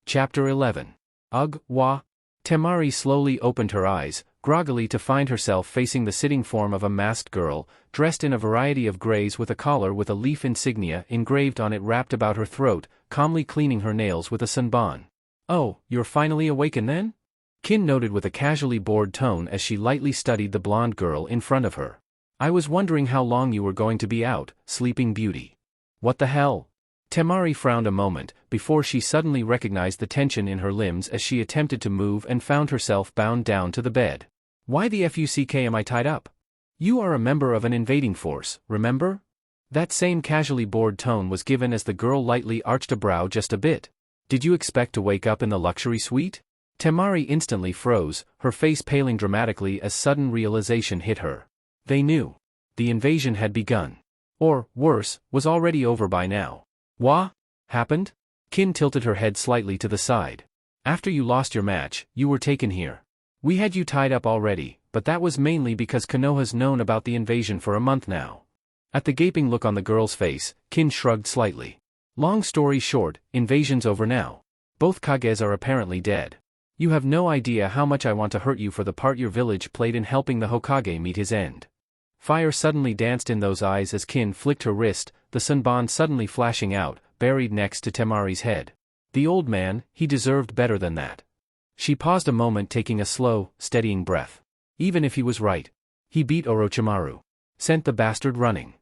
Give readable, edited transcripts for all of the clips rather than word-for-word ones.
Chapter 11. Ugh, wah. Temari slowly opened her eyes, groggily to find herself facing the sitting form of a masked girl, dressed in a variety of grays with a collar with a leaf insignia engraved on it wrapped about her throat, calmly cleaning her nails with a sunban. "Oh, you're finally awakened then?" Kin noted with a casually bored tone as she lightly studied the blonde girl in front of her. "I was wondering how long you were going to be out, sleeping beauty." "What the hell?" Temari frowned a moment, before she suddenly recognized the tension in her limbs as she attempted to move and found herself bound down to the bed. "Why the fuck am I tied up? You are a member of an invading force, remember?" That same casually bored tone was given as the girl lightly arched a brow just a bit. "Did you expect to wake up in the luxury suite?" Temari instantly froze, her face paling dramatically as sudden realization hit her. They knew. The invasion had begun. Or, worse, was already over by now. "What happened?" Kin tilted her head slightly to the side. "After you lost your match, you were taken here. We had you tied up already, but that was mainly because Konoha's known about the invasion for a month now." At the gaping look on the girl's face, Kin shrugged slightly. "Long story short, invasion's over now. Both Kages are apparently dead. You have no idea how much I want to hurt you for the part your village played in helping the Hokage meet his end." Fire suddenly danced in those eyes as Kin flicked her wrist, the sunban suddenly flashing out, buried next to Temari's head. The old man, he deserved better than that. She paused a moment, taking a slow, steadying breath. Even if he was right. He beat Orochimaru. Sent the bastard running.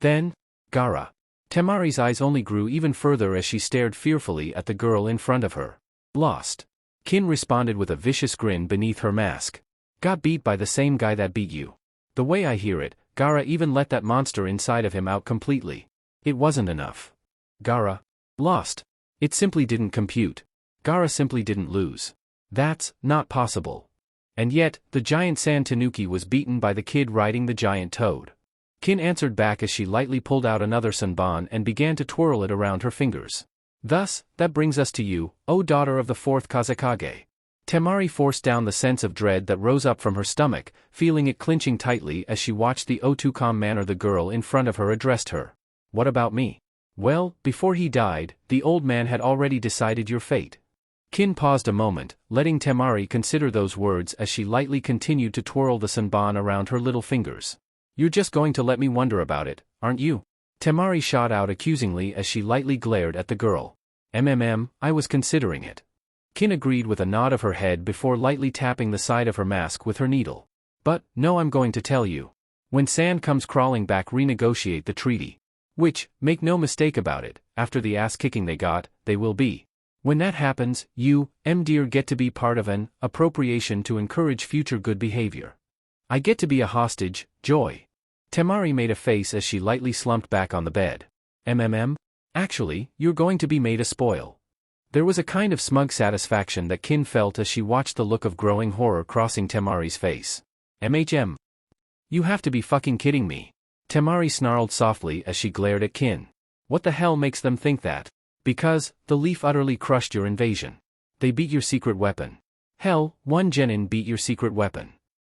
Then, Gaara. Temari's eyes only grew even further as she stared fearfully at the girl in front of her. "Lost." Kin responded with a vicious grin beneath her mask. "Got beat by the same guy that beat you. The way I hear it, Gaara even let that monster inside of him out completely. It wasn't enough. Gaara lost. It simply didn't compute. Gaara simply didn't lose. That's not possible. And yet, the giant sand tanuki was beaten by the kid riding the giant toad." Kin answered back as she lightly pulled out another sunban and began to twirl it around her fingers. "Thus, that brings us to you, O daughter of the fourth Kazekage." Temari forced down the sense of dread that rose up from her stomach, feeling it clinching tightly as she watched the calm manner the girl in front of her addressed her. "What about me?" "Well, before he died, the old man had already decided your fate." Kin paused a moment, letting Temari consider those words as she lightly continued to twirl the sunban around her little fingers. "You're just going to let me wonder about it, aren't you?" Temari shot out accusingly as she lightly glared at the girl. I was considering it." Kin agreed with a nod of her head before lightly tapping the side of her mask with her needle. "But, no, I'm going to tell you. When Sand comes crawling back, renegotiate the treaty. Which, make no mistake about it, after the ass-kicking they got, they will be. When that happens, you, dear, get to be part of an appropriation to encourage future good behavior. I get to be a hostage, Joy." Temari made a face as she lightly slumped back on the bed. Actually, you're going to be made a spoil." There was a kind of smug satisfaction that Kin felt as she watched the look of growing horror crossing Temari's face. You have to be fucking kidding me." Temari snarled softly as she glared at Kin. "What the hell makes them think that? Because, the leaf utterly crushed your invasion. They beat your secret weapon. Hell, one genin beat your secret weapon."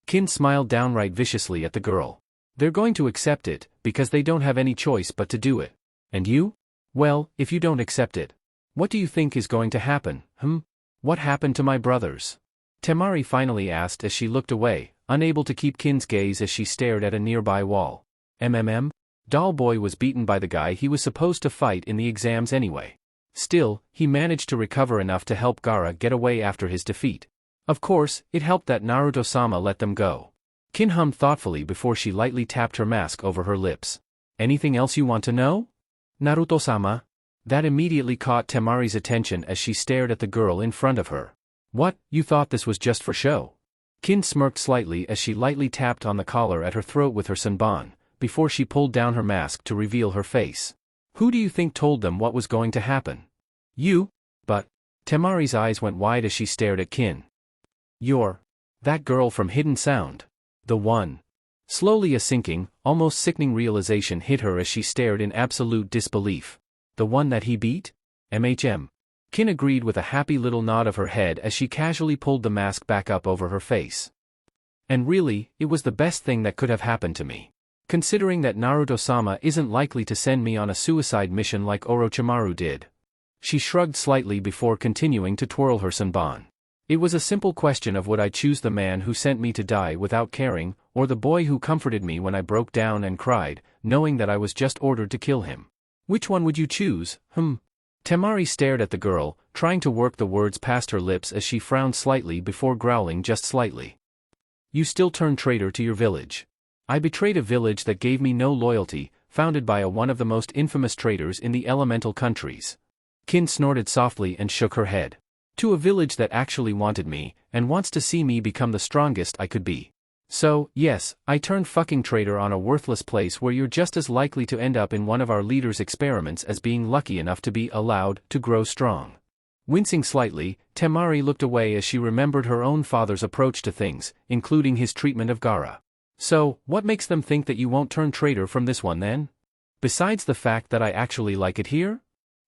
Kin smiled downright viciously at the girl. "They're going to accept it, because they don't have any choice but to do it. And you? Well, if you don't accept it, what do you think is going to happen, What happened to my brothers?" Temari finally asked as she looked away, unable to keep Kin's gaze as she stared at a nearby wall. Doll Boy was beaten by the guy he was supposed to fight in the exams anyway. Still, he managed to recover enough to help Gaara get away after his defeat. Of course, it helped that Naruto-sama let them go. Kin hummed thoughtfully before she lightly tapped her mask over her lips. "Anything else you want to know?" "Naruto-sama?" That immediately caught Temari's attention as she stared at the girl in front of her. "What, you thought this was just for show?" Kin smirked slightly as she lightly tapped on the collar at her throat with her sunban, before she pulled down her mask to reveal her face. "Who do you think told them what was going to happen?" "You?" "But..." Temari's eyes went wide as she stared at Kin. "You're... that girl from Hidden Sound. The one." Slowly a sinking, almost sickening realization hit her as she stared in absolute disbelief. "The one that he beat?" Kin agreed with a happy little nod of her head as she casually pulled the mask back up over her face. "And really, it was the best thing that could have happened to me. Considering that Naruto-sama isn't likely to send me on a suicide mission like Orochimaru did." She shrugged slightly before continuing to twirl her sunban. It was a simple question of would I choose the man who sent me to die without caring, or the boy who comforted me when I broke down and cried, knowing that I was just ordered to kill him. Which one would you choose, Temari stared at the girl, trying to work the words past her lips as she frowned slightly before growling just slightly. You still turn traitor to your village. I betrayed a village that gave me no loyalty, founded by one of the most infamous traitors in the elemental countries. Kin snorted softly and shook her head. To a village that actually wanted me, and wants to see me become the strongest I could be. So, yes, I turned fucking traitor on a worthless place where you're just as likely to end up in one of our leader's experiments as being lucky enough to be allowed to grow strong. Wincing slightly, Temari looked away as she remembered her own father's approach to things, including his treatment of Gara. So, what makes them think that you won't turn traitor from this one then? Besides the fact that I actually like it here?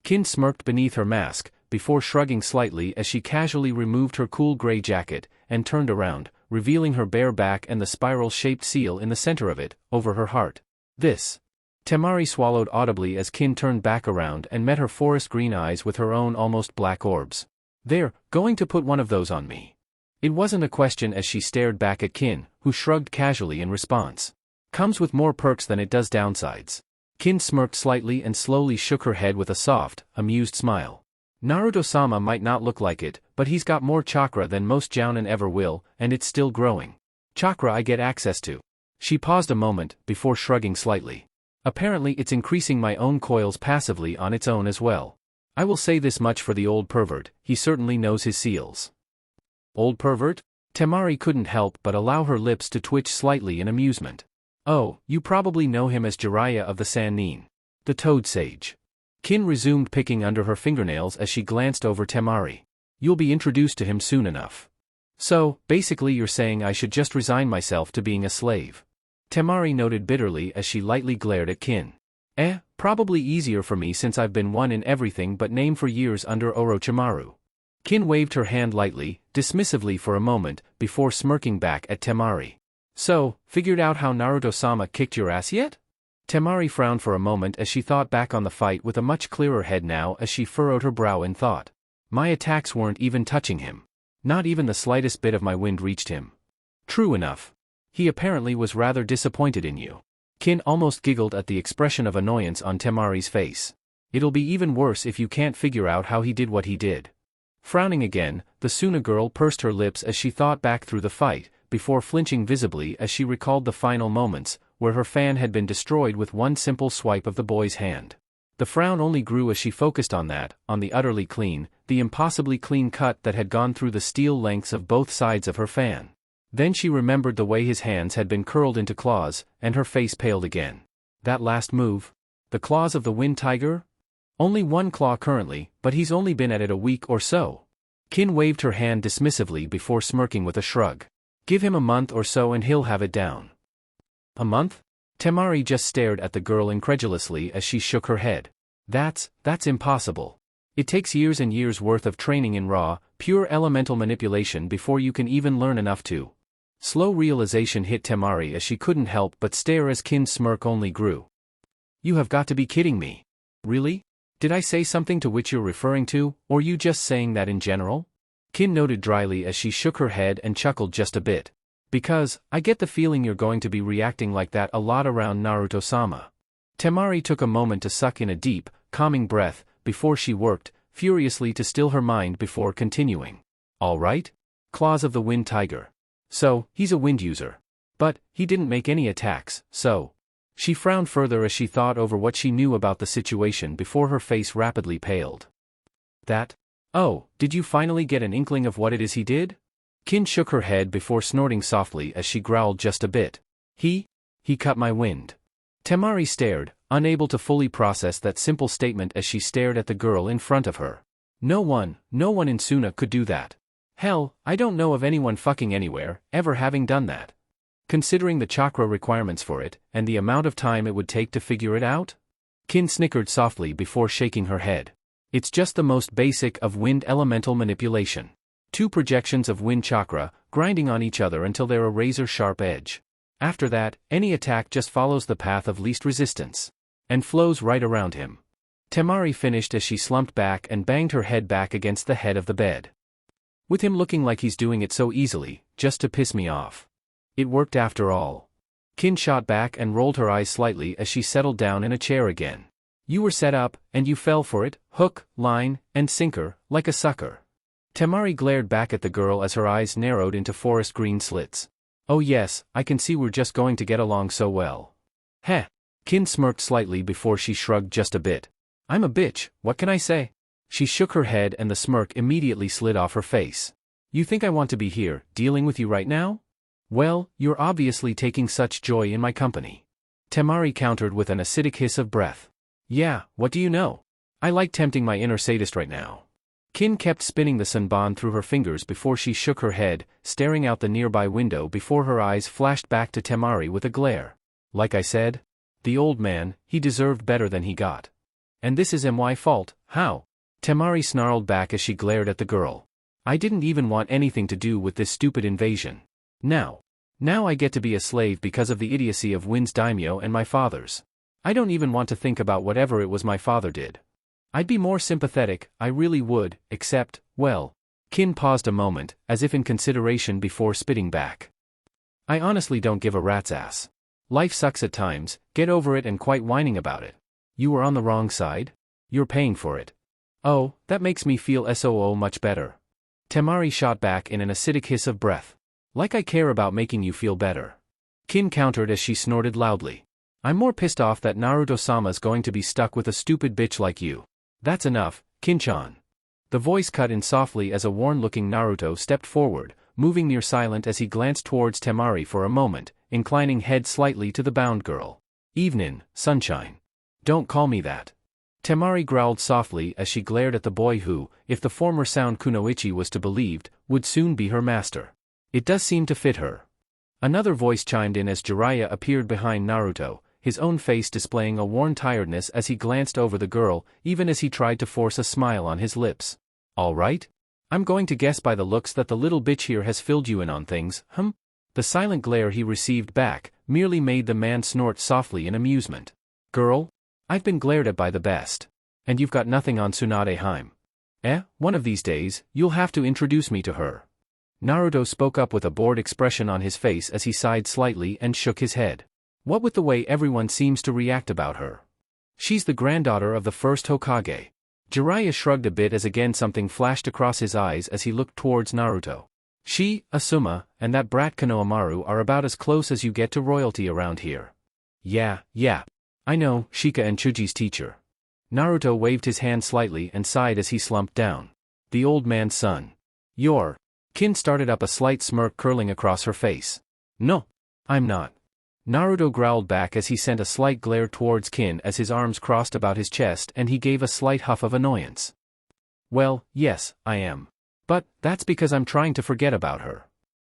Kin smirked beneath her mask, before shrugging slightly as she casually removed her cool gray jacket, and turned around, revealing her bare back and the spiral-shaped seal in the center of it, over her heart. This. Temari swallowed audibly as Kin turned back around and met her forest-green eyes with her own almost black orbs. They're going to put one of those on me. It wasn't a question as she stared back at Kin, who shrugged casually in response. Comes with more perks than it does downsides. Kin smirked slightly and slowly shook her head with a soft, amused smile. Naruto-sama might not look like it, but he's got more chakra than most jounin ever will, and it's still growing. Chakra I get access to. She paused a moment, before shrugging slightly. Apparently it's increasing my own coils passively on its own as well. I will say this much for the old pervert, he certainly knows his seals. Old pervert? Temari couldn't help but allow her lips to twitch slightly in amusement. Oh, you probably know him as Jiraiya of the Sannin. The Toad Sage. Kin resumed picking under her fingernails as she glanced over Temari. You'll be introduced to him soon enough. So, basically you're saying I should just resign myself to being a slave. Temari noted bitterly as she lightly glared at Kin. Probably easier for me since I've been one in everything but name for years under Orochimaru. Kin waved her hand lightly, dismissively for a moment, before smirking back at Temari. So, figured out how Naruto-sama kicked your ass yet? Temari frowned for a moment as she thought back on the fight with a much clearer head now as she furrowed her brow in thought. My attacks weren't even touching him. Not even the slightest bit of my wind reached him. True enough. He apparently was rather disappointed in you. Kin almost giggled at the expression of annoyance on Temari's face. It'll be even worse if you can't figure out how he did what he did. Frowning again, the Suna girl pursed her lips as she thought back through the fight, before flinching visibly as she recalled the final moments, where her fan had been destroyed with one simple swipe of the boy's hand. The frown only grew as she focused on the utterly clean, the impossibly clean cut that had gone through the steel lengths of both sides of her fan. Then she remembered the way his hands had been curled into claws, and her face paled again. That last move? The claws of the Wind Tiger? Only one claw currently, but he's only been at it a week or so. Kin waved her hand dismissively before smirking with a shrug. Give him a month or so and he'll have it down. A month? Temari just stared at the girl incredulously as she shook her head. That's impossible. It takes years and years worth of training in raw, pure elemental manipulation before you can even learn enough to. Slow realization hit Temari as she couldn't help but stare as Kin's smirk only grew. You have got to be kidding me. Really? Did I say something to which you're referring to, or you just saying that in general? Kin noted dryly as she shook her head and chuckled just a bit. Because, I get the feeling you're going to be reacting like that a lot around Naruto-sama. Temari took a moment to suck in a deep, calming breath, before she worked, furiously to still her mind before continuing. All right? Claws of the Wind Tiger. So, he's a wind user. But, he didn't make any attacks, so. She frowned further as she thought over what she knew about the situation before her face rapidly paled. Oh, did you finally get an inkling of what it is he did? Kin shook her head before snorting softly as she growled just a bit. He cut my wind. Temari stared, unable to fully process that simple statement as she stared at the girl in front of her. No one in Suna could do that. Hell, I don't know of anyone fucking anywhere, ever having done that. Considering the chakra requirements for it, and the amount of time it would take to figure it out? Kin snickered softly before shaking her head. It's just the most basic of wind elemental manipulation. 2 projections of wind chakra, grinding on each other until they're a razor-sharp edge. After that, any attack just follows the path of least resistance. And flows right around him. Temari finished as she slumped back and banged her head back against the head of the bed. With him looking like he's doing it so easily, just to piss me off. It worked after all. Kin shot back and rolled her eyes slightly as she settled down in a chair again. You were set up, and you fell for it, hook, line, and sinker, like a sucker. Temari glared back at the girl as her eyes narrowed into forest green slits. Oh yes, I can see we're just going to get along so well. Heh. Kin smirked slightly before she shrugged just a bit. I'm a bitch, what can I say? She shook her head and the smirk immediately slid off her face. You think I want to be here, dealing with you right now? Well, you're obviously taking such joy in my company. Temari countered with an acidic hiss of breath. Yeah, what do you know? I like tempting my inner sadist right now. Kin kept spinning the sunban through her fingers before she shook her head, staring out the nearby window before her eyes flashed back to Temari with a glare. Like I said, the old man, he deserved better than he got. And this is my fault, how? Temari snarled back as she glared at the girl. I didn't even want anything to do with this stupid invasion. Now I get to be a slave because of the idiocy of Win's daimyo and my father's. I don't even want to think about whatever it was my father did. I'd be more sympathetic, I really would, except, well. Kin paused a moment, as if in consideration before spitting back. I honestly don't give a rat's ass. Life sucks at times, get over it and quit whining about it. You were on the wrong side? You're paying for it. Oh, that makes me feel so much better. Temari shot back in an acidic hiss of breath. Like I care about making you feel better. Kin countered as she snorted loudly. I'm more pissed off that Naruto-sama's going to be stuck with a stupid bitch like you. That's enough, Kin-chan. The voice cut in softly as a worn-looking Naruto stepped forward, moving near silent as he glanced towards Temari for a moment, inclining head slightly to the bound girl. Evenin', sunshine. Don't call me that. Temari growled softly as she glared at the boy who, if the former sound Kunoichi was to be believed, would soon be her master. It does seem to fit her. Another voice chimed in as Jiraiya appeared behind Naruto, his own face displaying a worn tiredness as he glanced over the girl, even as he tried to force a smile on his lips. All right? I'm going to guess by the looks that the little bitch here has filled you in on things, The silent glare he received back merely made the man snort softly in amusement. Girl? I've been glared at by the best. And you've got nothing on Tsunade Haim. One of these days, you'll have to introduce me to her. Naruto spoke up with a bored expression on his face as he sighed slightly and shook his head. What with the way everyone seems to react about her? She's the granddaughter of the first Hokage. Jiraiya shrugged a bit as again something flashed across his eyes as he looked towards Naruto. She, Asuma, and that brat Konohamaru are about as close as you get to royalty around here. Yeah. I know, Shika and Chuji's teacher. Naruto waved his hand slightly and sighed as he slumped down. The old man's son. You're. Kin started up a slight smirk curling across her face. No. I'm not. Naruto growled back as he sent a slight glare towards Kin as his arms crossed about his chest and he gave a slight huff of annoyance. Well, yes, I am. But, that's because I'm trying to forget about her.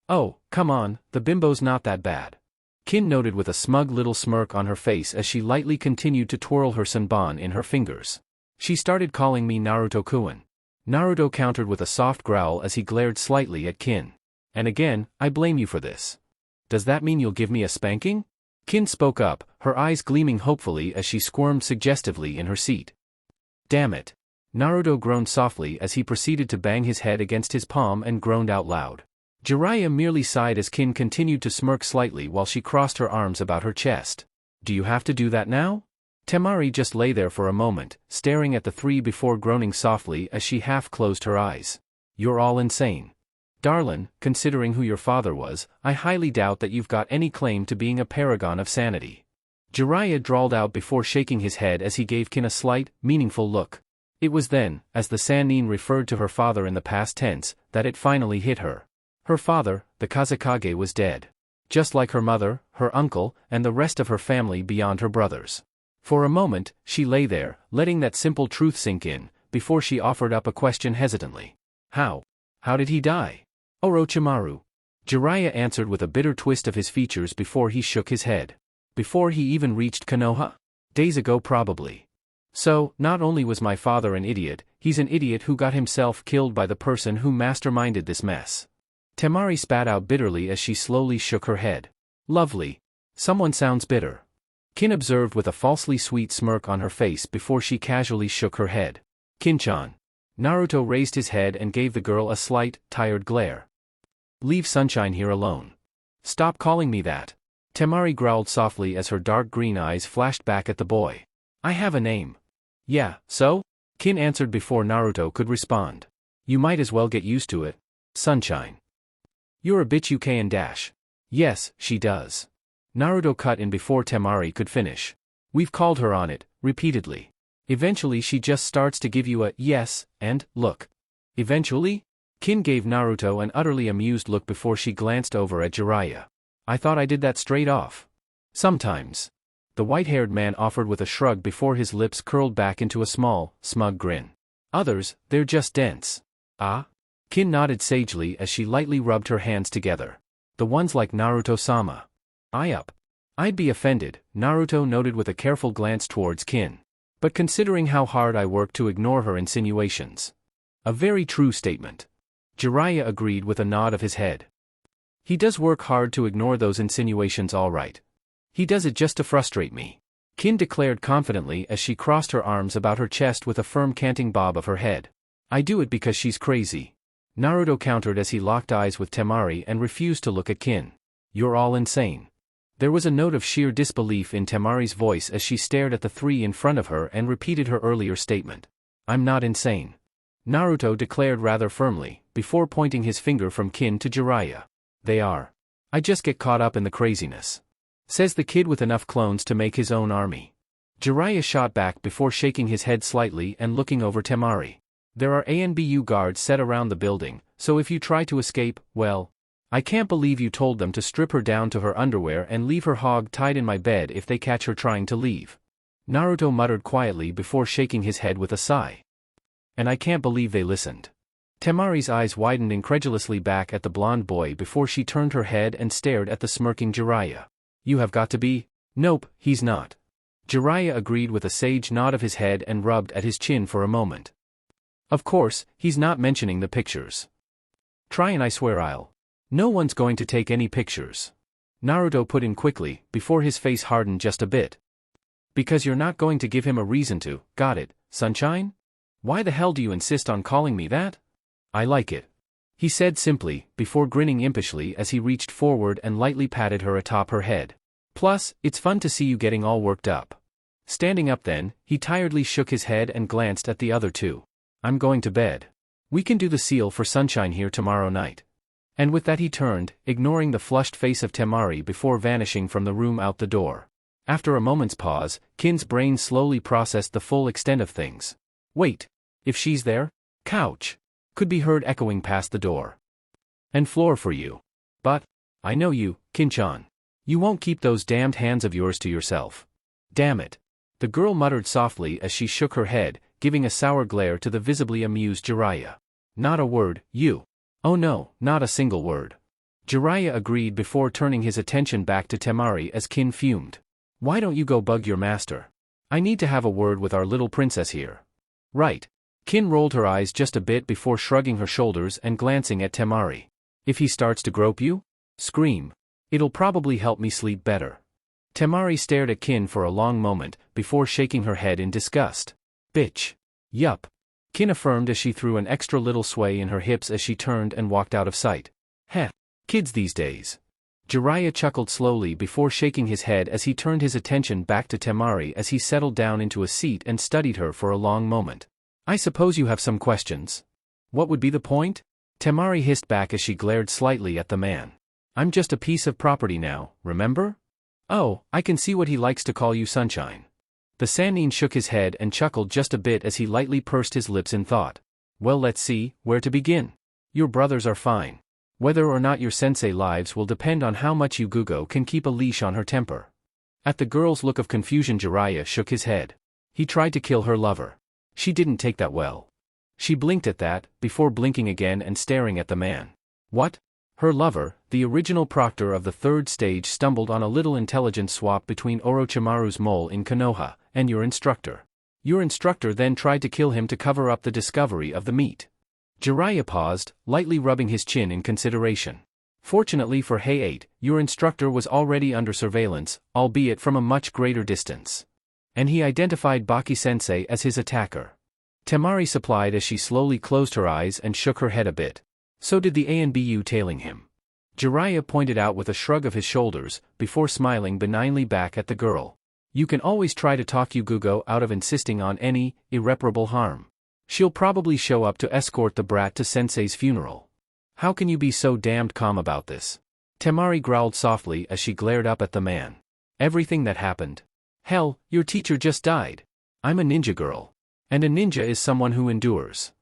Oh, come on, the bimbo's not that bad. Kin noted with a smug little smirk on her face as she lightly continued to twirl her sunban in her fingers. She started calling me Naruto-kun. Naruto countered with a soft growl as he glared slightly at Kin. And again, I blame you for this. Does that mean you'll give me a spanking? Kin spoke up, her eyes gleaming hopefully as she squirmed suggestively in her seat. Damn it. Naruto groaned softly as he proceeded to bang his head against his palm and groaned out loud. Jiraiya merely sighed as Kin continued to smirk slightly while she crossed her arms about her chest. Do you have to do that now? Temari just lay there for a moment, staring at the three before groaning softly as she half closed her eyes. You're all insane. Darlin', considering who your father was, I highly doubt that you've got any claim to being a paragon of sanity. Jiraiya drawled out before shaking his head as he gave Kin a slight, meaningful look. It was then, as the Sannin referred to her father in the past tense, that it finally hit her. Her father, the Kazekage, was dead. Just like her mother, her uncle, and the rest of her family beyond her brothers. For a moment, she lay there, letting that simple truth sink in, before she offered up a question hesitantly. How? How did he die? Orochimaru. Jiraiya answered with a bitter twist of his features before he shook his head. Before he even reached Konoha? Days ago probably. So, not only was my father an idiot, he's an idiot who got himself killed by the person who masterminded this mess. Temari spat out bitterly as she slowly shook her head. Lovely. Someone sounds bitter. Kin observed with a falsely sweet smirk on her face before she casually shook her head. Kin-chan. Naruto raised his head and gave the girl a slight, tired glare. Leave Sunshine here alone. Stop calling me that. Temari growled softly as her dark green eyes flashed back at the boy. I have a name. Yeah, so? Kin answered before Naruto could respond. You might as well get used to it. Sunshine. You're a bitch, you can dash. Yes, she does. Naruto cut in before Temari could finish. We've called her on it, repeatedly. Eventually she just starts to give you a yes, and look. Eventually? Kin gave Naruto an utterly amused look before she glanced over at Jiraiya. I thought I did that straight off. Sometimes. The white-haired man offered with a shrug before his lips curled back into a small, smug grin. Others, they're just dense. Ah? Kin nodded sagely as she lightly rubbed her hands together. The ones like Naruto-sama. I'd be offended, Naruto noted with a careful glance towards Kin. But considering how hard I work to ignore her insinuations. A very true statement. Jiraiya agreed with a nod of his head. He does work hard to ignore those insinuations, all right. He does it just to frustrate me. Kin declared confidently as she crossed her arms about her chest with a firm canting bob of her head. I do it because she's crazy. Naruto countered as he locked eyes with Temari and refused to look at Kin. You're all insane. There was a note of sheer disbelief in Temari's voice as she stared at the three in front of her and repeated her earlier statement. I'm not insane. Naruto declared rather firmly, before pointing his finger from Kin to Jiraiya. They are. I just get caught up in the craziness. Says the kid with enough clones to make his own army. Jiraiya shot back before shaking his head slightly and looking over Temari. There are NBU guards set around the building, so if you try to escape, well, I can't believe you told them to strip her down to her underwear and leave her hog tied in my bed if they catch her trying to leave. Naruto muttered quietly before shaking his head with a sigh. And I can't believe they listened. Temari's eyes widened incredulously back at the blonde boy before she turned her head and stared at the smirking Jiraiya. You have got to be. Nope, he's not. Jiraiya agreed with a sage nod of his head and rubbed at his chin for a moment. Of course, he's not mentioning the pictures. Try and I swear I'll. No one's going to take any pictures. Naruto put in quickly, before his face hardened just a bit. Because you're not going to give him a reason to, got it, Sunshine? Why the hell do you insist on calling me that? I like it. He said simply, before grinning impishly as he reached forward and lightly patted her atop her head. Plus, it's fun to see you getting all worked up. Standing up then, he tiredly shook his head and glanced at the other two. I'm going to bed. We can do the seal for Sunshine here tomorrow night. And with that he turned, ignoring the flushed face of Temari before vanishing from the room out the door. After a moment's pause, Kin's brain slowly processed the full extent of things. Wait. If she's there? Couch. Could be heard echoing past the door. And floor for you. But, I know you, Kin-chan. You won't keep those damned hands of yours to yourself. Damn it. The girl muttered softly as she shook her head, giving a sour glare to the visibly amused Jiraiya. Not a word, you. Oh no, not a single word. Jiraiya agreed before turning his attention back to Temari as Kin fumed. Why don't you go bug your master? I need to have a word with our little princess here. Right. Kin rolled her eyes just a bit before shrugging her shoulders and glancing at Temari. If he starts to grope you? Scream. It'll probably help me sleep better. Temari stared at Kin for a long moment, before shaking her head in disgust. Bitch. Yup. Kin affirmed as she threw an extra little sway in her hips as she turned and walked out of sight. Heh. Kids these days. Jiraiya chuckled slowly before shaking his head as he turned his attention back to Temari as he settled down into a seat and studied her for a long moment. I suppose you have some questions. What would be the point? Temari hissed back as she glared slightly at the man. I'm just a piece of property now, remember? Oh, I can see what he likes to call you Sunshine. The Sannin shook his head and chuckled just a bit as he lightly pursed his lips in thought. Well, let's see, where to begin? Your brothers are fine. Whether or not your sensei lives will depend on how much Yugugo can keep a leash on her temper. At the girl's look of confusion, Jiraiya shook his head. He tried to kill her lover. She didn't take that well. She blinked at that, before blinking again and staring at the man. What? Her lover, the original proctor of the third stage, stumbled on a little intelligence swap between Orochimaru's mole in Konoha and your instructor. Your instructor then tried to kill him to cover up the discovery of the meat. Jiraiya paused, lightly rubbing his chin in consideration. Fortunately for Hey 8, your instructor was already under surveillance, albeit from a much greater distance. And he identified Baki-sensei as his attacker. Temari supplied as she slowly closed her eyes and shook her head a bit. So did the ANBU tailing him. Jiraiya pointed out with a shrug of his shoulders, before smiling benignly back at the girl. You can always try to talk Yugugo out of insisting on any irreparable harm. She'll probably show up to escort the brat to Sensei's funeral. How can you be so damned calm about this? Temari growled softly as she glared up at the man. Everything that happened. Hell, your teacher just died. I'm a ninja girl. And a ninja is someone who endures.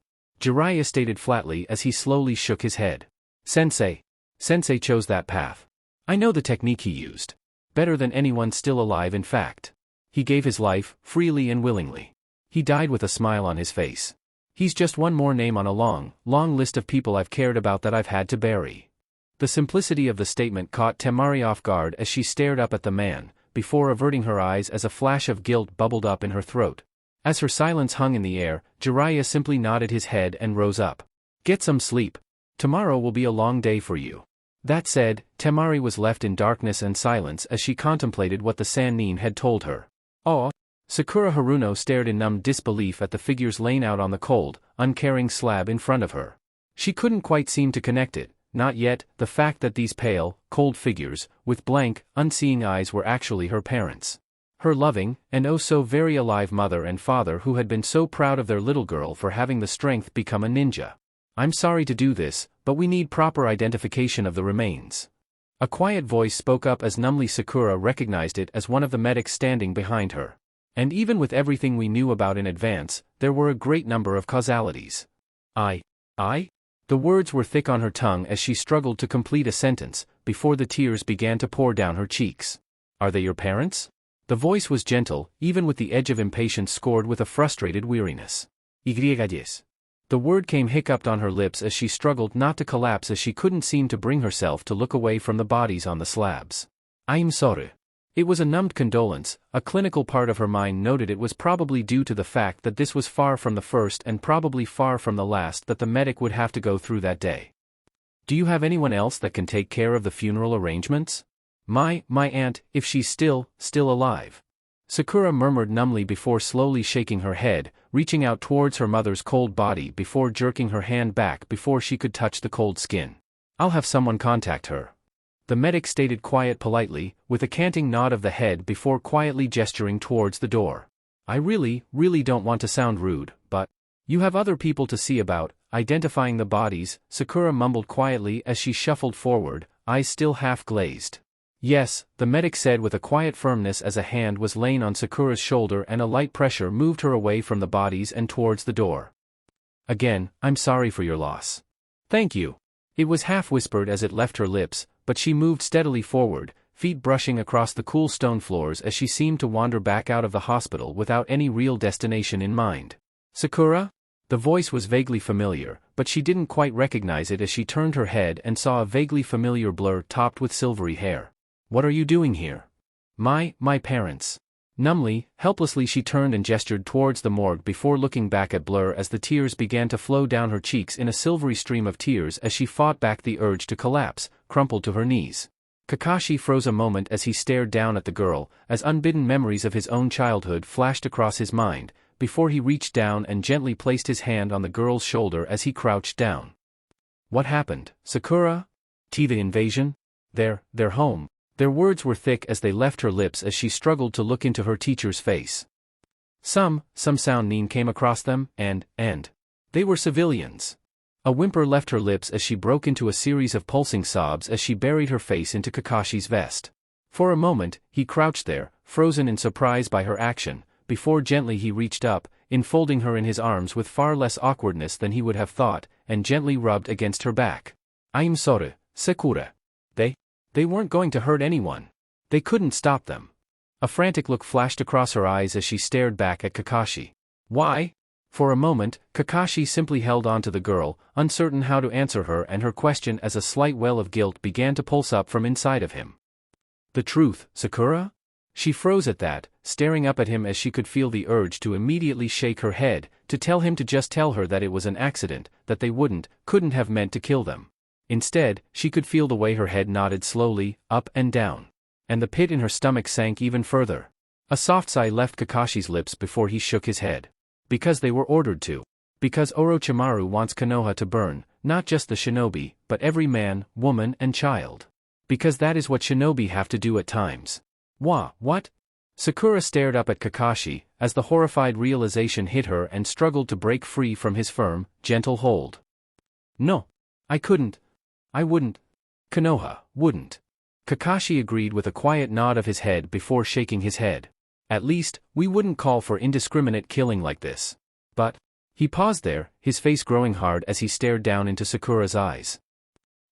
Jiraiya stated flatly as he slowly shook his head. Sensei chose that path. I know the technique he used. Better than anyone still alive, in fact. He gave his life, freely and willingly. He died with a smile on his face. He's just one more name on a long, long list of people I've cared about that I've had to bury. The simplicity of the statement caught Temari off guard as she stared up at the man, before averting her eyes as a flash of guilt bubbled up in her throat. As her silence hung in the air, Jiraiya simply nodded his head and rose up. Get some sleep. Tomorrow will be a long day for you. That said, Temari was left in darkness and silence as she contemplated what the Sannin had told her. Oh! Sakura Haruno stared in numb disbelief at the figures laying out on the cold, uncaring slab in front of her. She couldn't quite seem to connect it, not yet, the fact that these pale, cold figures, with blank, unseeing eyes were actually her parents. Her loving, and oh so very alive mother and father who had been so proud of their little girl for having the strength become a ninja. I'm sorry to do this, but we need proper identification of the remains. A quiet voice spoke up as numbly Sakura recognized it as one of the medics standing behind her. And even with everything we knew about in advance, there were a great number of causalities. I? The words were thick on her tongue as she struggled to complete a sentence, before the tears began to pour down her cheeks. Are they your parents? The voice was gentle, even with the edge of impatience scored with a frustrated weariness. Yes. The word came hiccuped on her lips as she struggled not to collapse as she couldn't seem to bring herself to look away from the bodies on the slabs. I'm sorry. It was a numbed condolence. A clinical part of her mind noted it was probably due to the fact that this was far from the first and probably far from the last that the medic would have to go through that day. Do you have anyone else that can take care of the funeral arrangements? My aunt, if she's still alive. Sakura murmured numbly before slowly shaking her head, reaching out towards her mother's cold body before jerking her hand back before she could touch the cold skin. I'll have someone contact her. The medic stated politely, with a canting nod of the head before quietly gesturing towards the door. I really don't want to sound rude, but you have other people to see about, identifying the bodies, Sakura mumbled quietly as she shuffled forward, eyes still half glazed. Yes, the medic said with a quiet firmness as a hand was laying on Sakura's shoulder and a light pressure moved her away from the bodies and towards the door. Again, I'm sorry for your loss. Thank you. It was half whispered as it left her lips, but she moved steadily forward, feet brushing across the cool stone floors as she seemed to wander back out of the hospital without any real destination in mind. Sakura? The voice was vaguely familiar, but she didn't quite recognize it as she turned her head and saw a vaguely familiar blur topped with silvery hair. What are you doing here? My parents. Numbly, helplessly she turned and gestured towards the morgue before looking back at Blur as the tears began to flow down her cheeks in a silvery stream of tears as she fought back the urge to collapse, crumpled to her knees. Kakashi froze a moment as he stared down at the girl, as unbidden memories of his own childhood flashed across his mind, before he reached down and gently placed his hand on the girl's shoulder as he crouched down. What happened, Sakura? The invasion? Their home. Their words were thick as they left her lips as she struggled to look into her teacher's face. Some sound Nin came across them, and they were civilians. A whimper left her lips as she broke into a series of pulsing sobs as she buried her face into Kakashi's vest. For a moment, he crouched there, frozen in surprise by her action, before gently he reached up, enfolding her in his arms with far less awkwardness than he would have thought, and gently rubbed against her back. I'm sorry, Sakura. They weren't going to hurt anyone. They couldn't stop them. A frantic look flashed across her eyes as she stared back at Kakashi. Why? For a moment, Kakashi simply held on to the girl, uncertain how to answer her and her question as a slight well of guilt began to pulse up from inside of him. The truth, Sakura? She froze at that, staring up at him as she could feel the urge to immediately shake her head, to tell him to just tell her that it was an accident, that they couldn't have meant to kill them. Instead, she could feel the way her head nodded slowly, up and down. And the pit in her stomach sank even further. A soft sigh left Kakashi's lips before he shook his head. Because they were ordered to. Because Orochimaru wants Konoha to burn, not just the shinobi, but every man, woman and child. Because that is what shinobi have to do at times. What? Sakura stared up at Kakashi, as the horrified realization hit her and struggled to break free from his firm, gentle hold. No. I couldn't. I wouldn't. Konoha wouldn't. Kakashi agreed with a quiet nod of his head before shaking his head. At least, we wouldn't call for indiscriminate killing like this. But, he paused there, his face growing hard as he stared down into Sakura's eyes.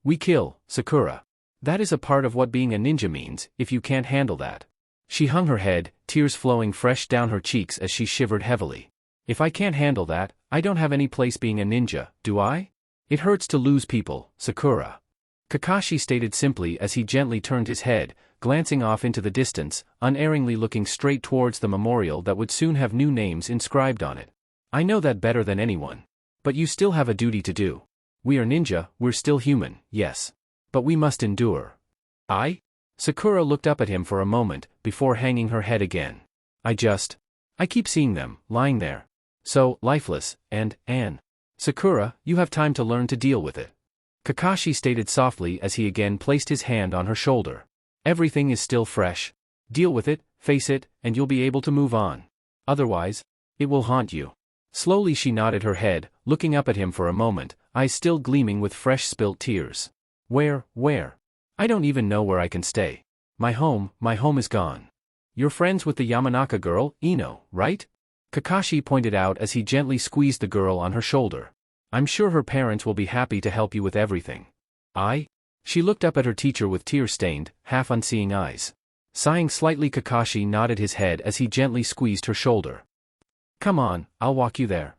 We kill, Sakura. That is a part of what being a ninja means, if you can't handle that. She hung her head, tears flowing fresh down her cheeks as she shivered heavily. If I can't handle that, I don't have any place being a ninja, do I? It hurts to lose people, Sakura. Kakashi stated simply as he gently turned his head, glancing off into the distance, unerringly looking straight towards the memorial that would soon have new names inscribed on it. I know that better than anyone. But you still have a duty to do. We are ninja, we're still human, yes. But we must endure. Sakura looked up at him for a moment, before hanging her head again. I keep seeing them, lying there. So, lifeless, and Sakura, you have time to learn to deal with it. Kakashi stated softly as he again placed his hand on her shoulder. Everything is still fresh. Deal with it, face it, and you'll be able to move on. Otherwise, it will haunt you. Slowly she nodded her head, looking up at him for a moment, eyes still gleaming with fresh spilt tears. Where? I don't even know where I can stay. My home is gone. You're friends with the Yamanaka girl, Ino, right? Kakashi pointed out as he gently squeezed the girl on her shoulder. I'm sure her parents will be happy to help you with everything. She looked up at her teacher with tear-stained, half-unseeing eyes. Sighing slightly, Kakashi nodded his head as he gently squeezed her shoulder. Come on, I'll walk you there.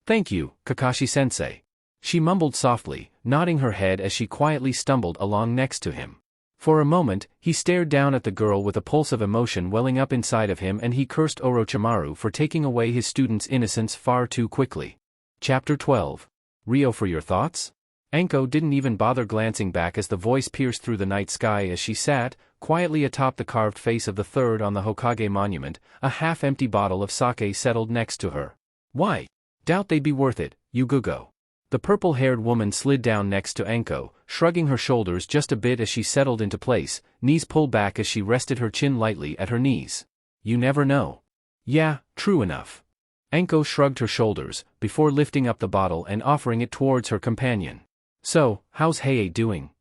Thank you, Kakashi-sensei. She mumbled softly, nodding her head as she quietly stumbled along next to him. For a moment, he stared down at the girl with a pulse of emotion welling up inside of him, and he cursed Orochimaru for taking away his student's innocence far too quickly. Chapter 12. Ryo, for your thoughts? Anko didn't even bother glancing back as the voice pierced through the night sky as she sat, quietly atop the carved face of the third on the Hokage monument, a half-empty bottle of sake settled next to her. Why? Doubt they'd be worth it, Yugugo. The purple-haired woman slid down next to Anko, shrugging her shoulders just a bit as she settled into place, knees pulled back as she rested her chin lightly at her knees. You never know. Yeah, true enough. Anko shrugged her shoulders, before lifting up the bottle and offering it towards her companion. So, how's Heiei doing?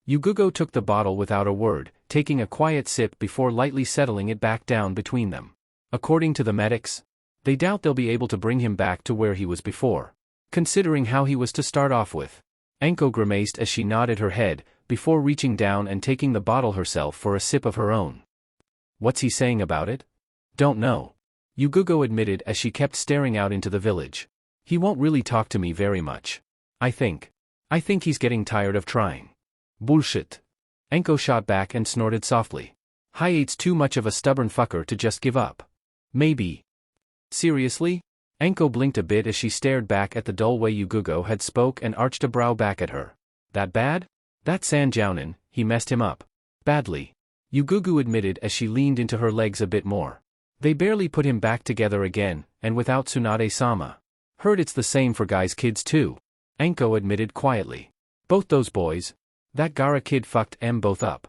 Yugugo took the bottle without a word, taking a quiet sip before lightly settling it back down between them. According to the medics, they doubt they'll be able to bring him back to where he was before. Considering how he was to start off with. Anko grimaced as she nodded her head, before reaching down and taking the bottle herself for a sip of her own. What's he saying about it? Don't know. Yugugo admitted as she kept staring out into the village. He won't really talk to me very much. I think he's getting tired of trying. Bullshit. Anko shot back and snorted softly. Heiei's too much of a stubborn fucker to just give up. Maybe. Seriously? Anko blinked a bit as she stared back at the dull way Yugugo had spoke and arched a brow back at her. That bad? That Sanjounin, he messed him up. Badly. Yugugo admitted as she leaned into her legs a bit more. They barely put him back together again, and without Tsunade-sama. Heard it's the same for guys' kids too. Anko admitted quietly. Both those boys. That Gaara kid fucked them both up.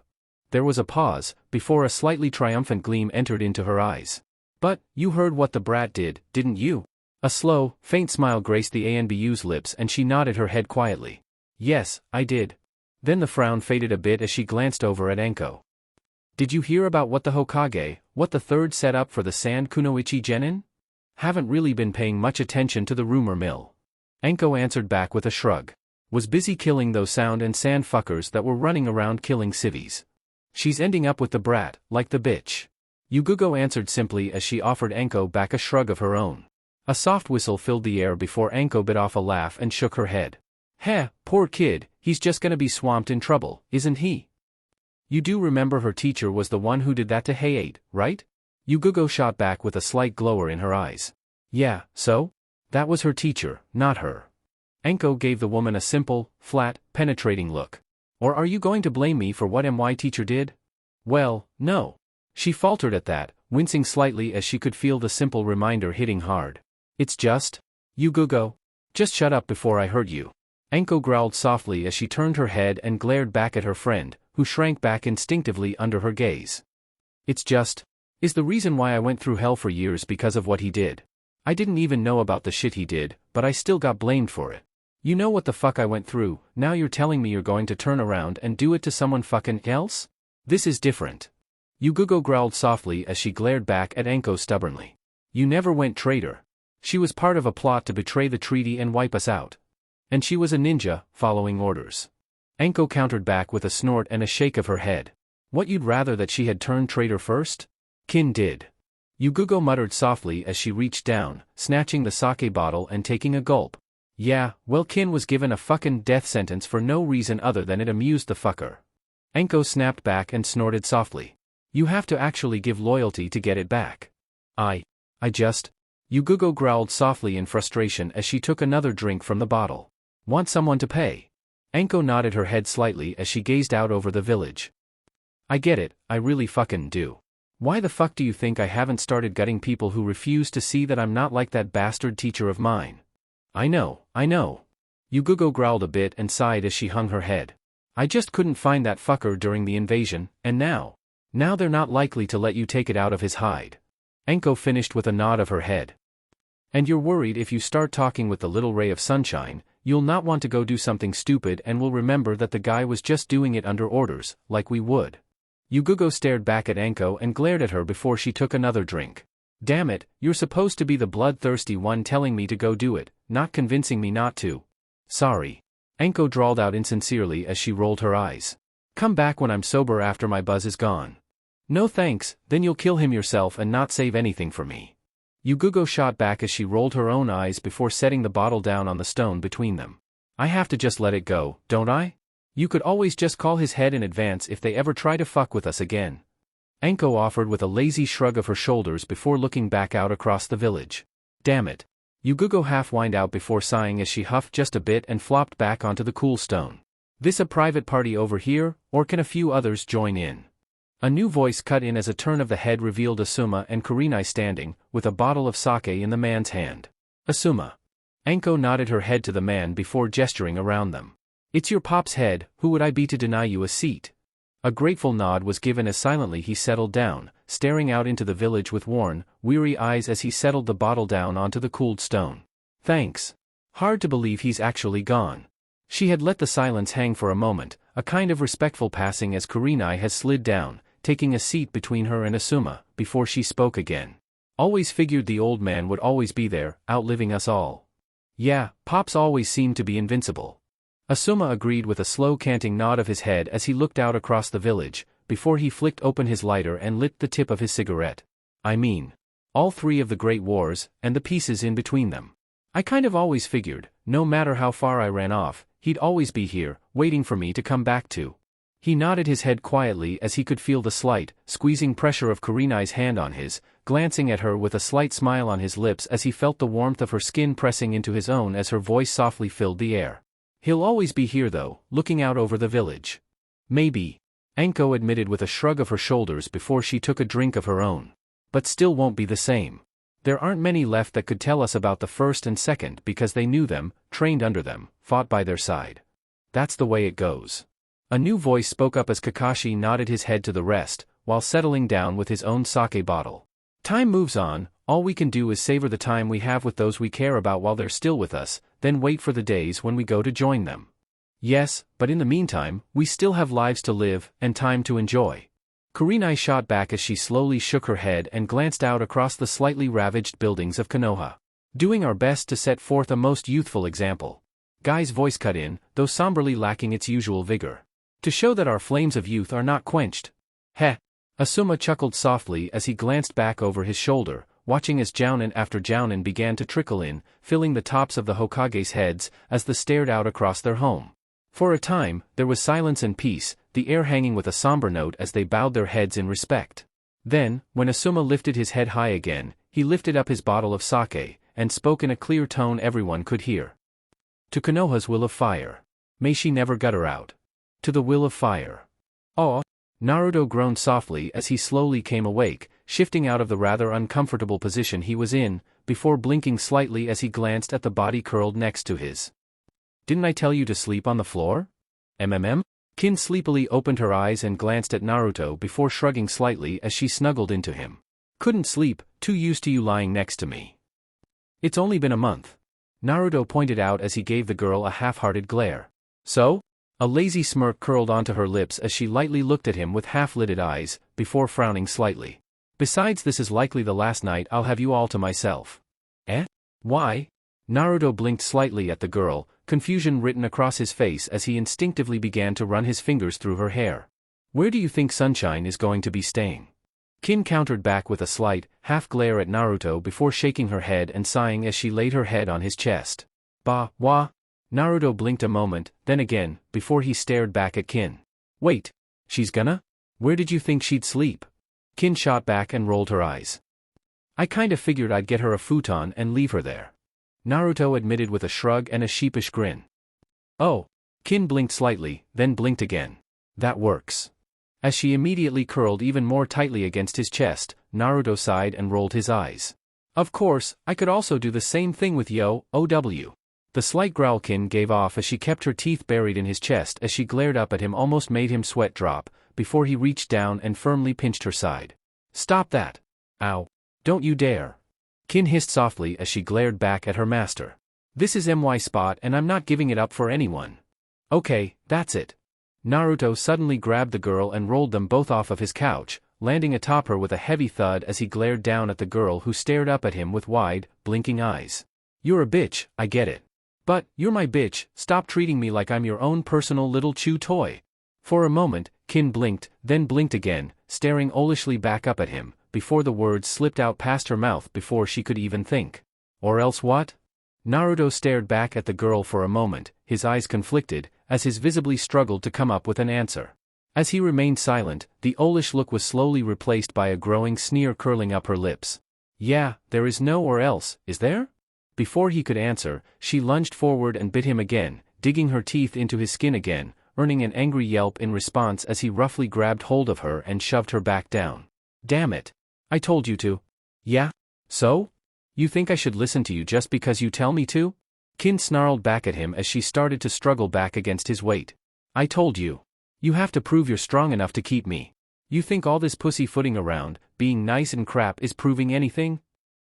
There was a pause, before a slightly triumphant gleam entered into her eyes. But, you heard what the brat did, didn't you? A slow, faint smile graced the ANBU's lips and she nodded her head quietly. Yes, I did. Then the frown faded a bit as she glanced over at Anko. Did you hear about what the Hokage, what the third set up for the Sand Kunoichi Genin? Haven't really been paying much attention to the rumor mill. Anko answered back with a shrug. Was busy killing those sound and sand fuckers that were running around killing civvies. She's ending up with the brat, like the bitch. Yugugo answered simply as she offered Anko back a shrug of her own. A soft whistle filled the air before Anko bit off a laugh and shook her head. Heh, poor kid, he's just gonna be swamped in trouble, isn't he? You do remember her teacher was the one who did that to Heiei, right? Yugugo shot back with a slight glower in her eyes. Yeah, so? That was her teacher, not her. Enko gave the woman a simple, flat, penetrating look. Or are you going to blame me for what my teacher did? Well, no. She faltered at that, wincing slightly as she could feel the simple reminder hitting hard. It's just. You Gugo. Just shut up before I hurt you. Enko growled softly as she turned her head and glared back at her friend, who shrank back instinctively under her gaze. It's just. Is the reason why I went through hell for years because of what he did. I didn't even know about the shit he did, but I still got blamed for it. You know what the fuck I went through, now you're telling me you're going to turn around and do it to someone fucking else? This is different. Yugugo growled softly as she glared back at Enko stubbornly. You never went traitor. She was part of a plot to betray the treaty and wipe us out. And she was a ninja, following orders. Enko countered back with a snort and a shake of her head. What, you'd rather that she had turned traitor first? Kin did. Yugugo muttered softly as she reached down, snatching the sake bottle and taking a gulp. Yeah, well, Kin was given a fucking death sentence for no reason other than it amused the fucker. Enko snapped back and snorted softly. You have to actually give loyalty to get it back. I just. Yugugo growled softly in frustration as she took another drink from the bottle. Want someone to pay? Enko nodded her head slightly as she gazed out over the village. I get it, I really fucking do. Why the fuck do you think I haven't started gutting people who refuse to see that I'm not like that bastard teacher of mine? I know. Yugugo growled a bit and sighed as she hung her head. I just couldn't find that fucker during the invasion, and now they're not likely to let you take it out of his hide. Enko finished with a nod of her head. And you're worried if you start talking with the little ray of sunshine, you'll not want to go do something stupid and will remember that the guy was just doing it under orders, like we would. Yugugo stared back at Enko and glared at her before she took another drink. Damn it, you're supposed to be the bloodthirsty one telling me to go do it, not convincing me not to. Sorry. Enko drawled out insincerely as she rolled her eyes. Come back when I'm sober after my buzz is gone. No thanks, then you'll kill him yourself and not save anything for me. Yugugo shot back as she rolled her own eyes before setting the bottle down on the stone between them. I have to just let it go, don't I? You could always just call his head in advance if they ever try to fuck with us again. Enko offered with a lazy shrug of her shoulders before looking back out across the village. Damn it. Yugugo half-whined out before sighing as she huffed just a bit and flopped back onto the cool stone. This a private party over here, or can a few others join in? A new voice cut in as a turn of the head revealed Asuma and Kurenai standing, with a bottle of sake in the man's hand. Asuma. Enko nodded her head to the man before gesturing around them. It's your pop's head, who would I be to deny you a seat? A grateful nod was given as silently he settled down, staring out into the village with worn, weary eyes as he settled the bottle down onto the cooled stone. Thanks. Hard to believe he's actually gone. She had let the silence hang for a moment, a kind of respectful passing as Kurenai has slid down, taking a seat between her and Asuma, before she spoke again. Always figured the old man would always be there, outliving us all. Yeah, Pops always seemed to be invincible. Asuma agreed with a slow canting nod of his head as he looked out across the village, before he flicked open his lighter and lit the tip of his cigarette. I mean, all three of the Great Wars, and the pieces in between them. I kind of always figured, no matter how far I ran off, he'd always be here, waiting for me to come back to. He nodded his head quietly as he could feel the slight, squeezing pressure of Kurenai's hand on his, glancing at her with a slight smile on his lips as he felt the warmth of her skin pressing into his own as her voice softly filled the air. He'll always be here though, looking out over the village. Maybe. Enko admitted with a shrug of her shoulders before she took a drink of her own. But still won't be the same. There aren't many left that could tell us about the first and second because they knew them, trained under them, fought by their side. That's the way it goes. A new voice spoke up as Kakashi nodded his head to the rest, while settling down with his own sake bottle. Time moves on, all we can do is savor the time we have with those we care about while they're still with us, then wait for the days when we go to join them. Yes, but in the meantime, we still have lives to live, and time to enjoy. Kurenai shot back as she slowly shook her head and glanced out across the slightly ravaged buildings of Konoha. Doing our best to set forth a most youthful example. Guy's voice cut in, though somberly lacking its usual vigor. To show that our flames of youth are not quenched. Heh. Asuma chuckled softly as he glanced back over his shoulder, watching as jounin after jounin began to trickle in, filling the tops of the Hokage's heads as they stared out across their home. For a time, there was silence and peace, the air hanging with a somber note as they bowed their heads in respect. Then, when Asuma lifted his head high again, he lifted up his bottle of sake, and spoke in a clear tone everyone could hear. To Konoha's will of fire. May she never gutter out. To the will of fire. Oh. Naruto groaned softly as he slowly came awake, shifting out of the rather uncomfortable position he was in, before blinking slightly as he glanced at the body curled next to his. Didn't I tell you to sleep on the floor? MMM? Kin sleepily opened her eyes and glanced at Naruto before shrugging slightly as she snuggled into him. Couldn't sleep, too used to you lying next to me. It's only been a month. Naruto pointed out as he gave the girl a half-hearted glare. So? A lazy smirk curled onto her lips as she lightly looked at him with half-lidded eyes, before frowning slightly. Besides, this is likely the last night I'll have you all to myself. Eh? Why? Naruto blinked slightly at the girl, confusion written across his face as he instinctively began to run his fingers through her hair. Where do you think Sunshine is going to be staying? Kin countered back with a slight, half-glare at Naruto before shaking her head and sighing as she laid her head on his chest. Bah, wah. Naruto blinked a moment, then again, before he stared back at Kin. Wait. She's gonna? Where did you think she'd sleep? Kin shot back and rolled her eyes. I kinda figured I'd get her a futon and leave her there. Naruto admitted with a shrug and a sheepish grin. Oh. Kin blinked slightly, then blinked again. That works. As she immediately curled even more tightly against his chest, Naruto sighed and rolled his eyes. Of course, I could also do the same thing with Yo, OW. The slight growl Kin gave off as she kept her teeth buried in his chest as she glared up at him almost made him sweat drop, before he reached down and firmly pinched her side. Stop that. Ow. Don't you dare. Kin hissed softly as she glared back at her master. This is my spot and I'm not giving it up for anyone. Okay, that's it. Naruto suddenly grabbed the girl and rolled them both off of his couch, landing atop her with a heavy thud as he glared down at the girl who stared up at him with wide, blinking eyes. You're a bitch, I get it. But, you're my bitch, stop treating me like I'm your own personal little chew toy. For a moment, Kin blinked, then blinked again, staring owlishly back up at him, before the words slipped out past her mouth before she could even think. Or else what? Naruto stared back at the girl for a moment, his eyes conflicted, as his visibly struggled to come up with an answer. As he remained silent, the owlish look was slowly replaced by a growing sneer curling up her lips. Yeah, there is no or else, is there? Before he could answer, she lunged forward and bit him again, digging her teeth into his skin again, earning an angry yelp in response as he roughly grabbed hold of her and shoved her back down. Damn it. I told you to. Yeah? So? You think I should listen to you just because you tell me to? Kin snarled back at him as she started to struggle back against his weight. I told you. You have to prove you're strong enough to keep me. You think all this pussyfooting around, being nice and crap is proving anything?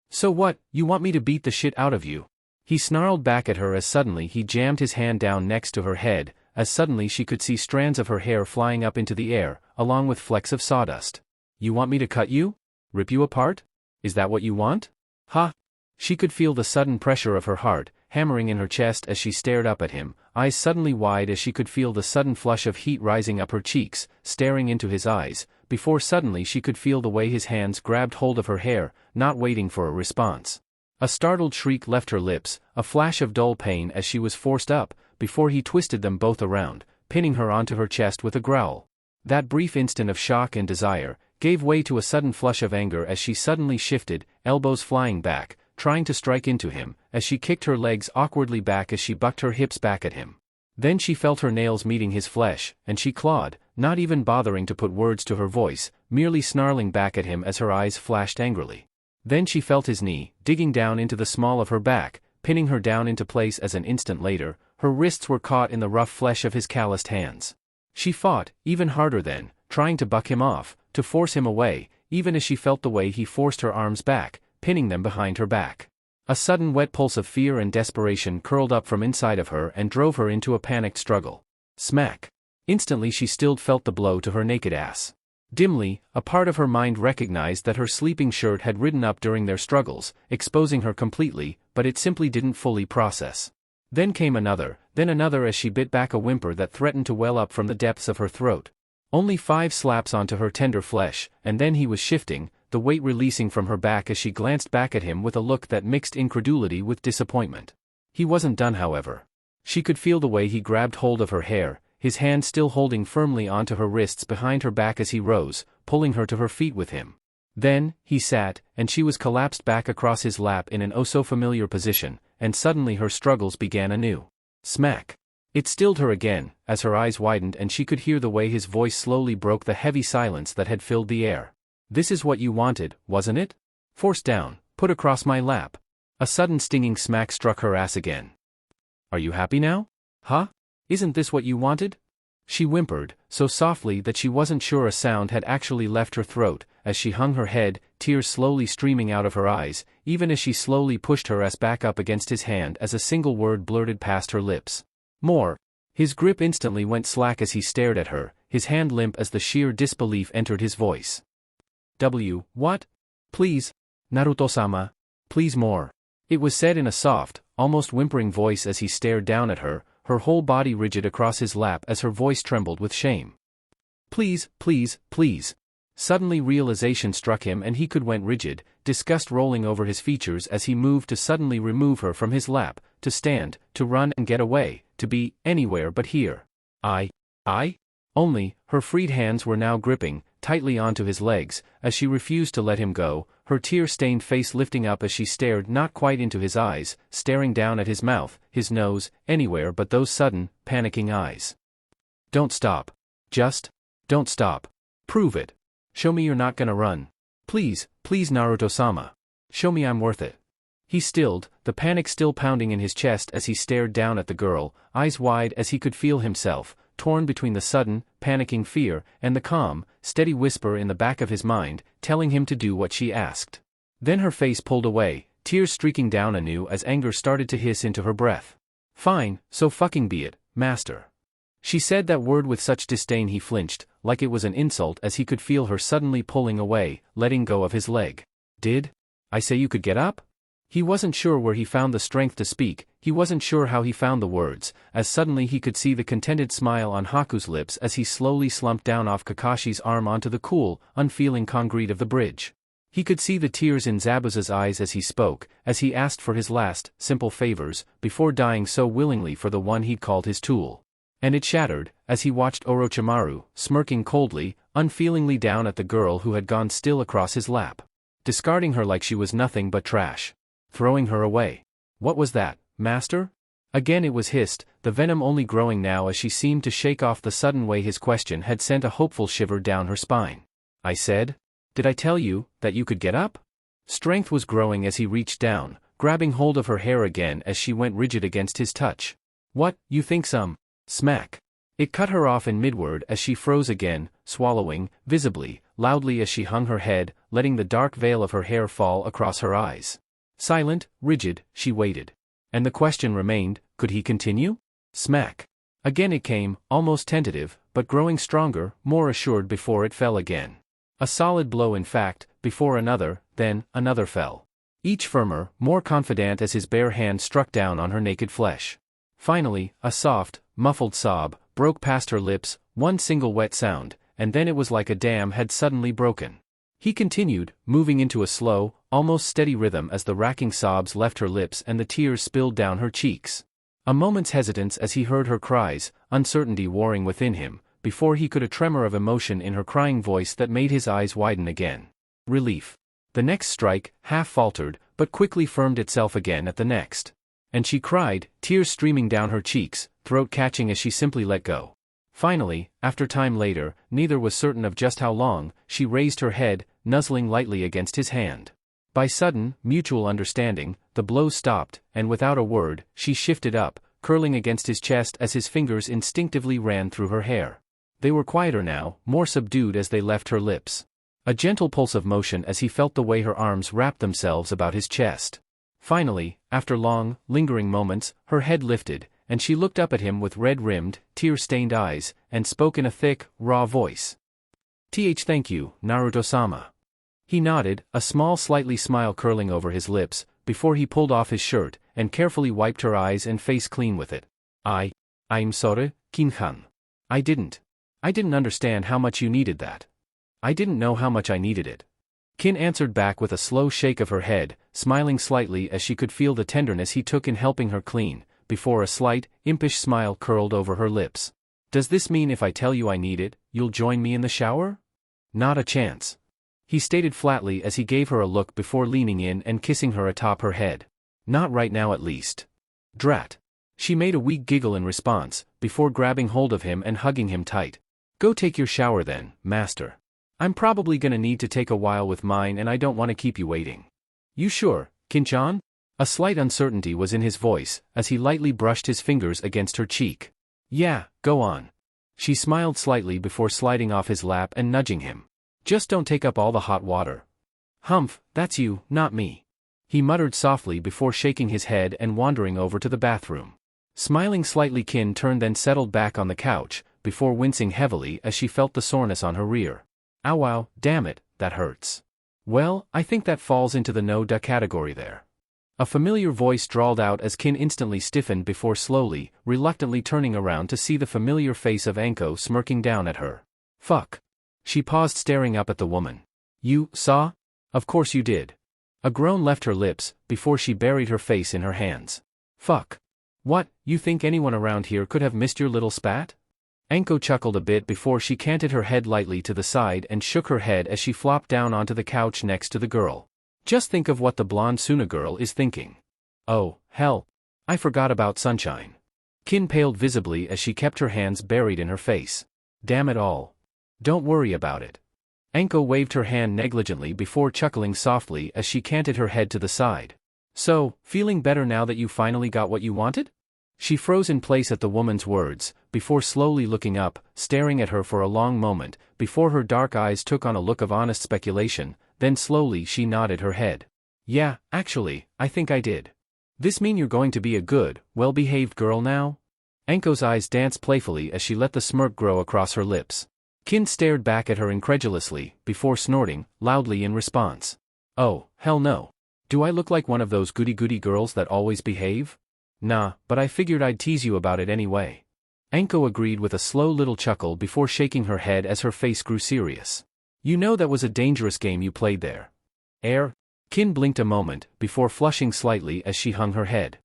So what, you want me to beat the shit out of you? He snarled back at her as suddenly he jammed his hand down next to her head, as suddenly she could see strands of her hair flying up into the air, along with flecks of sawdust. You want me to cut you? Rip you apart? Is that what you want? Ha! She could feel the sudden pressure of her heart, hammering in her chest as she stared up at him, eyes suddenly wide as she could feel the sudden flush of heat rising up her cheeks, staring into his eyes, before suddenly she could feel the way his hands grabbed hold of her hair, not waiting for a response. A startled shriek left her lips, a flash of dull pain as she was forced up, before he twisted them both around, pinning her onto her chest with a growl. That brief instant of shock and desire gave way to a sudden flush of anger as she suddenly shifted, elbows flying back, trying to strike into him, as she kicked her legs awkwardly back as she bucked her hips back at him. Then she felt her nails meeting his flesh, and she clawed, not even bothering to put words to her voice, merely snarling back at him as her eyes flashed angrily. Then she felt his knee, digging down into the small of her back, pinning her down into place as an instant later, her wrists were caught in the rough flesh of his calloused hands. She fought, even harder then, trying to buck him off, to force him away, even as she felt the way he forced her arms back, pinning them behind her back. A sudden wet pulse of fear and desperation curled up from inside of her and drove her into a panicked struggle. Smack! Instantly she still felt the blow to her naked ass. Dimly, a part of her mind recognized that her sleeping shirt had ridden up during their struggles, exposing her completely, but it simply didn't fully process. Then came another as she bit back a whimper that threatened to well up from the depths of her throat. Only 5 slaps onto her tender flesh, and then he was shifting, the weight releasing from her back as she glanced back at him with a look that mixed incredulity with disappointment. He wasn't done, however. She could feel the way he grabbed hold of her hair, his hand still holding firmly onto her wrists behind her back as he rose, pulling her to her feet with him. Then, he sat, and she was collapsed back across his lap in an oh-so-familiar position, and suddenly her struggles began anew. Smack. It stilled her again, as her eyes widened and she could hear the way his voice slowly broke the heavy silence that had filled the air. This is what you wanted, wasn't it? Forced down, put across my lap. A sudden stinging smack struck her ass again. Are you happy now? Huh? Isn't this what you wanted? She whimpered, so softly that she wasn't sure a sound had actually left her throat, as she hung her head, tears slowly streaming out of her eyes, even as she slowly pushed her ass back up against his hand as a single word blurted past her lips. More. His grip instantly went slack as he stared at her, his hand limp as the sheer disbelief entered his voice. What? Please. Naruto-sama. Please more. It was said in a soft, almost whimpering voice as he stared down at her whole body rigid across his lap as her voice trembled with shame. Please, please, please. Suddenly realization struck him and he went rigid, disgust rolling over his features as he moved to suddenly remove her from his lap, to stand, to run and get away, to be anywhere but here. Only, her freed hands were now gripping tightly onto his legs, as she refused to let him go, her tear-stained face lifting up as she stared not quite into his eyes, staring down at his mouth, his nose, anywhere but those sudden, panicking eyes. Don't stop. Just don't stop. Prove it. Show me you're not gonna run. Please, please Naruto-sama. Show me I'm worth it. He stilled, the panic still pounding in his chest as he stared down at the girl, eyes wide as he could feel himself, torn between the sudden, panicking fear and the calm, steady whisper in the back of his mind, telling him to do what she asked. Then her face pulled away, tears streaking down anew as anger started to hiss into her breath. Fine, so fucking be it, master. She said that word with such disdain he flinched, like it was an insult as he could feel her suddenly pulling away, letting go of his leg. Did I say you could get up? He wasn't sure where he found the strength to speak, he wasn't sure how he found the words, as suddenly he could see the contented smile on Haku's lips as he slowly slumped down off Kakashi's arm onto the cool, unfeeling concrete of the bridge. He could see the tears in Zabuza's eyes as he spoke, as he asked for his last, simple favors, before dying so willingly for the one he'd called his tool. And it shattered, as he watched Orochimaru, smirking coldly, unfeelingly down at the girl who had gone still across his lap. Discarding her like she was nothing but trash. Throwing her away. What was that, master? Again it was hissed, the venom only growing now as she seemed to shake off the sudden way his question had sent a hopeful shiver down her spine. I said? Did I tell you that you could get up? Strength was growing as he reached down, grabbing hold of her hair again as she went rigid against his touch. What, you think some? Smack. It cut her off in midword as she froze again, swallowing, visibly, loudly as she hung her head, letting the dark veil of her hair fall across her eyes. Silent, rigid, she waited. And the question remained, could he continue? Smack. Again it came, almost tentative, but growing stronger, more assured before it fell again. A solid blow in fact, before another, then, another fell. Each firmer, more confident as his bare hand struck down on her naked flesh. Finally, a soft, muffled sob broke past her lips, one single wet sound, and then it was like a dam had suddenly broken. He continued, moving into a slow, almost steady rhythm as the racking sobs left her lips and the tears spilled down her cheeks. A moment's hesitance as he heard her cries, uncertainty warring within him, before he could a tremor of emotion in her crying voice that made his eyes widen again. Relief. The next strike, half faltered, but quickly firmed itself again at the next. And she cried, tears streaming down her cheeks, throat catching as she simply let go. Finally, after time later, neither was certain of just how long, she raised her head, nuzzling lightly against his hand. By sudden, mutual understanding, the blows stopped, and without a word, she shifted up, curling against his chest as his fingers instinctively ran through her hair. They were quieter now, more subdued as they left her lips. A gentle pulse of motion as he felt the way her arms wrapped themselves about his chest. Finally, after long, lingering moments, her head lifted, and she looked up at him with red-rimmed, tear-stained eyes, and spoke in a thick, raw voice. Thank you, Naruto-sama. He nodded, a small slightly smile curling over his lips, before he pulled off his shirt, and carefully wiped her eyes and face clean with it. I'm sorry, Kinhan. I didn't understand how much you needed that. I didn't know how much I needed it. Kin answered back with a slow shake of her head, smiling slightly as she could feel the tenderness he took in helping her clean, before a slight, impish smile curled over her lips. Does this mean if I tell you I need it, you'll join me in the shower? Not a chance. He stated flatly as he gave her a look before leaning in and kissing her atop her head. Not right now at least. Drat. She made a weak giggle in response, before grabbing hold of him and hugging him tight. Go take your shower then, master. I'm probably gonna need to take a while with mine and I don't want to keep you waiting. You sure, Kinchan? A slight uncertainty was in his voice, as he lightly brushed his fingers against her cheek. Yeah, go on. She smiled slightly before sliding off his lap and nudging him. Just don't take up all the hot water. Humph, that's you, not me. He muttered softly before shaking his head and wandering over to the bathroom. Smiling slightly, Kin turned then settled back on the couch, before wincing heavily as she felt the soreness on her rear. Ow wow, damn it, that hurts. Well, I think that falls into the no-duh category there. A familiar voice drawled out as Kin instantly stiffened before slowly, reluctantly turning around to see the familiar face of Anko smirking down at her. Fuck. She paused staring up at the woman. You saw? Of course you did. A groan left her lips, before she buried her face in her hands. Fuck. What, you think anyone around here could have missed your little spat? Anko chuckled a bit before she canted her head lightly to the side and shook her head as she flopped down onto the couch next to the girl. Just think of what the blonde Suna girl is thinking. Oh, hell. I forgot about Sunshine. Kin paled visibly as she kept her hands buried in her face. Damn it all. Don't worry about it. Anko waved her hand negligently before chuckling softly as she canted her head to the side. So, feeling better now that you finally got what you wanted? She froze in place at the woman's words, before slowly looking up, staring at her for a long moment, before her dark eyes took on a look of honest speculation, then slowly she nodded her head. Yeah, actually, I think I did. This mean you're going to be a good, well-behaved girl now? Anko's eyes danced playfully as she let the smirk grow across her lips. Kin stared back at her incredulously, before snorting, loudly in response. Oh, hell no. Do I look like one of those goody-goody girls that always behave? Nah, but I figured I'd tease you about it anyway. Anko agreed with a slow little chuckle before shaking her head as her face grew serious. You know that was a dangerous game you played there. Kin blinked a moment, before flushing slightly as she hung her head.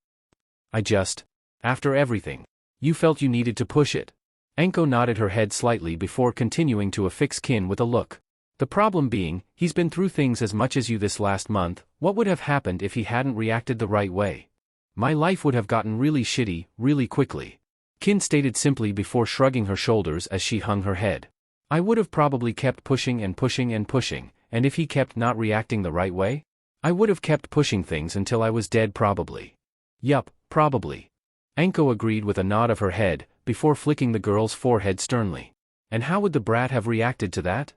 After everything. You felt you needed to push it. Anko nodded her head slightly before continuing to affix Kin with a look. The problem being, he's been through things as much as you this last month. What would have happened if he hadn't reacted the right way? My life would have gotten really shitty, really quickly. Kin stated simply before shrugging her shoulders as she hung her head. I would have probably kept pushing and pushing and pushing, and if he kept not reacting the right way? I would have kept pushing things until I was dead probably. Yup, probably. Anko agreed with a nod of her head, before flicking the girl's forehead sternly. And how would the brat have reacted to that?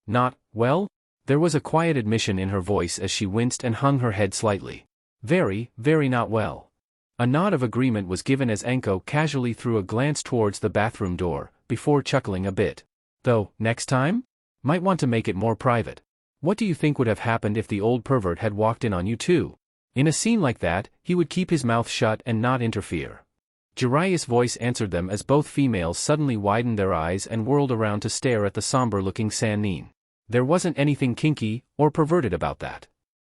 Not, well? There was a quiet admission in her voice as she winced and hung her head slightly. Very, very not well. A nod of agreement was given as Anko casually threw a glance towards the bathroom door, before chuckling a bit. Though, next time? Might want to make it more private. What do you think would have happened if the old pervert had walked in on you too? In a scene like that, he would keep his mouth shut and not interfere. Jiraiya's voice answered them as both females suddenly widened their eyes and whirled around to stare at the somber-looking Sannin. There wasn't anything kinky or perverted about that.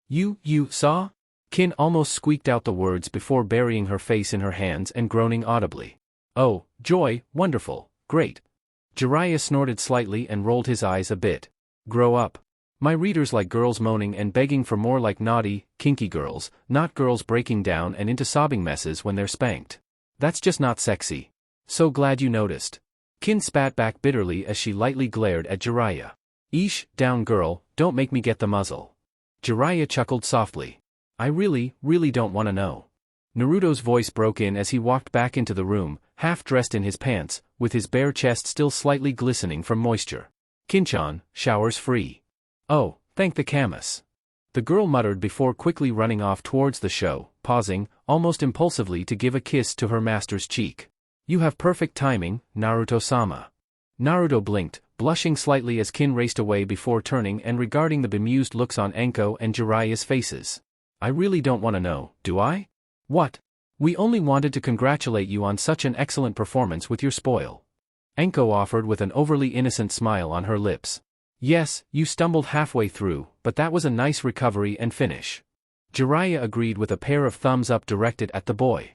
You saw? Kin almost squeaked out the words before burying her face in her hands and groaning audibly. Oh, joy, wonderful, great. Jiraiya snorted slightly and rolled his eyes a bit. Grow up. My readers like girls moaning and begging for more like naughty, kinky girls, not girls breaking down and into sobbing messes when they're spanked. That's just not sexy. So glad you noticed. Kin spat back bitterly as she lightly glared at Jiraiya. Eesh, down girl, don't make me get the muzzle. Jiraiya chuckled softly. I really don't want to know. Naruto's voice broke in as he walked back into the room, half dressed in his pants, with his bare chest still slightly glistening from moisture. Kinchan, showers free. Oh, thank the Camus. The girl muttered before quickly running off towards the show, pausing, almost impulsively to give a kiss to her master's cheek. You have perfect timing, Naruto-sama. Naruto blinked, blushing slightly as Kin raced away before turning and regarding the bemused looks on Anko and Jiraiya's faces. I really don't want to know, do I? What? We only wanted to congratulate you on such an excellent performance with your spoil. Anko offered with an overly innocent smile on her lips. Yes, you stumbled halfway through, but that was a nice recovery and finish. Jiraiya agreed with a pair of thumbs up directed at the boy.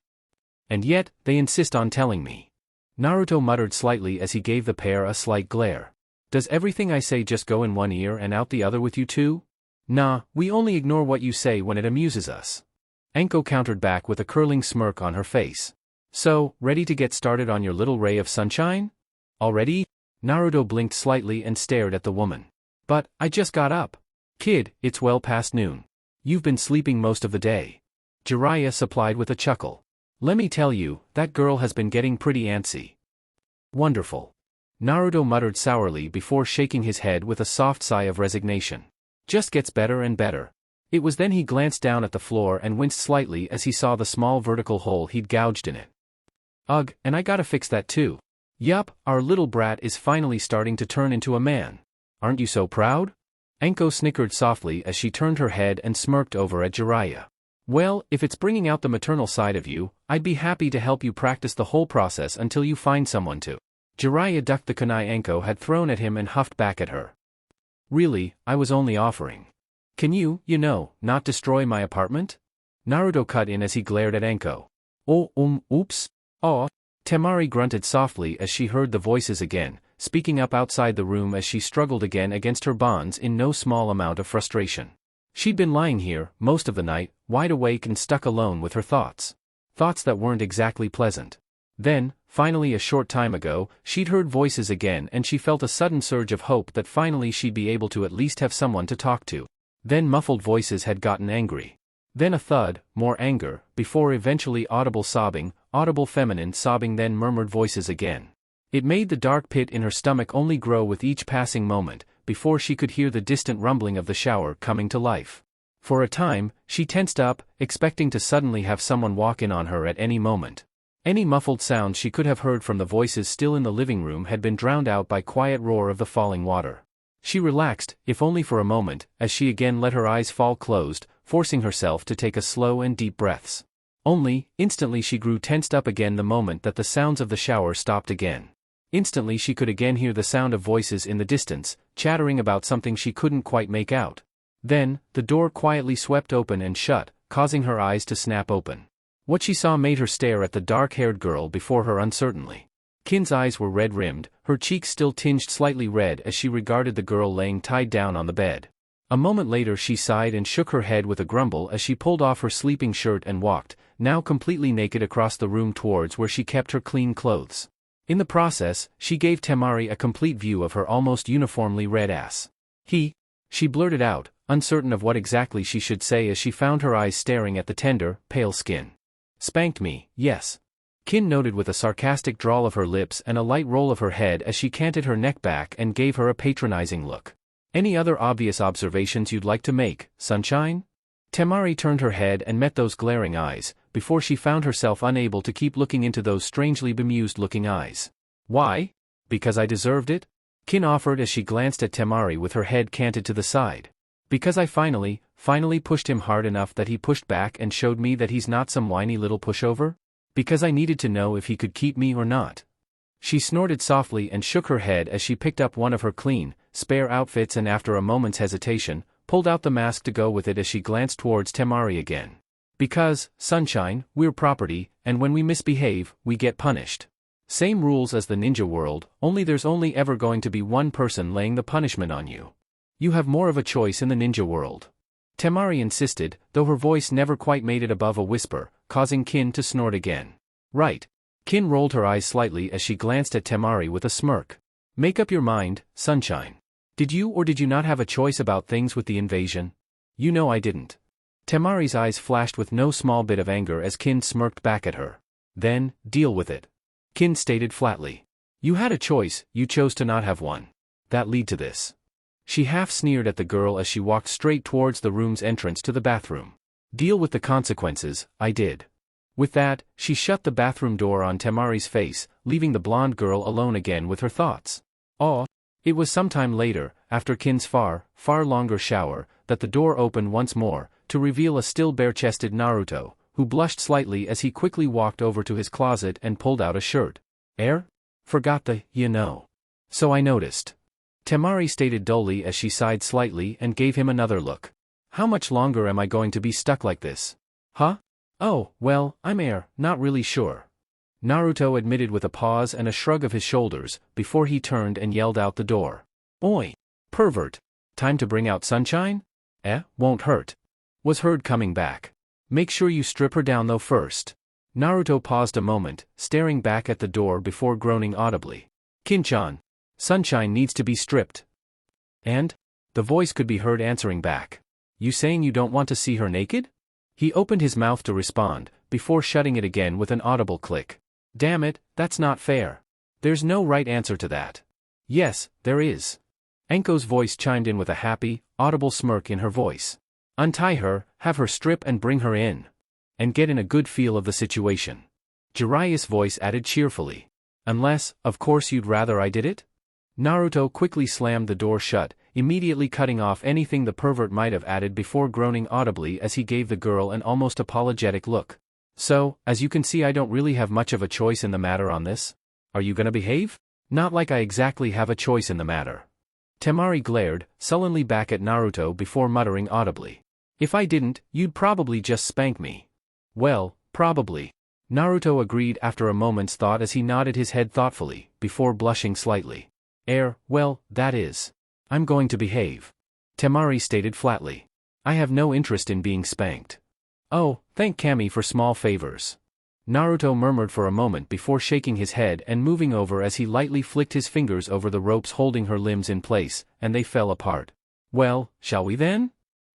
And yet, they insist on telling me. Naruto muttered slightly as he gave the pair a slight glare. Does everything I say just go in one ear and out the other with you too? Nah, we only ignore what you say when it amuses us. Anko countered back with a curling smirk on her face. So, ready to get started on your little ray of sunshine? Already? Naruto blinked slightly and stared at the woman. But, I just got up. Kid, it's well past noon. You've been sleeping most of the day. Jiraiya supplied with a chuckle. Let me tell you, that girl has been getting pretty antsy. Wonderful. Naruto muttered sourly before shaking his head with a soft sigh of resignation. Just gets better and better. It was then he glanced down at the floor and winced slightly as he saw the small vertical hole he'd gouged in it. Ugh, and I gotta fix that too. Yup, our little brat is finally starting to turn into a man. Aren't you so proud? Anko snickered softly as she turned her head and smirked over at Jiraiya. Well, if it's bringing out the maternal side of you, I'd be happy to help you practice the whole process until you find someone to. Jiraiya ducked the kunai Anko had thrown at him and huffed back at her. Really, I was only offering. Can you not destroy my apartment? Naruto cut in as he glared at Anko. Oh, oops. Aw. Temari grunted softly as she heard the voices again, speaking up outside the room as she struggled again against her bonds in no small amount of frustration. She'd been lying here, most of the night, wide awake and stuck alone with her thoughts. Thoughts that weren't exactly pleasant. Then, finally a short time ago, she'd heard voices again and she felt a sudden surge of hope that finally she'd be able to at least have someone to talk to. Then muffled voices had gotten angry. Then a thud, more anger, before eventually audible sobbing, audible feminine sobbing, then murmured voices again. It made the dark pit in her stomach only grow with each passing moment, before she could hear the distant rumbling of the shower coming to life. For a time, she tensed up, expecting to suddenly have someone walk in on her at any moment. Any muffled sound she could have heard from the voices still in the living room had been drowned out by quiet roar of the falling water. She relaxed, if only for a moment, as she again let her eyes fall closed, forcing herself to take a slow and deep breaths. Only, instantly she grew tensed up again the moment that the sounds of the shower stopped again. Instantly she could again hear the sound of voices in the distance, chattering about something she couldn't quite make out. Then, the door quietly swept open and shut, causing her eyes to snap open. What she saw made her stare at the dark-haired girl before her uncertainly. Kin's eyes were red-rimmed, her cheeks still tinged slightly red as she regarded the girl laying tied down on the bed. A moment later she sighed and shook her head with a grumble as she pulled off her sleeping shirt and walked, now completely naked, across the room towards where she kept her clean clothes. In the process, she gave Temari a complete view of her almost uniformly red ass. She blurted out, uncertain of what exactly she should say as she found her eyes staring at the tender, pale skin. Spanked me, yes. Kin noted with a sarcastic drawl of her lips and a light roll of her head as she canted her neck back and gave her a patronizing look. Any other obvious observations you'd like to make, sunshine? Temari turned her head and met those glaring eyes, before she found herself unable to keep looking into those strangely bemused-looking eyes. Why? Because I deserved it? Kin offered as she glanced at Temari with her head canted to the side. Because I finally pushed him hard enough that he pushed back and showed me that he's not some whiny little pushover? Because I needed to know if he could keep me or not. She snorted softly and shook her head as she picked up one of her clean, spare outfits and after a moment's hesitation, pulled out the mask to go with it as she glanced towards Temari again. Because, sunshine, we're property, and when we misbehave, we get punished. Same rules as the ninja world, only there's only ever going to be one person laying the punishment on you. You have more of a choice in the ninja world. Temari insisted, though her voice never quite made it above a whisper, causing Kin to snort again. Right. Kin rolled her eyes slightly as she glanced at Temari with a smirk. Make up your mind, sunshine. Did you or did you not have a choice about things with the invasion? You know I didn't. Temari's eyes flashed with no small bit of anger as Kin smirked back at her. Then, deal with it. Kin stated flatly. You had a choice, you chose to not have one. That lead to this. She half sneered at the girl as she walked straight towards the room's entrance to the bathroom. Deal with the consequences, I did. With that, she shut the bathroom door on Temari's face, leaving the blonde girl alone again with her thoughts. It was some time later, after Kin's far longer shower, that the door opened once more, to reveal a still bare-chested Naruto, who blushed slightly as he quickly walked over to his closet and pulled out a shirt. Forgot the, So I noticed. Temari stated dully as she sighed slightly and gave him another look. How much longer am I going to be stuck like this? Huh? Oh, well, I'm not really sure. Naruto admitted with a pause and a shrug of his shoulders, before he turned and yelled out the door. Oi! Pervert! Time to bring out sunshine? Won't hurt. Was heard coming back. Make sure you strip her down though first. Naruto paused a moment, staring back at the door before groaning audibly. Kin-chan. Sunshine needs to be stripped. And? The voice could be heard answering back. You saying you don't want to see her naked? He opened his mouth to respond, before shutting it again with an audible click. Damn it, that's not fair. There's no right answer to that. Yes, there is. Enko's voice chimed in with a happy, audible smirk in her voice. Untie her, have her strip and bring her in. And get in a good feel of the situation. Jiraiya's voice added cheerfully. Unless, of course you'd rather I did it? Naruto quickly slammed the door shut, immediately cutting off anything the pervert might have added before groaning audibly as he gave the girl an almost apologetic look. So, as you can see I don't really have much of a choice in the matter on this. Are you gonna behave? Not like I exactly have a choice in the matter. Temari glared, sullenly back at Naruto before muttering audibly. If I didn't, you'd probably just spank me. Well, probably. Naruto agreed after a moment's thought as he nodded his head thoughtfully, before blushing slightly. Well, that is. I'm going to behave. Temari stated flatly. I have no interest in being spanked. Oh, thank Kami for small favors. Naruto murmured for a moment before shaking his head and moving over as he lightly flicked his fingers over the ropes holding her limbs in place, and they fell apart. Well, shall we then?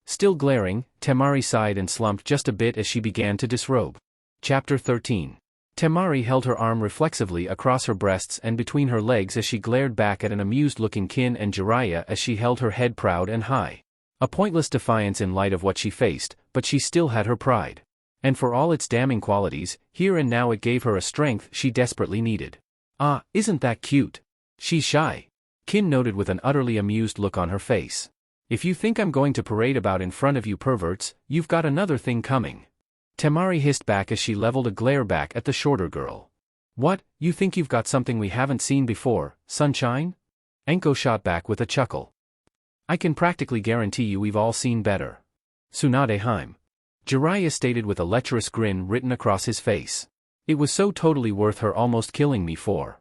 Still glaring, Temari sighed and slumped just a bit as she began to disrobe. Chapter 13. Temari held her arm reflexively across her breasts and between her legs as she glared back at an amused-looking Kin and Jiraiya as she held her head proud and high. A pointless defiance in light of what she faced, but she still had her pride. And for all its damning qualities, here and now it gave her a strength she desperately needed. Ah, isn't that cute? She's shy. Kin noted with an utterly amused look on her face. If you think I'm going to parade about in front of you perverts, you've got another thing coming. Temari hissed back as she leveled a glare back at the shorter girl. What, you think you've got something we haven't seen before, Sunshine? Enko shot back with a chuckle. I can practically guarantee you we've all seen better. Tsunade Heim. Jiraiya stated with a lecherous grin written across his face. It was so totally worth her almost killing me for.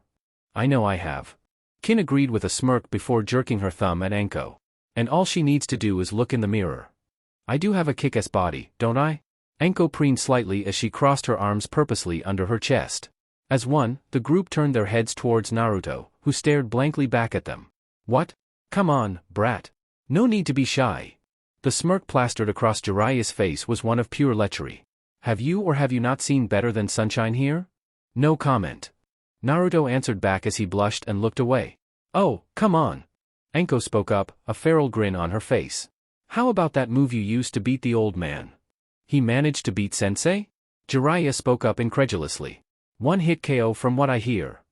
I know I have. Kin agreed with a smirk before jerking her thumb at Enko. And all she needs to do is look in the mirror. I do have a kick-ass body, don't I? Enko preened slightly as she crossed her arms purposely under her chest. As one, the group turned their heads towards Naruto, who stared blankly back at them. What? Come on, brat. No need to be shy. The smirk plastered across Jiraiya's face was one of pure lechery. Have you or have you not seen better than Sunshine here? No comment. Naruto answered back as he blushed and looked away. Oh, come on. Enko spoke up, a feral grin on her face. How about that move you used to beat the old man? He managed to beat Sensei? Jiraiya spoke up incredulously. One hit KO from what I hear.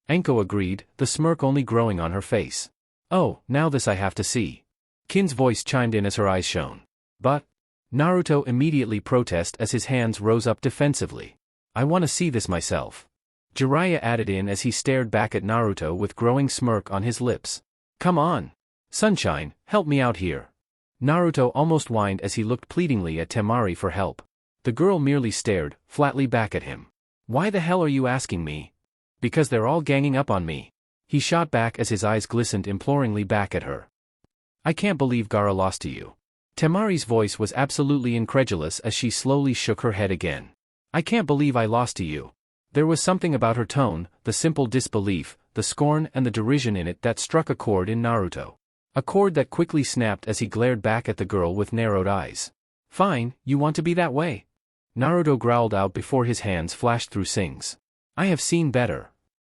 Enko agreed, the smirk only growing on her face. Oh, now this I have to see. Kin's voice chimed in as her eyes shone. But? Naruto immediately protested as his hands rose up defensively. I want to see this myself. Jiraiya added in as he stared back at Naruto with growing smirk on his lips. Come on. Sunshine, help me out here. Naruto almost whined as he looked pleadingly at Temari for help. The girl merely stared, flatly back at him. Why the hell are you asking me? Because they're all ganging up on me. He shot back as his eyes glistened imploringly back at her. I can't believe Gaara lost to you. Temari's voice was absolutely incredulous as she slowly shook her head again. I can't believe I lost to you. There was something about her tone, the simple disbelief, the scorn and the derision in it that struck a chord in Naruto. A chord that quickly snapped as he glared back at the girl with narrowed eyes. Fine, you want to be that way? Naruto growled out before his hands flashed through sings. I have seen better.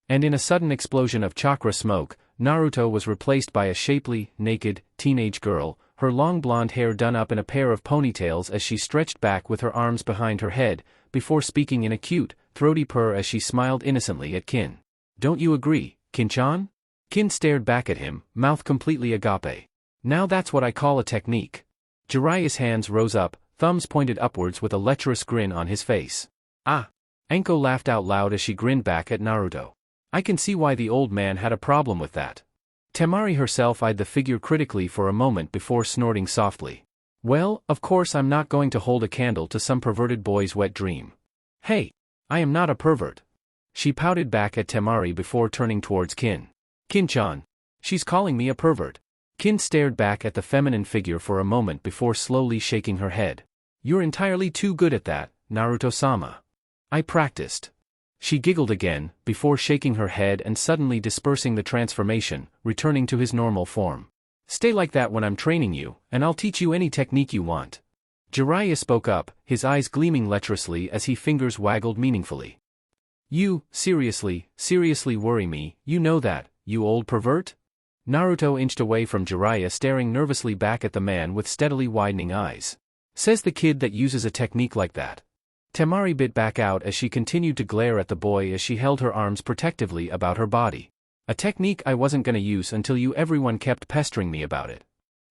And in a sudden explosion of chakra smoke, Naruto was replaced by a shapely, naked, teenage girl, her long blonde hair done up in a pair of ponytails as she stretched back with her arms behind her head, before speaking in a cute, throaty purr as she smiled innocently at Kin. Don't you agree, Kin-chan? Kin stared back at him, mouth completely agape. Now that's what I call a technique. Jiraiya's hands rose up, thumbs pointed upwards with a lecherous grin on his face. Ah! Enko laughed out loud as she grinned back at Naruto. I can see why the old man had a problem with that. Temari herself eyed the figure critically for a moment before snorting softly. Well, of course I'm not going to hold a candle to some perverted boy's wet dream. Hey! I am not a pervert. She pouted back at Temari before turning towards Kin. Kin-chan. She's calling me a pervert. Kin stared back at the feminine figure for a moment before slowly shaking her head. You're entirely too good at that, Naruto-sama. I practiced. She giggled again, before shaking her head and suddenly dispersing the transformation, returning to his normal form. Stay like that when I'm training you, and I'll teach you any technique you want. Jiraiya spoke up, his eyes gleaming lecherously as his fingers waggled meaningfully. You, seriously worry me, you know that, you old pervert? Naruto inched away from Jiraiya, staring nervously back at the man with steadily widening eyes. Says the kid that uses a technique like that. Temari bit back out as she continued to glare at the boy as she held her arms protectively about her body. A technique I wasn't gonna use until everyone kept pestering me about it.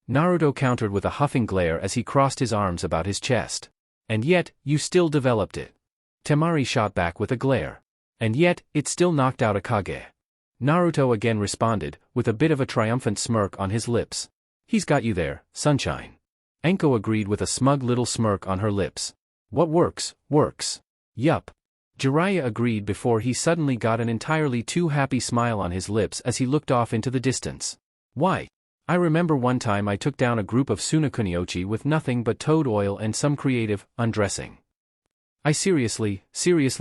Naruto countered with a huffing glare as he crossed his arms about his chest. And yet, you still developed it. Temari shot back with a glare. And yet, it still knocked out a Kage. Naruto again responded, with a bit of a triumphant smirk on his lips. He's got you there, sunshine. Anko agreed with a smug little smirk on her lips. What works, works. Yup. Jiraiya agreed before he suddenly got an entirely too happy smile on his lips as he looked off into the distance. Why? I remember one time I took down a group of Sunakuniochi with nothing but toad oil and some creative undressing. I seriously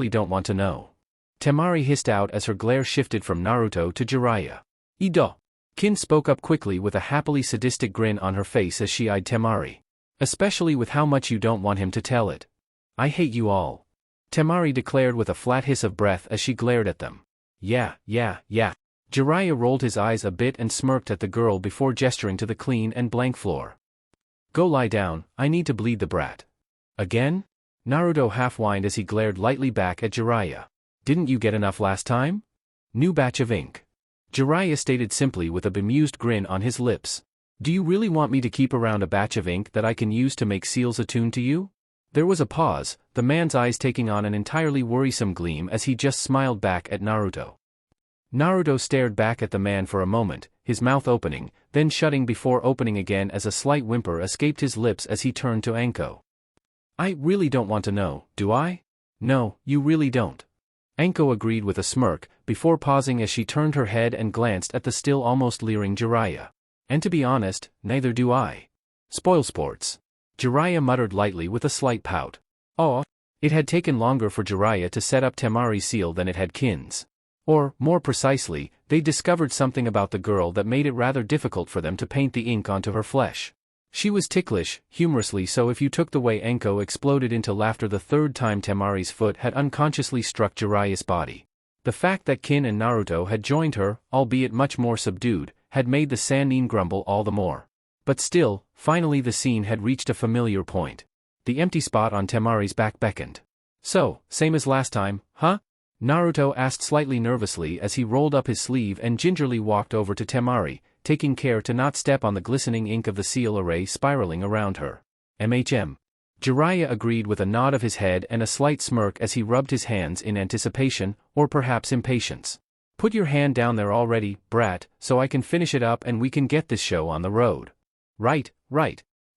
don't want to know. Temari hissed out as her glare shifted from Naruto to Jiraiya. Ido. Kin spoke up quickly with a happily sadistic grin on her face as she eyed Temari. Especially with how much you don't want him to tell it. I hate you all. Temari declared with a flat hiss of breath as she glared at them. Yeah. Jiraiya rolled his eyes a bit and smirked at the girl before gesturing to the clean and blank floor. Go lie down, I need to bleed the brat. Again? Naruto half-whined as he glared lightly back at Jiraiya. Didn't you get enough last time? New batch of ink. Jiraiya stated simply with a bemused grin on his lips. Do you really want me to keep around a batch of ink that I can use to make seals attuned to you? There was a pause, the man's eyes taking on an entirely worrisome gleam as he just smiled back at Naruto. Naruto stared back at the man for a moment, his mouth opening, then shutting before opening again as a slight whimper escaped his lips as he turned to Anko. I really don't want to know, do I? No, you really don't. Anko agreed with a smirk, before pausing as she turned her head and glanced at the still almost leering Jiraiya. And to be honest, neither do I. Spoil sports. Jiraiya muttered lightly with a slight pout. Oh, it had taken longer for Jiraiya to set up Temari's seal than it had Kin's. Or, more precisely, they discovered something about the girl that made it rather difficult for them to paint the ink onto her flesh. She was ticklish, humorously so if you took the way Anko exploded into laughter the third time Temari's foot had unconsciously struck Jiraiya's body. The fact that Kin and Naruto had joined her, albeit much more subdued, had made the Sannin grumble all the more. But still, finally the scene had reached a familiar point. The empty spot on Temari's back beckoned. So, same as last time, huh? Naruto asked slightly nervously as he rolled up his sleeve and gingerly walked over to Temari, taking care to not step on the glistening ink of the seal array spiraling around her. Jiraiya agreed with a nod of his head and a slight smirk as he rubbed his hands in anticipation, or perhaps impatience. Put your hand down there already, brat, so I can finish it up and we can get this show on the road. Right.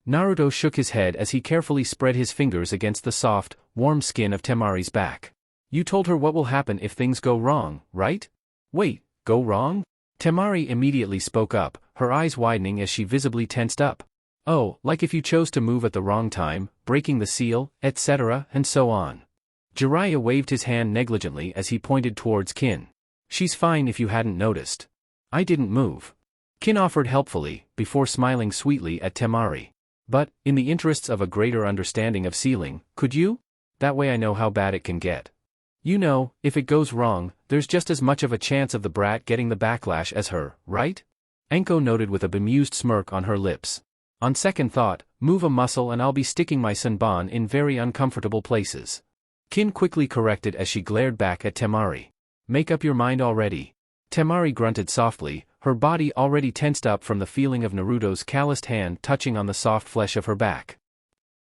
Naruto shook his head as he carefully spread his fingers against the soft, warm skin of Temari's back. You told her what will happen if things go wrong, right? Wait, go wrong? Temari immediately spoke up, her eyes widening as she visibly tensed up. Oh, like if you chose to move at the wrong time, breaking the seal, etc., and so on. Jiraiya waved his hand negligently as he pointed towards Kin. She's fine if you hadn't noticed. I didn't move. Kin offered helpfully, before smiling sweetly at Temari. But, in the interests of a greater understanding of sealing, could you? That way I know how bad it can get. You know, if it goes wrong, there's just as much of a chance of the brat getting the backlash as her, right? Anko noted with a bemused smirk on her lips. On second thought, move a muscle and I'll be sticking my sunban in very uncomfortable places. Kin quickly corrected as she glared back at Temari. Make up your mind already. Temari grunted softly, her body already tensed up from the feeling of Naruto's calloused hand touching on the soft flesh of her back.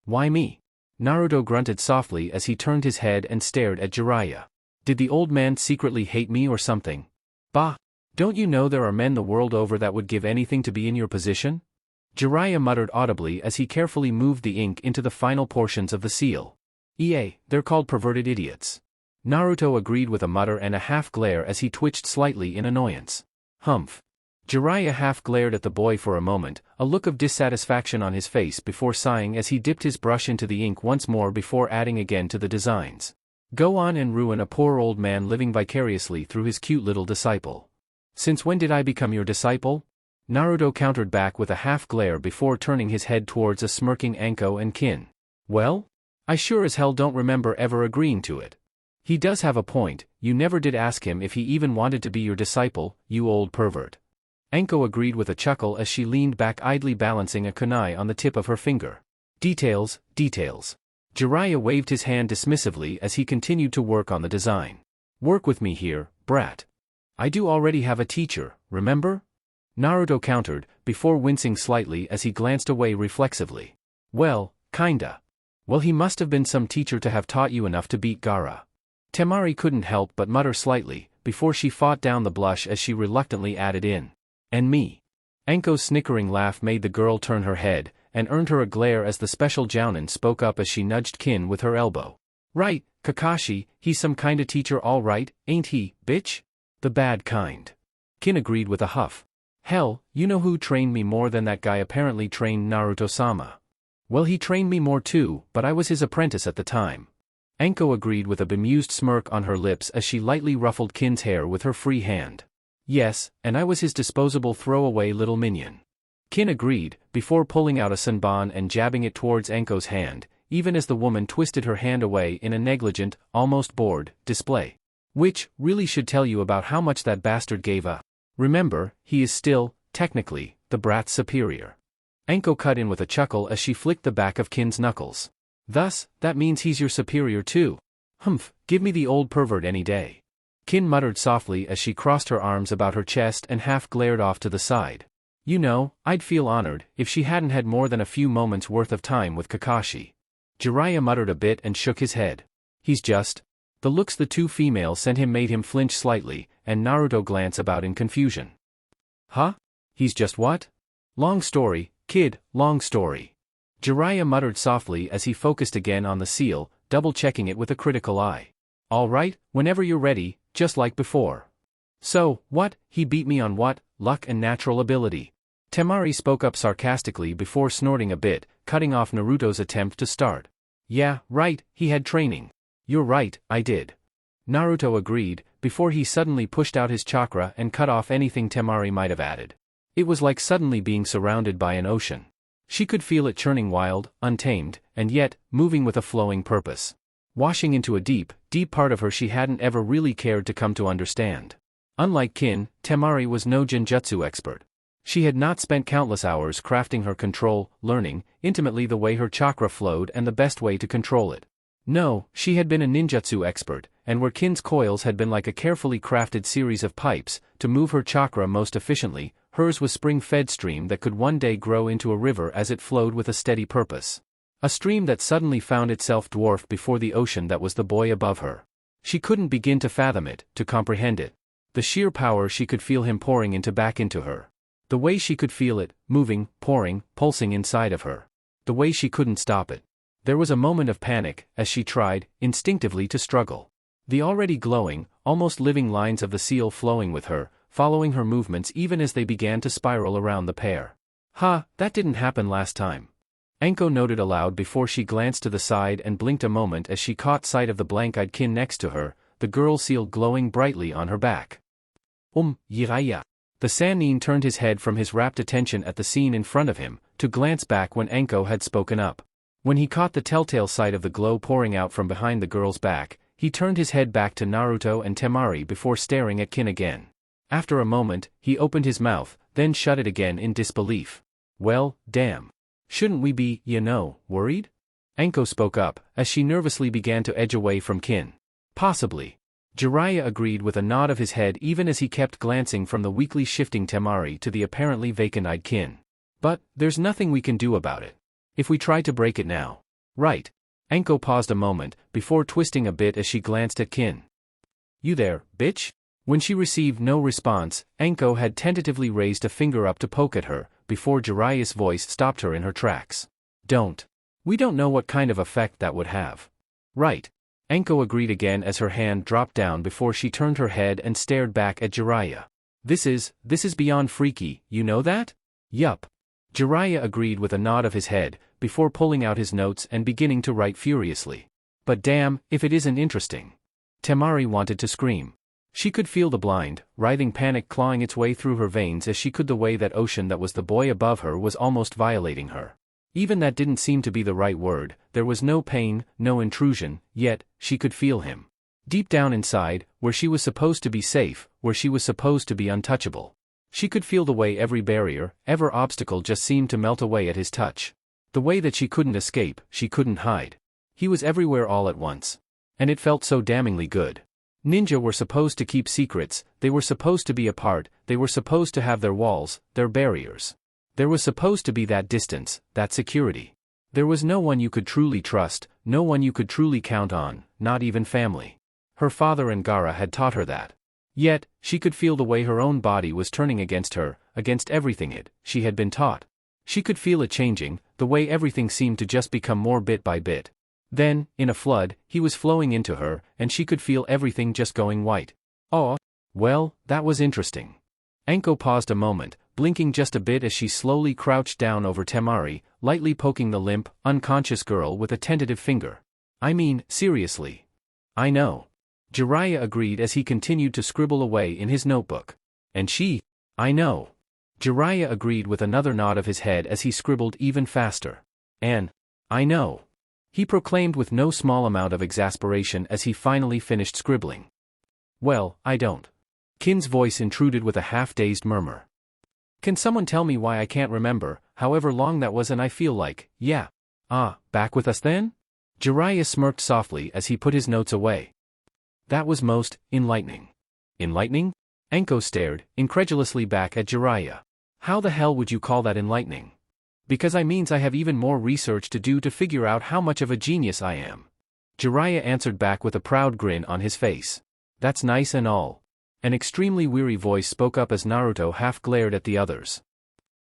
Why me? Naruto grunted softly as he turned his head and stared at Jiraiya. Did the old man secretly hate me or something? Bah! Don't you know there are men the world over that would give anything to be in your position? Jiraiya muttered audibly as he carefully moved the ink into the final portions of the seal. They're called perverted idiots. Naruto agreed with a mutter and a half glare as he twitched slightly in annoyance. Humph. Jiraiya half glared at the boy for a moment, a look of dissatisfaction on his face before sighing as he dipped his brush into the ink once more before adding again to the designs. Go on and ruin a poor old man living vicariously through his cute little disciple. Since when did I become your disciple? Naruto countered back with a half-glare before turning his head towards a smirking Anko and Kin. Well? I sure as hell don't remember ever agreeing to it. He does have a point, you never did ask him if he even wanted to be your disciple, you old pervert. Anko agreed with a chuckle as she leaned back idly balancing a kunai on the tip of her finger. Details, details. Jiraiya waved his hand dismissively as he continued to work on the design. Work with me here, brat. I do already have a teacher, remember? Naruto countered, before wincing slightly as he glanced away reflexively. Well, kinda. Well, he must have been some teacher to have taught you enough to beat Gaara. Temari couldn't help but mutter slightly, before she fought down the blush as she reluctantly added in. And me. Anko's snickering laugh made the girl turn her head, and earned her a glare as the special jounin spoke up as she nudged Kin with her elbow. Right, Kakashi, he's some kinda teacher all right, ain't he, bitch? The bad kind. Kin agreed with a huff. Hell, you know who trained me more than that guy apparently trained Naruto-sama. Well, he trained me more too, but I was his apprentice at the time. Anko agreed with a bemused smirk on her lips as she lightly ruffled Kin's hair with her free hand. Yes, and I was his disposable throwaway little minion. Kin agreed, before pulling out a senbon and jabbing it towards Anko's hand, even as the woman twisted her hand away in a negligent, almost bored, display. Which, really should tell you about how much that bastard gave a. Remember, he is still, technically, the brat's superior. Anko cut in with a chuckle as she flicked the back of Kin's knuckles. Thus, that means he's your superior too. Humph, give me the old pervert any day. Kin muttered softly as she crossed her arms about her chest and half glared off to the side. You know, I'd feel honored if she hadn't had more than a few moments worth of time with Kakashi. Jiraiya muttered a bit and shook his head. He's just. The looks the two females sent him made him flinch slightly, and Naruto glanced about in confusion. Huh? He's just what? Long story, kid, long story. Jiraiya muttered softly as he focused again on the seal, double-checking it with a critical eye. All right, whenever you're ready, just like before. So, what, he beat me on what, luck and natural ability? Temari spoke up sarcastically before snorting a bit, cutting off Naruto's attempt to start. Yeah, right, he had training. You're right, I did. Naruto agreed, before he suddenly pushed out his chakra and cut off anything Temari might have added. It was like suddenly being surrounded by an ocean. She could feel it churning wild, untamed, and yet, moving with a flowing purpose. Washing into a deep, deep part of her she hadn't ever really cared to come to understand. Unlike Kin, Temari was no genjutsu expert. She had not spent countless hours crafting her control, learning, intimately the way her chakra flowed and the best way to control it. No, she had been a ninjutsu expert, and where Kin's coils had been like a carefully crafted series of pipes, to move her chakra most efficiently, hers was spring-fed stream that could one day grow into a river as it flowed with a steady purpose. A stream that suddenly found itself dwarfed before the ocean that was the boy above her. She couldn't begin to fathom it, to comprehend it. The sheer power she could feel him pouring back into her. The way she could feel it, moving, pouring, pulsing inside of her. The way she couldn't stop it. There was a moment of panic, as she tried, instinctively to struggle. The already glowing, almost living lines of the seal flowing with her, following her movements even as they began to spiral around the pair. That didn't happen last time. Anko noted aloud before she glanced to the side and blinked a moment as she caught sight of the blank-eyed Kin next to her, the girl seal glowing brightly on her back. Jiraiya. The Sannin turned his head from his rapt attention at the scene in front of him, to glance back when Anko had spoken up. When he caught the telltale sight of the glow pouring out from behind the girl's back, he turned his head back to Naruto and Temari before staring at Kin again. After a moment, he opened his mouth, then shut it again in disbelief. Well, damn. Shouldn't we be, worried? Anko spoke up, as she nervously began to edge away from Kin. Possibly. Jiraiya agreed with a nod of his head even as he kept glancing from the weakly shifting Temari to the apparently vacant-eyed Kin. But, there's nothing we can do about it. If we try to break it now. Right. Anko paused a moment, before twisting a bit as she glanced at Kin. You there, bitch? When she received no response, Anko had tentatively raised a finger up to poke at her, before Jiraiya's voice stopped her in her tracks. Don't. We don't know what kind of effect that would have. Right. Anko agreed again as her hand dropped down before she turned her head and stared back at Jiraiya. This is beyond freaky, you know that? Yup. Jiraiya agreed with a nod of his head, before pulling out his notes and beginning to write furiously. But damn, if it isn't interesting. Temari wanted to scream. She could feel the blind, writhing panic clawing its way through her veins as she could the way that ocean that was the boy above her was almost violating her. Even that didn't seem to be the right word, there was no pain, no intrusion, yet, she could feel him. Deep down inside, where she was supposed to be safe, where she was supposed to be untouchable. She could feel the way every barrier, every obstacle just seemed to melt away at his touch. The way that she couldn't escape, she couldn't hide. He was everywhere all at once. And it felt so damningly good. Ninja were supposed to keep secrets, they were supposed to be apart, they were supposed to have their walls, their barriers. There was supposed to be that distance, that security. There was no one you could truly trust, no one you could truly count on, not even family. Her father and Gaara had taught her that. Yet, she could feel the way her own body was turning against her, against everything she had been taught. She could feel it changing, the way everything seemed to just become more bit by bit. Then, in a flood, he was flowing into her, and she could feel everything just going white. Oh, well, that was interesting. Anko paused a moment, blinking just a bit as she slowly crouched down over Temari, lightly poking the limp, unconscious girl with a tentative finger. I mean, seriously. I know. Jiraiya agreed as he continued to scribble away in his notebook. And she? I know. Jiraiya agreed with another nod of his head as he scribbled even faster. And I know. He proclaimed with no small amount of exasperation as he finally finished scribbling. Well, I don't. Kin's voice intruded with a half-dazed murmur. Can someone tell me why I can't remember, however long that was, and I feel like, yeah. Back with us then? Jiraiya smirked softly as he put his notes away. That was most enlightening. Enlightening? Anko stared, incredulously back at Jiraiya. How the hell would you call that enlightening? Because I means I have even more research to do to figure out how much of a genius I am. Jiraiya answered back with a proud grin on his face. That's nice and all. An extremely weary voice spoke up as Naruto half glared at the others.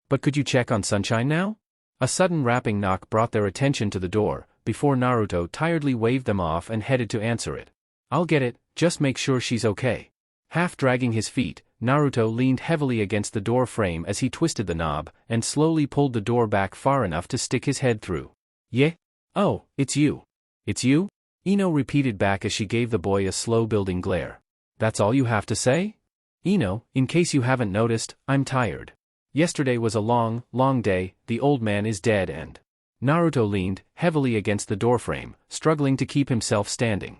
But could you check on Sunshine now? A sudden rapping knock brought their attention to the door, before Naruto tiredly waved them off and headed to answer it. I'll get it, just make sure she's okay. Half dragging his feet, Naruto leaned heavily against the door frame as he twisted the knob, and slowly pulled the door back far enough to stick his head through. Yeah? Oh, it's you. It's you? Ino repeated back as she gave the boy a slow-building glare. That's all you have to say? Ino, in case you haven't noticed, I'm tired. Yesterday was a long, long day, the old man is dead and… Naruto leaned heavily against the doorframe, struggling to keep himself standing.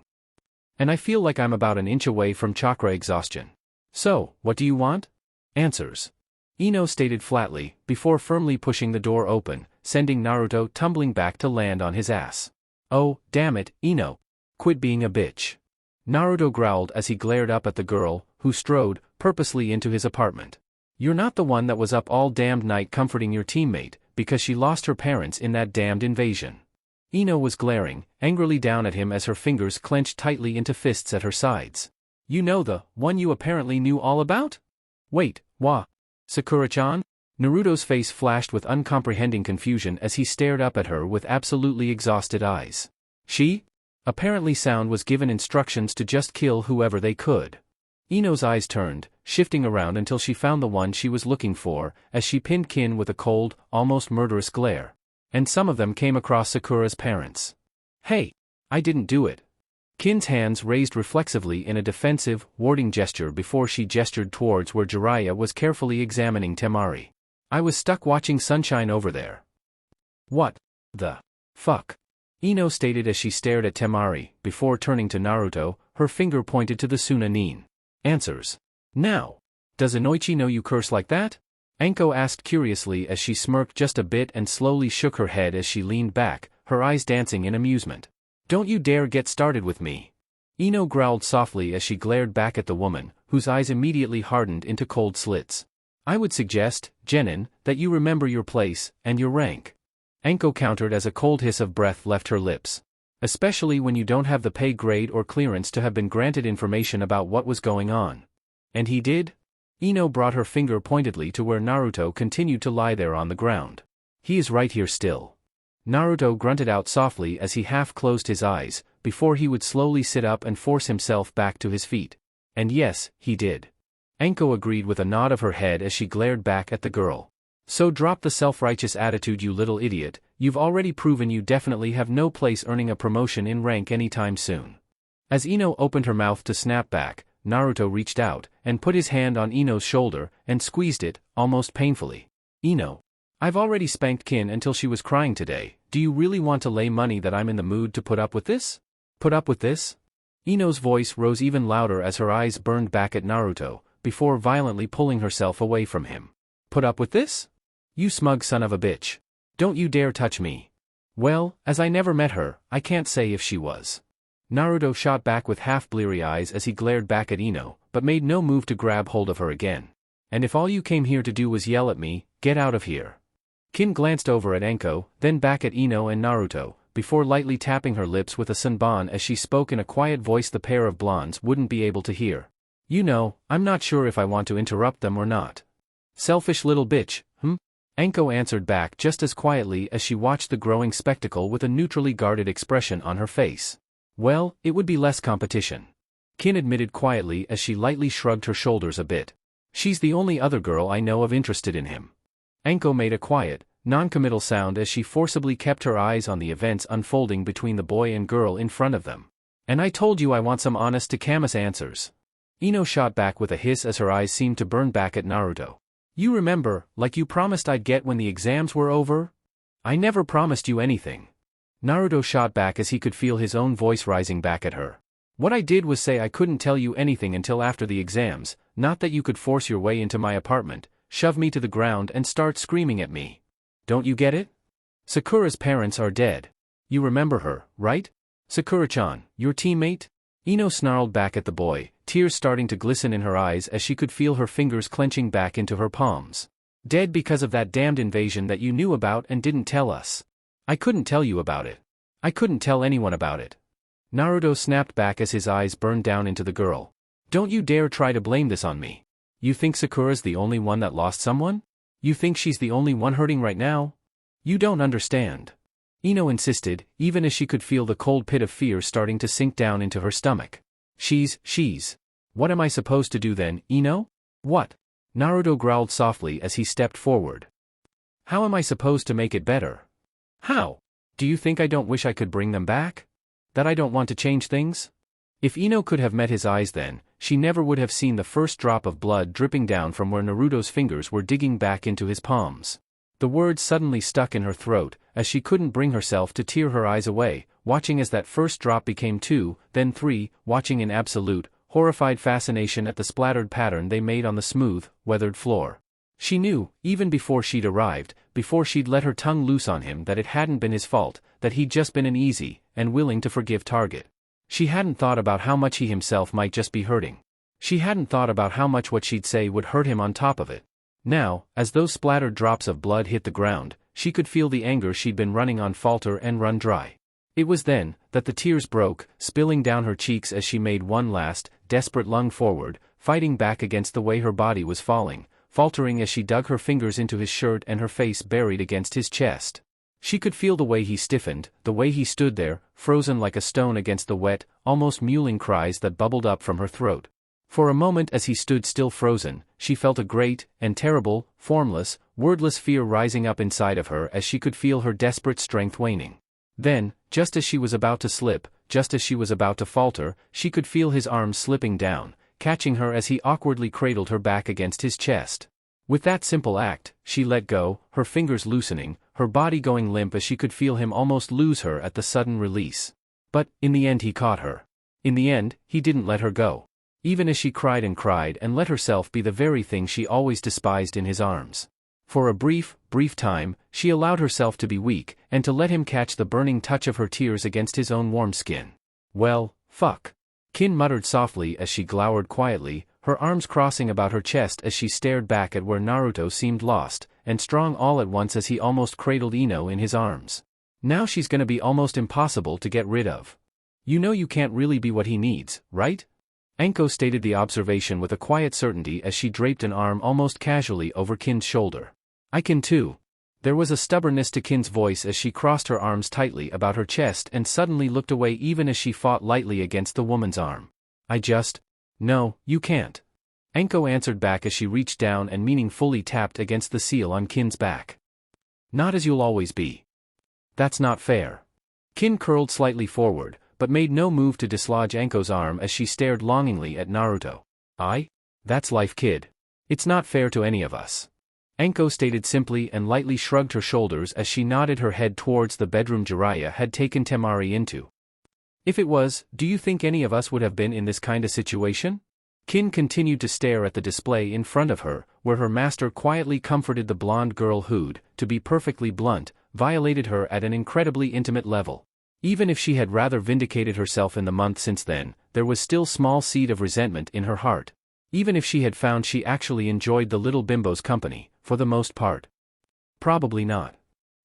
And I feel like I'm about an inch away from chakra exhaustion. So, what do you want? Answers. Ino stated flatly, before firmly pushing the door open, sending Naruto tumbling back to land on his ass. Oh, damn it, Ino. Quit being a bitch. Naruto growled as he glared up at the girl, who strode, purposely into his apartment. You're not the one that was up all damned night comforting your teammate, because she lost her parents in that damned invasion. Ino was glaring, angrily down at him as her fingers clenched tightly into fists at her sides. You know the one you apparently knew all about? Wait, Sakura-chan? Naruto's face flashed with uncomprehending confusion as he stared up at her with absolutely exhausted eyes. She? Apparently Sound was given instructions to just kill whoever they could. Ino's eyes turned, shifting around until she found the one she was looking for, as she pinned Kin with a cold, almost murderous glare. And some of them came across Sakura's parents. Hey! I didn't do it. Kin's hands raised reflexively in a defensive, warding gesture before she gestured towards where Jiraiya was carefully examining Temari. I was stuck watching Sunshine over there. What the fuck? Ino stated as she stared at Temari, before turning to Naruto, her finger pointed to the Sunanin. Answers. Now. Does Inoichi know you curse like that? Anko asked curiously as she smirked just a bit and slowly shook her head as she leaned back, her eyes dancing in amusement. Don't you dare get started with me. Ino growled softly as she glared back at the woman, whose eyes immediately hardened into cold slits. I would suggest, Genin, that you remember your place, and your rank. Anko countered as a cold hiss of breath left her lips. Especially when you don't have the pay grade or clearance to have been granted information about what was going on. And he did? Ino brought her finger pointedly to where Naruto continued to lie there on the ground. He is right here still. Naruto grunted out softly as he half closed his eyes, before he would slowly sit up and force himself back to his feet. And yes, he did. Anko agreed with a nod of her head as she glared back at the girl. So drop the self-righteous attitude, you little idiot. You've already proven you definitely have no place earning a promotion in rank anytime soon. As Ino opened her mouth to snap back, Naruto reached out and put his hand on Ino's shoulder and squeezed it, almost painfully. Ino, I've already spanked Kin until she was crying today. Do you really want to lay money that I'm in the mood to put up with this? Put up with this? Ino's voice rose even louder as her eyes burned back at Naruto, before violently pulling herself away from him. Put up with this? You smug son of a bitch. Don't you dare touch me. Well, as I never met her, I can't say if she was. Naruto shot back with half-bleary eyes as he glared back at Ino, but made no move to grab hold of her again. And if all you came here to do was yell at me, get out of here. Kin glanced over at Enko, then back at Ino and Naruto, before lightly tapping her lips with a sunban as she spoke in a quiet voice the pair of blondes wouldn't be able to hear. You know, I'm not sure if I want to interrupt them or not. Selfish little bitch, Enko answered back just as quietly as she watched the growing spectacle with a neutrally guarded expression on her face. Well, it would be less competition. Kin admitted quietly as she lightly shrugged her shoulders a bit. She's the only other girl I know of interested in him. Enko made a quiet, non-committal sound as she forcibly kept her eyes on the events unfolding between the boy and girl in front of them. And I told you I want some honest to Camus answers. Ino shot back with a hiss as her eyes seemed to burn back at Naruto. You remember, like you promised I'd get when the exams were over? I never promised you anything. Naruto shot back as he could feel his own voice rising back at her. What I did was say I couldn't tell you anything until after the exams, not that you could force your way into my apartment, shove me to the ground and start screaming at me. Don't you get it? Sakura's parents are dead. You remember her, right? Sakura-chan, your teammate? Ino snarled back at the boy, tears starting to glisten in her eyes as she could feel her fingers clenching back into her palms. Dead because of that damned invasion that you knew about and didn't tell us. I couldn't tell you about it. I couldn't tell anyone about it. Naruto snapped back as his eyes burned down into the girl. Don't you dare try to blame this on me. You think Sakura's the only one that lost someone? You think she's the only one hurting right now? You don't understand. Ino insisted, even as she could feel the cold pit of fear starting to sink down into her stomach. She's. What am I supposed to do then, Ino? What? Naruto growled softly as he stepped forward. How am I supposed to make it better? How? Do you think I don't wish I could bring them back? That I don't want to change things? If Ino could have met his eyes then, she never would have seen the first drop of blood dripping down from where Naruto's fingers were digging back into his palms. The words suddenly stuck in her throat, as she couldn't bring herself to tear her eyes away, watching as that first drop became 2, then 3, watching in absolute, horrified fascination at the splattered pattern they made on the smooth, weathered floor. She knew, even before she'd arrived, before she'd let her tongue loose on him that it hadn't been his fault, that he'd just been an easy, and willing to forgive target. She hadn't thought about how much he himself might just be hurting. She hadn't thought about how much what she'd say would hurt him on top of it. Now, as those splattered drops of blood hit the ground, she could feel the anger she'd been running on falter and run dry. It was then that the tears broke, spilling down her cheeks as she made one last, desperate lunge forward, fighting back against the way her body was falling, faltering as she dug her fingers into his shirt and her face buried against his chest. She could feel the way he stiffened, the way he stood there, frozen like a stone against the wet, almost mewling cries that bubbled up from her throat. For a moment as he stood still frozen, she felt a great, and terrible, formless, wordless fear rising up inside of her as she could feel her desperate strength waning. Then, just as she was about to slip, just as she was about to falter, she could feel his arms slipping down, catching her as he awkwardly cradled her back against his chest. With that simple act, she let go, her fingers loosening, her body going limp as she could feel him almost lose her at the sudden release. But, in the end he caught her. In the end, he didn't let her go. Even as she cried and let herself be the very thing she always despised in his arms. For a brief time, she allowed herself to be weak, and to let him catch the burning touch of her tears against his own warm skin. Well, fuck. Kin muttered softly as she glowered quietly, her arms crossing about her chest as she stared back at where Naruto seemed lost, and strong all at once as he almost cradled Ino in his arms. Now she's gonna be almost impossible to get rid of. You know you can't really be what he needs, right? Enko stated the observation with a quiet certainty as she draped an arm almost casually over Kin's shoulder. I can too. There was a stubbornness to Kin's voice as she crossed her arms tightly about her chest and suddenly looked away even as she fought lightly against the woman's arm. No, you can't. Anko answered back as she reached down and meaningfully tapped against the seal on Kin's back. Not as you'll always be. That's not fair. Kin curled slightly forward, but made no move to dislodge Anko's arm as she stared longingly at Naruto. That's life, kid. It's not fair to any of us. Anko stated simply and lightly shrugged her shoulders as she nodded her head towards the bedroom Jiraiya had taken Temari into. If it was, do you think any of us would have been in this kinda situation? Kin continued to stare at the display in front of her, where her master quietly comforted the blonde girl who'd, to be perfectly blunt, violated her at an incredibly intimate level. Even if she had rather vindicated herself in the month since then, there was still small seed of resentment in her heart. Even if she had found she actually enjoyed the little bimbo's company, for the most part. Probably not.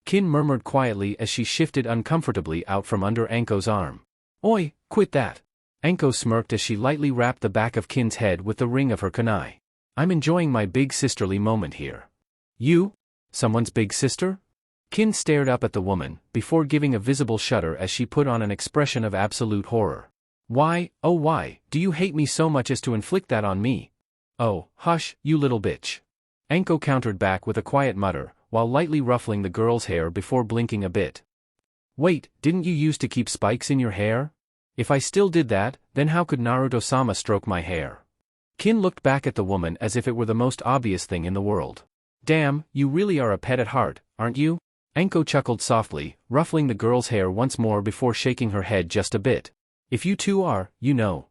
Kin murmured quietly as she shifted uncomfortably out from under Anko's arm. Oi, quit that. Anko smirked as she lightly rapped the back of Kin's head with the ring of her kunai. I'm enjoying my big sisterly moment here. You? Someone's big sister? Kin stared up at the woman, before giving a visible shudder as she put on an expression of absolute horror. Why, oh why, do you hate me so much as to inflict that on me? Oh, hush, you little bitch. Anko countered back with a quiet mutter, while lightly ruffling the girl's hair before blinking a bit. Wait, didn't you used to keep spikes in your hair? If I still did that, then how could Naruto-sama stroke my hair? Kin looked back at the woman as if it were the most obvious thing in the world. Damn, you really are a pet at heart, aren't you? Anko chuckled softly, ruffling the girl's hair once more before shaking her head just a bit. If you two are,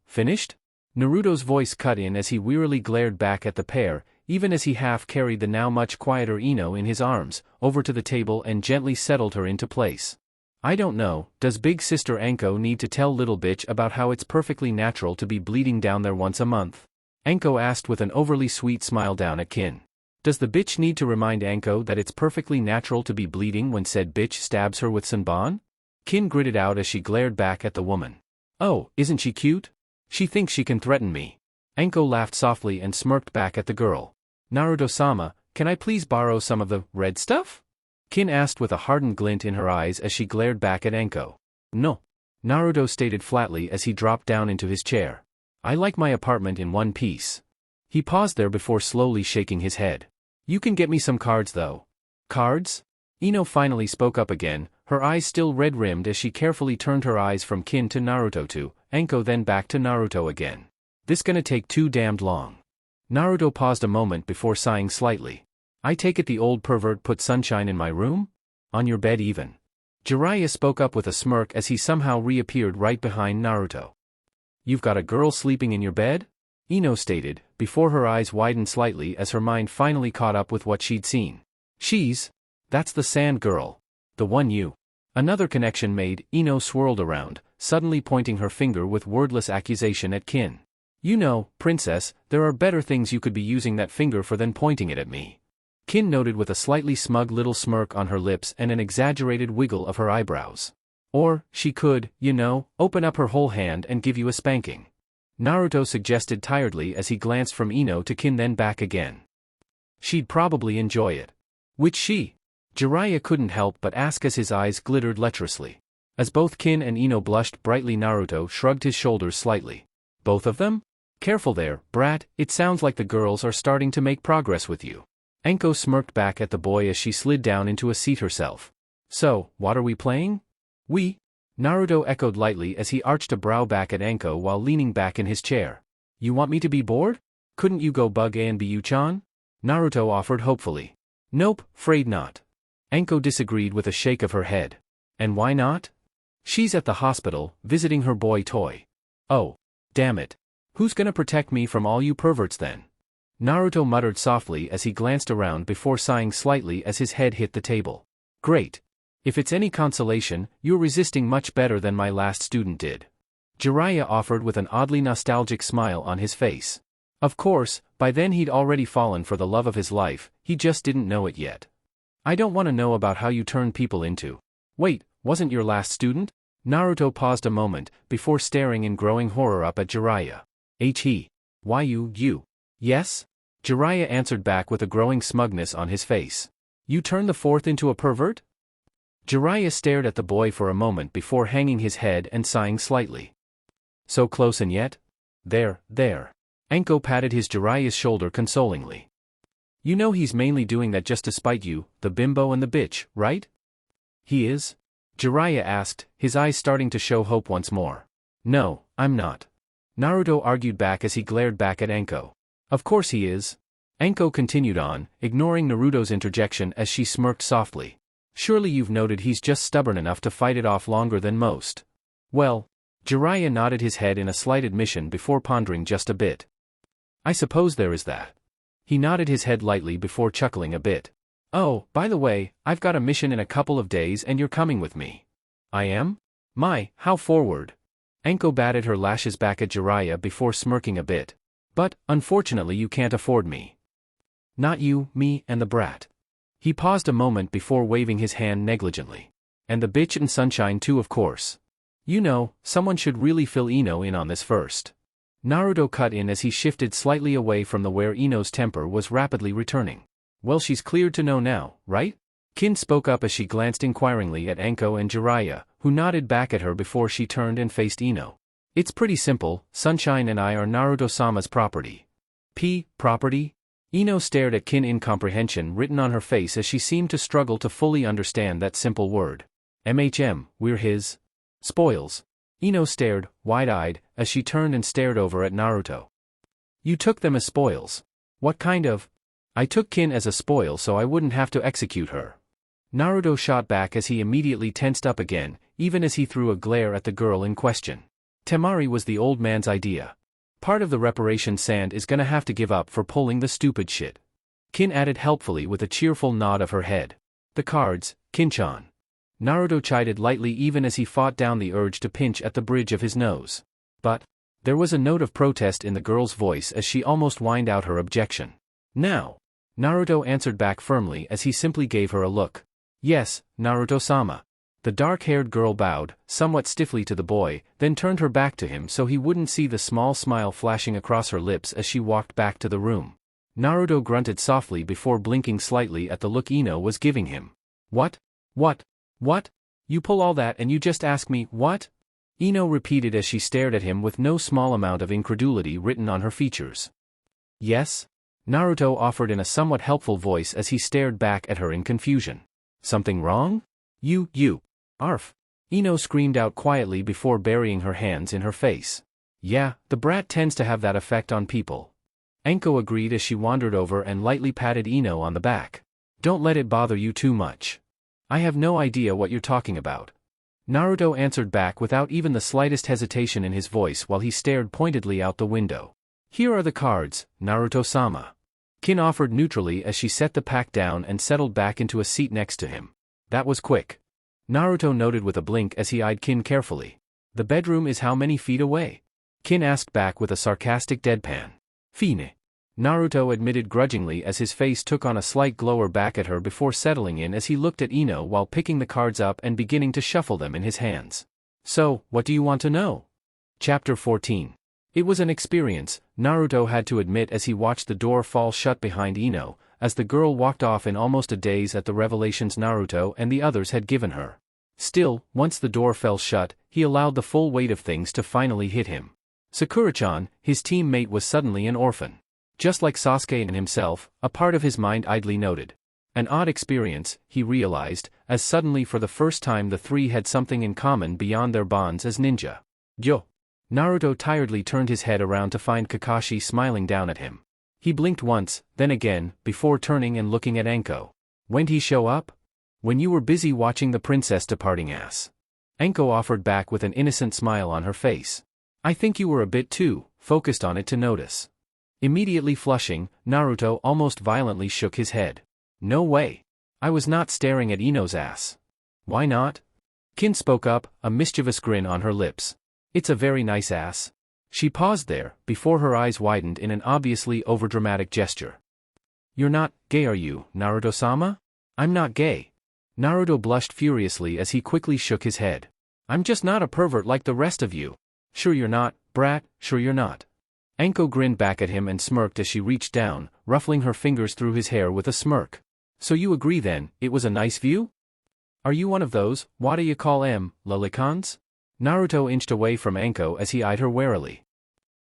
finished? Naruto's voice cut in as he wearily glared back at the pair, even as he half carried the now much quieter Ino in his arms, over to the table and gently settled her into place. I don't know, does big sister Anko need to tell little bitch about how it's perfectly natural to be bleeding down there once a month? Anko asked with an overly sweet smile down at Kin. Does the bitch need to remind Anko that it's perfectly natural to be bleeding when said bitch stabs her with Senbon? Kin gritted out as she glared back at the woman. Oh, isn't she cute? She thinks she can threaten me. Anko laughed softly and smirked back at the girl. Naruto-sama, can I please borrow some of the red stuff? Kin asked with a hardened glint in her eyes as she glared back at Anko. No. Naruto stated flatly as he dropped down into his chair. I like my apartment in one piece. He paused there before slowly shaking his head. You can get me some cards though. Cards? Ino finally spoke up again, her eyes still red-rimmed as she carefully turned her eyes from Kin to Naruto to Anko then back to Naruto again. This gonna take too damned long. Naruto paused a moment before sighing slightly. I take it the old pervert put sunshine in my room? On your bed even. Jiraiya spoke up with a smirk as he somehow reappeared right behind Naruto. You've got a girl sleeping in your bed? Ino stated, before her eyes widened slightly as her mind finally caught up with what she'd seen. That's the sand girl. The one you. Another connection made, Ino swirled around, suddenly pointing her finger with wordless accusation at Kin. You know, princess, there are better things you could be using that finger for than pointing it at me. Kin noted with a slightly smug little smirk on her lips and an exaggerated wiggle of her eyebrows. Or, she could, open up her whole hand and give you a spanking. Naruto suggested tiredly as he glanced from Ino to Kin then back again. She'd probably enjoy it. Which she? Jiraiya couldn't help but ask as his eyes glittered lecherously. As both Kin and Ino blushed brightly, Naruto shrugged his shoulders slightly. Both of them? Careful there, brat, it sounds like the girls are starting to make progress with you. Anko smirked back at the boy as she slid down into a seat herself. So, what are we playing? We? Naruto echoed lightly as he arched a brow back at Anko while leaning back in his chair. You want me to be bored? Couldn't you go bug Anbu-chan? Naruto offered hopefully. Nope, afraid not. Anko disagreed with a shake of her head. And why not? She's at the hospital, visiting her boy toy. Oh. Damn it. Who's gonna protect me from all you perverts then? Naruto muttered softly as he glanced around before sighing slightly as his head hit the table. Great. If it's any consolation, you're resisting much better than my last student did. Jiraiya offered with an oddly nostalgic smile on his face. Of course, by then he'd already fallen for the love of his life, he just didn't know it yet. I don't want to know about how you turn people into. Wait, wasn't your last student? Naruto paused a moment, before staring in growing horror up at Jiraiya. Why you? Yes? Jiraiya answered back with a growing smugness on his face. You turn the fourth into a pervert? Jiraiya stared at the boy for a moment before hanging his head and sighing slightly. So close and yet? There. Anko patted his Jiraiya's shoulder consolingly. You know he's mainly doing that just to spite you, the bimbo and the bitch, right? He is? Jiraiya asked, his eyes starting to show hope once more. No, I'm not. Naruto argued back as he glared back at Anko. Of course he is. Anko continued on, ignoring Naruto's interjection as she smirked softly. Surely you've noted he's just stubborn enough to fight it off longer than most. Well, Jiraiya nodded his head in a slight admission before pondering just a bit. I suppose there is that. He nodded his head lightly before chuckling a bit. Oh, by the way, I've got a mission in a couple of days and you're coming with me. I am? My, how forward. Anko batted her lashes back at Jiraiya before smirking a bit. But, unfortunately you can't afford me. Not you, me, and the brat. He paused a moment before waving his hand negligently. And the bitch and Sunshine too, of course. You know, someone should really fill Ino in on this first. Naruto cut in as he shifted slightly away from the where Ino's temper was rapidly returning. Well, she's cleared to know now, right? Kin spoke up as she glanced inquiringly at Anko and Jiraiya, who nodded back at her before she turned and faced Ino. It's pretty simple, Sunshine and I are Naruto-sama's property. Property? Ino stared at Kin, incomprehension written on her face as she seemed to struggle to fully understand that simple word. We're his spoils. Ino stared, wide-eyed, as she turned and stared over at Naruto. You took them as spoils. What kind of? I took Kin as a spoil so I wouldn't have to execute her. Naruto shot back as he immediately tensed up again, even as he threw a glare at the girl in question. Temari was the old man's idea. Part of the reparation Sand is gonna have to give up for pulling the stupid shit. Kin added helpfully with a cheerful nod of her head. The cards, Kin-chan. Naruto chided lightly even as he fought down the urge to pinch at the bridge of his nose. But there was a note of protest in the girl's voice as she almost whined out her objection. Now. Naruto answered back firmly as he simply gave her a look. Yes, Naruto-sama. The dark-haired girl bowed, somewhat stiffly to the boy, then turned her back to him so he wouldn't see the small smile flashing across her lips as she walked back to the room. Naruto grunted softly before blinking slightly at the look Ino was giving him. What? What? You pull all that and you just ask me, what? Ino repeated as she stared at him with no small amount of incredulity written on her features. Yes? Naruto offered in a somewhat helpful voice as he stared back at her in confusion. Something wrong? You. Arf. Ino screamed out quietly before burying her hands in her face. Yeah, the brat tends to have that effect on people. Anko agreed as she wandered over and lightly patted Ino on the back. Don't let it bother you too much. I have no idea what you're talking about. Naruto answered back without even the slightest hesitation in his voice while he stared pointedly out the window. Here are the cards, Naruto-sama. Kin offered neutrally as she set the pack down and settled back into a seat next to him. That was quick. Naruto noted with a blink as he eyed Kin carefully. The bedroom is how many feet away? Kin asked back with a sarcastic deadpan. Fine. Naruto admitted grudgingly as his face took on a slight glower back at her before settling in as he looked at Ino while picking the cards up and beginning to shuffle them in his hands. So, what do you want to know? Chapter 14. It was an experience, Naruto had to admit as he watched the door fall shut behind Ino, as the girl walked off in almost a daze at the revelations Naruto and the others had given her. Still, once the door fell shut, he allowed the full weight of things to finally hit him. Sakura-chan, his teammate, was suddenly an orphan. Just like Sasuke and himself, a part of his mind idly noted. An odd experience, he realized, as suddenly for the first time the three had something in common beyond their bonds as ninja. Yo! Naruto tiredly turned his head around to find Kakashi smiling down at him. He blinked once, then again, before turning and looking at Anko. When'd he show up? When you were busy watching the princess departing ass. Anko offered back with an innocent smile on her face. I think you were a bit too focused on it to notice. Immediately flushing, Naruto almost violently shook his head. No way. I was not staring at Ino's ass. Why not? Kin spoke up, a mischievous grin on her lips. It's a very nice ass. She paused there, before her eyes widened in an obviously overdramatic gesture. You're not gay, are you, Naruto-sama? I'm not gay. Naruto blushed furiously as he quickly shook his head. I'm just not a pervert like the rest of you. Sure you're not, brat, sure you're not. Anko grinned back at him and smirked as she reached down, ruffling her fingers through his hair with a smirk. So you agree then, it was a nice view? Are you one of those, what do you call lolicons? Naruto inched away from Anko as he eyed her warily.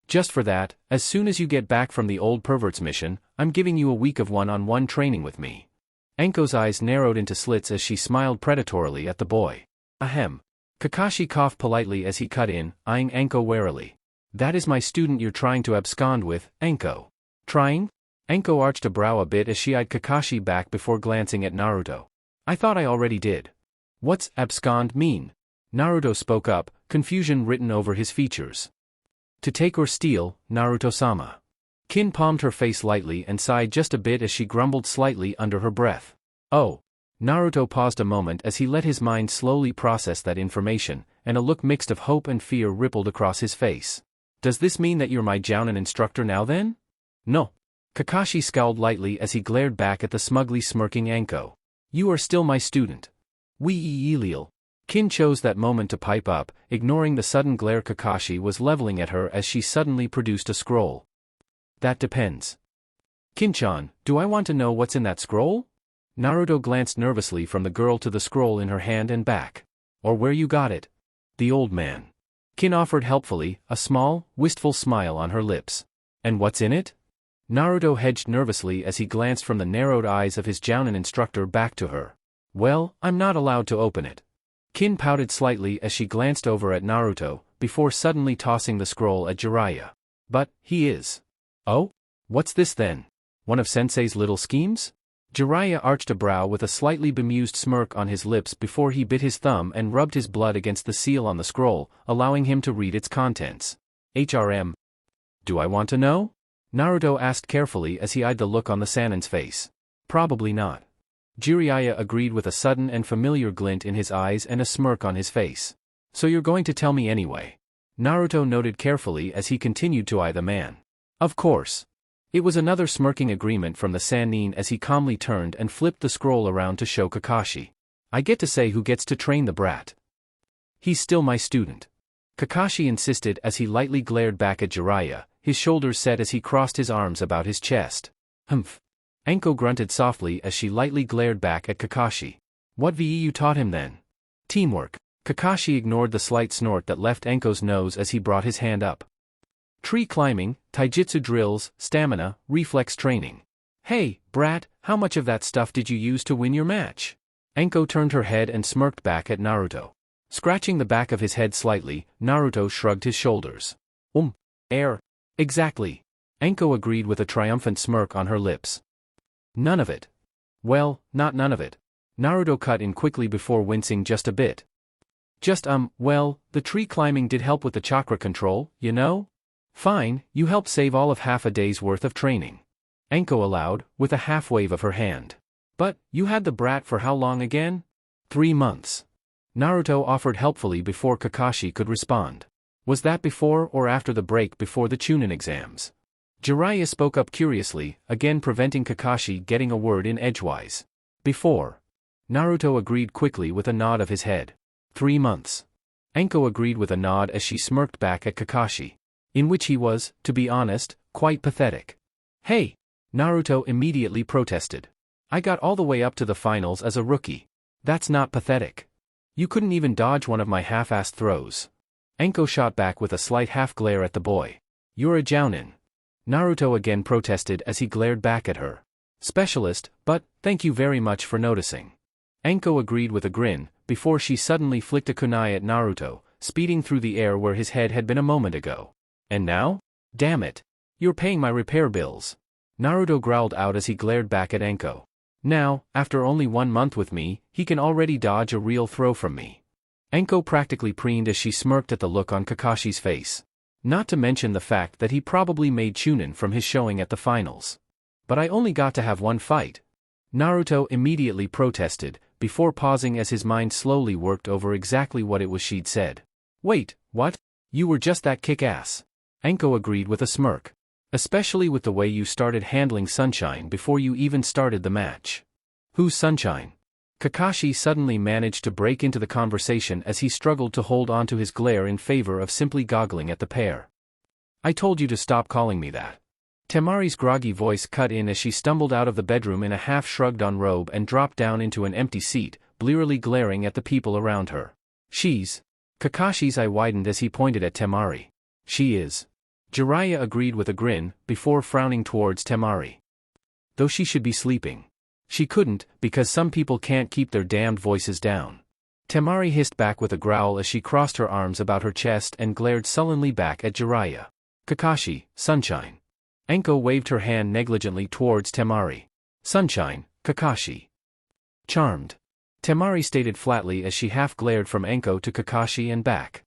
Just for that, as soon as you get back from the old pervert's mission, I'm giving you a week of one-on-one training with me. Anko's eyes narrowed into slits as she smiled predatorily at the boy. Ahem. Kakashi coughed politely as he cut in, eyeing Anko warily. That is my student you're trying to abscond with, Anko. Trying? Anko arched a brow a bit as she eyed Kakashi back before glancing at Naruto. I thought I already did. What's abscond mean? Naruto spoke up, confusion written over his features. To take or steal, Naruto-sama. Kin palmed her face lightly and sighed just a bit as she grumbled slightly under her breath. Oh. Naruto paused a moment as he let his mind slowly process that information, and a look mixed of hope and fear rippled across his face. Does this mean that you're my jounin instructor now then? No. Kakashi scowled lightly as he glared back at the smugly smirking Anko. You are still my student. Wee-ee-ee-leel. Kin chose that moment to pipe up, ignoring the sudden glare Kakashi was leveling at her as she suddenly produced a scroll. That depends. Kin-chan, do I want to know what's in that scroll? Naruto glanced nervously from the girl to the scroll in her hand and back. Or where you got it? The old man. Kin offered helpfully, a small, wistful smile on her lips. And what's in it? Naruto hedged nervously as he glanced from the narrowed eyes of his jounin instructor back to her. Well, I'm not allowed to open it. Kin pouted slightly as she glanced over at Naruto, before suddenly tossing the scroll at Jiraiya. But, he is. Oh? What's this then? One of Sensei's little schemes? Jiraiya arched a brow with a slightly bemused smirk on his lips before he bit his thumb and rubbed his blood against the seal on the scroll, allowing him to read its contents. HRM. Do I want to know? Naruto asked carefully as he eyed the look on the Sanin's face. Probably not. Jiraiya agreed with a sudden and familiar glint in his eyes and a smirk on his face. So you're going to tell me anyway? Naruto noted carefully as he continued to eye the man. Of course. It was another smirking agreement from the Sannin as he calmly turned and flipped the scroll around to show Kakashi. I get to say who gets to train the brat. He's still my student. Kakashi insisted as he lightly glared back at Jiraiya, his shoulders set as he crossed his arms about his chest. Humph. Anko grunted softly as she lightly glared back at Kakashi. What VE you taught him then? Teamwork. Kakashi ignored the slight snort that left Anko's nose as he brought his hand up. Tree climbing, taijutsu drills, stamina, reflex training. Hey, brat, how much of that stuff did you use to win your match? Anko turned her head and smirked back at Naruto. Scratching the back of his head slightly, Naruto shrugged his shoulders. Air. Exactly. Anko agreed with a triumphant smirk on her lips. None of it. Well, not none of it. Naruto cut in quickly before wincing just a bit. Well, the tree climbing did help with the chakra control, you know? Fine, you helped save all of half a day's worth of training. Anko allowed, with a half wave of her hand. But, you had the brat for how long again? 3 months. Naruto offered helpfully before Kakashi could respond. Was that before or after the break before the Chunin exams? Jiraiya spoke up curiously, again preventing Kakashi getting a word in edgewise. Before. Naruto agreed quickly with a nod of his head. 3 months. Anko agreed with a nod as she smirked back at Kakashi. In which he was, to be honest, quite pathetic. Hey! Naruto immediately protested. I got all the way up to the finals as a rookie. That's not pathetic. You couldn't even dodge one of my half-assed throws. Anko shot back with a slight half-glare at the boy. You're a jounin. Naruto again protested as he glared back at her. Specialist, but, thank you very much for noticing. Anko agreed with a grin, before she suddenly flicked a kunai at Naruto, speeding through the air where his head had been a moment ago. And now? Damn it. You're paying my repair bills. Naruto growled out as he glared back at Anko. Now, after only 1 month with me, he can already dodge a real throw from me. Anko practically preened as she smirked at the look on Kakashi's face. Not to mention the fact that he probably made Chunin from his showing at the finals. But I only got to have 1 fight. Naruto immediately protested, before pausing as his mind slowly worked over exactly what it was she'd said. Wait, what? You were just that kick-ass. Anko agreed with a smirk. Especially with the way you started handling Sunshine before you even started the match. Who's Sunshine? Kakashi suddenly managed to break into the conversation as he struggled to hold on to his glare in favor of simply goggling at the pair. I told you to stop calling me that. Temari's groggy voice cut in as she stumbled out of the bedroom in a half-shrugged-on robe and dropped down into an empty seat, blearily glaring at the people around her. She's... Kakashi's eye widened as he pointed at Temari. She is. Jiraiya agreed with a grin, before frowning towards Temari. Though she should be sleeping. She couldn't, because some people can't keep their damned voices down. Temari hissed back with a growl as she crossed her arms about her chest and glared sullenly back at Jiraiya. Kakashi, sunshine. Anko waved her hand negligently towards Temari. Sunshine, Kakashi. Charmed. Temari stated flatly as she half glared from Anko to Kakashi and back.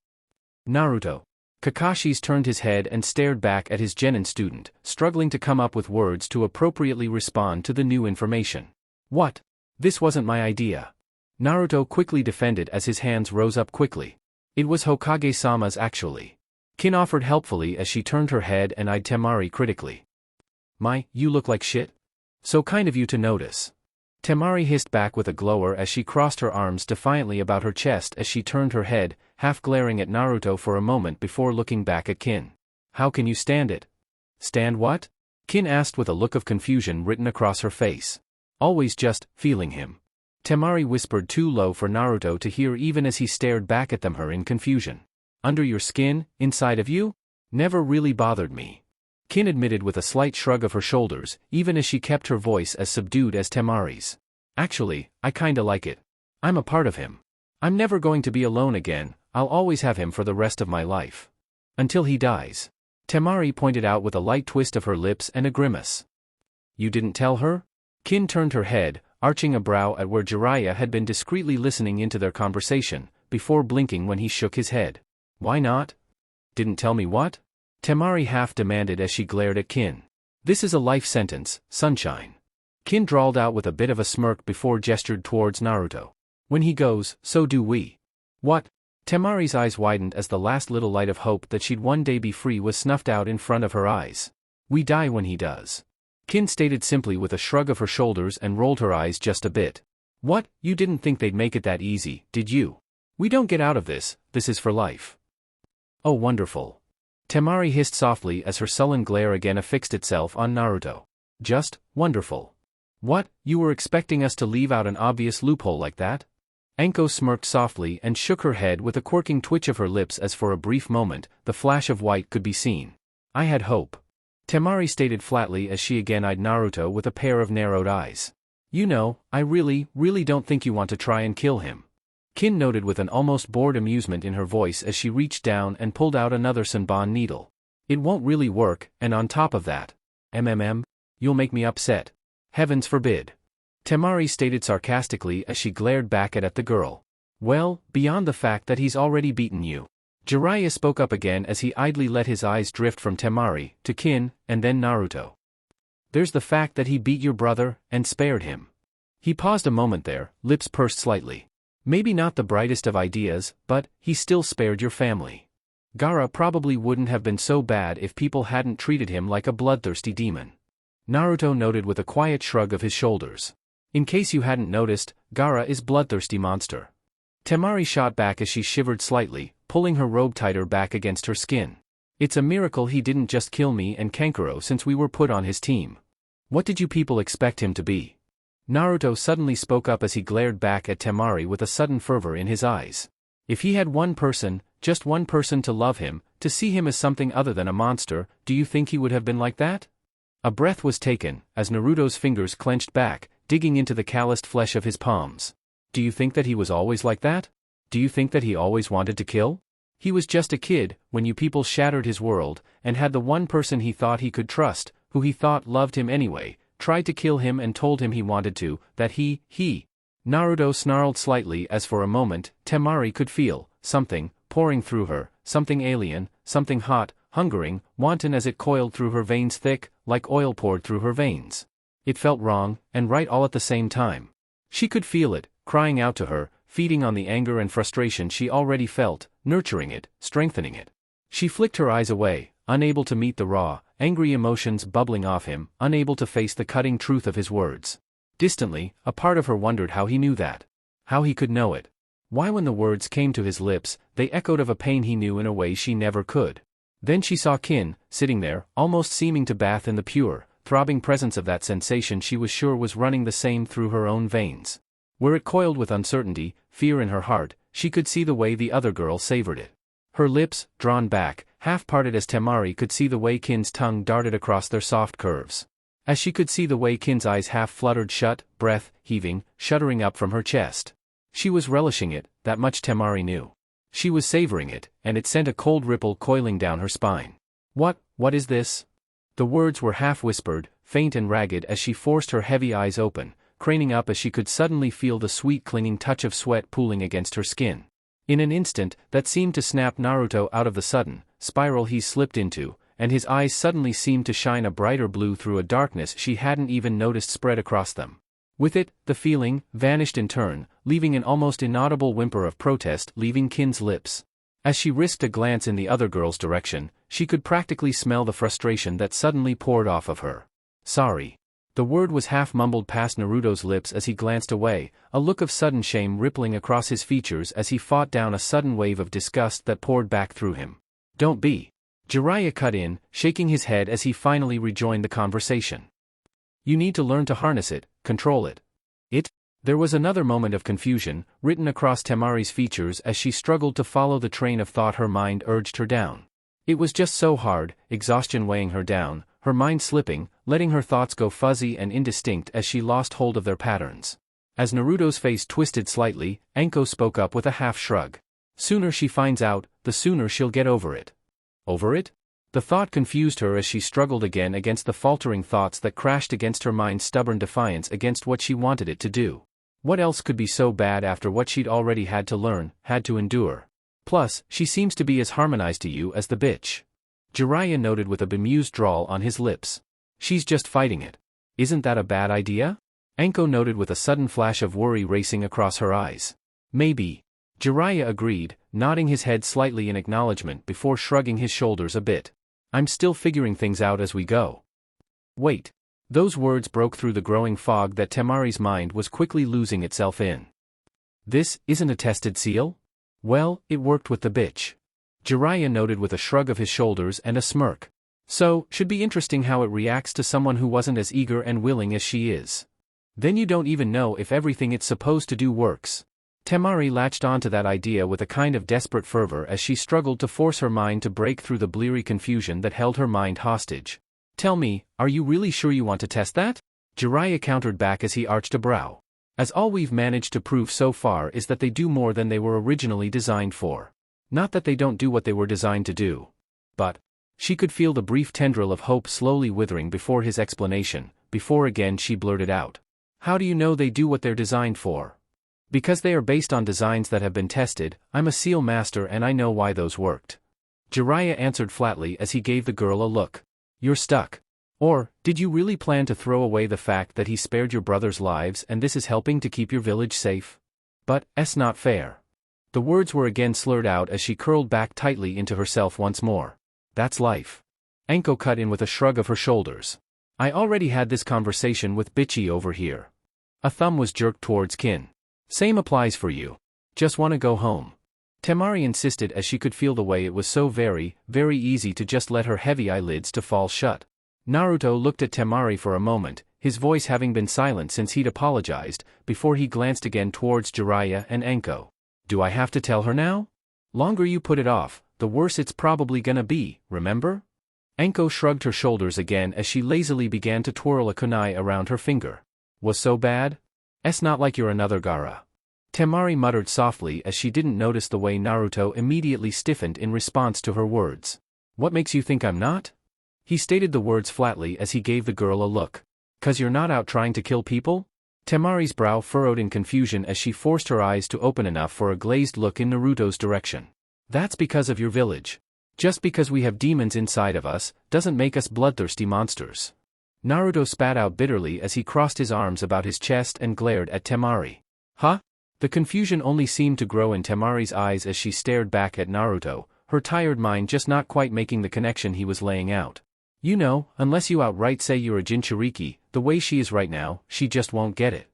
Naruto. Kakashi's turned his head and stared back at his genin student, struggling to come up with words to appropriately respond to the new information. What? This wasn't my idea. Naruto quickly defended as his hands rose up quickly. It was Hokage-sama's actually. Kin offered helpfully as she turned her head and eyed Temari critically. You look like shit? So kind of you to notice. Temari hissed back with a glower as she crossed her arms defiantly about her chest as she turned her head, half glaring at Naruto for a moment before looking back at Kin. How can you stand it? Stand what? Kin asked with a look of confusion written across her face. Always just feeling him. Temari whispered too low for Naruto to hear even as he stared back at her in confusion. Under your skin, inside of you? Never really bothered me. Kin admitted with a slight shrug of her shoulders, even as she kept her voice as subdued as Temari's. Actually, I kinda like it. I'm a part of him. I'm never going to be alone again, I'll always have him for the rest of my life. Until he dies. Temari pointed out with a light twist of her lips and a grimace. You didn't tell her? Kin turned her head, arching a brow at where Jiraiya had been discreetly listening into their conversation, before blinking when he shook his head. Why not? Didn't tell me what? Temari half demanded as she glared at Kin. This is a life sentence, sunshine. Kin drawled out with a bit of a smirk before gestured towards Naruto. When he goes, so do we. What? Temari's eyes widened as the last little light of hope that she'd one day be free was snuffed out in front of her eyes. We die when he does. Kin stated simply with a shrug of her shoulders and rolled her eyes just a bit. What, you didn't think they'd make it that easy, did you? We don't get out of this is for life. Oh wonderful. Temari hissed softly as her sullen glare again affixed itself on Naruto. Just, wonderful. What, you were expecting us to leave out an obvious loophole like that? Anko smirked softly and shook her head with a quirking twitch of her lips as for a brief moment, the flash of white could be seen. I had hope. Temari stated flatly as she again eyed Naruto with a pair of narrowed eyes. You know, I really don't think you want to try and kill him. Kin noted with an almost bored amusement in her voice as she reached down and pulled out another Senbon needle. It won't really work, and on top of that, you'll make me upset. Heavens forbid. Temari stated sarcastically as she glared back at the girl. Well, beyond the fact that he's already beaten you. Jiraiya spoke up again as he idly let his eyes drift from Temari to Kin, and then Naruto. There's the fact that he beat your brother, and spared him. He paused a moment there, lips pursed slightly. Maybe not the brightest of ideas, but he still spared your family. Gaara probably wouldn't have been so bad if people hadn't treated him like a bloodthirsty demon. Naruto noted with a quiet shrug of his shoulders. In case you hadn't noticed, Gaara is bloodthirsty monster. Temari shot back as she shivered slightly, pulling her robe tighter back against her skin. It's a miracle he didn't just kill me and Kankuro since we were put on his team. What did you people expect him to be? Naruto suddenly spoke up as he glared back at Temari with a sudden fervor in his eyes. If he had one person, just one person to love him, to see him as something other than a monster, do you think he would have been like that? A breath was taken, as Naruto's fingers clenched back, digging into the calloused flesh of his palms. Do you think that he was always like that? Do you think that he always wanted to kill? He was just a kid, when you people shattered his world, and had the one person he thought he could trust, who he thought loved him anyway, tried to kill him and told him he wanted to, that he. Naruto snarled slightly as for a moment, Temari could feel something pouring through her, something alien, something hot, hungering, wanton as it coiled through her veins thick, like oil poured through her veins. It felt wrong, and right all at the same time. She could feel it, crying out to her, feeding on the anger and frustration she already felt, nurturing it, strengthening it. She flicked her eyes away, unable to meet the raw, angry emotions bubbling off him, unable to face the cutting truth of his words. Distantly, a part of her wondered how he knew that. How he could know it. Why when the words came to his lips, they echoed of a pain he knew in a way she never could. Then she saw Kin, sitting there, almost seeming to bath in the pure, throbbing presence of that sensation she was sure was running the same through her own veins. Where it coiled with uncertainty, fear in her heart, she could see the way the other girl savored it. Her lips, drawn back, half-parted as Temari could see the way Kin's tongue darted across their soft curves. As she could see the way Kin's eyes half-fluttered shut, breath heaving, shuddering up from her chest. She was relishing it, that much Temari knew. She was savoring it, and it sent a cold ripple coiling down her spine. What is this? The words were half-whispered, faint and ragged as she forced her heavy eyes open, craning up as she could suddenly feel the sweet clinging touch of sweat pooling against her skin. In an instant, that seemed to snap Naruto out of the sudden spiral he slipped into, and his eyes suddenly seemed to shine a brighter blue through a darkness she hadn't even noticed spread across them. With it, the feeling vanished in turn, leaving an almost inaudible whimper of protest leaving Kin's lips. As she risked a glance in the other girl's direction, she could practically smell the frustration that suddenly poured off of her. Sorry. The word was half-mumbled past Naruto's lips as he glanced away, a look of sudden shame rippling across his features as he fought down a sudden wave of disgust that poured back through him. Don't be. Jiraiya cut in, shaking his head as he finally rejoined the conversation. You need to learn to harness it, control it. There was another moment of confusion, written across Temari's features as she struggled to follow the train of thought her mind urged her down. It was just so hard, exhaustion weighing her down, her mind slipping, letting her thoughts go fuzzy and indistinct as she lost hold of their patterns. As Naruto's face twisted slightly, Anko spoke up with a half-shrug. Sooner she finds out, the sooner she'll get over it. Over it? The thought confused her as she struggled again against the faltering thoughts that crashed against her mind's stubborn defiance against what she wanted it to do. What else could be so bad after what she'd already had to learn, had to endure? Plus, she seems to be as harmonized to you as the bitch. Jiraiya noted with a bemused drawl on his lips. She's just fighting it. Isn't that a bad idea? Anko noted with a sudden flash of worry racing across her eyes. Maybe. Jiraiya agreed, nodding his head slightly in acknowledgement before shrugging his shoulders a bit. I'm still figuring things out as we go. Wait. Those words broke through the growing fog that Temari's mind was quickly losing itself in. This isn't a tested seal? Well, it worked with the bitch. Jiraiya noted with a shrug of his shoulders and a smirk. So, should be interesting how it reacts to someone who wasn't as eager and willing as she is. Then you don't even know if everything it's supposed to do works. Temari latched onto that idea with a kind of desperate fervor as she struggled to force her mind to break through the bleary confusion that held her mind hostage. Tell me, are you really sure you want to test that? Jiraiya countered back as he arched a brow. As all we've managed to prove so far is that they do more than they were originally designed for. Not that they don't do what they were designed to do. But, she could feel the brief tendril of hope slowly withering before his explanation, before again she blurted out. How do you know they do what they're designed for? Because they are based on designs that have been tested. I'm a seal master and I know why those worked. Jiraiya answered flatly as he gave the girl a look. You're stuck. Or, did you really plan to throw away the fact that he spared your brothers' lives and this is helping to keep your village safe? But, it's not fair. The words were again slurred out as she curled back tightly into herself once more. That's life. Anko cut in with a shrug of her shoulders. I already had this conversation with Bitchy over here. A thumb was jerked towards Kin. Same applies for you. Just wanna go home. Temari insisted as she could feel the way it was so very, very easy to just let her heavy eyelids to fall shut. Naruto looked at Temari for a moment, his voice having been silent since he'd apologized, before he glanced again towards Jiraiya and Anko. Do I have to tell her now? Longer you put it off, the worse it's probably gonna be, remember? Anko shrugged her shoulders again as she lazily began to twirl a kunai around her finger. Was so bad? It's not like you're another Gaara. Temari muttered softly as she didn't notice the way Naruto immediately stiffened in response to her words. What makes you think I'm not? He stated the words flatly as he gave the girl a look. 'Cause you're not out trying to kill people? Temari's brow furrowed in confusion as she forced her eyes to open enough for a glazed look in Naruto's direction. That's because of your village. Just because we have demons inside of us, doesn't make us bloodthirsty monsters. Naruto spat out bitterly as he crossed his arms about his chest and glared at Temari. Huh? The confusion only seemed to grow in Temari's eyes as she stared back at Naruto, her tired mind just not quite making the connection he was laying out. You know, unless you outright say you're a Jinchuriki, the way she is right now, she just won't get it.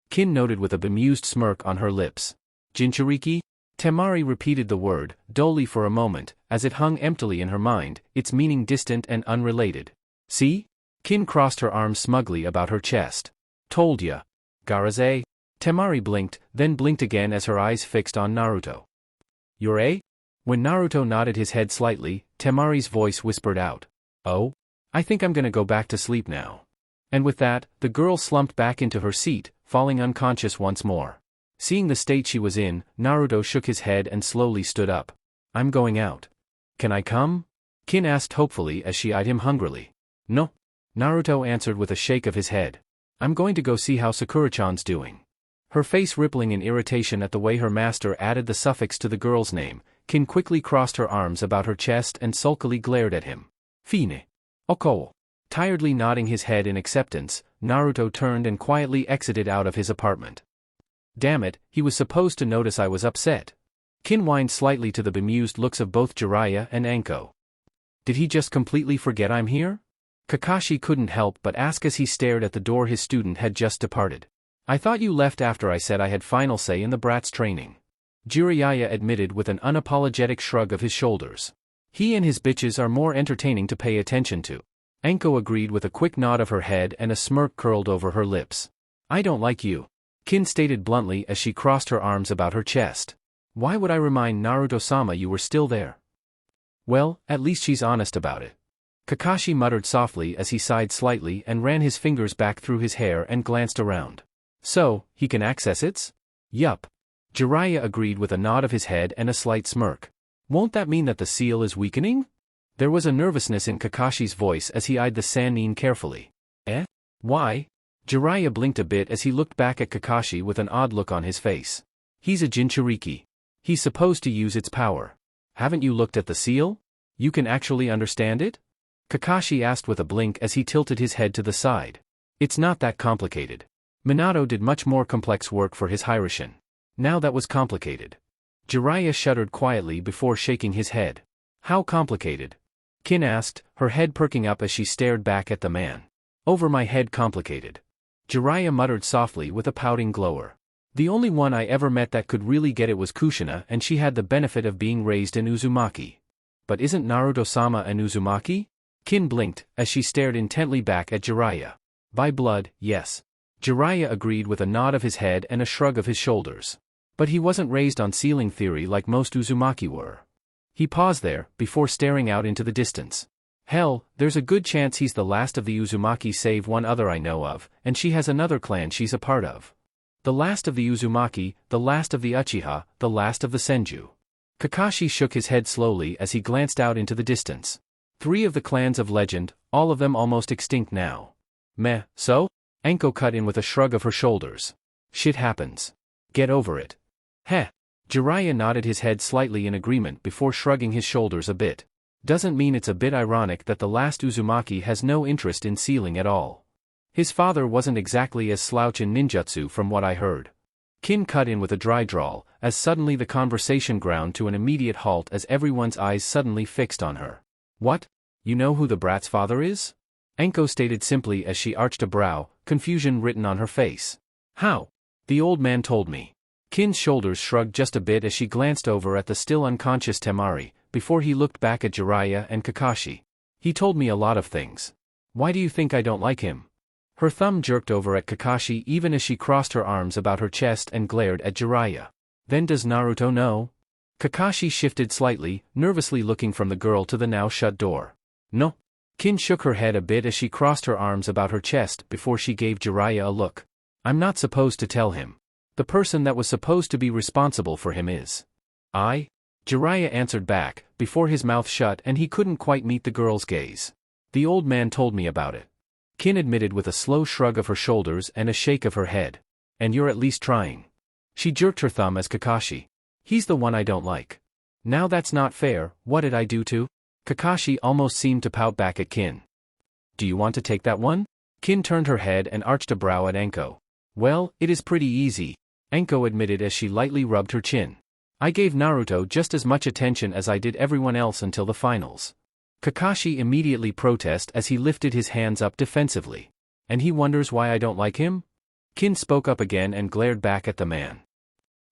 Kin noted with a bemused smirk on her lips. Jinchuriki? Temari repeated the word, dully for a moment, as it hung emptily in her mind, its meaning distant and unrelated. See? Kin crossed her arms smugly about her chest. Told ya. Garaze? Temari blinked, then blinked again as her eyes fixed on Naruto. You're a? When Naruto nodded his head slightly, Temari's voice whispered out, "Oh? I think I'm gonna go back to sleep now." And with that, the girl slumped back into her seat, falling unconscious once more. Seeing the state she was in, Naruto shook his head and slowly stood up. "I'm going out. Can I come?" Kin asked hopefully as she eyed him hungrily. "No," Naruto answered with a shake of his head. "I'm going to go see how Sakura-chan's doing." Her face rippling in irritation at the way her master added the suffix to the girl's name, Kin quickly crossed her arms about her chest and sulkily glared at him. "Fine. Oko." Tiredly nodding his head in acceptance, Naruto turned and quietly exited out of his apartment. "Damn it, he was supposed to notice I was upset." Kin whined slightly to the bemused looks of both Jiraiya and Anko. "Did he just completely forget I'm here?" Kakashi couldn't help but ask as he stared at the door his student had just departed. "I thought you left after I said I had final say in the brat's training." Jiraiya admitted with an unapologetic shrug of his shoulders. "He and his bitches are more entertaining to pay attention to." Anko agreed with a quick nod of her head and a smirk curled over her lips. "I don't like you," Kin stated bluntly as she crossed her arms about her chest. "Why would I remind Naruto-sama you were still there?" "Well, at least she's honest about it." Kakashi muttered softly as he sighed slightly and ran his fingers back through his hair and glanced around. "So, he can access it?" "Yup." Jiraiya agreed with a nod of his head and a slight smirk. "Won't that mean that the seal is weakening?" There was a nervousness in Kakashi's voice as he eyed the Sannin carefully. "Eh? Why?" Jiraiya blinked a bit as he looked back at Kakashi with an odd look on his face. "He's a Jinchuriki. He's supposed to use its power. Haven't you looked at the seal? You can actually understand it?" Kakashi asked with a blink as he tilted his head to the side. "It's not that complicated. Minato did much more complex work for his Hiraishin. Now that was complicated." Jiraiya shuddered quietly before shaking his head. "How complicated?" Kin asked, her head perking up as she stared back at the man. "Over my head complicated." Jiraiya muttered softly with a pouting glower. "The only one I ever met that could really get it was Kushina, and she had the benefit of being raised in Uzumaki." "But isn't Naruto-sama an Uzumaki?" Kin blinked, as she stared intently back at Jiraiya. "By blood, yes." Jiraiya agreed with a nod of his head and a shrug of his shoulders. "But he wasn't raised on sealing theory like most Uzumaki were." He paused there, before staring out into the distance. "Hell, there's a good chance he's the last of the Uzumaki save one other I know of, and she has another clan she's a part of. The last of the Uzumaki, the last of the Uchiha, the last of the Senju." Kakashi shook his head slowly as he glanced out into the distance. 3 of the clans of legend, all of them almost extinct now. "Meh, so?" Anko cut in with a shrug of her shoulders. "Shit happens. Get over it." "Heh." Jiraiya nodded his head slightly in agreement before shrugging his shoulders a bit. "Doesn't mean it's a bit ironic that the last Uzumaki has no interest in sealing at all. His father wasn't exactly as slouch in ninjutsu from what I heard." Kin cut in with a dry drawl, as suddenly the conversation ground to an immediate halt as everyone's eyes suddenly fixed on her. "What? You know who the brat's father is?" Anko stated simply as she arched a brow, confusion written on her face. "How?" "The old man told me." Kin's shoulders shrugged just a bit as she glanced over at the still unconscious Temari, before he looked back at Jiraiya and Kakashi. "He told me a lot of things. Why do you think I don't like him?" Her thumb jerked over at Kakashi even as she crossed her arms about her chest and glared at Jiraiya. "Then does Naruto know?" Kakashi shifted slightly, nervously looking from the girl to the now shut door. "No." Kin shook her head a bit as she crossed her arms about her chest before she gave Jiraiya a look. "I'm not supposed to tell him. The person that was supposed to be responsible for him is." "I?" Jiraiya answered back, before his mouth shut and he couldn't quite meet the girl's gaze. "The old man told me about it." Kin admitted with a slow shrug of her shoulders and a shake of her head. "And you're at least trying." She jerked her thumb as Kakashi. "He's the one I don't like." "Now that's not fair, what did I do to?" Kakashi almost seemed to pout back at Kin. "Do you want to take that one?" Kin turned her head and arched a brow at Anko. "Well, it is pretty easy," Anko admitted as she lightly rubbed her chin. "I gave Naruto just as much attention as I did everyone else until the finals." Kakashi immediately protested as he lifted his hands up defensively. "And he wonders why I don't like him?" Kin spoke up again and glared back at the man.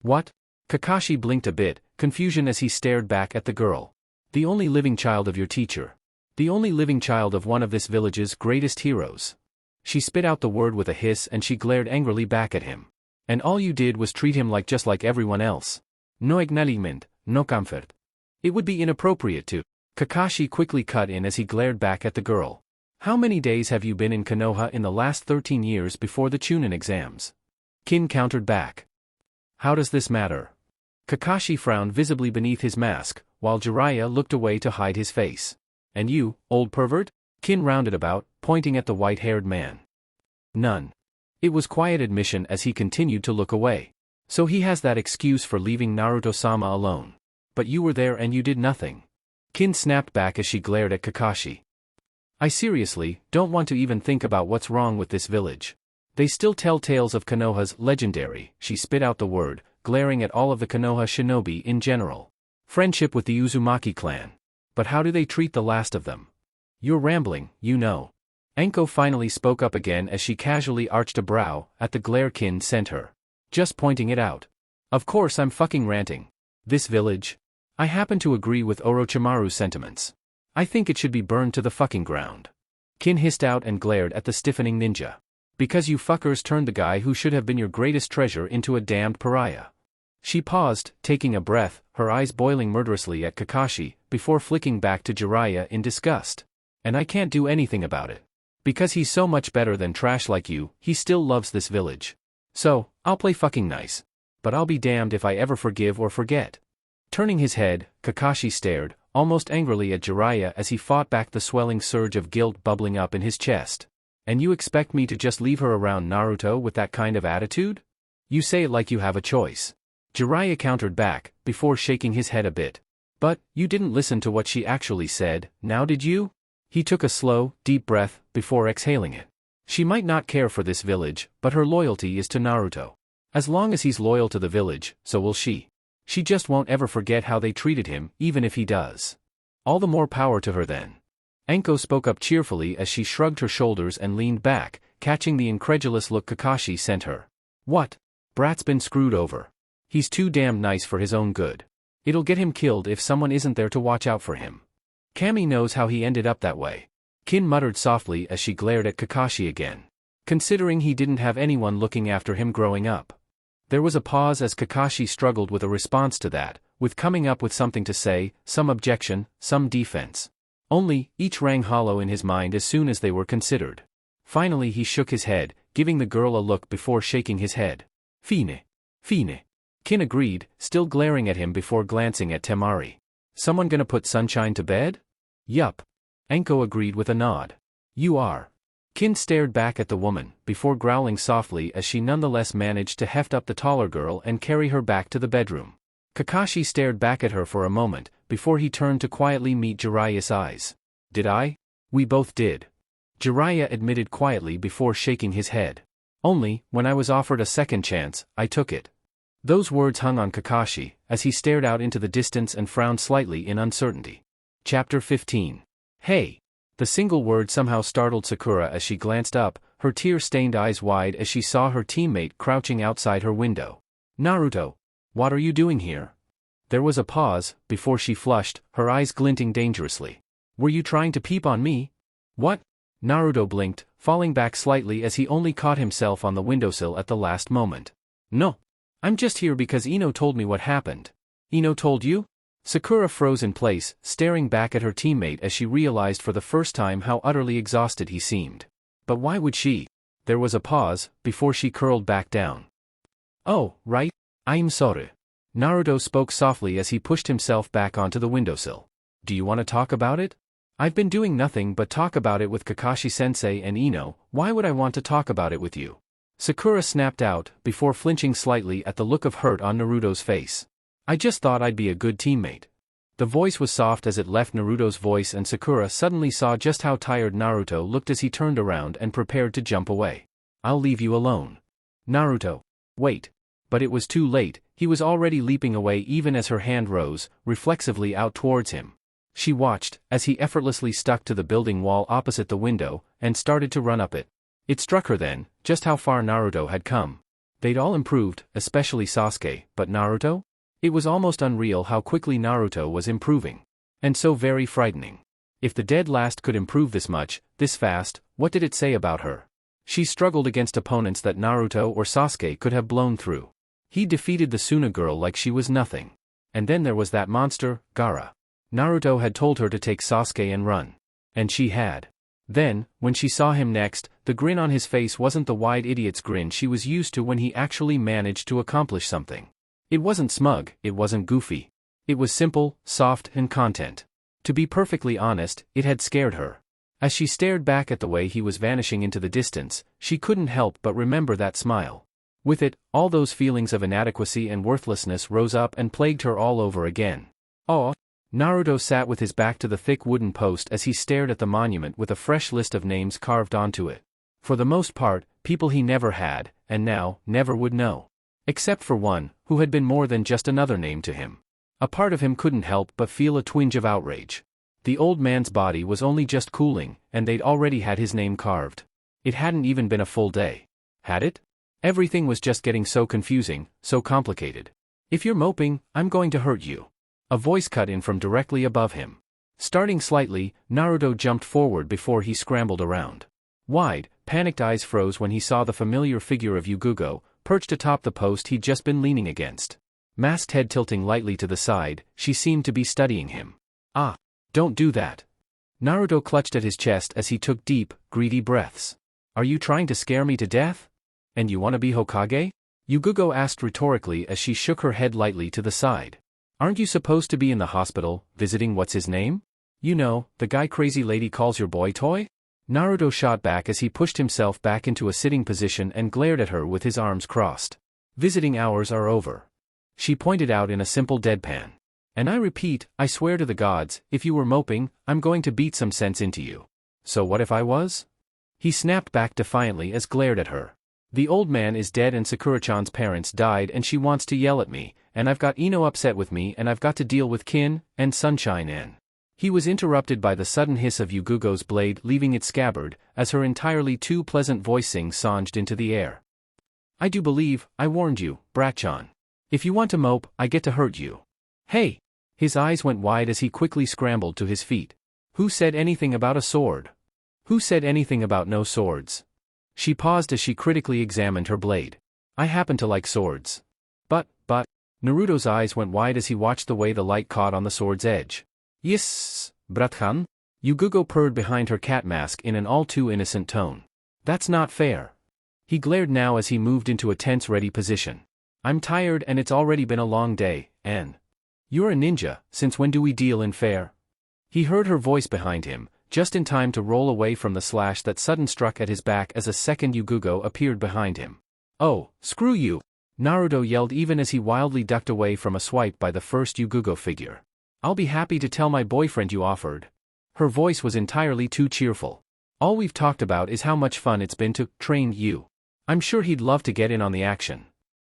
"What?" Kakashi blinked a bit, confusion as he stared back at the girl. "The only living child of your teacher. The only living child of one of this village's greatest heroes." She spit out the word with a hiss and she glared angrily back at him. "And all you did was treat him just like everyone else. No acknowledgement, no comfort. It would be inappropriate to. Kakashi quickly cut in as he glared back at the girl. How many days have you been in Konoha in the last 13 years before the Chunin exams? Kin countered back. How does this matter? Kakashi frowned visibly beneath his mask, while Jiraiya looked away to hide his face. And you, old pervert? Kin rounded about, pointing at the white-haired man. None. It was quiet admission as he continued to look away. So he has that excuse for leaving Naruto-sama alone. But you were there and you did nothing. Kin snapped back as she glared at Kakashi. I seriously don't want to even think about what's wrong with this village. They still tell tales of Konoha's legendary, she spit out the word, glaring at all of the Konoha shinobi in general. Friendship with the Uzumaki clan. But how do they treat the last of them? You're rambling, you know. Anko finally spoke up again as she casually arched a brow at the glare Kin sent her. Just pointing it out. Of course I'm fucking ranting. This village? I happen to agree with Orochimaru's sentiments. I think it should be burned to the fucking ground. Kin hissed out and glared at the stiffening ninja. Because you fuckers turned the guy who should have been your greatest treasure into a damned pariah. She paused, taking a breath, her eyes boiling murderously at Kakashi, before flicking back to Jiraiya in disgust. And I can't do anything about it. Because he's so much better than trash like you, he still loves this village. So, I'll play fucking nice. But I'll be damned if I ever forgive or forget. Turning his head, Kakashi stared, almost angrily at Jiraiya as he fought back the swelling surge of guilt bubbling up in his chest. And you expect me to just leave her around Naruto with that kind of attitude? You say it like you have a choice. Jiraiya countered back, before shaking his head a bit. But, you didn't listen to what she actually said, now did you? He took a slow, deep breath, before exhaling it. She might not care for this village, but her loyalty is to Naruto. As long as he's loyal to the village, so will she. She just won't ever forget how they treated him, even if he does. All the more power to her then. Anko spoke up cheerfully as she shrugged her shoulders and leaned back, catching the incredulous look Kakashi sent her. What? Brat's been screwed over. He's too damn nice for his own good. It'll get him killed if someone isn't there to watch out for him. Kami knows how he ended up that way. Kin muttered softly as she glared at Kakashi again. Considering he didn't have anyone looking after him growing up. There was a pause as Kakashi struggled with a response to that, with coming up with something to say, some objection, some defense. Only, each rang hollow in his mind as soon as they were considered. Finally he shook his head, giving the girl a look before shaking his head. Fine. Fine. Kin agreed, still glaring at him before glancing at Temari. Someone gonna put Sunshine to bed? Yup. Anko agreed with a nod. You are. Kin stared back at the woman, before growling softly as she nonetheless managed to heft up the taller girl and carry her back to the bedroom. Kakashi stared back at her for a moment, before he turned to quietly meet Jiraiya's eyes. Did I? We both did. Jiraiya admitted quietly before shaking his head. Only, when I was offered a second chance, I took it. Those words hung on Kakashi, as he stared out into the distance and frowned slightly in uncertainty. Chapter 15. Hey! The single word somehow startled Sakura as she glanced up, her tear-stained eyes wide as she saw her teammate crouching outside her window. Naruto! What are you doing here? There was a pause, before she flushed, her eyes glinting dangerously. Were you trying to peep on me? What? Naruto blinked, falling back slightly as he only caught himself on the windowsill at the last moment. No. I'm just here because Ino told me what happened. Ino told you? Sakura froze in place, staring back at her teammate as she realized for the first time how utterly exhausted he seemed. But why would she? There was a pause, before she curled back down. Oh, right. I'm sorry. Naruto spoke softly as he pushed himself back onto the windowsill. Do you want to talk about it? I've been doing nothing but talk about it with Kakashi-sensei and Ino, why would I want to talk about it with you? Sakura snapped out, before flinching slightly at the look of hurt on Naruto's face. I just thought I'd be a good teammate. The voice was soft as it left Naruto's voice and Sakura suddenly saw just how tired Naruto looked as he turned around and prepared to jump away. I'll leave you alone. Naruto. Wait. But it was too late, he was already leaping away even as her hand rose, reflexively out towards him. She watched, as he effortlessly stuck to the building wall opposite the window, and started to run up it. It struck her then, just how far Naruto had come. They'd all improved, especially Sasuke, but Naruto? It was almost unreal how quickly Naruto was improving. And so very frightening. If the dead last could improve this much, this fast, what did it say about her? She struggled against opponents that Naruto or Sasuke could have blown through. He defeated the Suna girl like she was nothing. And then there was that monster, Gaara. Naruto had told her to take Sasuke and run. And she had. Then, when she saw him next, the grin on his face wasn't the wide idiot's grin she was used to when he actually managed to accomplish something. It wasn't smug, it wasn't goofy. It was simple, soft, and content. To be perfectly honest, it had scared her. As she stared back at the way he was vanishing into the distance, she couldn't help but remember that smile. With it, all those feelings of inadequacy and worthlessness rose up and plagued her all over again. Oh! Naruto sat with his back to the thick wooden post as he stared at the monument with a fresh list of names carved onto it. For the most part, people he never had, and now, never would know. Except for one, who had been more than just another name to him. A part of him couldn't help but feel a twinge of outrage. The old man's body was only just cooling, and they'd already had his name carved. It hadn't even been a full day. Had it? Everything was just getting so confusing, so complicated. If you're moping, I'm going to hurt you. A voice cut in from directly above him. Starting slightly, Naruto jumped forward before he scrambled around. Wide, panicked eyes froze when he saw the familiar figure of Yugugo, perched atop the post he'd just been leaning against. Masked head tilting lightly to the side, she seemed to be studying him. Ah! Don't do that. Naruto clutched at his chest as he took deep, greedy breaths. Are you trying to scare me to death? And you want to be Hokage? Yugugo asked rhetorically as she shook her head lightly to the side. Aren't you supposed to be in the hospital, visiting what's his name? You know, the guy crazy lady calls your boy toy? Naruto shot back as he pushed himself back into a sitting position and glared at her with his arms crossed. Visiting hours are over. She pointed out in a simple deadpan. And I repeat, I swear to the gods, if you were moping, I'm going to beat some sense into you. So what if I was? He snapped back defiantly as glared at her. The old man is dead and Sakura-chan's parents died and she wants to yell at me, and I've got Ino upset with me and I've got to deal with Kin, and Sunshine and... He was interrupted by the sudden hiss of Yugugo's blade leaving its scabbard, as her entirely too pleasant voice songed into the air. I do believe, I warned you, Brat-chan. If you want to mope, I get to hurt you. Hey! His eyes went wide as he quickly scrambled to his feet. Who said anything about a sword? Who said anything about no swords? She paused as she critically examined her blade. I happen to like swords. But, Naruto's eyes went wide as he watched the way the light caught on the sword's edge. Yes, Brat-chan? Yugugo purred behind her cat mask in an all too innocent tone. That's not fair. He glared now as he moved into a tense ready position. I'm tired and it's already been a long day, and... You're a ninja, since when do we deal in fair? He heard her voice behind him, just in time to roll away from the slash that sudden struck at his back as a second Yugugo appeared behind him. Oh, screw you! Naruto yelled even as he wildly ducked away from a swipe by the first Yugugo figure. I'll be happy to tell my boyfriend you offered. Her voice was entirely too cheerful. All we've talked about is how much fun it's been to train you. I'm sure he'd love to get in on the action.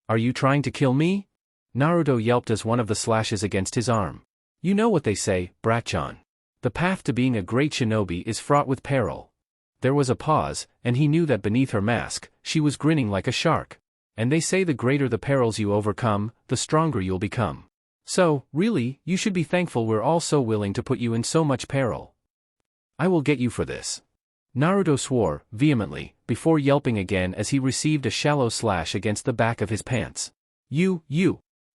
Are you trying to kill me? Naruto yelped as one of the slashes against his arm. You know what they say, Brat-chan. The path to being a great shinobi is fraught with peril. There was a pause, and he knew that beneath her mask, she was grinning like a shark. And they say the greater the perils you overcome, the stronger you'll become. So, really, you should be thankful we're all so willing to put you in so much peril. I will get you for this. Naruto swore, vehemently, before yelping again as he received a shallow slash against the back of his pants. You.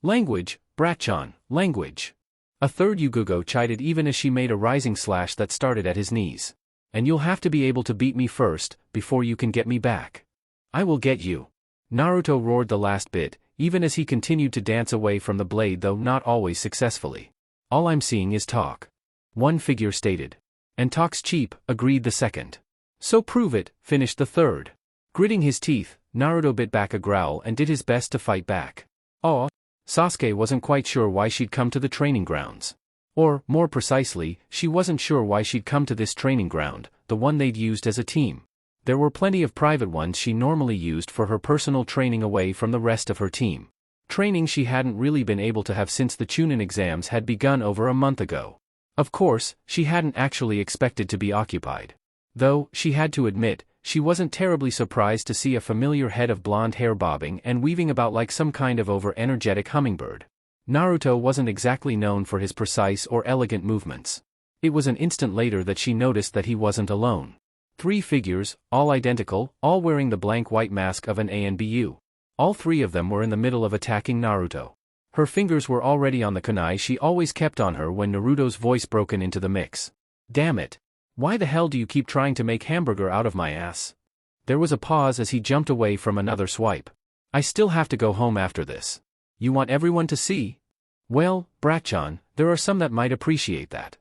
Language, Brat-chan, language. A third Yugugo chided even as she made a rising slash that started at his knees. And you'll have to be able to beat me first, before you can get me back. I will get you. Naruto roared the last bit, even as he continued to dance away from the blade though not always successfully. All I'm seeing is talk. One figure stated. And talk's cheap, agreed the second. So prove it, finished the third. Gritting his teeth, Naruto bit back a growl and did his best to fight back. Oh, Sasuke wasn't quite sure why she'd come to the training grounds. Or, more precisely, she wasn't sure why she'd come to this training ground, the one they'd used as a team. There were plenty of private ones she normally used for her personal training away from the rest of her team. Training she hadn't really been able to have since the Chunin exams had begun over a month ago. Of course, she hadn't actually expected to be occupied. Though, she had to admit, she wasn't terribly surprised to see a familiar head of blonde hair bobbing and weaving about like some kind of over-energetic hummingbird. Naruto wasn't exactly known for his precise or elegant movements. It was an instant later that she noticed that he wasn't alone. 3 figures, all identical, all wearing the blank white mask of an ANBU. All 3 of them were in the middle of attacking Naruto. Her fingers were already on the kunai she always kept on her when Naruto's voice broken into the mix. Damn it. Why the hell do you keep trying to make hamburger out of my ass? There was a pause as he jumped away from another swipe. I still have to go home after this. You want everyone to see? Well, Bratchan, there are some that might appreciate that.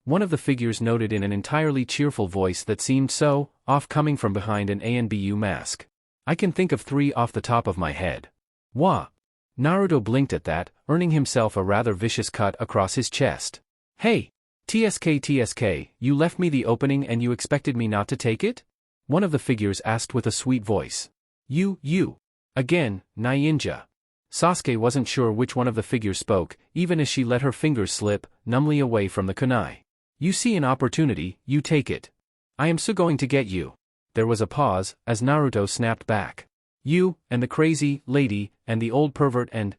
One of the figures noted in an entirely cheerful voice that seemed so off coming from behind an ANBU mask. I can think of 3 off the top of my head. Wah! Naruto blinked at that, earning himself a rather vicious cut across his chest. Hey! TSK, you left me the opening and you expected me not to take it? One of the figures asked with a sweet voice. You. Again, Ninja. Sasuke wasn't sure which one of the figures spoke, even as she let her fingers slip numbly away from the kunai. You see an opportunity, you take it. I am so going to get you. There was a pause, as Naruto snapped back. You, and the crazy lady, and the old pervert and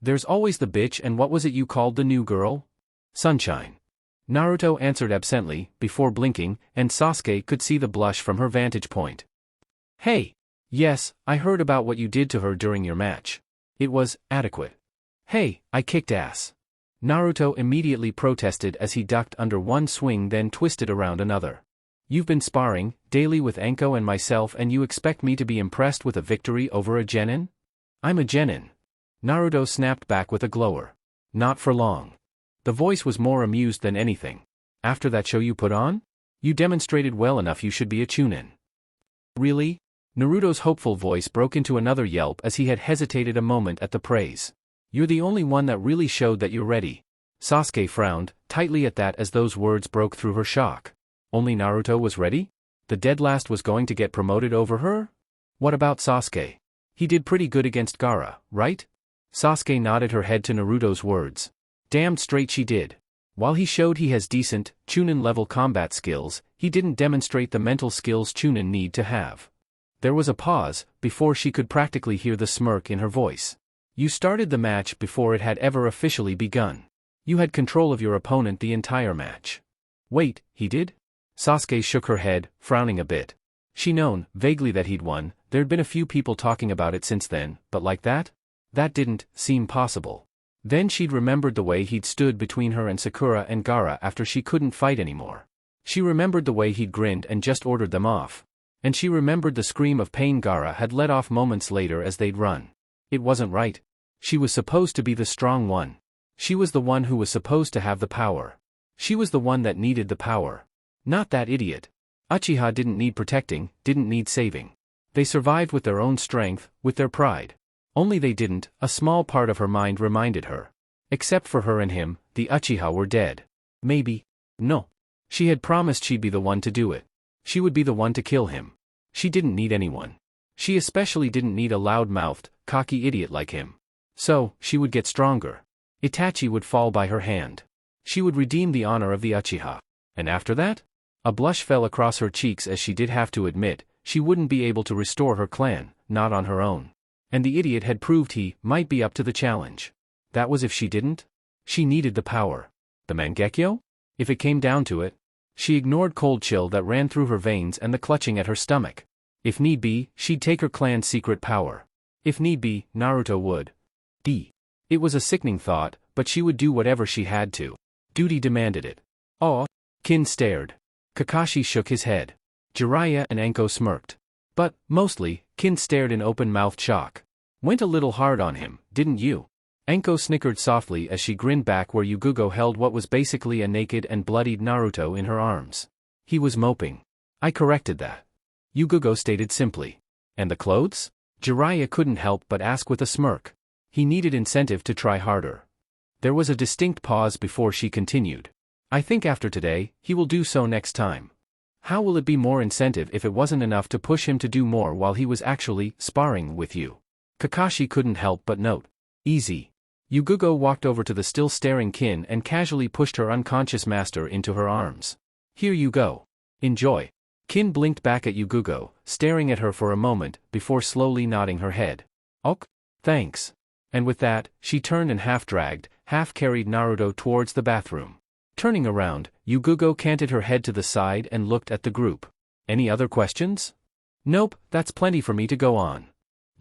there's always the bitch and what was it you called the new girl? Sunshine. Naruto answered absently, before blinking, and Sasuke could see the blush from her vantage point. Hey! Yes, I heard about what you did to her during your match. It was adequate. Hey, I kicked ass. Naruto immediately protested as he ducked under one swing then twisted around another. You've been sparring daily with Anko and myself and you expect me to be impressed with a victory over a genin? I'm a genin. Naruto snapped back with a glower. Not for long. The voice was more amused than anything. After that show you put on? You demonstrated well enough you should be a chunin. Really? Naruto's hopeful voice broke into another yelp as he had hesitated a moment at the praise. You're the only one that really showed that you're ready. Sasuke frowned tightly at that as those words broke through her shock. Only Naruto was ready? The dead last was going to get promoted over her? What about Sasuke? He did pretty good against Gaara, right? Sasuke nodded her head to Naruto's words. Damn straight she did. While he showed he has decent, chunin-level combat skills, he didn't demonstrate the mental skills chunin need to have. There was a pause, before she could practically hear the smirk in her voice. You started the match before it had ever officially begun. You had control of your opponent the entire match. Wait, he did? Sasuke shook her head, frowning a bit. She known, vaguely that he'd won, there'd been a few people talking about it since then, but like that? That didn't seem possible. Then she'd remembered the way he'd stood between her and Sakura and Gaara after she couldn't fight anymore. She remembered the way he'd grinned and just ordered them off. And she remembered the scream of pain Gaara had let off moments later as they'd run. It wasn't right. She was supposed to be the strong one. She was the one who was supposed to have the power. She was the one that needed the power. Not that idiot. Uchiha didn't need protecting, didn't need saving. They survived with their own strength, with their pride. Only they didn't, a small part of her mind reminded her. Except for her and him, the Uchiha were dead. Maybe. No. She had promised she'd be the one to do it. She would be the one to kill him. She didn't need anyone. She especially didn't need a loud-mouthed, cocky idiot like him. So, she would get stronger. Itachi would fall by her hand. She would redeem the honor of the Uchiha. And after that? A blush fell across her cheeks as she did have to admit, she wouldn't be able to restore her clan, not on her own. And the idiot had proved he might be up to the challenge. That was if she didn't? She needed the power. The Mangekyo? If it came down to it. She ignored cold chill that ran through her veins and the clutching at her stomach. If need be, she'd take her clan's secret power. If need be, Naruto would. It was a sickening thought, but she would do whatever she had to. Duty demanded it. Oh. Kin stared. Kakashi shook his head. Jiraiya and Anko smirked. But, mostly, Kin stared in open-mouthed shock. Went a little hard on him, didn't you? Anko snickered softly as she grinned back where Yugugo held what was basically a naked and bloodied Naruto in her arms. He was moping. I corrected that. Yugugo stated simply. And the clothes? Jiraiya couldn't help but ask with a smirk. He needed incentive to try harder. There was a distinct pause before she continued. I think after today, he will do so next time. How will it be more incentive if it wasn't enough to push him to do more while he was actually sparring with you? Kakashi couldn't help but note. Easy. Yugugo walked over to the still staring Kin and casually pushed her unconscious master into her arms. Here you go. Enjoy. Kin blinked back at Yugugo, staring at her for a moment, before slowly nodding her head. Ok, thanks. And with that, she turned and half-dragged, half-carried Naruto towards the bathroom. Turning around, Yugugo canted her head to the side and looked at the group. Any other questions? Nope, that's plenty for me to go on.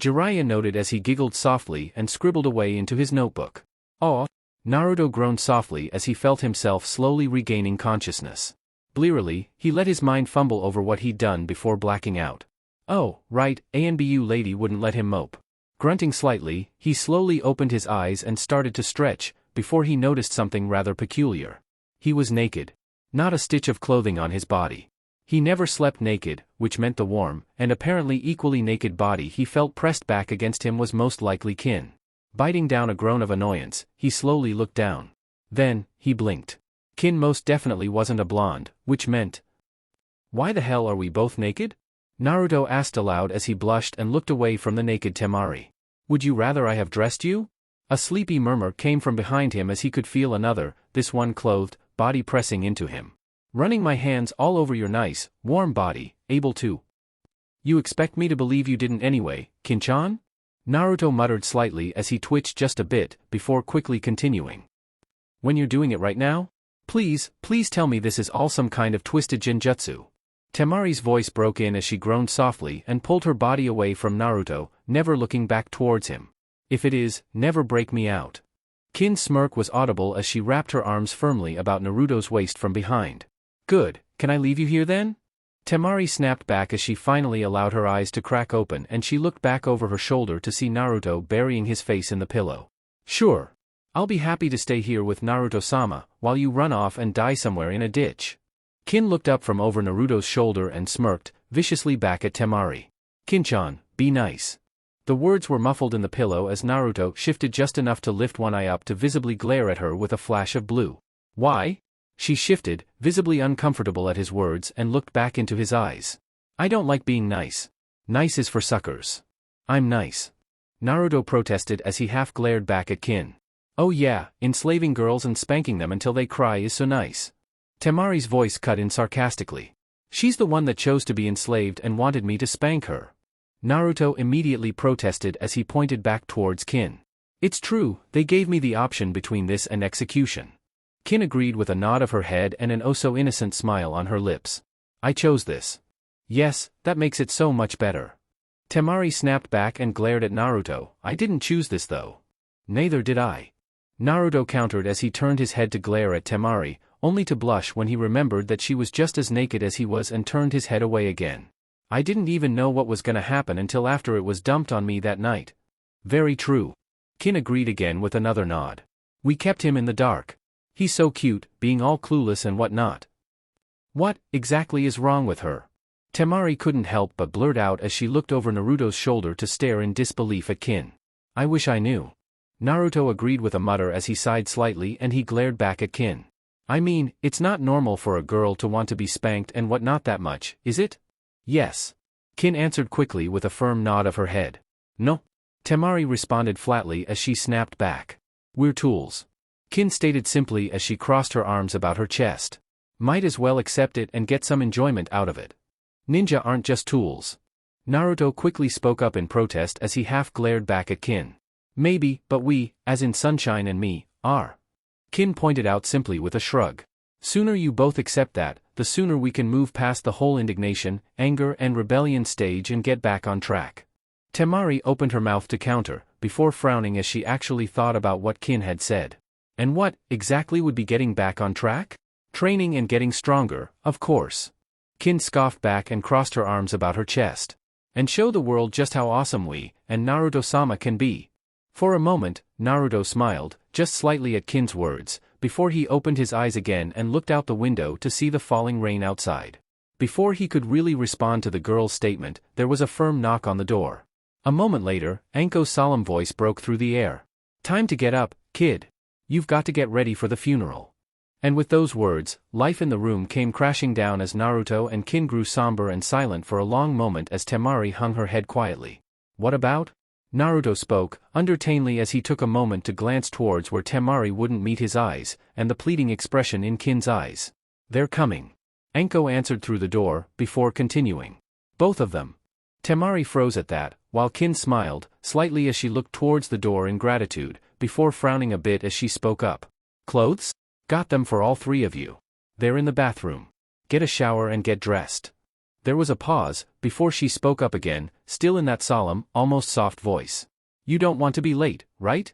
Jiraiya noted as he giggled softly and scribbled away into his notebook. "Aw." Naruto groaned softly as he felt himself slowly regaining consciousness. Blearily, he let his mind fumble over what he'd done before blacking out. Oh, right, ANBU lady wouldn't let him mope. Grunting slightly, he slowly opened his eyes and started to stretch, before he noticed something rather peculiar. He was naked. Not a stitch of clothing on his body. He never slept naked, which meant the warm, and apparently equally naked body he felt pressed back against him was most likely kin. Biting down a groan of annoyance, he slowly looked down. Then, he blinked. Kin most definitely wasn't a blonde, which meant... Why the hell are we both naked? Naruto asked aloud as he blushed and looked away from the naked Temari. Would you rather I have dressed you? A sleepy murmur came from behind him as he could feel another, this one clothed, body pressing into him. Running my hands all over your nice, warm body, able to... You expect me to believe you didn't anyway, Kin-chan? Naruto muttered slightly as he twitched just a bit, before quickly continuing. When you're doing it right now? Please tell me this is all some kind of twisted genjutsu. Temari's voice broke in as she groaned softly and pulled her body away from Naruto, never looking back towards him. If it is, never break me out. Kin's smirk was audible as she wrapped her arms firmly about Naruto's waist from behind. Good, can I leave you here then? Temari snapped back as she finally allowed her eyes to crack open and she looked back over her shoulder to see Naruto burying his face in the pillow. Sure. I'll be happy to stay here with Naruto-sama, while you run off and die somewhere in a ditch. Kin looked up from over Naruto's shoulder and smirked, viciously back at Temari. Kin-chan, be nice. The words were muffled in the pillow as Naruto shifted just enough to lift one eye up to visibly glare at her with a flash of blue. Why? She shifted, visibly uncomfortable at his words and looked back into his eyes. I don't like being nice. Nice is for suckers. I'm nice. Naruto protested as he half glared back at Kin. Oh yeah, enslaving girls and spanking them until they cry is so nice. Temari's voice cut in sarcastically. She's the one that chose to be enslaved and wanted me to spank her. Naruto immediately protested as he pointed back towards Kin. It's true, they gave me the option between this and execution. Kin agreed with a nod of her head and an oh-so-innocent smile on her lips. I chose this. Yes, that makes it so much better. Temari snapped back and glared at Naruto. I didn't choose this though. Neither did I. Naruto countered as he turned his head to glare at Temari, only to blush when he remembered that she was just as naked as he was and turned his head away again. I didn't even know what was gonna happen until after it was dumped on me that night. Very true. Kin agreed again with another nod. We kept him in the dark. He's so cute, being all clueless and whatnot. What, exactly is wrong with her? Temari couldn't help but blurt out as she looked over Naruto's shoulder to stare in disbelief at Kin. I wish I knew. Naruto agreed with a mutter as he sighed slightly and he glared back at Kin. I mean, it's not normal for a girl to want to be spanked and whatnot that much, is it? Yes. Kin answered quickly with a firm nod of her head. No. Temari responded flatly as she snapped back. We're tools. Kin stated simply as she crossed her arms about her chest. Might as well accept it and get some enjoyment out of it. Ninja aren't just tools. Naruto quickly spoke up in protest as he half glared back at Kin. Maybe, but we, as in Sunshine and me, are. Kin pointed out simply with a shrug. Sooner you both accept that, the sooner we can move past the whole indignation, anger and rebellion stage and get back on track. Temari opened her mouth to counter, before frowning as she actually thought about what Kin had said. And what, exactly would be getting back on track? Training and getting stronger, of course. Kin scoffed back and crossed her arms about her chest. And show the world just how awesome we, and Naruto-sama can be. For a moment, Naruto smiled, just slightly at Kin's words, before he opened his eyes again and looked out the window to see the falling rain outside. Before he could really respond to the girl's statement, there was a firm knock on the door. A moment later, Anko's solemn voice broke through the air. Time to get up, kid. You've got to get ready for the funeral. And with those words, life in the room came crashing down as Naruto and Kin grew somber and silent for a long moment as Temari hung her head quietly. What about? Naruto spoke, undertanedly as he took a moment to glance towards where Temari wouldn't meet his eyes, and the pleading expression in Kin's eyes. They're coming. Anko answered through the door, before continuing. Both of them. Temari froze at that, while Kin smiled, slightly as she looked towards the door in gratitude, before frowning a bit as she spoke up. Clothes? Got them for all three of you. They're in the bathroom. Get a shower and get dressed. There was a pause, before she spoke up again, still in that solemn, almost soft voice. You don't want to be late, right?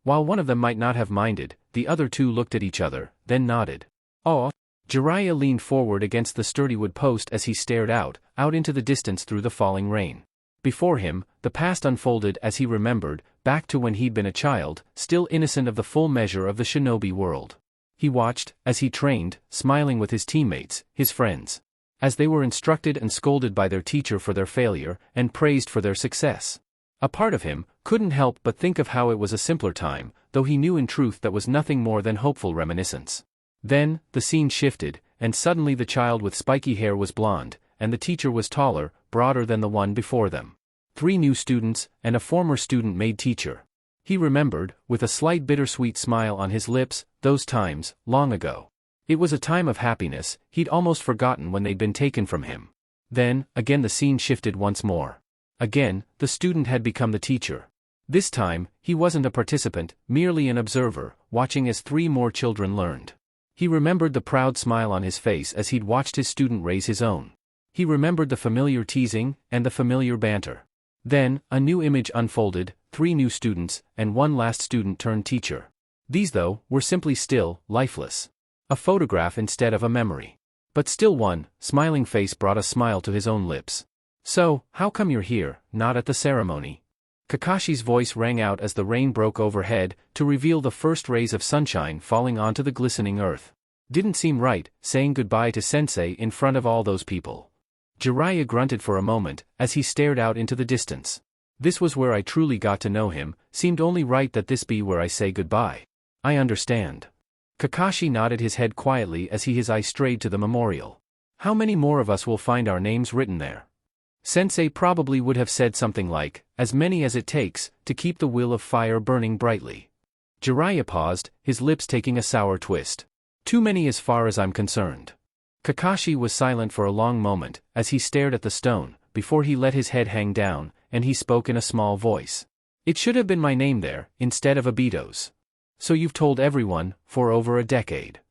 While one of them might not have minded, the other two looked at each other, then nodded. Oh. Jiraiya leaned forward against the sturdy wood post as he stared out into the distance through the falling rain. Before him, the past unfolded as he remembered, back to when he'd been a child, still innocent of the full measure of the shinobi world. He watched, as he trained, smiling with his teammates, his friends. As they were instructed and scolded by their teacher for their failure, and praised for their success. A part of him couldn't help but think of how it was a simpler time, though he knew in truth that was nothing more than hopeful reminiscence. Then, the scene shifted, and suddenly the child with spiky hair was blonde, and the teacher was taller, broader than the one before them. 3 new students, and a former student made teacher. He remembered, with a slight bittersweet smile on his lips, those times, long ago. It was a time of happiness, he'd almost forgotten when they'd been taken from him. Then, again the scene shifted once more. Again, the student had become the teacher. This time, he wasn't a participant, merely an observer, watching as 3 more children learned. He remembered the proud smile on his face as he'd watched his student raise his own. He remembered the familiar teasing, and the familiar banter. Then, a new image unfolded, 3 new students, and 1 last student turned teacher. These though, were simply still, lifeless. A photograph instead of a memory. But still one, smiling face brought a smile to his own lips. So, how come you're here, not at the ceremony? Kakashi's voice rang out as the rain broke overhead, to reveal the first rays of sunshine falling onto the glistening earth. Didn't seem right, saying goodbye to Sensei in front of all those people. Jiraiya grunted for a moment, as he stared out into the distance. This was where I truly got to know him, seemed only right that this be where I say goodbye. I understand. Kakashi nodded his head quietly as his eye strayed to the memorial. How many more of us will find our names written there? Sensei probably would have said something like, as many as it takes, to keep the will of fire burning brightly. Jiraiya paused, his lips taking a sour twist. Too many as far as I'm concerned. Kakashi was silent for a long moment, as he stared at the stone, before he let his head hang down, and he spoke in a small voice. It should have been my name there, instead of Obito's. So you've told everyone, for over a decade.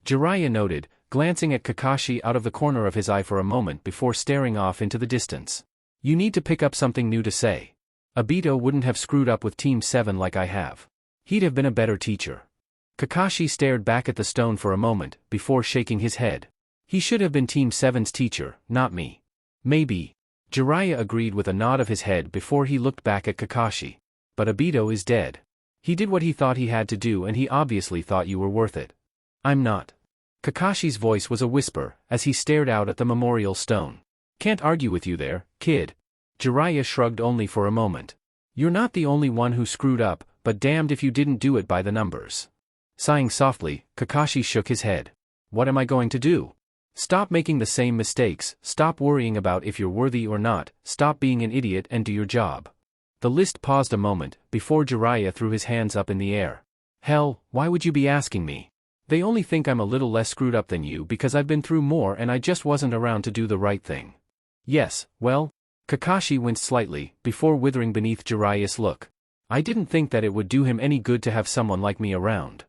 Jiraiya noted, glancing at Kakashi out of the corner of his eye for a moment before staring off into the distance. You need to pick up something new to say. Obito wouldn't have screwed up with Team 7 like I have. He'd have been a better teacher. Kakashi stared back at the stone for a moment, before shaking his head. He should have been Team 7's teacher, not me. Maybe. Jiraiya agreed with a nod of his head before he looked back at Kakashi. But Obito is dead. He did what he thought he had to do and he obviously thought you were worth it. I'm not. Kakashi's voice was a whisper, as he stared out at the memorial stone. Can't argue with you there, kid. Jiraiya shrugged only for a moment. You're not the only one who screwed up, but damned if you didn't do it by the numbers. Sighing softly, Kakashi shook his head. What am I going to do? Stop making the same mistakes, stop worrying about if you're worthy or not, stop being an idiot and do your job. The list paused a moment, before Jiraiya threw his hands up in the air. Hell, why would you be asking me? They only think I'm a little less screwed up than you because I've been through more and I just wasn't around to do the right thing. Yes, well? Kakashi winced slightly, before withering beneath Jiraiya's look. I didn't think that it would do him any good to have someone like me around.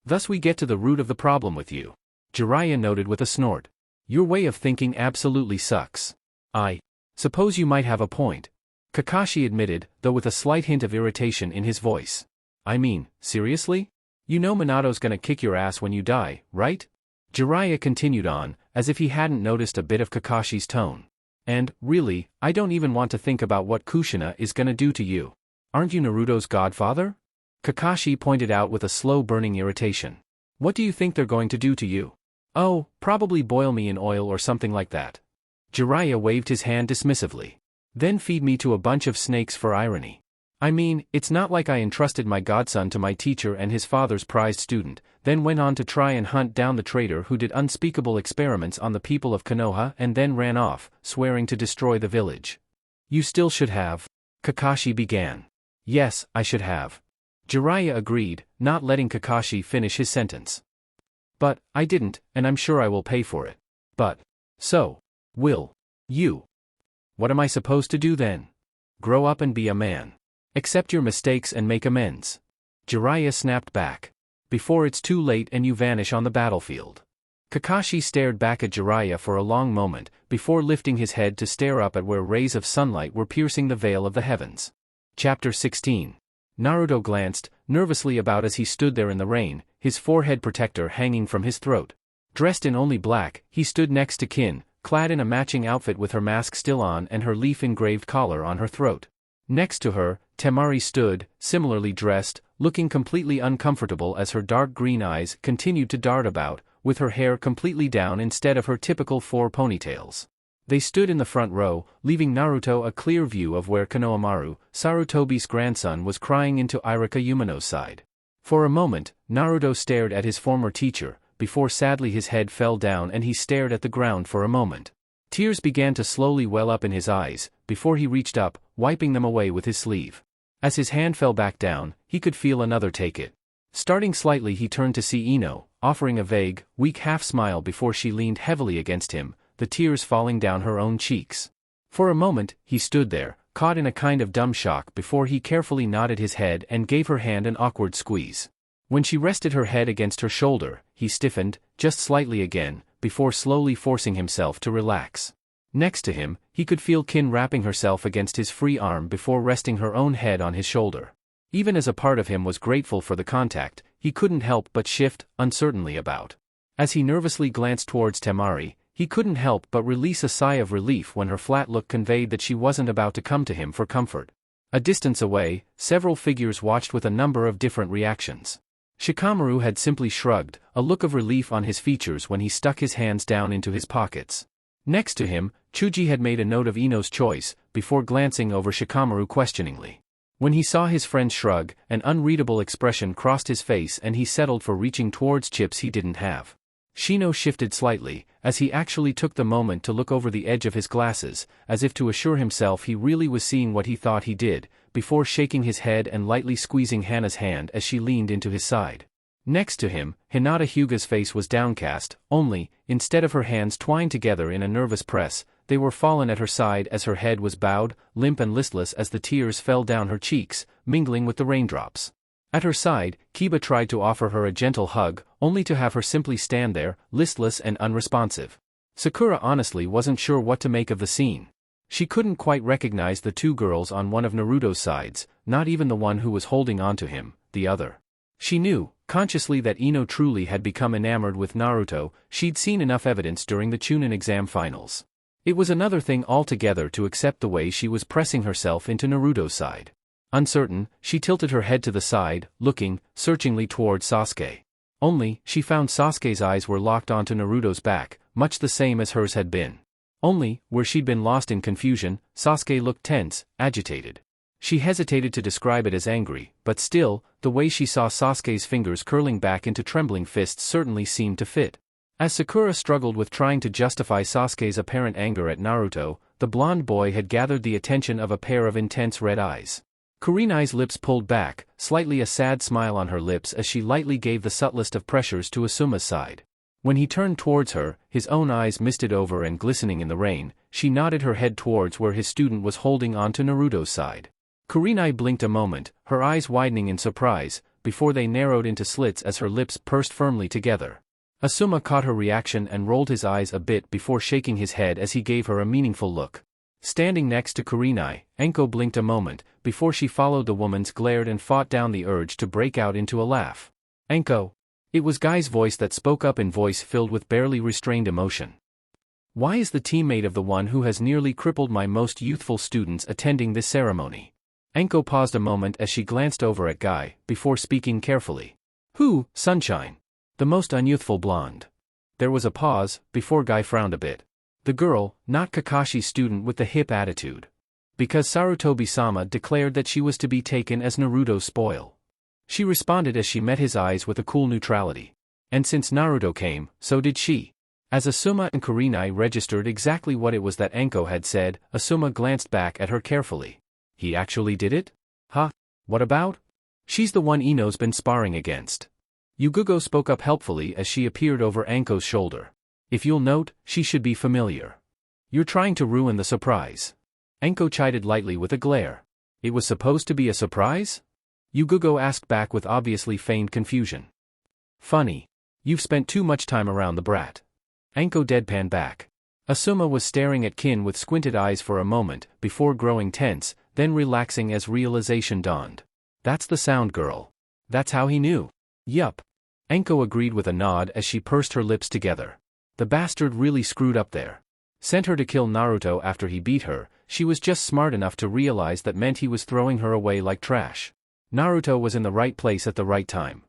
Thus we get to the root of the problem with you. Jiraiya noted with a snort. Your way of thinking absolutely sucks. I suppose you might have a point. Kakashi admitted, though with a slight hint of irritation in his voice. I mean, seriously? You know Minato's gonna kick your ass when you die, right? Jiraiya continued on, as if he hadn't noticed a bit of Kakashi's tone. And, really, I don't even want to think about what Kushina is gonna do to you. Aren't you Naruto's godfather? Kakashi pointed out with a slow burning irritation. What do you think they're going to do to you? Oh, probably boil me in oil or something like that. Jiraiya waved his hand dismissively. Then feed me to a bunch of snakes for irony. I mean, it's not like I entrusted my godson to my teacher and his father's prized student, then went on to try and hunt down the traitor who did unspeakable experiments on the people of Konoha and then ran off, swearing to destroy the village. You still should have. Kakashi began. Yes, I should have. Jiraiya agreed, not letting Kakashi finish his sentence. But, I didn't, and I'm sure I will pay for it. But, so, will you? What am I supposed to do then? Grow up and be a man. Accept your mistakes and make amends. Jiraiya snapped back. Before it's too late and you vanish on the battlefield. Kakashi stared back at Jiraiya for a long moment, before lifting his head to stare up at where rays of sunlight were piercing the veil of the heavens. Chapter 16. Naruto glanced nervously about as he stood there in the rain, his forehead protector hanging from his throat. Dressed in only black, he stood next to Kin, clad in a matching outfit with her mask still on and her leaf-engraved collar on her throat. Next to her, Temari stood, similarly dressed, looking completely uncomfortable as her dark green eyes continued to dart about, with her hair completely down instead of her typical 4 ponytails. They stood in the front row, leaving Naruto a clear view of where Konohamaru, Sarutobi's grandson, was crying into Irika Umino's side. For a moment, Naruto stared at his former teacher, before sadly his head fell down and he stared at the ground for a moment. Tears began to slowly well up in his eyes, before he reached up, wiping them away with his sleeve. As his hand fell back down, he could feel another take it. Starting slightly, he turned to see Ino, offering a vague, weak half-smile before she leaned heavily against him, the tears falling down her own cheeks. For a moment, he stood there, caught in a kind of dumb shock before he carefully nodded his head and gave her hand an awkward squeeze. When she rested her head against her shoulder, he stiffened, just slightly again, before slowly forcing himself to relax. Next to him, he could feel Kin wrapping herself against his free arm before resting her own head on his shoulder. Even as a part of him was grateful for the contact, he couldn't help but shift uncertainly about. As he nervously glanced towards Temari, he couldn't help but release a sigh of relief when her flat look conveyed that she wasn't about to come to him for comfort. A distance away, several figures watched with a number of different reactions. Shikamaru had simply shrugged, a look of relief on his features when he stuck his hands down into his pockets. Next to him, Chuji had made a note of Ino's choice, before glancing over Shikamaru questioningly. When he saw his friend shrug, an unreadable expression crossed his face and he settled for reaching towards chips he didn't have. Shino shifted slightly, as he actually took the moment to look over the edge of his glasses, as if to assure himself he really was seeing what he thought he did, before shaking his head and lightly squeezing Hana's hand as she leaned into his side. Next to him, Hinata Hyuga's face was downcast, only, instead of her hands twined together in a nervous press, they were fallen at her side as her head was bowed, limp and listless as the tears fell down her cheeks, mingling with the raindrops. At her side, Kiba tried to offer her a gentle hug, only to have her simply stand there, listless and unresponsive. Sakura honestly wasn't sure what to make of the scene. She couldn't quite recognize the 2 girls on one of Naruto's sides, not even the one who was holding on to him, the other. She knew, consciously, that Ino truly had become enamored with Naruto. She'd seen enough evidence during the Chunin exam finals. It was another thing altogether to accept the way she was pressing herself into Naruto's side. Uncertain, she tilted her head to the side, looking searchingly toward Sasuke. Only, she found Sasuke's eyes were locked onto Naruto's back, much the same as hers had been. Only, where she'd been lost in confusion, Sasuke looked tense, agitated. She hesitated to describe it as angry, but still, the way she saw Sasuke's fingers curling back into trembling fists certainly seemed to fit. As Sakura struggled with trying to justify Sasuke's apparent anger at Naruto, the blonde boy had gathered the attention of a pair of intense red eyes. Kurenai's lips pulled back, slightly a sad smile on her lips as she lightly gave the subtlest of pressures to Asuma's side. When he turned towards her, his own eyes misted over and glistening in the rain, she nodded her head towards where his student was holding on to Naruto's side. Kurenai blinked a moment, her eyes widening in surprise, before they narrowed into slits as her lips pursed firmly together. Asuma caught her reaction and rolled his eyes a bit before shaking his head as he gave her a meaningful look. Standing next to Kurenai, Enko blinked a moment, before she followed the woman's glare and fought down the urge to break out into a laugh. "Enko." It was Guy's voice that spoke up, in voice filled with barely restrained emotion. "Why is the teammate of the one who has nearly crippled my most youthful students attending this ceremony?" Enko paused a moment as she glanced over at Guy, before speaking carefully. "Who, Sunshine?" "The most unyouthful blonde." There was a pause, before Guy frowned a bit. "The girl, not Kakashi's student with the hip attitude." Because Sarutobi-sama declared that she was to be taken as Naruto's spoil. She responded as she met his eyes with a cool neutrality. And since Naruto came, so did she. As Asuma and Kurenai registered exactly what it was that Enko had said, Asuma glanced back at her carefully. "He actually did it? Huh? What about?" "She's the one Ino's been sparring against." Yugugo spoke up helpfully as she appeared over Enko's shoulder. "If you'll note, she should be familiar." "You're trying to ruin the surprise." Enko chided lightly with a glare. "It was supposed to be a surprise?" Yugugo asked back with obviously feigned confusion. "Funny." You've spent too much time around the brat. Anko deadpanned back. Asuma was staring at Kin with squinted eyes for a moment, before growing tense, then relaxing as realization dawned. That's the sound girl. That's how he knew. Yup. Anko agreed with a nod as she pursed her lips together. The bastard really screwed up there. Sent her to kill Naruto after he beat her. She was just smart enough to realize that meant he was throwing her away like trash. Naruto was in the right place at the right time.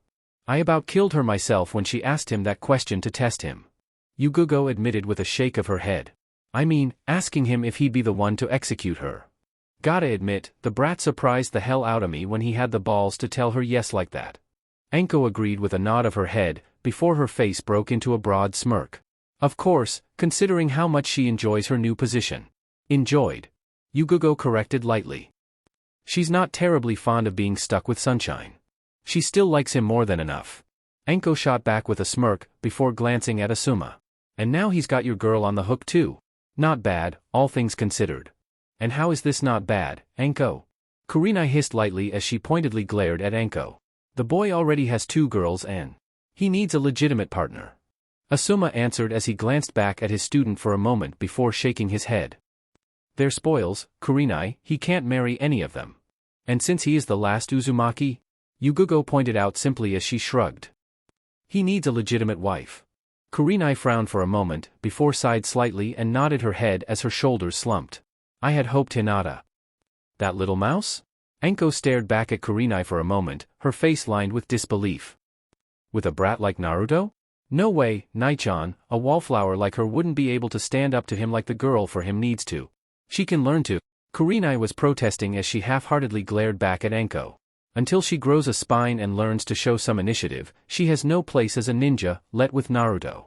I about killed her myself when she asked him that question to test him. Yugugo admitted with a shake of her head. I mean, asking him if he'd be the one to execute her. Gotta admit, the brat surprised the hell out of me when he had the balls to tell her yes like that. Anko agreed with a nod of her head, before her face broke into a broad smirk. Of course, considering how much she enjoys her new position. Enjoyed. Yugugo corrected lightly. She's not terribly fond of being stuck with Sunshine. She still likes him more than enough. Anko shot back with a smirk, before glancing at Asuma. And now he's got your girl on the hook too. Not bad, all things considered. And how is this not bad, Anko? Kurenai hissed lightly as she pointedly glared at Anko. The boy already has 2 girls and he needs a legitimate partner. Asuma answered as he glanced back at his student for a moment before shaking his head. They're spoils, Kurenai, he can't marry any of them. And since he is the last Uzumaki? Yugugo pointed out simply as she shrugged. He needs a legitimate wife. Kurenai frowned for a moment, before sighed slightly and nodded her head as her shoulders slumped. I had hoped Hinata. That little mouse? Anko stared back at Kurenai for a moment, her face lined with disbelief. With a brat like Naruto? No way, Naichan, a wallflower like her wouldn't be able to stand up to him like the girl for him needs to. She can learn to. Kurenai was protesting as she half-heartedly glared back at Anko. Until she grows a spine and learns to show some initiative, she has no place as a ninja, let with Naruto.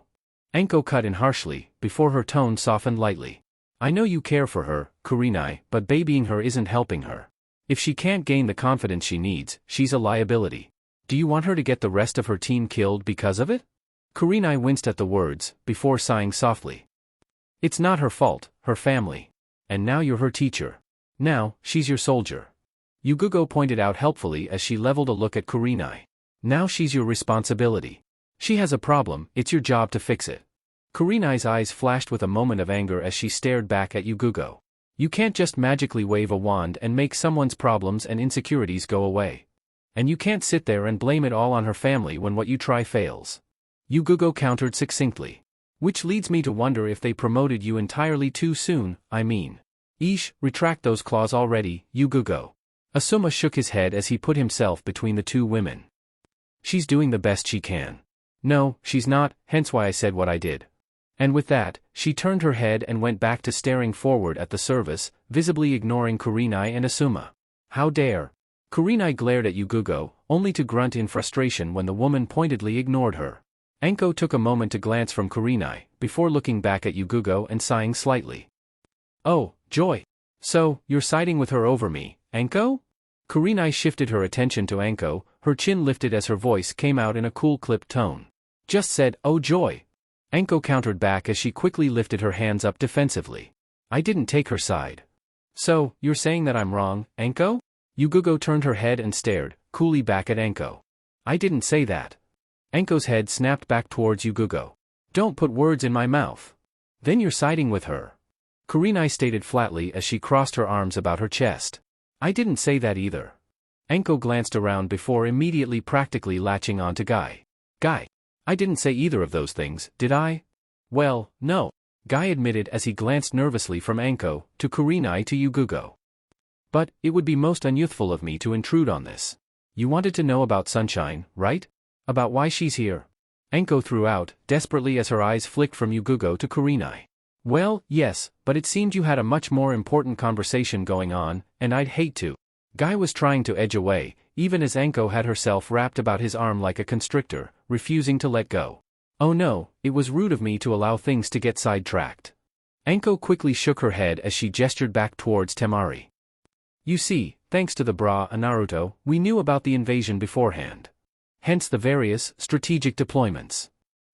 Anko cut in harshly, before her tone softened lightly. I know you care for her, Kurenai, but babying her isn't helping her. If she can't gain the confidence she needs, she's a liability. Do you want her to get the rest of her team killed because of it? Kurenai winced at the words, before sighing softly. It's not her fault, her family. And now you're her teacher. Now, she's your soldier. Yugugo pointed out helpfully as she leveled a look at Kurenai. Now she's your responsibility. She has a problem, it's your job to fix it. Kurenai's eyes flashed with a moment of anger as she stared back at Yugugo. You can't just magically wave a wand and make someone's problems and insecurities go away. And you can't sit there and blame it all on her family when what you try fails. Yugugo countered succinctly. Which leads me to wonder if they promoted you entirely too soon, I mean. Eesh, retract those claws already, Yugugo. Asuma shook his head as he put himself between the 2 women. She's doing the best she can. No, she's not, hence why I said what I did. And with that, she turned her head and went back to staring forward at the service, visibly ignoring Kurenai and Asuma. How dare! Kurenai glared at Yugugo, only to grunt in frustration when the woman pointedly ignored her. Anko took a moment to glance from Kurenai, before looking back at Yugugo and sighing slightly. Oh, joy! So, you're siding with her over me, Anko? Kurenai shifted her attention to Anko, her chin lifted as her voice came out in a cool clipped tone. Just said, oh joy! Anko countered back as she quickly lifted her hands up defensively. I didn't take her side. So, you're saying that I'm wrong, Anko? Yugugo turned her head and stared, coolly back at Anko. I didn't say that. Anko's head snapped back towards Yugugo. Don't put words in my mouth. Then you're siding with her. Kurenai stated flatly as she crossed her arms about her chest. I didn't say that either. Anko glanced around before immediately practically latching onto Guy. Guy. I didn't say either of those things, did I? Well, no. Guy admitted as he glanced nervously from Anko, to Kurenai to Yugugo. But, it would be most unyouthful of me to intrude on this. You wanted to know about Sunshine, right? About why she's here? Anko threw out, desperately as her eyes flicked from Yugugo to Kurenai. Well, yes, but it seemed you had a much more important conversation going on, and I'd hate to. Guy was trying to edge away, even as Anko had herself wrapped about his arm like a constrictor, refusing to let go. Oh no, it was rude of me to allow things to get sidetracked. Anko quickly shook her head as she gestured back towards Temari. You see, thanks to the bra and Naruto, we knew about the invasion beforehand. Hence the various, strategic deployments.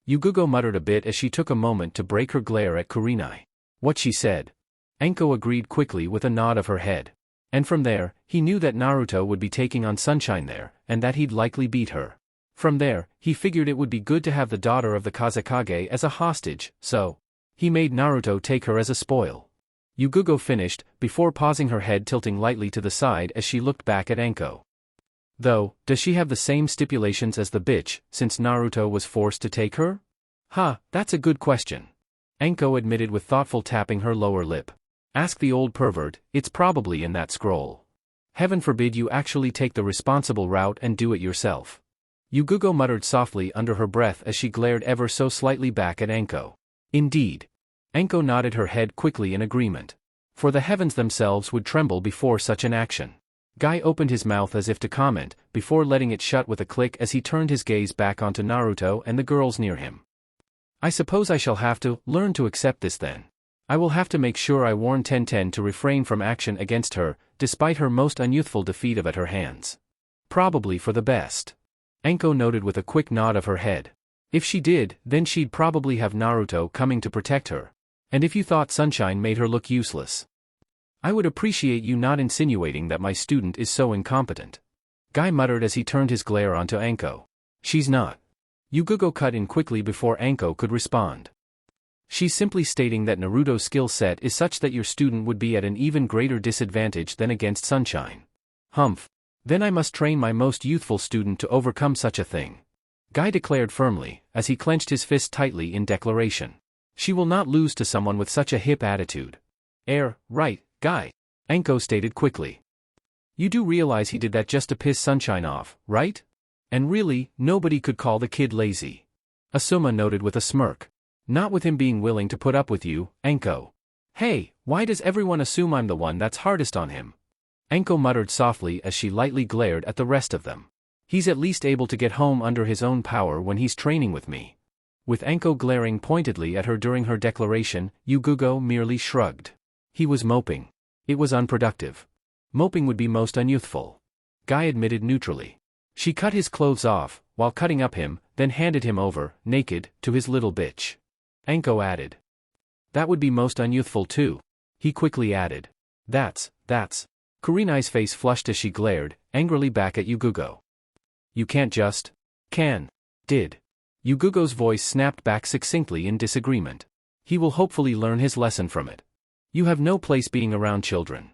Yugugo muttered a bit as she took a moment to break her glare at Kurenai. What she said. Anko agreed quickly with a nod of her head. And from there, he knew that Naruto would be taking on Sunshine there, and that he'd likely beat her. From there, he figured it would be good to have the daughter of the Kazekage as a hostage, so he made Naruto take her as a spoil. Yugugo finished, before pausing, her head tilting lightly to the side as she looked back at Anko. Though, does she have the same stipulations as the bitch, since Naruto was forced to take her? That's a good question. Anko admitted with thoughtful tapping her lower lip. Ask the old pervert, it's probably in that scroll. Heaven forbid you actually take the responsible route and do it yourself. Yugugo muttered softly under her breath as she glared ever so slightly back at Anko. Indeed. Anko nodded her head quickly in agreement. For the heavens themselves would tremble before such an action. Guy opened his mouth as if to comment, before letting it shut with a click as he turned his gaze back onto Naruto and the girls near him. I suppose I shall have to learn to accept this then. I will have to make sure I warn Tenten to refrain from action against her, despite her most unyouthful defeat at her hands. Probably for the best. Anko noted with a quick nod of her head. If she did, then she'd probably have Naruto coming to protect her. And if you thought sunshine made her look useless, I would appreciate you not insinuating that my student is so incompetent. Guy muttered as he turned his glare onto Anko. She's not. Yugugo cut in quickly before Anko could respond. She's simply stating that Naruto's skill set is such that your student would be at an even greater disadvantage than against sunshine. Humph. Then I must train my most youthful student to overcome such a thing. Guy declared firmly, as he clenched his fist tightly in declaration. She will not lose to someone with such a hip attitude. Right, Guy. Anko stated quickly. You do realize he did that just to piss Sunshine off, right? And really, nobody could call the kid lazy. Asuma noted with a smirk. Not with him being willing to put up with you, Anko. Hey, why does everyone assume I'm the one that's hardest on him? Anko muttered softly as she lightly glared at the rest of them. He's at least able to get home under his own power when he's training with me. With Anko glaring pointedly at her during her declaration, Yugugo merely shrugged. He was moping. It was unproductive. Moping would be most unyouthful. Guy admitted neutrally. She cut his clothes off, while cutting up him, then handed him over, naked, to his little bitch. Anko added. That would be most unyouthful too. He quickly added. That's. Kurenai's face flushed as she glared, angrily back at Yugugo. You can't just. Did. Yugugo's voice snapped back succinctly in disagreement. He will hopefully learn his lesson from it. You have no place being around children.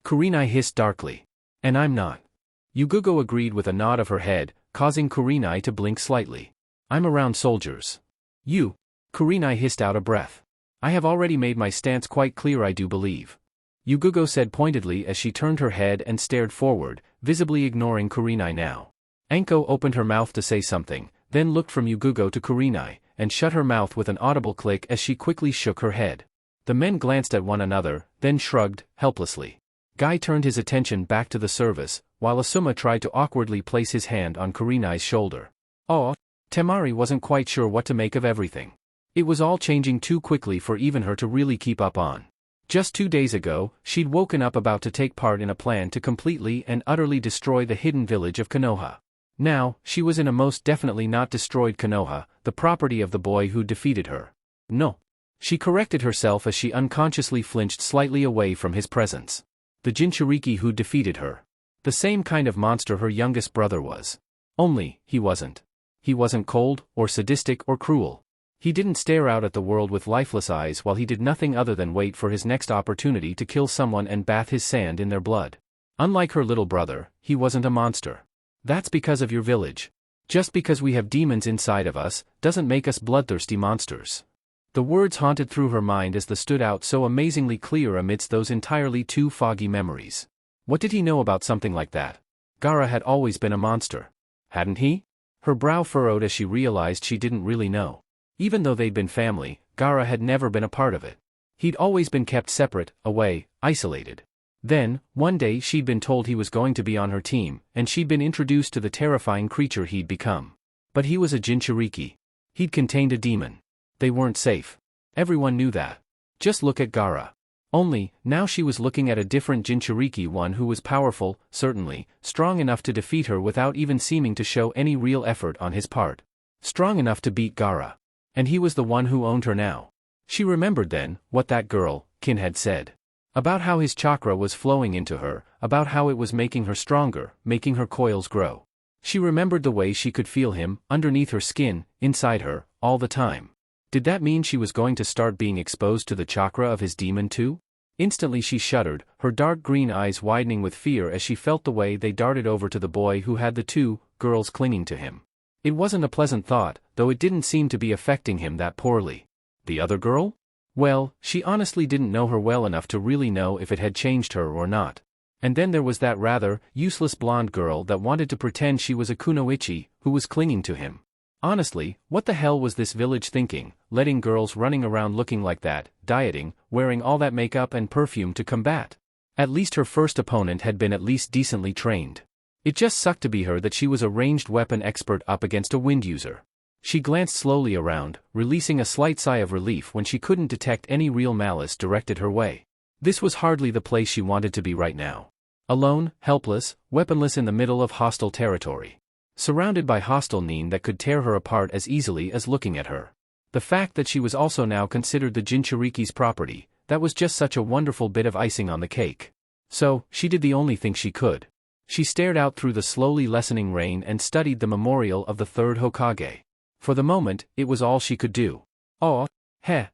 Kurenai hissed darkly. And I'm not. Yugugo agreed with a nod of her head, causing Kurenai to blink slightly. I'm around soldiers. You. Kurenai hissed out a breath. I have already made my stance quite clear, I do believe. Yugugo said pointedly as she turned her head and stared forward, visibly ignoring Kurenai now. Anko opened her mouth to say something, then looked from Yugugo to Kurenai, and shut her mouth with an audible click as she quickly shook her head. The men glanced at one another, then shrugged, helplessly. Guy turned his attention back to the service, while Asuma tried to awkwardly place his hand on Kurenai's shoulder. Temari wasn't quite sure what to make of everything. It was all changing too quickly for even her to really keep up on. Just 2 days ago, she'd woken up about to take part in a plan to completely and utterly destroy the hidden village of Konoha. Now, she was in a most definitely not destroyed Konoha, the property of the boy who defeated her. No. She corrected herself as she unconsciously flinched slightly away from his presence. The Jinchuriki who defeated her. The same kind of monster her youngest brother was. Only, he wasn't. He wasn't cold, or sadistic, or cruel. He didn't stare out at the world with lifeless eyes while he did nothing other than wait for his next opportunity to kill someone and bath his sand in their blood. Unlike her little brother, he wasn't a monster. That's because of your village. Just because we have demons inside of us, doesn't make us bloodthirsty monsters. The words haunted through her mind as they stood out so amazingly clear amidst those entirely too foggy memories. What did he know about something like that? Gaara had always been a monster. Hadn't he? Her brow furrowed as she realized she didn't really know. Even though they'd been family, Gaara had never been a part of it. He'd always been kept separate, away, isolated. Then, one day she'd been told he was going to be on her team, and she'd been introduced to the terrifying creature he'd become. But he was a Jinchuriki. He'd contained a demon. They weren't safe. Everyone knew that. Just look at Gaara. Only, now she was looking at a different Jinchuriki, one who was powerful, certainly, strong enough to defeat her without even seeming to show any real effort on his part. Strong enough to beat Gaara. And he was the one who owned her now. She remembered then, what that girl, Kin, had said. About how his chakra was flowing into her, about how it was making her stronger, making her coils grow. She remembered the way she could feel him, underneath her skin, inside her, all the time. Did that mean she was going to start being exposed to the chakra of his demon too? Instantly she shuddered, her dark green eyes widening with fear as she felt the way they darted over to the boy who had the two girls clinging to him. It wasn't a pleasant thought, though it didn't seem to be affecting him that poorly. The other girl? Well, she honestly didn't know her well enough to really know if it had changed her or not. And then there was that rather useless blonde girl that wanted to pretend she was a kunoichi, who was clinging to him. Honestly, what the hell was this village thinking, letting girls running around looking like that, dieting, wearing all that makeup and perfume to combat? At least her first opponent had been at least decently trained. It just sucked to be her that she was a ranged weapon expert up against a wind user. She glanced slowly around, releasing a slight sigh of relief when she couldn't detect any real malice directed her way. This was hardly the place she wanted to be right now. Alone, helpless, weaponless in the middle of hostile territory. Surrounded by hostile nin that could tear her apart as easily as looking at her. The fact that she was also now considered the Jinchuriki's property, that was just such a wonderful bit of icing on the cake. So, she did the only thing she could. She stared out through the slowly lessening rain and studied the memorial of the third Hokage. For the moment, it was all she could do. Oh, heh.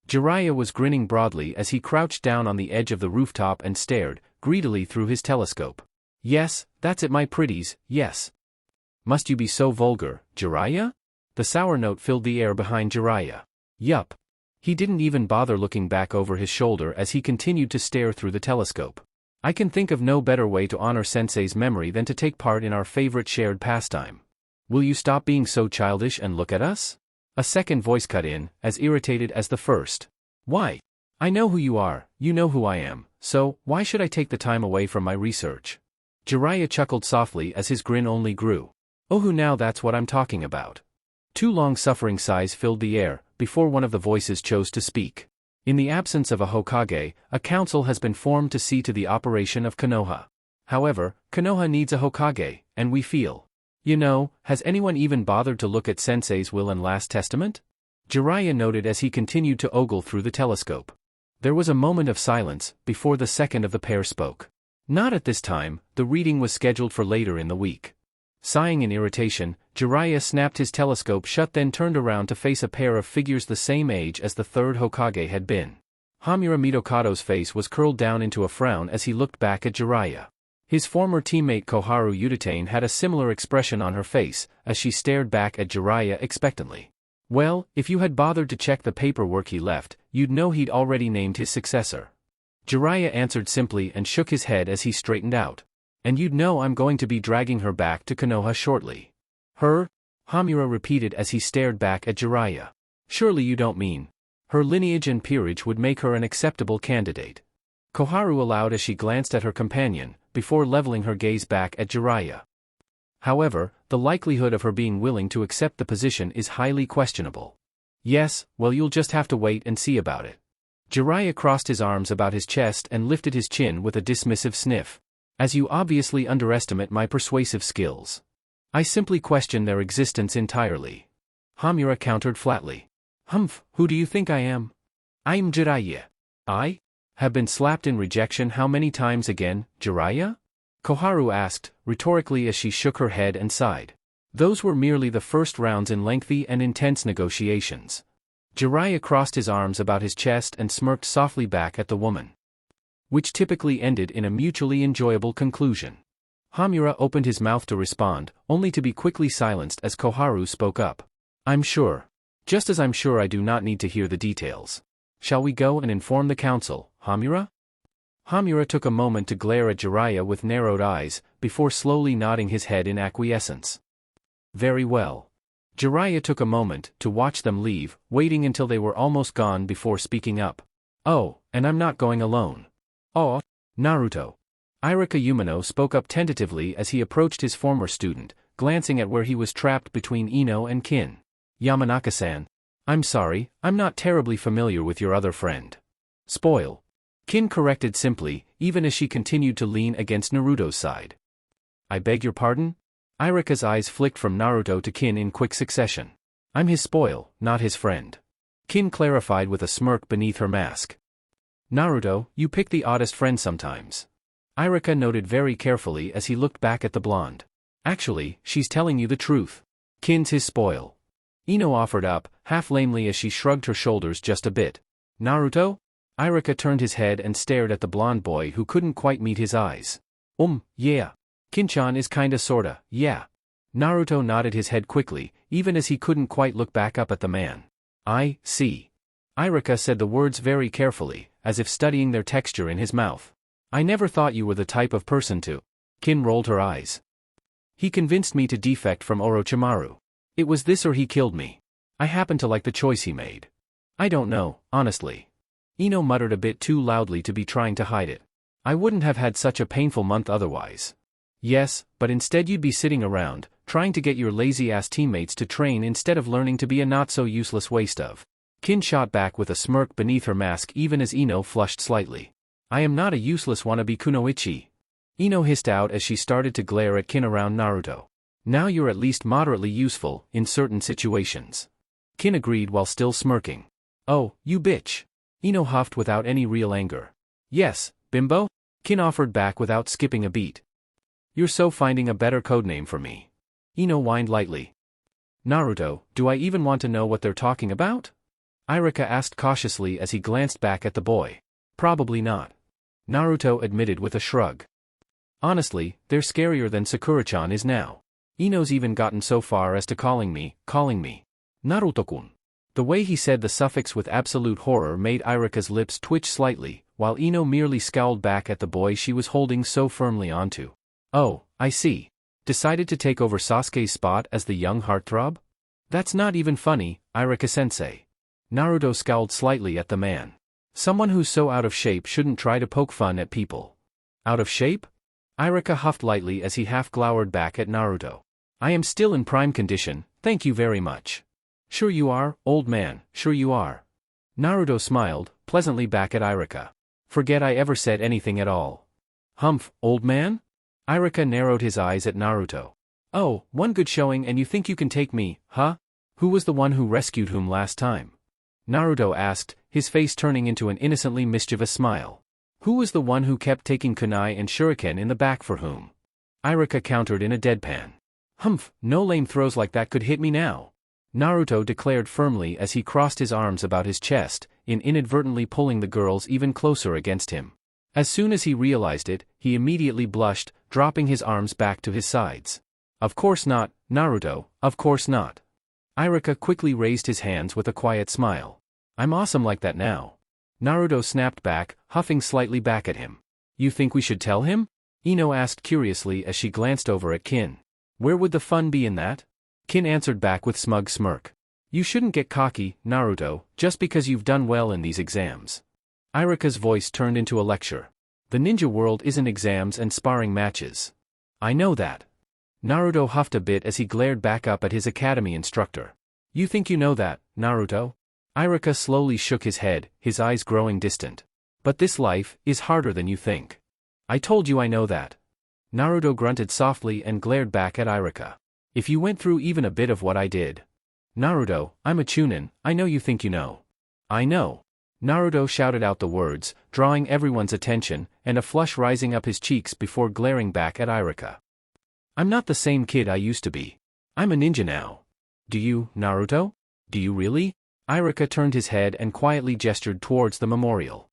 Jiraiya was grinning broadly as he crouched down on the edge of the rooftop and stared, greedily through his telescope. Yes, that's it my pretties, yes. Must you be so vulgar, Jiraiya? The sour note filled the air behind Jiraiya. Yup. He didn't even bother looking back over his shoulder as he continued to stare through the telescope. I can think of no better way to honor Sensei's memory than to take part in our favorite shared pastime. Will you stop being so childish and look at us? A second voice cut in, as irritated as the first. Why? I know who you are, you know who I am, so why should I take the time away from my research? Jiraiya chuckled softly as his grin only grew. Oh, now that's what I'm talking about. Two long-suffering sighs filled the air, before one of the voices chose to speak. In the absence of a Hokage, a council has been formed to see to the operation of Konoha. However, Konoha needs a Hokage, and we feel. Has anyone even bothered to look at Sensei's will and last testament? Jiraiya noted as he continued to ogle through the telescope. There was a moment of silence, before the second of the pair spoke. Not at this time, the reading was scheduled for later in the week. Sighing in irritation, Jiraiya snapped his telescope shut then turned around to face a pair of figures the same age as the third Hokage had been. Hamura Mitokado's face was curled down into a frown as he looked back at Jiraiya. His former teammate Koharu Utatane had a similar expression on her face, as she stared back at Jiraiya expectantly. Well, if you had bothered to check the paperwork he left, you'd know he'd already named his successor. Jiraiya answered simply and shook his head as he straightened out. And you'd know I'm going to be dragging her back to Konoha shortly. Her? Hamura repeated as he stared back at Jiraiya. Surely you don't mean. Her lineage and peerage would make her an acceptable candidate. Koharu allowed as she glanced at her companion, before leveling her gaze back at Jiraiya. However, the likelihood of her being willing to accept the position is highly questionable. Yes, well you'll just have to wait and see about it. Jiraiya crossed his arms about his chest and lifted his chin with a dismissive sniff. As you obviously underestimate my persuasive skills. I simply question their existence entirely. Hamura countered flatly. Humph, who do you think I am? I'm Jiraiya. I? Have been slapped in rejection how many times again, Jiraiya? Koharu asked, rhetorically as she shook her head and sighed. Those were merely the first rounds in lengthy and intense negotiations. Jiraiya crossed his arms about his chest and smirked softly back at the woman. Which typically ended in a mutually enjoyable conclusion. Hamura opened his mouth to respond, only to be quickly silenced as Koharu spoke up. I'm sure. Just as I'm sure I do not need to hear the details. Shall we go and inform the council, Hamura? Hamura took a moment to glare at Jiraiya with narrowed eyes, before slowly nodding his head in acquiescence. Very well. Jiraiya took a moment to watch them leave, waiting until they were almost gone before speaking up. Oh, and I'm not going alone. Oh, Naruto. Irika Umino spoke up tentatively as he approached his former student, glancing at where he was trapped between Ino and Kin. Yamanaka-san. I'm sorry, I'm not terribly familiar with your other friend. Spoil. Kin corrected simply, even as she continued to lean against Naruto's side. I beg your pardon? Irika's eyes flicked from Naruto to Kin in quick succession. I'm his spoil, not his friend. Kin clarified with a smirk beneath her mask. Naruto, you pick the oddest friend sometimes. Irika noted very carefully as he looked back at the blonde. Actually, she's telling you the truth. Kin's his spoil. Ino offered up, half lamely as she shrugged her shoulders just a bit. Naruto? Irika turned his head and stared at the blonde boy who couldn't quite meet his eyes. Yeah. Kin-chan is kinda sorta, yeah. Naruto nodded his head quickly, even as he couldn't quite look back up at the man. I see. Irika said the words very carefully, as if studying their texture in his mouth. I never thought you were the type of person to. Kin rolled her eyes. He convinced me to defect from Orochimaru. It was this or he killed me. I happen to like the choice he made. I don't know, honestly. Ino muttered a bit too loudly to be trying to hide it. I wouldn't have had such a painful month otherwise. Yes, but instead you'd be sitting around, trying to get your lazy-ass teammates to train instead of learning to be a not-so-useless waste of. Kin shot back with a smirk beneath her mask even as Ino flushed slightly. I am not a useless wannabe kunoichi. Ino hissed out as she started to glare at Kin around Naruto. Now you're at least moderately useful, in certain situations. Kin agreed while still smirking. Oh, you bitch. Ino huffed without any real anger. Yes, bimbo? Kin offered back without skipping a beat. You're so finding a better codename for me. Ino whined lightly. Naruto, do I even want to know what they're talking about? Irika asked cautiously as he glanced back at the boy. Probably not. Naruto admitted with a shrug. Honestly, they're scarier than Sakura-chan is now. Ino's even gotten so far as to calling me Naruto-kun. The way he said the suffix with absolute horror made Irika's lips twitch slightly, while Ino merely scowled back at the boy she was holding so firmly onto. Oh, I see. Decided to take over Sasuke's spot as the young heartthrob? That's not even funny, Irika-sensei. Naruto scowled slightly at the man. Someone who's so out of shape shouldn't try to poke fun at people. Out of shape? Irika huffed lightly as he half glowered back at Naruto. I am still in prime condition, thank you very much. Sure you are, old man, sure you are. Naruto smiled, pleasantly back at Irika. Forget I ever said anything at all. Humph, old man? Irika narrowed his eyes at Naruto. Oh, one good showing and you think you can take me, huh? Who was the one who rescued whom last time? Naruto asked, his face turning into an innocently mischievous smile. Who was the one who kept taking kunai and shuriken in the back for whom? Irika countered in a deadpan. Humph, no lame throws like that could hit me now. Naruto declared firmly as he crossed his arms about his chest, inadvertently pulling the girls even closer against him. As soon as he realized it, he immediately blushed, dropping his arms back to his sides. Of course not, Naruto, of course not. Irika quickly raised his hands with a quiet smile. I'm awesome like that now. Naruto snapped back, huffing slightly back at him. You think we should tell him? Ino asked curiously as she glanced over at Kin. Where would the fun be in that? Kin answered back with smug smirk. You shouldn't get cocky, Naruto, just because you've done well in these exams. Irika's voice turned into a lecture. The ninja world isn't exams and sparring matches. I know that. Naruto huffed a bit as he glared back up at his academy instructor. You think you know that, Naruto? Irika slowly shook his head, his eyes growing distant. But this life is harder than you think. I told you I know that. Naruto grunted softly and glared back at Irika. If you went through even a bit of what I did. Naruto, I'm a chunin, I know you think you know. I know. Naruto shouted out the words, drawing everyone's attention, and a flush rising up his cheeks before glaring back at Irika. I'm not the same kid I used to be. I'm a ninja now. Do you, Naruto? Do you really? Irika turned his head and quietly gestured towards the memorial.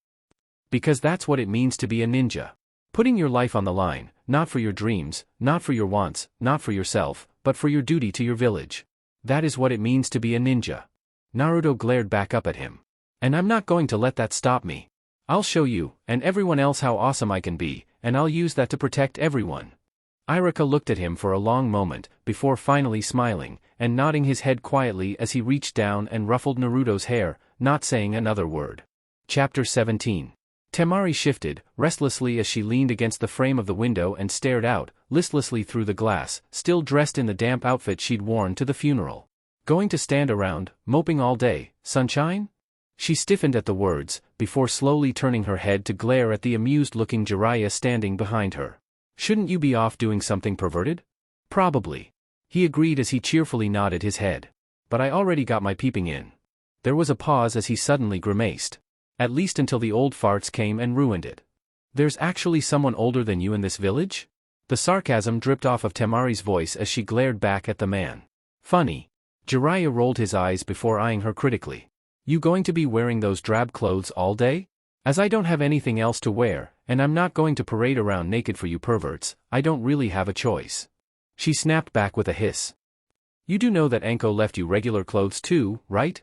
Because that's what it means to be a ninja. Putting your life on the line, not for your dreams, not for your wants, not for yourself, but for your duty to your village. That is what it means to be a ninja. Naruto glared back up at him. And I'm not going to let that stop me. I'll show you, and everyone else how awesome I can be, and I'll use that to protect everyone. Irika looked at him for a long moment, before finally smiling, and nodding his head quietly as he reached down and ruffled Naruto's hair, not saying another word. Chapter 17. Temari shifted, restlessly as she leaned against the frame of the window and stared out, listlessly through the glass, still dressed in the damp outfit she'd worn to the funeral. Going to stand around, moping all day, sunshine? She stiffened at the words, before slowly turning her head to glare at the amused-looking Jiraiya standing behind her. Shouldn't you be off doing something perverted? Probably. He agreed as he cheerfully nodded his head. But I already got my peeping in. There was a pause as he suddenly grimaced. At least until the old farts came and ruined it. There's actually someone older than you in this village? The sarcasm dripped off of Tamari's voice as she glared back at the man. Funny. Jiraiya rolled his eyes before eyeing her critically. You going to be wearing those drab clothes all day? As I don't have anything else to wear, and I'm not going to parade around naked for you perverts, I don't really have a choice. She snapped back with a hiss. You do know that Anko left you regular clothes too, right?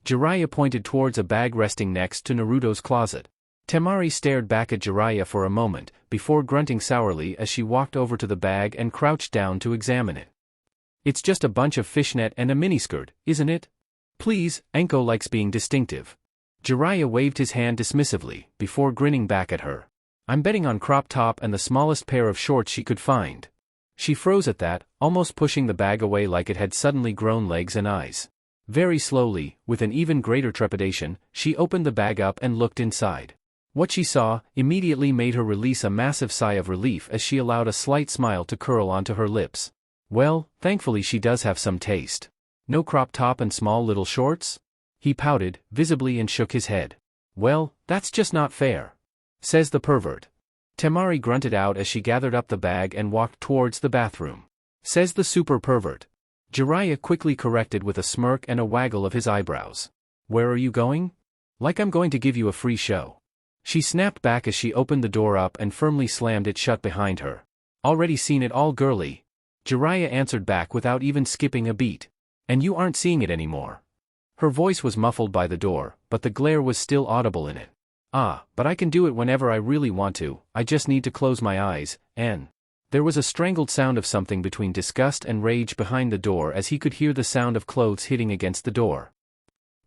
Jiraiya pointed towards a bag resting next to Naruto's closet. Temari stared back at Jiraiya for a moment, before grunting sourly as she walked over to the bag and crouched down to examine it. It's just a bunch of fishnet and a miniskirt, isn't it? Please, Anko likes being distinctive. Jiraiya waved his hand dismissively, before grinning back at her. I'm betting on crop top and the smallest pair of shorts she could find. She froze at that, almost pushing the bag away like it had suddenly grown legs and eyes. Very slowly, with an even greater trepidation, she opened the bag up and looked inside. What she saw immediately made her release a massive sigh of relief as she allowed a slight smile to curl onto her lips. Well, thankfully she does have some taste. No crop top and small little shorts? He pouted, visibly, and shook his head. Well, that's just not fair. Says the pervert. Temari grunted out as she gathered up the bag and walked towards the bathroom. Says the super pervert. Jiraiya quickly corrected with a smirk and a waggle of his eyebrows. Where are you going? Like I'm going to give you a free show. She snapped back as she opened the door up and firmly slammed it shut behind her. Already seen it all, girly. Jiraiya answered back without even skipping a beat. And you aren't seeing it anymore. Her voice was muffled by the door, but the glare was still audible in it. Ah, but I can do it whenever I really want to, I just need to close my eyes, and... There was a strangled sound of something between disgust and rage behind the door as he could hear the sound of clothes hitting against the door.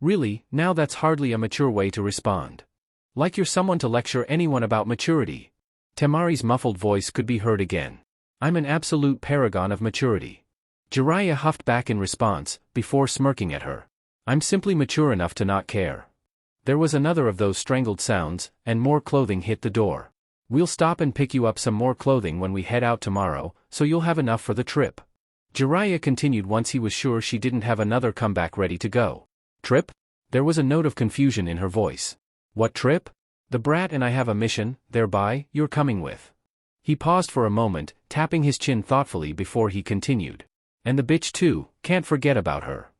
Really, now that's hardly a mature way to respond. Like you're someone to lecture anyone about maturity. Temari's muffled voice could be heard again. I'm an absolute paragon of maturity. Jiraiya huffed back in response, before smirking at her. I'm simply mature enough to not care. There was another of those strangled sounds, and more clothing hit the door. We'll stop and pick you up some more clothing when we head out tomorrow, so you'll have enough for the trip. Jiraiya continued once he was sure she didn't have another comeback ready to go. Trip? There was a note of confusion in her voice. What trip? The brat and I have a mission, thereby, you're coming with. He paused for a moment, tapping his chin thoughtfully before he continued. And the bitch too, can't forget about her.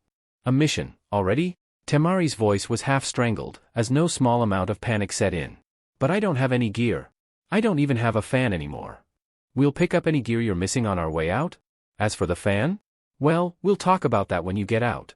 A mission, already? Temari's voice was half strangled, as no small amount of panic set in. But I don't have any gear. I don't even have a fan anymore. We'll pick up any gear you're missing on our way out? As for the fan? Well, we'll talk about that when you get out.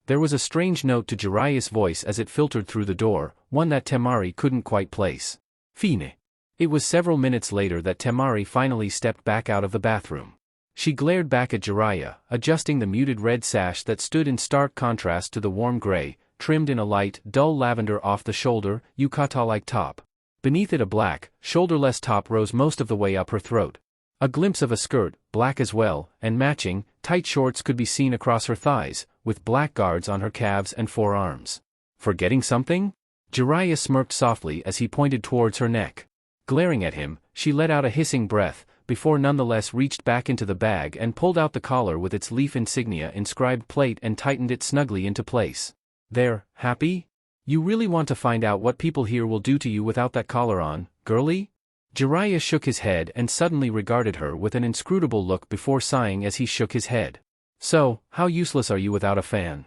There was a strange note to Jiraiya's voice as it filtered through the door, one that Temari couldn't quite place. Fine. It was several minutes later that Temari finally stepped back out of the bathroom. She glared back at Jiraiya, adjusting the muted red sash that stood in stark contrast to the warm gray, trimmed in a light, dull lavender off-the-shoulder, yukata-like top. Beneath it a black, shoulderless top rose most of the way up her throat. A glimpse of a skirt, black as well, and matching, tight shorts could be seen across her thighs, with black guards on her calves and forearms. Forgetting something? Jiraiya smirked softly as he pointed towards her neck. Glaring at him, she let out a hissing breath, before nonetheless reached back into the bag and pulled out the collar with its leaf insignia inscribed plate and tightened it snugly into place. There, happy? You really want to find out what people here will do to you without that collar on, girlie? Jiraiya shook his head and suddenly regarded her with an inscrutable look before sighing as he shook his head. So, how useless are you without a fan?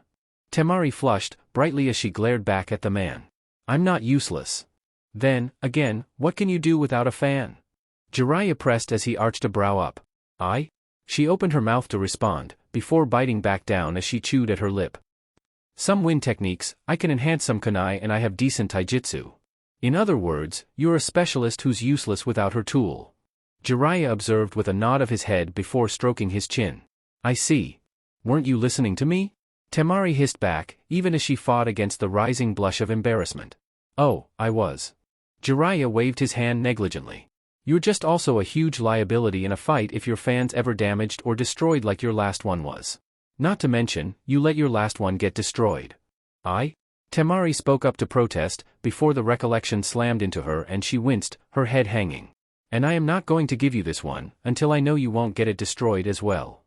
Temari flushed, brightly as she glared back at the man. I'm not useless. Then, again, what can you do without a fan? Jiraiya pressed as he arched a brow up. I? She opened her mouth to respond, before biting back down as she chewed at her lip. Some wind techniques, I can enhance some kunai and I have decent taijutsu. In other words, you're a specialist who's useless without her tool. Jiraiya observed with a nod of his head before stroking his chin. I see. Weren't you listening to me? Temari hissed back, even as she fought against the rising blush of embarrassment. Oh, I was. Jiraiya waved his hand negligently. You're just also a huge liability in a fight if your fan's ever damaged or destroyed like your last one was. Not to mention, you let your last one get destroyed. I? Temari spoke up to protest, before the recollection slammed into her and she winced, her head hanging. And I am not going to give you this one, until I know you won't get it destroyed as well.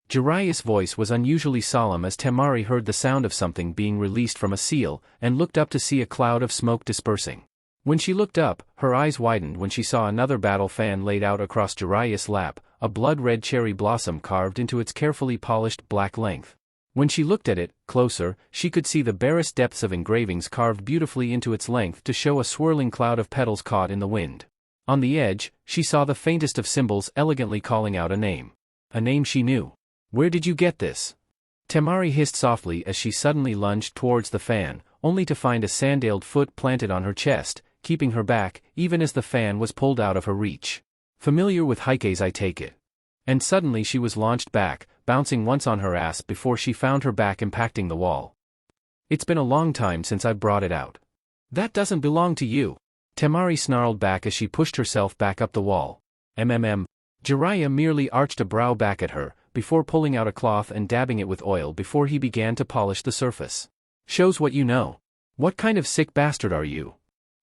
Jiraiya's voice was unusually solemn as Temari heard the sound of something being released from a seal, and looked up to see a cloud of smoke dispersing. When she looked up, her eyes widened when she saw another battle fan laid out across Jiraiya's lap, a blood-red cherry blossom carved into its carefully polished black length. When she looked at it closer, she could see the barest depths of engravings carved beautifully into its length to show a swirling cloud of petals caught in the wind. On the edge, she saw the faintest of symbols elegantly calling out a name. A name she knew. "Where did you get this?" Temari hissed softly as she suddenly lunged towards the fan, only to find a sandaled foot planted on her chest, keeping her back, even as the fan was pulled out of her reach. "Familiar with Heike's, I take it." And suddenly she was launched back, bouncing once on her ass before she found her back impacting the wall. "It's been a long time since I brought it out." "That doesn't belong to you," Temari snarled back as she pushed herself back up the wall. Jiraiya merely arched a brow back at her, before pulling out a cloth and dabbing it with oil before he began to polish the surface. "Shows what you know. What kind of sick bastard are you?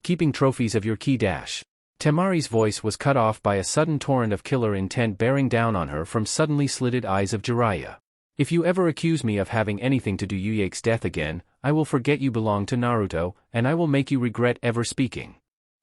Keeping trophies of your key dash." Temari's voice was cut off by a sudden torrent of killer intent bearing down on her from suddenly slitted eyes of Jiraiya. "If you ever accuse me of having anything to do Yuyake's death again, I will forget you belong to Naruto, and I will make you regret ever speaking."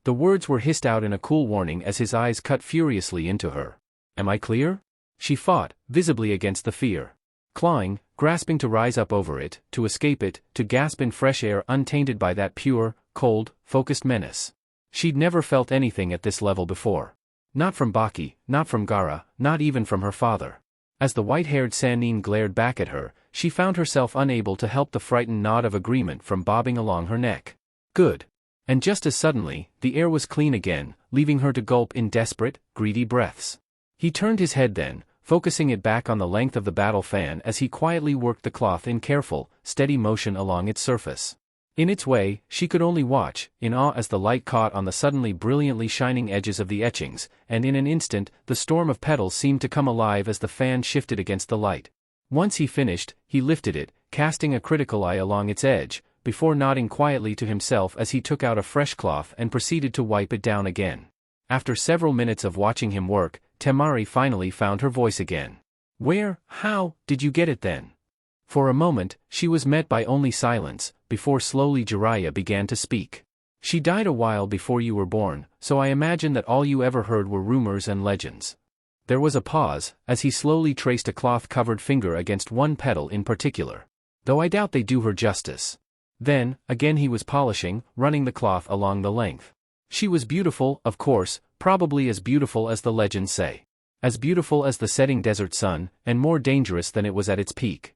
The words were hissed out in a cool warning as his eyes cut furiously into her. "Am I clear?" She fought, visibly against the fear. Clawing, grasping to rise up over it, to escape it, to gasp in fresh air untainted by that pure, cold, focused menace. She'd never felt anything at this level before. Not from Baki, not from Gaara, not even from her father. As the white-haired Sannin glared back at her, she found herself unable to help the frightened nod of agreement from bobbing along her neck. Good. And just as suddenly, the air was clean again, leaving her to gulp in desperate, greedy breaths. He turned his head then, focusing it back on the length of the battle fan as he quietly worked the cloth in careful, steady motion along its surface. In its way, she could only watch, in awe as the light caught on the suddenly brilliantly shining edges of the etchings, and in an instant, the storm of petals seemed to come alive as the fan shifted against the light. Once he finished, he lifted it, casting a critical eye along its edge, before nodding quietly to himself as he took out a fresh cloth and proceeded to wipe it down again. After several minutes of watching him work, Temari finally found her voice again. How, did you get it then?" For a moment, she was met by only silence, before slowly Jiraiya began to speak. "She died a while before you were born, so I imagine that all you ever heard were rumors and legends." There was a pause, as he slowly traced a cloth-covered finger against one petal in particular. "Though I doubt they do her justice." Then, again he was polishing, running the cloth along the length. "She was beautiful, of course, probably as beautiful as the legends say. As beautiful as the setting desert sun, and more dangerous than it was at its peak."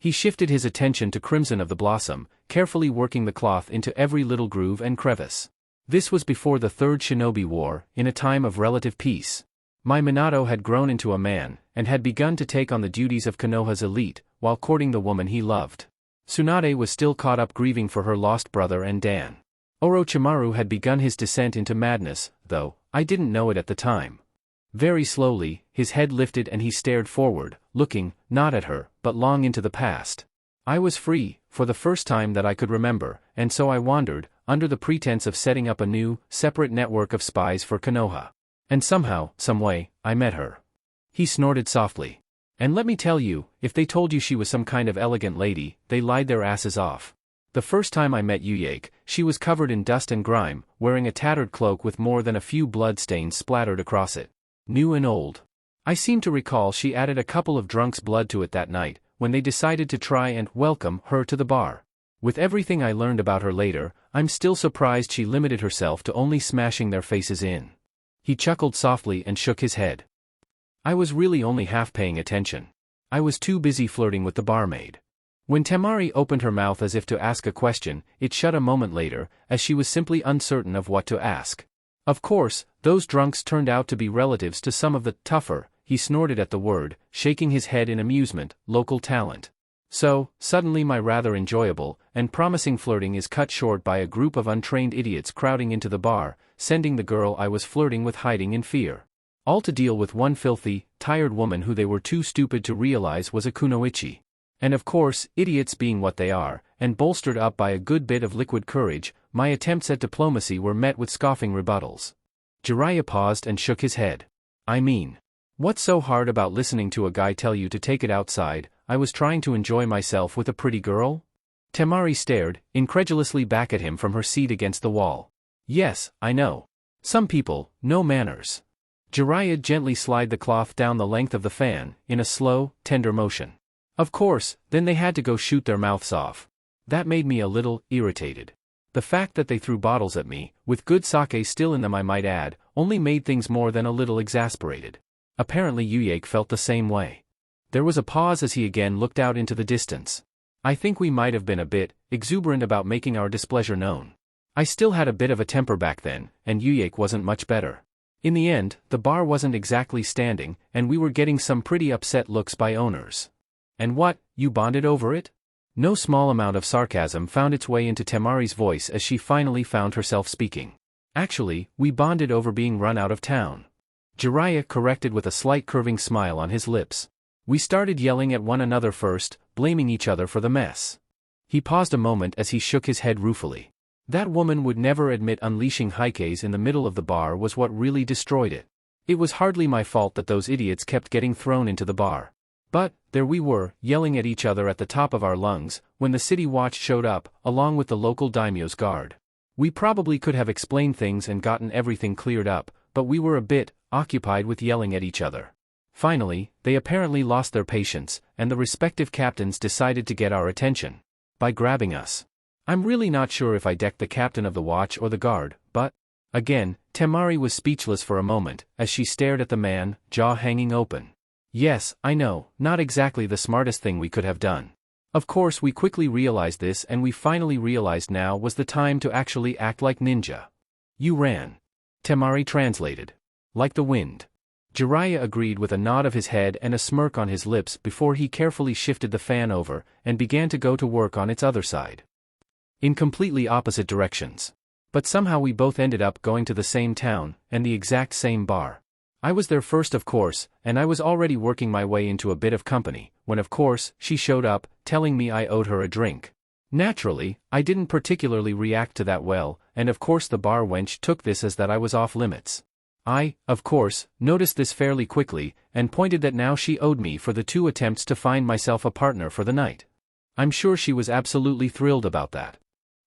He shifted his attention to Crimson of the Blossom, carefully working the cloth into every little groove and crevice. This was before the Third Shinobi War, in a time of relative peace. My Minato had grown into a man, and had begun to take on the duties of Konoha's elite, while courting the woman he loved. Tsunade was still caught up grieving for her lost brother and Dan. Orochimaru had begun his descent into madness, though I didn't know it at the time. Very slowly, his head lifted and he stared forward, looking, not at her, but long into the past. I was free, for the first time that I could remember, and so I wandered, under the pretense of setting up a new, separate network of spies for Konoha. And somehow, someway, I met her. He snorted softly. And let me tell you, if they told you she was some kind of elegant lady, they lied their asses off. The first time I met Yuyake, she was covered in dust and grime, wearing a tattered cloak with more than a few blood stains splattered across it. New and old. I seem to recall she added a couple of drunks' blood to it that night, when they decided to try and welcome her to the bar. With everything I learned about her later, I'm still surprised she limited herself to only smashing their faces in. He chuckled softly and shook his head. I was really only half paying attention. I was too busy flirting with the barmaid. When Temari opened her mouth as if to ask a question, it shut a moment later, as she was simply uncertain of what to ask. Of course, those drunks turned out to be relatives to some of the tougher, he snorted at the word, shaking his head in amusement, local talent. So, suddenly my rather enjoyable and promising flirting is cut short by a group of untrained idiots crowding into the bar, sending the girl I was flirting with hiding in fear. All to deal with one filthy, tired woman who they were too stupid to realize was a kunoichi. And of course, idiots being what they are, and bolstered up by a good bit of liquid courage, my attempts at diplomacy were met with scoffing rebuttals. Jiraiya paused and shook his head. I mean, what's so hard about listening to a guy tell you to take it outside? I was trying to enjoy myself with a pretty girl? Temari stared, incredulously back at him from her seat against the wall. Yes, I know. Some people, no manners. Jiraiya gently slid the cloth down the length of the fan, in a slow, tender motion. Of course, then they had to go shoot their mouths off. That made me a little irritated. The fact that they threw bottles at me, with good sake still in them I might add, only made things more than a little exasperated. Apparently Yuek felt the same way. There was a pause as he again looked out into the distance. I think we might have been a bit exuberant about making our displeasure known. I still had a bit of a temper back then, and Yuek wasn't much better. In the end, the bar wasn't exactly standing, and we were getting some pretty upset looks by owners. And what, you bonded over it? No small amount of sarcasm found its way into Temari's voice as she finally found herself speaking. Actually, we bonded over being run out of town. Jiraiya corrected with a slight curving smile on his lips. We started yelling at one another first, blaming each other for the mess. He paused a moment as he shook his head ruefully. That woman would never admit unleashing Heikes in the middle of the bar was what really destroyed it. It was hardly my fault that those idiots kept getting thrown into the bar. But, there we were, yelling at each other at the top of our lungs, when the city watch showed up, along with the local daimyo's guard. We probably could have explained things and gotten everything cleared up, but we were a bit occupied with yelling at each other. Finally, they apparently lost their patience, and the respective captains decided to get our attention. By grabbing us. I'm really not sure if I decked the captain of the watch or the guard, but... Again, Temari was speechless for a moment, as she stared at the man, jaw hanging open. Yes, I know, not exactly the smartest thing we could have done. Of course we quickly realized this and we finally realized now was the time to actually act like ninja. You ran. Temari translated. Like the wind. Jiraiya agreed with a nod of his head and a smirk on his lips before he carefully shifted the fan over and began to go to work on its other side. In completely opposite directions. But somehow we both ended up going to the same town, and the exact same bar. I was there first of course, and I was already working my way into a bit of company, when of course, she showed up, telling me I owed her a drink. Naturally, I didn't particularly react to that well, and of course the bar wench took this as that I was off limits. I, of course, noticed this fairly quickly, and pointed that now she owed me for the 2 attempts to find myself a partner for the night. I'm sure she was absolutely thrilled about that.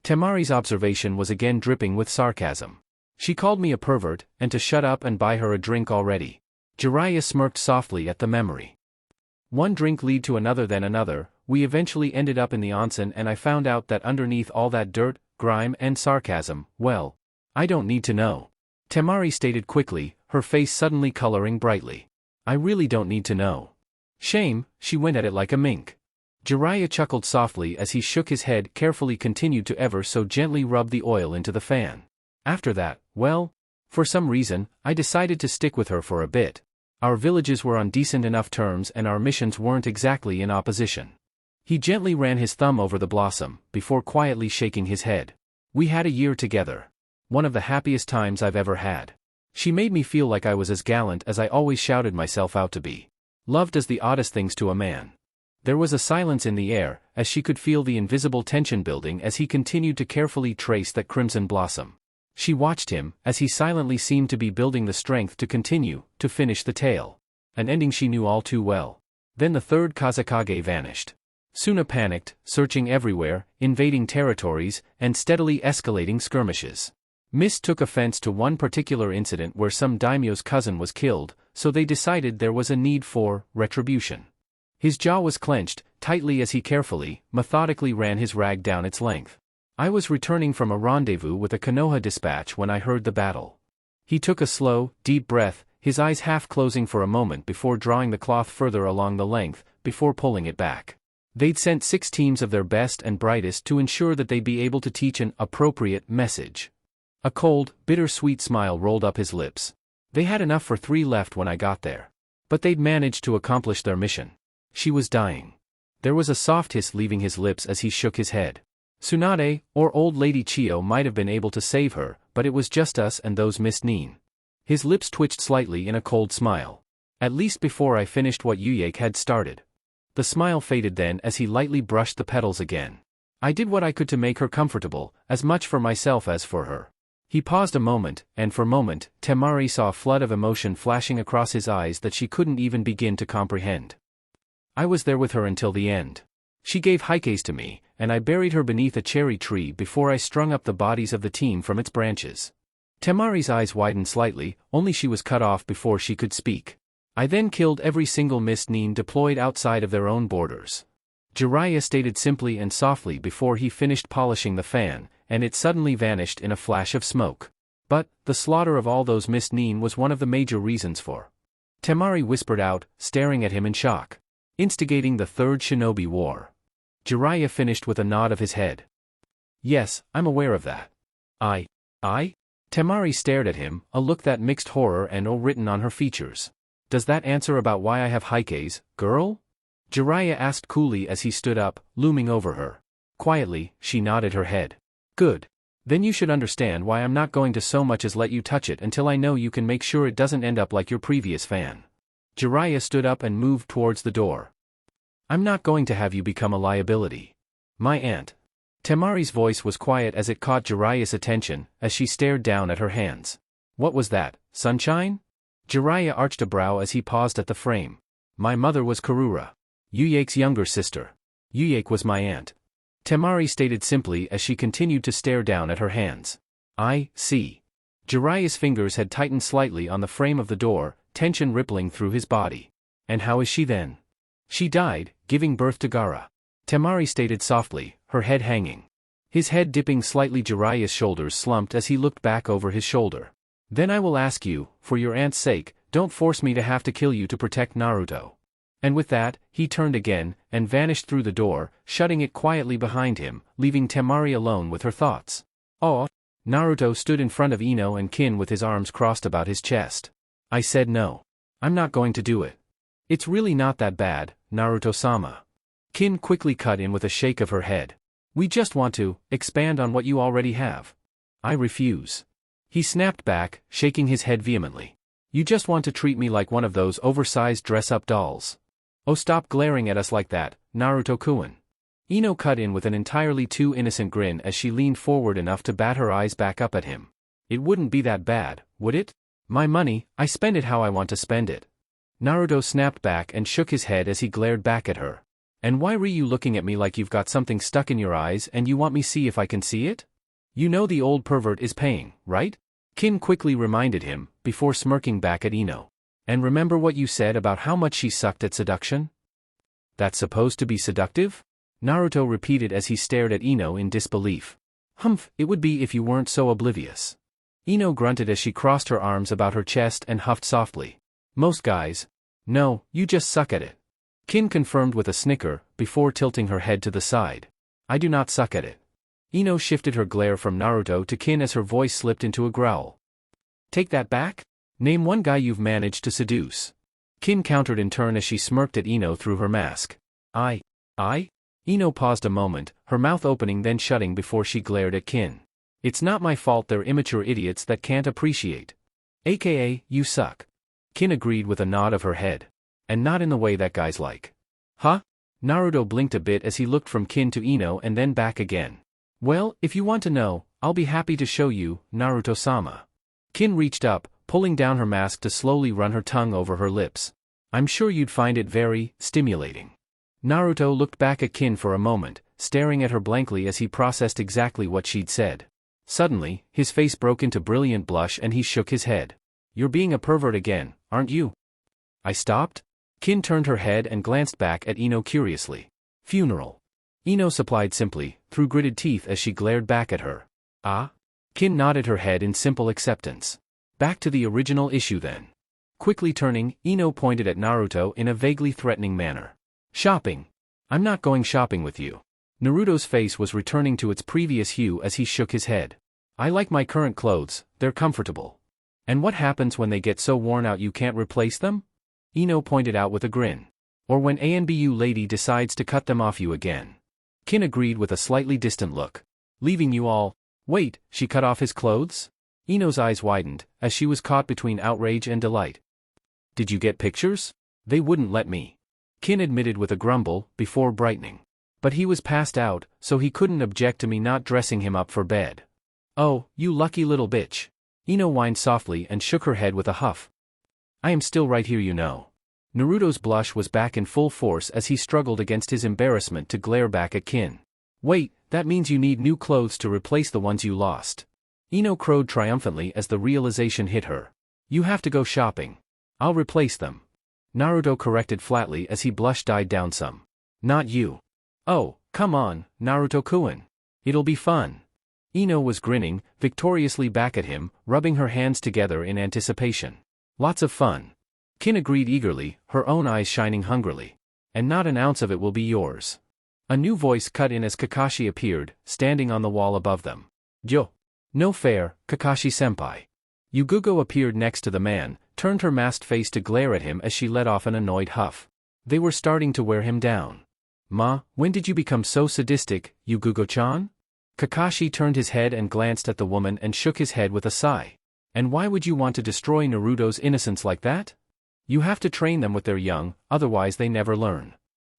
Temari's observation was again dripping with sarcasm. She called me a pervert, and to shut up and buy her a drink already. Jiraiya smirked softly at the memory. One drink led to another then another, we eventually ended up in the onsen and I found out that underneath all that dirt, grime and sarcasm, well, I don't need to know. Temari stated quickly, her face suddenly coloring brightly. I really don't need to know. Shame, she went at it like a mink. Jiraiya chuckled softly as he shook his head, carefully continued to ever so gently rub the oil into the fan. After that, well, for some reason, I decided to stick with her for a bit. Our villages were on decent enough terms and our missions weren't exactly in opposition. He gently ran his thumb over the blossom, before quietly shaking his head. We had a year together. One of the happiest times I've ever had. She made me feel like I was as gallant as I always shouted myself out to be. Love does the oddest things to a man. There was a silence in the air, as she could feel the invisible tension building as he continued to carefully trace that crimson blossom. She watched him, as he silently seemed to be building the strength to continue, to finish the tale. An ending she knew all too well. Then the 3rd Kazekage vanished. Suna panicked, searching everywhere, invading territories, and steadily escalating skirmishes. Mist took offense to one particular incident where some daimyo's cousin was killed, so they decided there was a need for retribution. His jaw was clenched, tightly as he carefully, methodically ran his rag down its length. I was returning from a rendezvous with a Konoha dispatch when I heard the battle. He took a slow, deep breath, his eyes half closing for a moment before drawing the cloth further along the length, before pulling it back. They'd sent 6 teams of their best and brightest to ensure that they'd be able to teach an appropriate message. A cold, bitter-sweet smile rolled up his lips. They had enough for 3 left when I got there. But they'd managed to accomplish their mission. She was dying. There was a soft hiss leaving his lips as he shook his head. Tsunade, or Old Lady Chio might have been able to save her, but it was just us and those Miss Nin. His lips twitched slightly in a cold smile. At least before I finished what Yuek had started. The smile faded then as he lightly brushed the petals again. I did what I could to make her comfortable, as much for myself as for her. He paused a moment, and for a moment, Temari saw a flood of emotion flashing across his eyes that she couldn't even begin to comprehend. I was there with her until the end. She gave Heikes to me, and I buried her beneath a cherry tree before I strung up the bodies of the team from its branches. Temari's eyes widened slightly, only she was cut off before she could speak. I then killed every single mist Neen deployed outside of their own borders. Jiraiya stated simply and softly before he finished polishing the fan, and it suddenly vanished in a flash of smoke. But, the slaughter of all those mist Neen was one of the major reasons for. Temari whispered out, staring at him in shock. Instigating the Third Shinobi War. Jiraiya finished with a nod of his head. Yes, I'm aware of that. I? Temari stared at him, a look that mixed horror and awe written on her features. Does that answer about why I have Heike's, girl? Jiraiya asked coolly as he stood up, looming over her. Quietly, she nodded her head. Good. Then you should understand why I'm not going to so much as let you touch it until I know you can make sure it doesn't end up like your previous fan. Jiraiya stood up and moved towards the door. I'm not going to have you become a liability. My aunt. Temari's voice was quiet as it caught Jiraiya's attention, as she stared down at her hands. What was that, sunshine? Jiraiya arched a brow as he paused at the frame. My mother was Karura. Yuyake's younger sister. Yuyake was my aunt. Temari stated simply as she continued to stare down at her hands. I see. Jiraiya's fingers had tightened slightly on the frame of the door, tension rippling through his body. And how is she then? She died, giving birth to Gaara. Temari stated softly, her head hanging. His head dipping slightly. Jiraiya's shoulders slumped as he looked back over his shoulder. Then I will ask you, for your aunt's sake, don't force me to have to kill you to protect Naruto. And with that, he turned again, and vanished through the door, shutting it quietly behind him, leaving Temari alone with her thoughts. Oh! Naruto stood in front of Ino and Kin with his arms crossed about his chest. I said no. I'm not going to do it. It's really not that bad, Naruto-sama. Kin quickly cut in with a shake of her head. We just want to expand on what you already have. I refuse. He snapped back, shaking his head vehemently. You just want to treat me like one of those oversized dress-up dolls. Oh, stop glaring at us like that, Naruto-kun. Ino cut in with an entirely too innocent grin as she leaned forward enough to bat her eyes back up at him. It wouldn't be that bad, would it? My money, I spend it how I want to spend it. Naruto snapped back and shook his head as he glared back at her. And why were you looking at me like you've got something stuck in your eyes and you want me see if I can see it? You know the old pervert is paying, right? Kin quickly reminded him, before smirking back at Ino. And remember what you said about how much she sucked at seduction? That's supposed to be seductive? Naruto repeated as he stared at Ino in disbelief. Humph, it would be if you weren't so oblivious. Ino grunted as she crossed her arms about her chest and huffed softly. Most guys. No, you just suck at it. Kin confirmed with a snicker, before tilting her head to the side. I do not suck at it. Ino shifted her glare from Naruto to Kin as her voice slipped into a growl. Take that back? Name one guy you've managed to seduce. Kin countered in turn as she smirked at Ino through her mask. I? Ino paused a moment, her mouth opening then shutting before she glared at Kin. It's not my fault they're immature idiots that can't appreciate. AKA, you suck. Kin agreed with a nod of her head. And not in the way that guys like. Huh? Naruto blinked a bit as he looked from Kin to Ino and then back again. Well, if you want to know, I'll be happy to show you, Naruto-sama. Kin reached up, pulling down her mask to slowly run her tongue over her lips. I'm sure you'd find it very stimulating. Naruto looked back at Kin for a moment, staring at her blankly as he processed exactly what she'd said. Suddenly, his face broke into brilliant blush and he shook his head. You're being a pervert again, aren't you? I stopped? Kin turned her head and glanced back at Ino curiously. Funeral. Ino supplied simply, through gritted teeth as she glared back at her. Ah? Kin nodded her head in simple acceptance. Back to the original issue then. Quickly turning, Ino pointed at Naruto in a vaguely threatening manner. Shopping. I'm not going shopping with you. Naruto's face was returning to its previous hue as he shook his head. I like my current clothes, they're comfortable. And what happens when they get so worn out you can't replace them? Ino pointed out with a grin. Or when ANBU lady decides to cut them off you again. Kin agreed with a slightly distant look. Leaving you all. Wait, she cut off his clothes? Ino's eyes widened, as she was caught between outrage and delight. Did you get pictures? They wouldn't let me. Kin admitted with a grumble, before brightening. But he was passed out, so he couldn't object to me not dressing him up for bed. Oh, you lucky little bitch. Ino whined softly and shook her head with a huff. I am still right here, you know. Naruto's blush was back in full force as he struggled against his embarrassment to glare back at Kin. Wait, that means you need new clothes to replace the ones you lost. Ino crowed triumphantly as the realization hit her. You have to go shopping. I'll replace them. Naruto corrected flatly as he blush died down some. Not you. Oh, come on, Naruto-kun. It'll be fun. Ino was grinning, victoriously back at him, rubbing her hands together in anticipation. Lots of fun. Kin agreed eagerly, her own eyes shining hungrily. And not an ounce of it will be yours. A new voice cut in as Kakashi appeared, standing on the wall above them. Yo. No fair, Kakashi-senpai. Yugugo appeared next to the man, turned her masked face to glare at him as she let off an annoyed huff. They were starting to wear him down. Ma, when did you become so sadistic, Yugugo-chan? Kakashi turned his head and glanced at the woman and shook his head with a sigh. And why would you want to destroy Naruto's innocence like that? You have to train them when they're young, otherwise they never learn.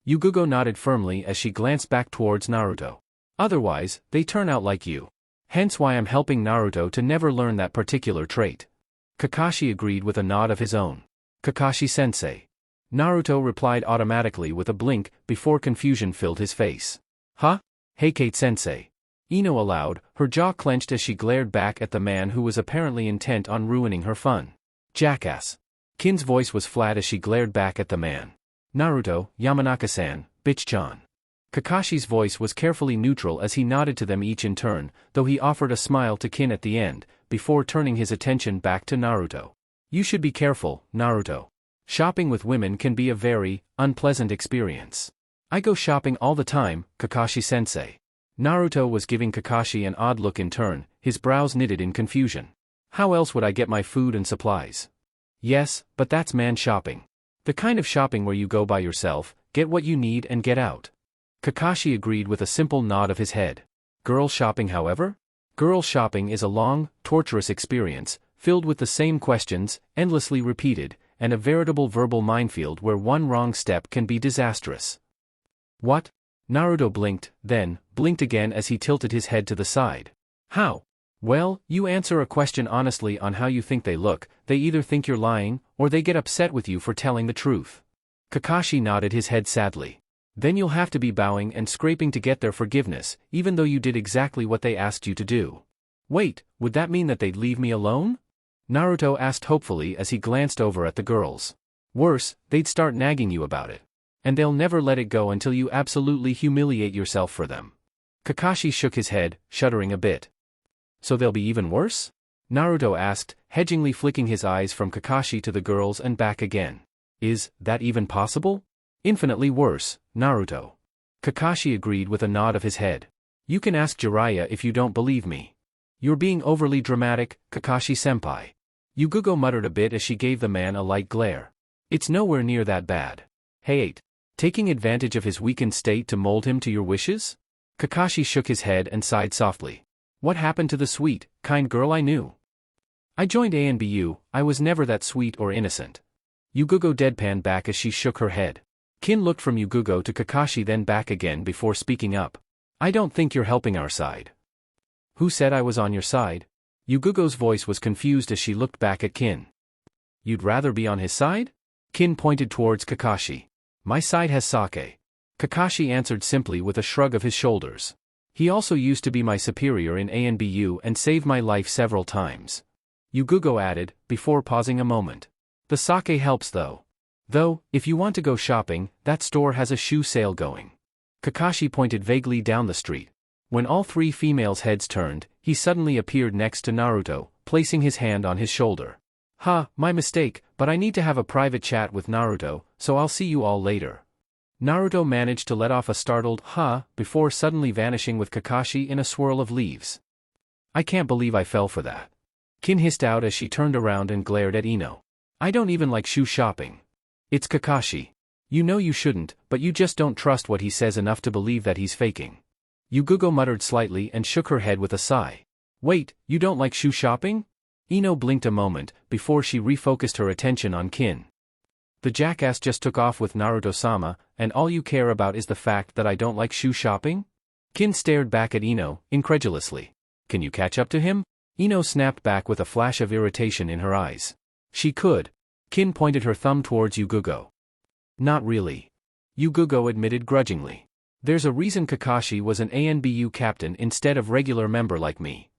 Yugugo nodded firmly as she glanced back towards Naruto. Otherwise, they turn out like you. Hence why I'm helping Naruto to never learn that particular trait. Kakashi agreed with a nod of his own. Kakashi-sensei. Naruto replied automatically with a blink before confusion filled his face. Huh? Heikate-sensei. Ino allowed, her jaw clenched as she glared back at the man who was apparently intent on ruining her fun. Jackass. Kin's voice was flat as she glared back at the man. Naruto, Yamanaka-san, bitch-chan. Kakashi's voice was carefully neutral as he nodded to them each in turn, though he offered a smile to Kin at the end, before turning his attention back to Naruto. You should be careful, Naruto. Shopping with women can be a very unpleasant experience. I go shopping all the time, Kakashi-sensei. Naruto was giving Kakashi an odd look in turn, his brows knitted in confusion. How else would I get my food and supplies? Yes, but that's man shopping. The kind of shopping where you go by yourself, get what you need and get out. Kakashi agreed with a simple nod of his head. Girl shopping, however? Girl shopping is a long, torturous experience, filled with the same questions, endlessly repeated, and a veritable verbal minefield where one wrong step can be disastrous. What? Naruto blinked, then, blinked again as he tilted his head to the side. How? Well, you answer a question honestly on how you think they look, they either think you're lying, or they get upset with you for telling the truth. Kakashi nodded his head sadly. Then you'll have to be bowing and scraping to get their forgiveness, even though you did exactly what they asked you to do. Wait, would that mean that they'd leave me alone? Naruto asked hopefully as he glanced over at the girls. Worse, they'd start nagging you about it. And they'll never let it go until you absolutely humiliate yourself for them. Kakashi shook his head, shuddering a bit. So they'll be even worse? Naruto asked, hedgingly flicking his eyes from Kakashi to the girls and back again. Is that even possible? Infinitely worse, Naruto. Kakashi agreed with a nod of his head. You can ask Jiraiya if you don't believe me. You're being overly dramatic, Kakashi-senpai. Yugugo muttered a bit as she gave the man a light glare. It's nowhere near that bad. Hey, taking advantage of his weakened state to mold him to your wishes? Kakashi shook his head and sighed softly. What happened to the sweet, kind girl I knew? I joined NBH, I was never that sweet or innocent. Yugugo deadpanned back as she shook her head. Kin looked from Yugugo to Kakashi then back again before speaking up. I don't think you're helping our side. Who said I was on your side? Yugugo's voice was confused as she looked back at Kin. You'd rather be on his side? Kin pointed towards Kakashi. My side has sake. Kakashi answered simply with a shrug of his shoulders. He also used to be my superior in NBH and saved my life several times. Yugugo added, before pausing a moment. The sake helps though. Though, if you want to go shopping, that store has a shoe sale going. Kakashi pointed vaguely down the street. When all three females' heads turned, he suddenly appeared next to Naruto, placing his hand on his shoulder. My mistake, but I need to have a private chat with Naruto, so I'll see you all later. Naruto managed to let off a startled before suddenly vanishing with Kakashi in a swirl of leaves. I can't believe I fell for that. Kin hissed out as she turned around and glared at Ino. I don't even like shoe shopping. It's Kakashi. You know you shouldn't, but you just don't trust what he says enough to believe that he's faking. Yugugo muttered slightly and shook her head with a sigh. Wait, you don't like shoe shopping? Ino blinked a moment, before she refocused her attention on Kin. The jackass just took off with Naruto-sama, and all you care about is the fact that I don't like shoe shopping? Kin stared back at Ino, incredulously. Can you catch up to him? Ino snapped back with a flash of irritation in her eyes. She could. Kin pointed her thumb towards Yugugo. Not really. Yugugo admitted grudgingly. There's a reason Kakashi was an NBH captain instead of regular member like me.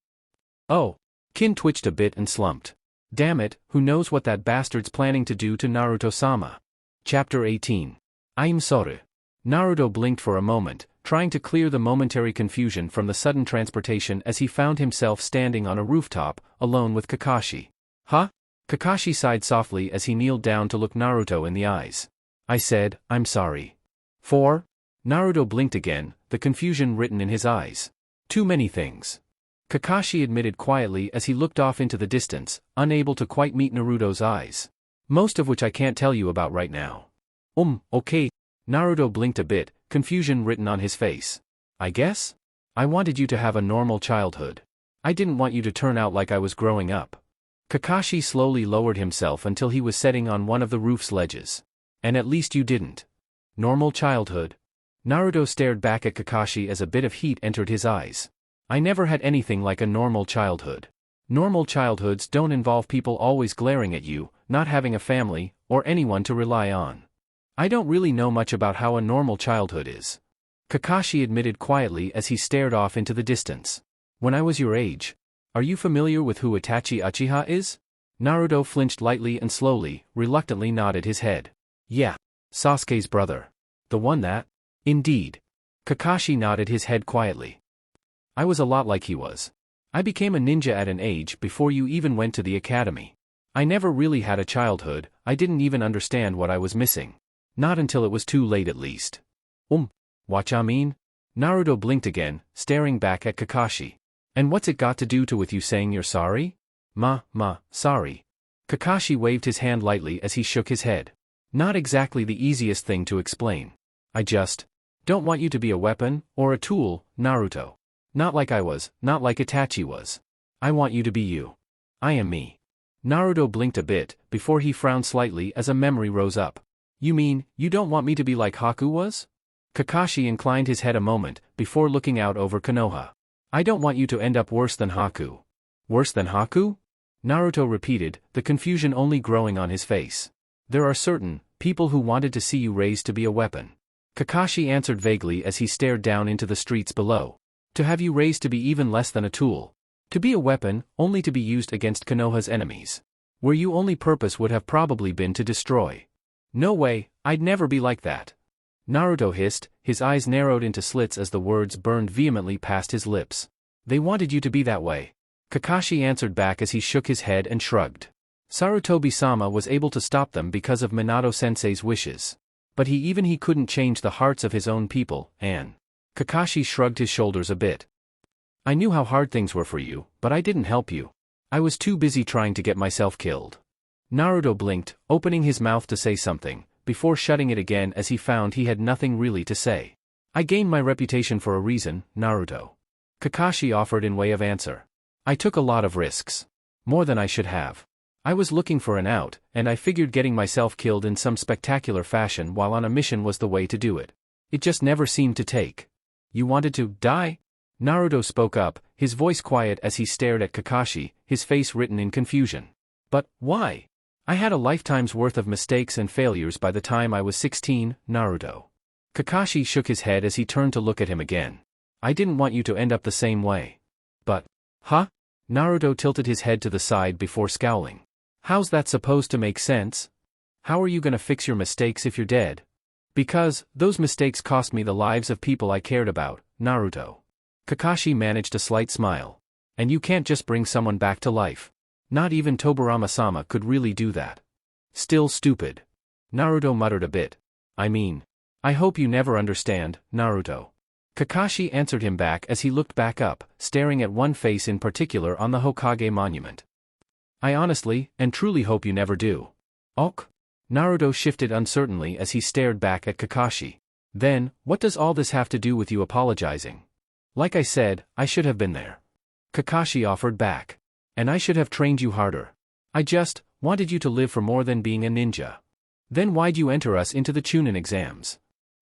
Oh, Kin twitched a bit and slumped. Damn it, who knows what that bastard's planning to do to Naruto-sama. Chapter 18. I'm sorry. Naruto blinked for a moment, trying to clear the momentary confusion from the sudden transportation as he found himself standing on a rooftop, alone with Kakashi. Huh? Kakashi sighed softly as he kneeled down to look Naruto in the eyes. I said, I'm sorry. For? Naruto blinked again, the confusion written in his eyes. Too many things. Kakashi admitted quietly as he looked off into the distance, unable to quite meet Naruto's eyes. Most of which I can't tell you about right now. Okay. Naruto blinked a bit, confusion written on his face. I guess? I wanted you to have a normal childhood. I didn't want you to turn out like I was growing up. Kakashi slowly lowered himself until he was sitting on one of the roof's ledges. And at least you didn't. Normal childhood? Naruto stared back at Kakashi as a bit of heat entered his eyes. I never had anything like a normal childhood. Normal childhoods don't involve people always glaring at you, not having a family, or anyone to rely on. I don't really know much about how a normal childhood is. Kakashi admitted quietly as he stared off into the distance. When I was your age. Are you familiar with who Itachi Uchiha is? Naruto flinched lightly and slowly, reluctantly nodded his head. Yeah. Sasuke's brother. The one that? Indeed. Kakashi nodded his head quietly. I was a lot like he was. I became a ninja at an age before you even went to the academy. I never really had a childhood, I didn't even understand what I was missing. Not until it was too late at least. What I mean? Naruto blinked again, staring back at Kakashi. And what's it got to do with you saying you're sorry? Sorry. Kakashi waved his hand lightly as he shook his head. Not exactly the easiest thing to explain. I just don't want you to be a weapon, or a tool, Naruto. Not like I was, not like Itachi was. I want you to be you. I am me. Naruto blinked a bit, before he frowned slightly as a memory rose up. You mean, you don't want me to be like Haku was? Kakashi inclined his head a moment, before looking out over Konoha. I don't want you to end up worse than Haku. Worse than Haku? Naruto repeated, the confusion only growing on his face. There are certain people who wanted to see you raised to be a weapon. Kakashi answered vaguely as he stared down into the streets below. To have you raised to be even less than a tool. To be a weapon, only to be used against Konoha's enemies. Where your only purpose would have probably been to destroy. No way, I'd never be like that. Naruto hissed, his eyes narrowed into slits as the words burned vehemently past his lips. They wanted you to be that way. Kakashi answered back as he shook his head and shrugged. Sarutobi-sama was able to stop them because of Minato-sensei's wishes. But he couldn't change the hearts of his own people, and Kakashi shrugged his shoulders a bit. I knew how hard things were for you, but I didn't help you. I was too busy trying to get myself killed. Naruto blinked, opening his mouth to say something, before shutting it again as he found he had nothing really to say. I gained my reputation for a reason, Naruto. Kakashi offered in way of answer. I took a lot of risks. More than I should have. I was looking for an out, and I figured getting myself killed in some spectacular fashion while on a mission was the way to do it. It just never seemed to take. You wanted to die? Naruto spoke up, his voice quiet as he stared at Kakashi, his face written in confusion. But, why? I had a lifetime's worth of mistakes and failures by the time I was 16, Naruto. Kakashi shook his head as he turned to look at him again. I didn't want you to end up the same way. But, huh? Naruto tilted his head to the side before scowling. How's that supposed to make sense? How are you gonna fix your mistakes if you're dead? Because, those mistakes cost me the lives of people I cared about, Naruto. Kakashi managed a slight smile. And you can't just bring someone back to life. Not even Tobirama-sama could really do that. Still stupid. Naruto muttered a bit. I mean, I hope you never understand, Naruto. Kakashi answered him back as he looked back up, staring at one face in particular on the Hokage monument. I honestly, and truly hope you never do. Ok? Naruto shifted uncertainly as he stared back at Kakashi. Then, what does all this have to do with you apologizing? Like I said, I should have been there. Kakashi offered back. And I should have trained you harder. I just wanted you to live for more than being a ninja. Then why'd you enter us into the Chunin exams?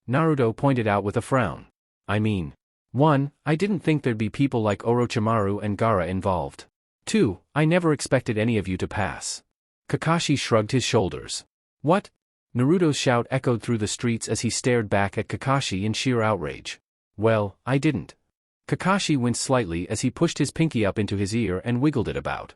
Naruto pointed out with a frown. I mean, 1. I didn't think there'd be people like Orochimaru and Gaara involved. 2. I never expected any of you to pass. Kakashi shrugged his shoulders. What? Naruto's shout echoed through the streets as he stared back at Kakashi in sheer outrage. Well, I didn't. Kakashi winced slightly as he pushed his pinky up into his ear and wiggled it about.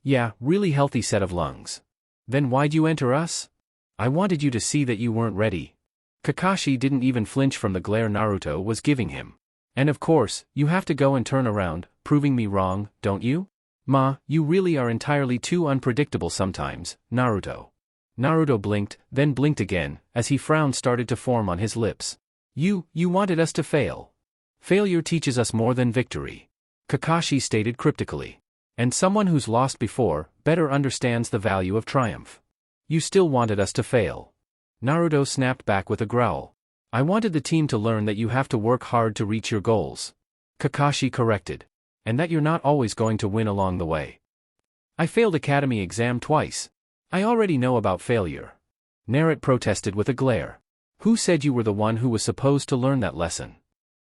Yeah, really healthy set of lungs. Then why'd you enter us? I wanted you to see that you weren't ready. Kakashi didn't even flinch from the glare Naruto was giving him. And of course, you have to go and turn around, proving me wrong, don't you? Ma, you really are entirely too unpredictable sometimes, Naruto. Naruto blinked, then blinked again, as he frown started to form on his lips. You wanted us to fail. Failure teaches us more than victory. Kakashi stated cryptically. And someone who's lost before, better understands the value of triumph. You still wanted us to fail. Naruto snapped back with a growl. I wanted the team to learn that you have to work hard to reach your goals. Kakashi corrected. And that you're not always going to win along the way. I failed academy exam twice. I already know about failure. Naruto protested with a glare. Who said you were the one who was supposed to learn that lesson?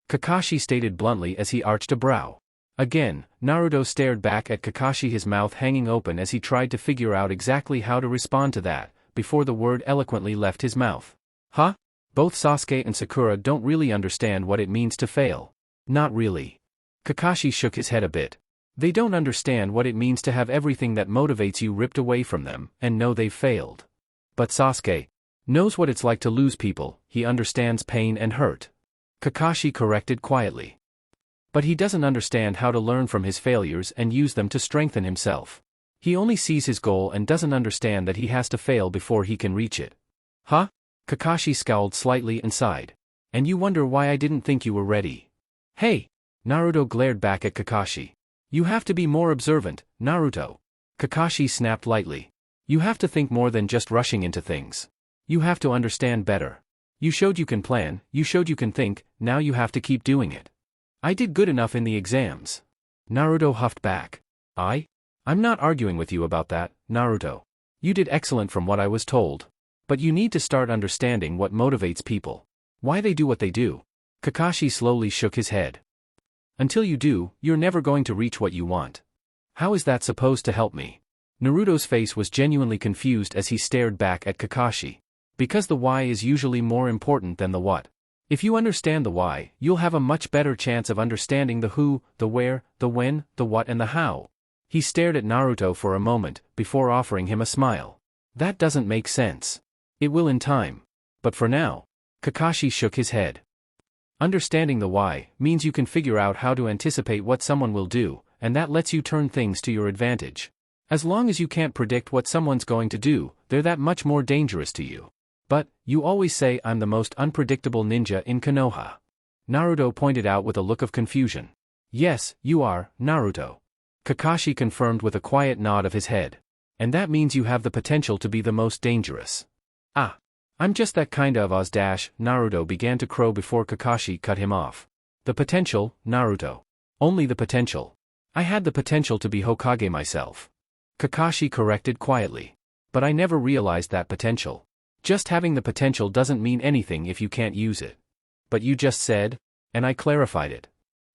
Kakashi stated bluntly as he arched a brow. Again, Naruto stared back at Kakashi, his mouth hanging open as he tried to figure out exactly how to respond to that, before the word eloquently left his mouth. Huh? Both Sasuke and Sakura don't really understand what it means to fail. Not really. Kakashi shook his head a bit. They don't understand what it means to have everything that motivates you ripped away from them, and know they've failed. But Sasuke knows what it's like to lose people, he understands pain and hurt. Kakashi corrected quietly. But he doesn't understand how to learn from his failures and use them to strengthen himself. He only sees his goal and doesn't understand that he has to fail before he can reach it. Huh? Kakashi scowled slightly and sighed. And you wonder why I didn't think you were ready. Hey! Naruto glared back at Kakashi. You have to be more observant, Naruto. Kakashi snapped lightly. You have to think more than just rushing into things. You have to understand better. You showed you can plan, you showed you can think, now you have to keep doing it. I did good enough in the exams. Naruto huffed back. I'm not arguing with you about that, Naruto. You did excellent from what I was told. But you need to start understanding what motivates people. Why they do what they do. Kakashi slowly shook his head. Until you do, you're never going to reach what you want. How is that supposed to help me? Naruto's face was genuinely confused as he stared back at Kakashi. Because the why is usually more important than the what. If you understand the why, you'll have a much better chance of understanding the who, the where, the when, the what and the how. He stared at Naruto for a moment, before offering him a smile. That doesn't make sense. It will in time. But for now. Kakashi shook his head. Understanding the why means you can figure out how to anticipate what someone will do, and that lets you turn things to your advantage. As long as you can't predict what someone's going to do, they're that much more dangerous to you. But, you always say I'm the most unpredictable ninja in Konoha. Naruto pointed out with a look of confusion. Yes, you are, Naruto. Kakashi confirmed with a quiet nod of his head. And that means you have the potential to be the most dangerous. Ah. I'm just that kind of Oz dash, Naruto began to crow before Kakashi cut him off. The potential, Naruto. Only the potential. I had the potential to be Hokage myself. Kakashi corrected quietly. But I never realized that potential. Just having the potential doesn't mean anything if you can't use it. But you just said, and I clarified it.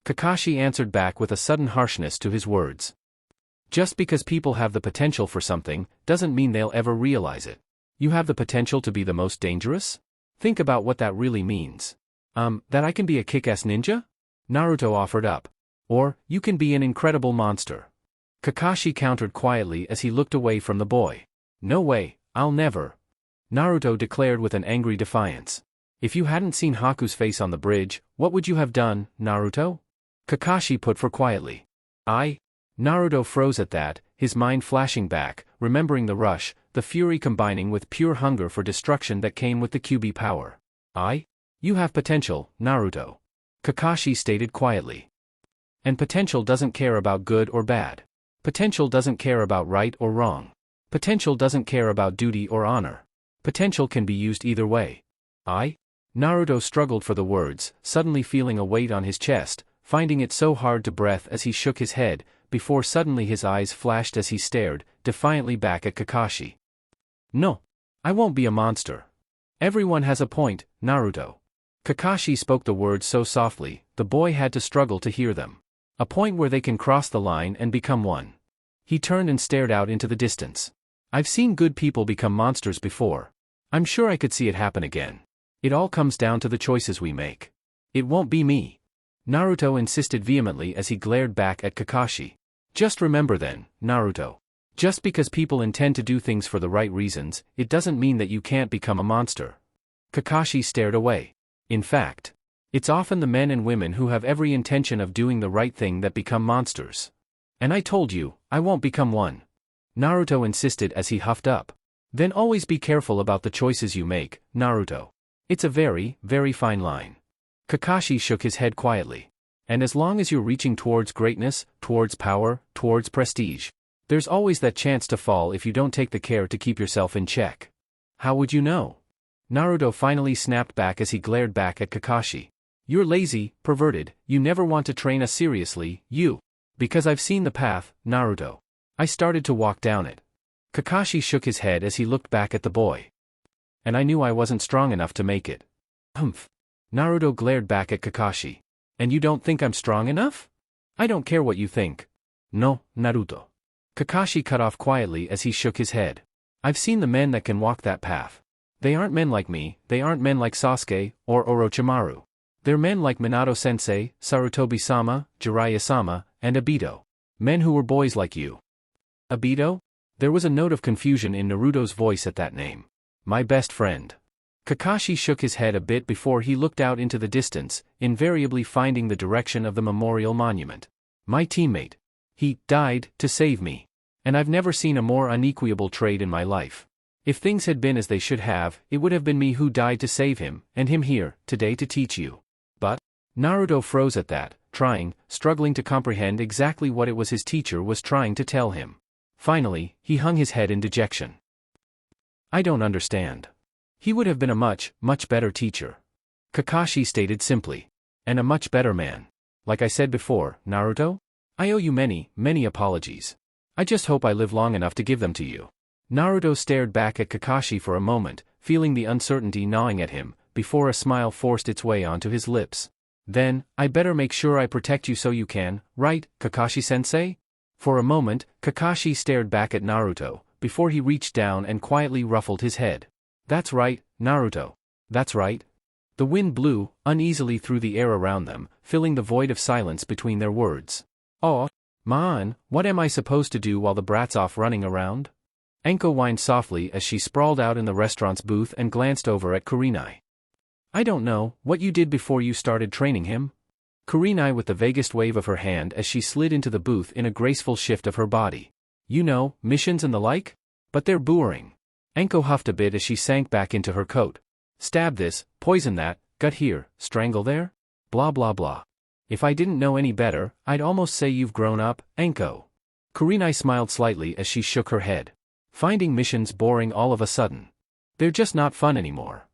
Kakashi answered back with a sudden harshness to his words. Just because people have the potential for something, doesn't mean they'll ever realize it. You have the potential to be the most dangerous? Think about what that really means. That I can be a kick-ass ninja? Naruto offered up. Or, you can be an incredible monster. Kakashi countered quietly as he looked away from the boy. No way, I'll never. Naruto declared with an angry defiance. If you hadn't seen Haku's face on the bridge, what would you have done, Naruto? Kakashi put for quietly. Naruto froze at that, his mind flashing back, remembering the rush, the fury combining with pure hunger for destruction that came with the Kyuubi power. You have potential, Naruto. Kakashi stated quietly. And potential doesn't care about good or bad. Potential doesn't care about right or wrong. Potential doesn't care about duty or honor. Potential can be used either way. Naruto struggled for the words, suddenly feeling a weight on his chest, finding it so hard to breathe as he shook his head, before suddenly his eyes flashed as he stared, defiantly back at Kakashi. No. I won't be a monster. Everyone has a point, Naruto. Kakashi spoke the words so softly, the boy had to struggle to hear them. A point where they can cross the line and become one. He turned and stared out into the distance. I've seen good people become monsters before. I'm sure I could see it happen again. It all comes down to the choices we make. It won't be me. Naruto insisted vehemently as he glared back at Kakashi. Just remember then, Naruto. Just because people intend to do things for the right reasons, it doesn't mean that you can't become a monster. Kakashi stared away. In fact, it's often the men and women who have every intention of doing the right thing that become monsters. And I told you, I won't become one. Naruto insisted as he huffed up. Then always be careful about the choices you make, Naruto. It's a very, very fine line. Kakashi shook his head quietly. And as long as you're reaching towards greatness, towards power, towards prestige, there's always that chance to fall if you don't take the care to keep yourself in check. How would you know? Naruto finally snapped back as he glared back at Kakashi. You're lazy, perverted, you never want to train us seriously, you. Because I've seen the path, Naruto. I started to walk down it. Kakashi shook his head as he looked back at the boy. And I knew I wasn't strong enough to make it. Humph. Naruto glared back at Kakashi. And you don't think I'm strong enough? I don't care what you think. No, Naruto. Kakashi cut off quietly as he shook his head. I've seen the men that can walk that path. They aren't men like me, they aren't men like Sasuke, or Orochimaru. They're men like Minato-sensei, Sarutobi-sama, Jiraiya-sama, and Obito. Men who were boys like you. Obito? There was a note of confusion in Naruto's voice at that name. My best friend. Kakashi shook his head a bit before he looked out into the distance, invariably finding the direction of the memorial monument. My teammate. He died to save me. And I've never seen a more unequivocal trait in my life. If things had been as they should have, it would have been me who died to save him, and him here, today to teach you. But, Naruto froze at that, struggling to comprehend exactly what it was his teacher was trying to tell him. Finally, he hung his head in dejection. I don't understand. He would have been a much, much better teacher. Kakashi stated simply. And a much better man. Like I said before, Naruto? I owe you many, many apologies. I just hope I live long enough to give them to you. Naruto stared back at Kakashi for a moment, feeling the uncertainty gnawing at him, before a smile forced its way onto his lips. Then, I better make sure I protect you so you can, right, Kakashi-sensei? For a moment, Kakashi stared back at Naruto, before he reached down and quietly ruffled his head. That's right, Naruto. That's right. The wind blew, uneasily through the air around them, filling the void of silence between their words. Oh, man, what am I supposed to do while the brat's off running around? Enko whined softly as she sprawled out in the restaurant's booth and glanced over at Kurenai. I don't know, what you did before you started training him? Kurenai with the vaguest wave of her hand as she slid into the booth in a graceful shift of her body. You know, missions and the like? But they're boring. Enko huffed a bit as she sank back into her coat. Stab this, poison that, gut here, strangle there? Blah blah blah. If I didn't know any better, I'd almost say you've grown up, Enko. Kurenai smiled slightly as she shook her head. Finding missions boring all of a sudden. They're just not fun anymore.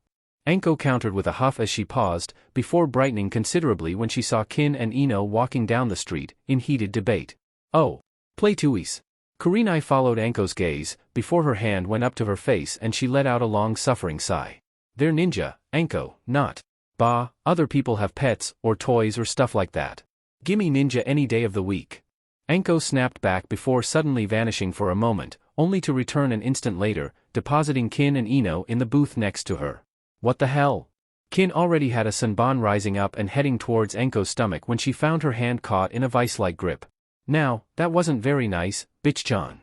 Enko countered with a huff as she paused, before brightening considerably when she saw Kin and Ino walking down the street, in heated debate. Oh, play tuis. Kurenai followed Enko's gaze, before her hand went up to her face and she let out a long suffering sigh. They're ninja, Enko, not. Bah, other people have pets, or toys or stuff like that. Gimme ninja any day of the week. Enko snapped back before suddenly vanishing for a moment, only to return an instant later, depositing Kin and Ino in the booth next to her. What the hell? Kin already had a senbon rising up and heading towards Enko's stomach when she found her hand caught in a vice-like grip. Now, that wasn't very nice, bitch-chan.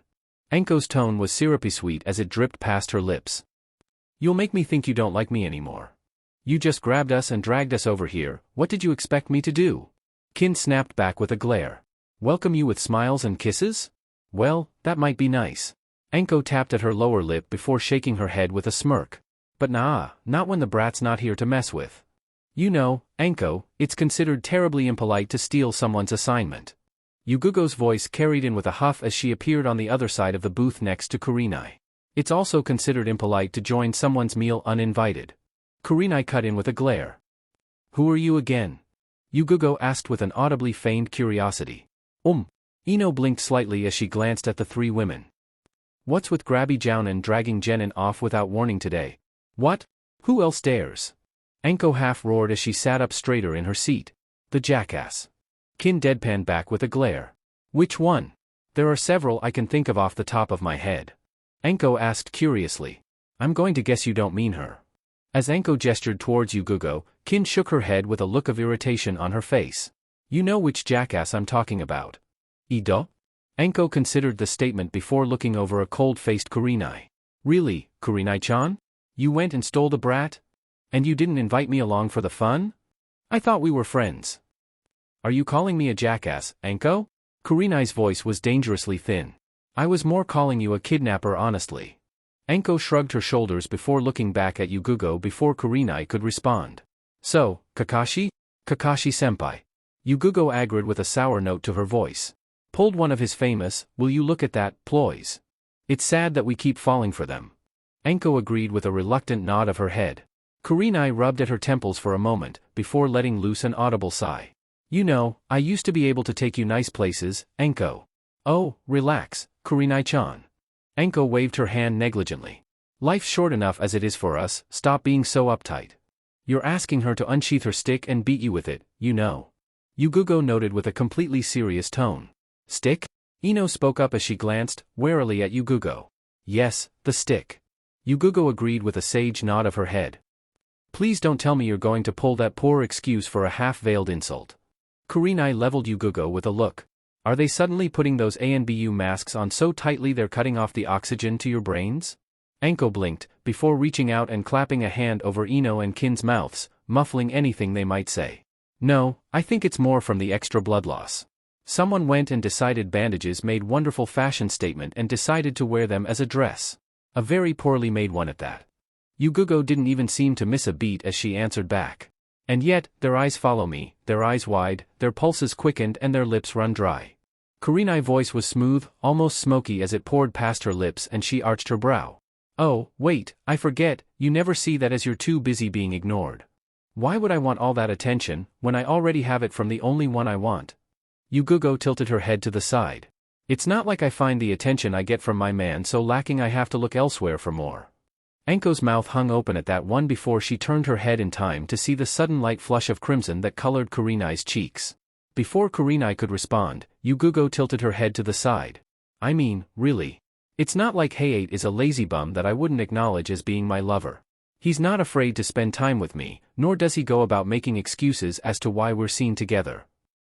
Enko's tone was syrupy sweet as it dripped past her lips. You'll make me think you don't like me anymore. You just grabbed us and dragged us over here, what did you expect me to do? Kin snapped back with a glare. Welcome you with smiles and kisses? Well, that might be nice. Enko tapped at her lower lip before shaking her head with a smirk. But nah, not when the brat's not here to mess with. You know, Enko, it's considered terribly impolite to steal someone's assignment. Yugugo's voice carried in with a huff as she appeared on the other side of the booth next to Kurenai. It's also considered impolite to join someone's meal uninvited. Kurenai cut in with a glare. Who are you again? Yugugo asked with an audibly feigned curiosity. Ino blinked slightly as she glanced at the three women. What's with Grabby Jounin dragging Jenin off without warning today? What? Who else dares? Enko half-roared as she sat up straighter in her seat. The jackass. Kin deadpanned back with a glare. Which one? There are several I can think of off the top of my head. Enko asked curiously. I'm going to guess you don't mean her. As Enko gestured towards Yugugo, Kin shook her head with a look of irritation on her face. You know which jackass I'm talking about. Ido? Enko considered the statement before looking over a cold-faced Kurenai. Really, Kurenai-chan? You went and stole the brat? And you didn't invite me along for the fun? I thought we were friends. Are you calling me a jackass, Enko? Kurenai's voice was dangerously thin. I was more calling you a kidnapper honestly. Enko shrugged her shoulders before looking back at Yugugo before Kurenai could respond. So, Kakashi? Kakashi-senpai. Yugugo agreed with a sour note to her voice. Pulled one of his famous, will you look at that, ploys. It's sad that we keep falling for them. Enko agreed with a reluctant nod of her head. Kurenai rubbed at her temples for a moment, before letting loose an audible sigh. You know, I used to be able to take you nice places, Enko. Oh, relax, Kurenai-chan. Enko waved her hand negligently. Life's short enough as it is for us, stop being so uptight. You're asking her to unsheath her stick and beat you with it, you know. Yugugo noted with a completely serious tone. Stick? Ino spoke up as she glanced, warily at Yugugo. Yes, the stick. Yugugo agreed with a sage nod of her head. Please don't tell me you're going to pull that poor excuse for a half-veiled insult. Kurenai leveled Yugugo with a look. Are they suddenly putting those ANBU masks on so tightly they're cutting off the oxygen to your brains? Enko blinked, before reaching out and clapping a hand over Ino and Kin's mouths, muffling anything they might say. No, I think it's more from the extra blood loss. Someone went and decided bandages made wonderful fashion statement and decided to wear them as a dress. A very poorly made one at that. Yugugo didn't even seem to miss a beat as she answered back. And yet, their eyes follow me, their eyes wide, their pulses quickened and their lips run dry. Kurenai's voice was smooth, almost smoky as it poured past her lips and she arched her brow. Oh, wait, I forget, you never see that as you're too busy being ignored. Why would I want all that attention, when I already have it from the only one I want? Yugugo tilted her head to the side. It's not like I find the attention I get from my man so lacking I have to look elsewhere for more. Enko's mouth hung open at that one before she turned her head in time to see the sudden light flush of crimson that colored Kurenai's cheeks. Before Kurenai could respond, Yugugo tilted her head to the side. I mean, really. It's not like Hayate is a lazy bum that I wouldn't acknowledge as being my lover. He's not afraid to spend time with me, nor does he go about making excuses as to why we're seen together.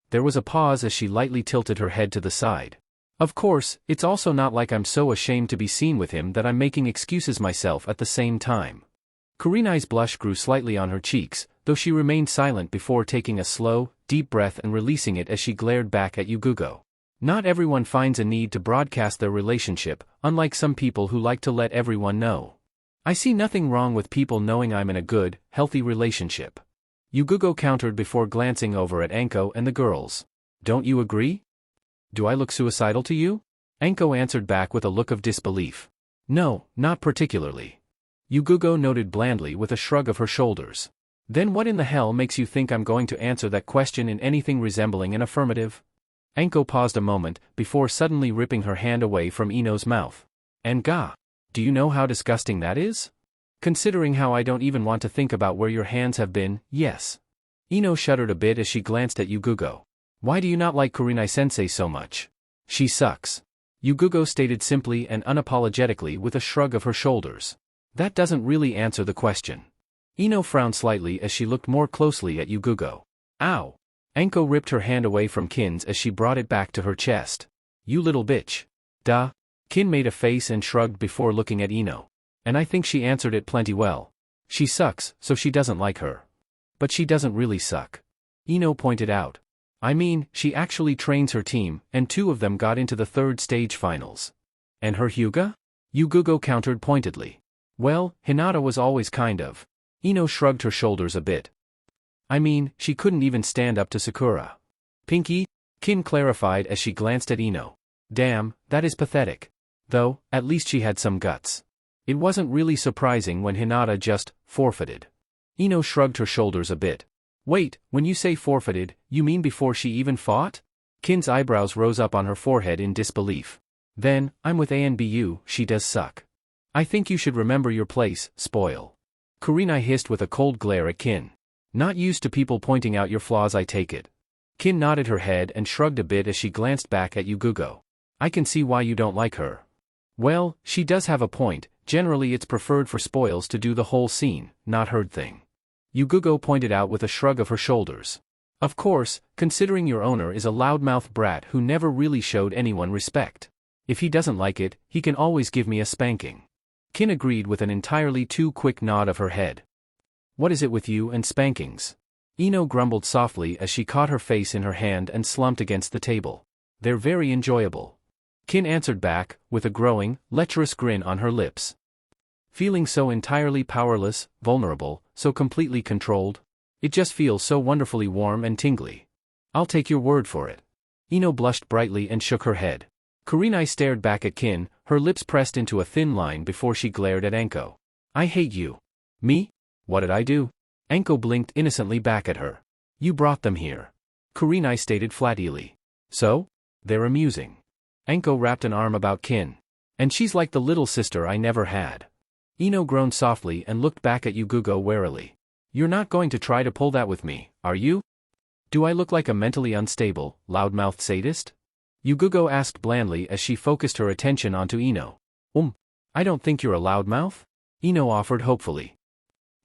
There was a pause as she lightly tilted her head to the side. Of course, it's also not like I'm so ashamed to be seen with him that I'm making excuses myself at the same time. Kurenai's blush grew slightly on her cheeks, though she remained silent before taking a slow, deep breath and releasing it as she glared back at Yugugo. Not everyone finds a need to broadcast their relationship, unlike some people who like to let everyone know. I see nothing wrong with people knowing I'm in a good, healthy relationship. Yugugo countered before glancing over at Enko and the girls. Don't you agree? Do I look suicidal to you? Enko answered back with a look of disbelief. No, not particularly. Yugugo noted blandly with a shrug of her shoulders. Then what in the hell makes you think I'm going to answer that question in anything resembling an affirmative? Enko paused a moment, before suddenly ripping her hand away from Ino's mouth. And do you know how disgusting that is? Considering how I don't even want to think about where your hands have been, yes. Ino shuddered a bit as she glanced at Yugugo. Why do you not like Kurenai-sensei so much? She sucks. Yugugo stated simply and unapologetically with a shrug of her shoulders. That doesn't really answer the question. Ino frowned slightly as she looked more closely at Yugugo. Ow! Enko ripped her hand away from Kin's as she brought it back to her chest. You little bitch. Duh. Kin made a face and shrugged before looking at Ino. And I think she answered it plenty well. She sucks, so she doesn't like her. But she doesn't really suck. Ino pointed out. I mean, she actually trains her team, and 2 of them got into the 3rd stage finals. And her Hyuga? Yugugo countered pointedly. Well, Hinata was always kind of. Ino shrugged her shoulders a bit. I mean, she couldn't even stand up to Sakura. Pinky? Kin clarified as she glanced at Ino. Damn, that is pathetic. Though, at least she had some guts. It wasn't really surprising when Hinata just forfeited. Ino shrugged her shoulders a bit. Wait, when you say forfeited, you mean before she even fought? Kin's eyebrows rose up on her forehead in disbelief. Then, I'm with ANBU, she does suck. I think you should remember your place, spoil. Kurenai hissed with a cold glare at Kin. Not used to people pointing out your flaws, I take it. Kin nodded her head and shrugged a bit as she glanced back at Yugugo. I can see why you don't like her. Well, she does have a point, generally it's preferred for spoils to do the whole scene, not heard thing. Yugugo pointed out with a shrug of her shoulders. Of course, considering your owner is a loudmouth brat who never really showed anyone respect. If he doesn't like it, he can always give me a spanking. Kin agreed with an entirely too quick nod of her head. What is it with you and spankings? Ino grumbled softly as she caught her face in her hand and slumped against the table. They're very enjoyable. Kin answered back, with a growing, lecherous grin on her lips. Feeling so entirely powerless, vulnerable, so completely controlled? It just feels so wonderfully warm and tingly. I'll take your word for it. Ino blushed brightly and shook her head. Kurenai stared back at Kin, her lips pressed into a thin line before she glared at Anko. I hate you. Me? What did I do? Anko blinked innocently back at her. You brought them here. Kurenai stated flatly. So? They're amusing. Anko wrapped an arm about Kin. And she's like the little sister I never had. Ino groaned softly and looked back at Yugugo warily. You're not going to try to pull that with me, are you? Do I look like a mentally unstable, loudmouthed sadist? Yugugo asked blandly as she focused her attention onto Ino. I don't think you're a loudmouth? Ino offered hopefully.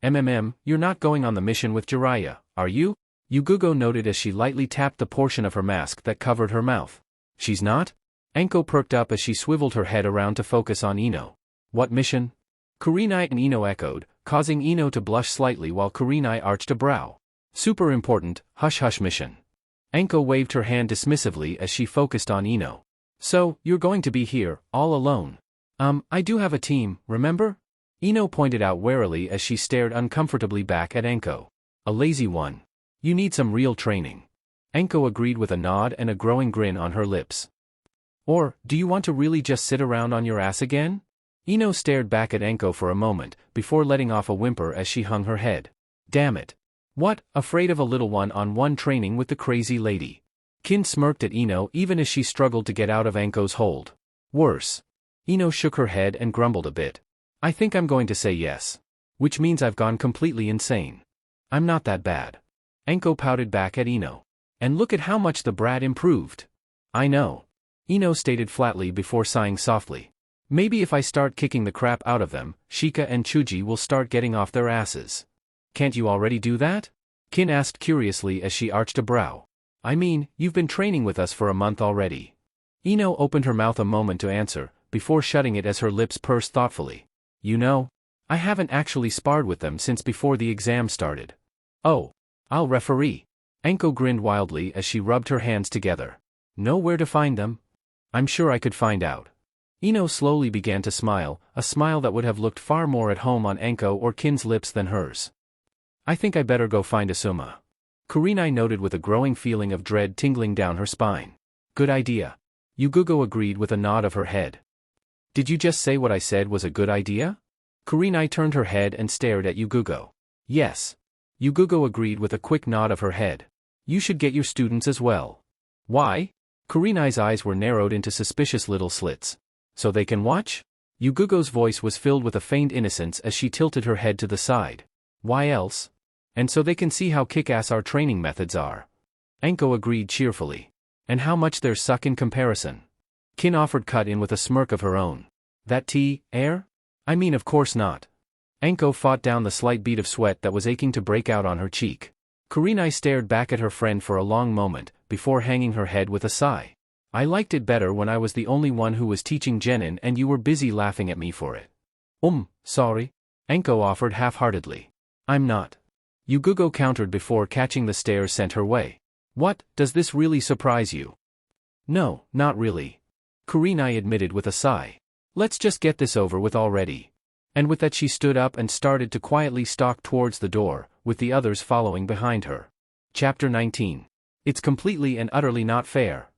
You're not going on the mission with Jiraiya, are you? Yugugo noted as she lightly tapped the portion of her mask that covered her mouth. She's not? Anko perked up as she swiveled her head around to focus on Ino. What mission? Kurenai and Ino echoed, causing Ino to blush slightly while Kurenai arched a brow. Super important, hush-hush mission. Anko waved her hand dismissively as she focused on Ino. So, you're going to be here, all alone. I do have a team, remember? Ino pointed out warily as she stared uncomfortably back at Anko. A lazy one. You need some real training. Anko agreed with a nod and a growing grin on her lips. Or, do you want to really just sit around on your ass again? Ino stared back at Anko for a moment, before letting off a whimper as she hung her head. Damn it. What, afraid of a little one-on-one training with the crazy lady? Kin smirked at Ino even as she struggled to get out of Anko's hold. Worse. Ino shook her head and grumbled a bit. I think I'm going to say yes. Which means I've gone completely insane. I'm not that bad. Anko pouted back at Ino. And look at how much the brat improved. I know. Ino stated flatly before sighing softly. Maybe if I start kicking the crap out of them, Shika and Chuji will start getting off their asses. Can't you already do that? Kin asked curiously as she arched a brow. I mean, you've been training with us for a month already. Ino opened her mouth a moment to answer, before shutting it as her lips pursed thoughtfully. You know, I haven't actually sparred with them since before the exam started. Oh, I'll referee. Anko grinned wildly as she rubbed her hands together. Know where to find them? I'm sure I could find out. Ino slowly began to smile, a smile that would have looked far more at home on Anko or Kin's lips than hers. I think I better go find Asuma. Kurenai noted with a growing feeling of dread tingling down her spine. Good idea. Yugugo agreed with a nod of her head. Did you just say what I said was a good idea? Kurenai turned her head and stared at Yugugo. Yes. Yugugo agreed with a quick nod of her head. You should get your students as well. Why? Kurenai's eyes were narrowed into suspicious little slits. So they can watch? Yugugo's voice was filled with a feigned innocence as she tilted her head to the side. Why else? And so they can see how kick-ass our training methods are. Anko agreed cheerfully. And how much theirs suck in comparison. Kin offered cut in with a smirk of her own. That tea, air? I mean of course not. Anko fought down the slight bead of sweat that was aching to break out on her cheek. Kurenai stared back at her friend for a long moment, before hanging her head with a sigh. I liked it better when I was the only one who was teaching Genin and you were busy laughing at me for it. Sorry. Anko offered half-heartedly. I'm not. Yugugo countered before catching the stares sent her way. What, does this really surprise you? No, not really. Kurenai admitted with a sigh. Let's just get this over with already. And with that she stood up and started to quietly stalk towards the door, with the others following behind her. Chapter 19. It's completely and utterly not fair.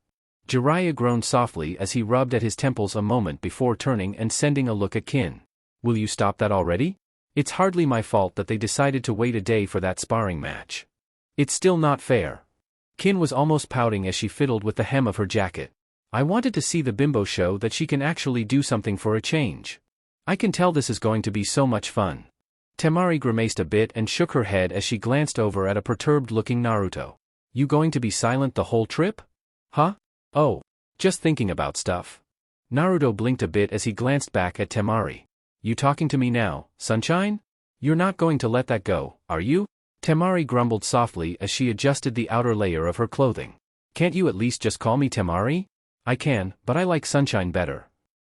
Jiraiya groaned softly as he rubbed at his temples a moment before turning and sending a look at Kin. Will you stop that already? It's hardly my fault that they decided to wait a day for that sparring match. It's still not fair. Kin was almost pouting as she fiddled with the hem of her jacket. I wanted to see the bimbo show that she can actually do something for a change. I can tell this is going to be so much fun. Temari grimaced a bit and shook her head as she glanced over at a perturbed-looking Naruto. You going to be silent the whole trip? Huh? Oh, just thinking about stuff. Naruto blinked a bit as he glanced back at Temari. You talking to me now, sunshine? You're not going to let that go, are you? Temari grumbled softly as she adjusted the outer layer of her clothing. Can't you at least just call me Temari? I can, but I like Sunshine better.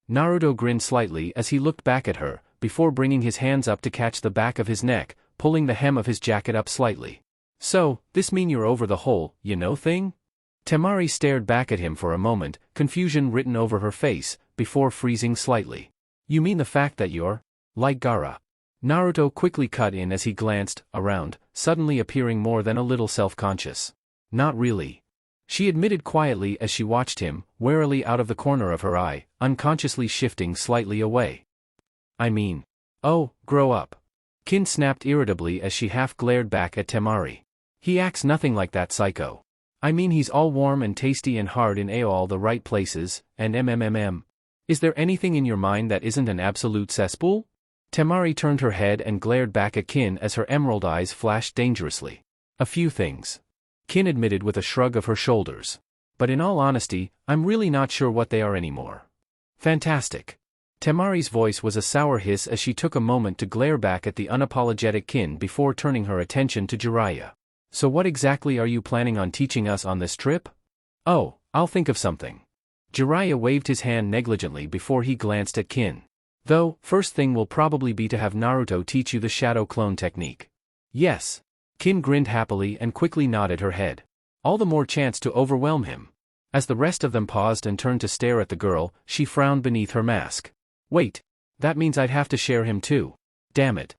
Naruto grinned slightly as he looked back at her, before bringing his hands up to catch the back of his neck, pulling the hem of his jacket up slightly. So, this mean you're over the whole, thing? Temari stared back at him for a moment, confusion written over her face, before freezing slightly. You mean the fact that you're like Gaara? Naruto quickly cut in as he glanced around, suddenly appearing more than a little self-conscious. Not really. She admitted quietly as she watched him, warily out of the corner of her eye, unconsciously shifting slightly away. I mean. Oh, grow up. Kin snapped irritably as she half glared back at Temari. He acts nothing like that psycho. I mean he's all warm and tasty and hard in all the right places, and mmmmm. Is there anything in your mind that isn't an absolute cesspool? Temari turned her head and glared back at Kin as her emerald eyes flashed dangerously. A few things. Kin admitted with a shrug of her shoulders. But in all honesty, I'm really not sure what they are anymore. Fantastic. Temari's voice was a sour hiss as she took a moment to glare back at the unapologetic Kin before turning her attention to Jiraiya. So what exactly are you planning on teaching us on this trip? Oh, I'll think of something. Jiraiya waved his hand negligently before he glanced at Kin. Though, first thing will probably be to have Naruto teach you the shadow clone technique. Yes. Kin grinned happily and quickly nodded her head. All the more chance to overwhelm him. As the rest of them paused and turned to stare at the girl, she frowned beneath her mask. Wait. That means I'd have to share him too. Damn it.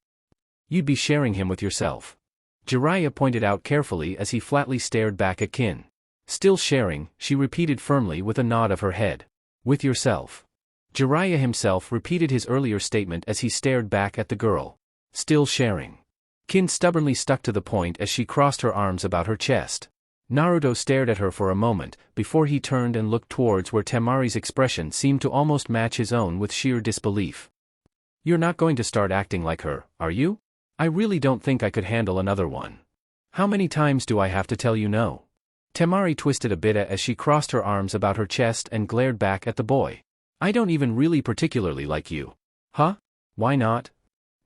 You'd be sharing him with yourself. Jiraiya pointed out carefully as he flatly stared back at Kin. Still sharing, she repeated firmly with a nod of her head. With yourself. Jiraiya himself repeated his earlier statement as he stared back at the girl. Still sharing. Kin stubbornly stuck to the point as she crossed her arms about her chest. Naruto stared at her for a moment, before he turned and looked towards where Temari's expression seemed to almost match his own with sheer disbelief. You're not going to start acting like her, are you? I really don't think I could handle another one. How many times do I have to tell you no? Temari twisted a bit as she crossed her arms about her chest and glared back at the boy. I don't even really particularly like you. Huh? Why not?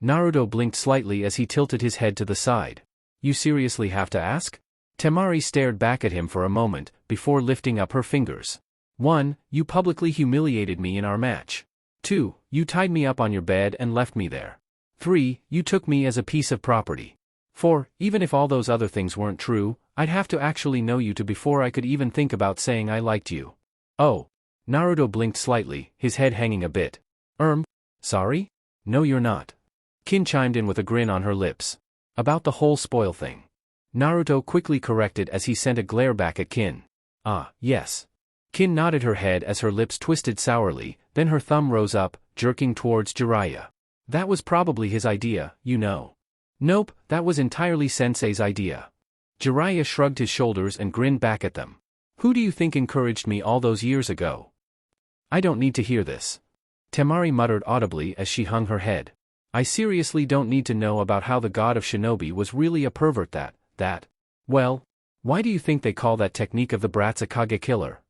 Naruto blinked slightly as he tilted his head to the side. You seriously have to ask? Temari stared back at him for a moment, before lifting up her fingers. 1. You publicly humiliated me in our match. 2. You tied me up on your bed and left me there. 3. You took me as a piece of property. 4. Even if all those other things weren't true, I'd have to actually know you before I could even think about saying I liked you. Oh. Naruto blinked slightly, his head hanging a bit. Sorry? No you're not. Kin chimed in with a grin on her lips. About the whole spoil thing. Naruto quickly corrected as he sent a glare back at Kin. Ah, yes. Kin nodded her head as her lips twisted sourly, then her thumb rose up, jerking towards Jiraiya. That was probably his idea, you know. Nope, that was entirely Sensei's idea. Jiraiya shrugged his shoulders and grinned back at them. Who do you think encouraged me all those years ago? I don't need to hear this. Temari muttered audibly as she hung her head. I seriously don't need to know about how the god of shinobi was really a pervert well, why do you think they call that technique of the brats a Kage killer?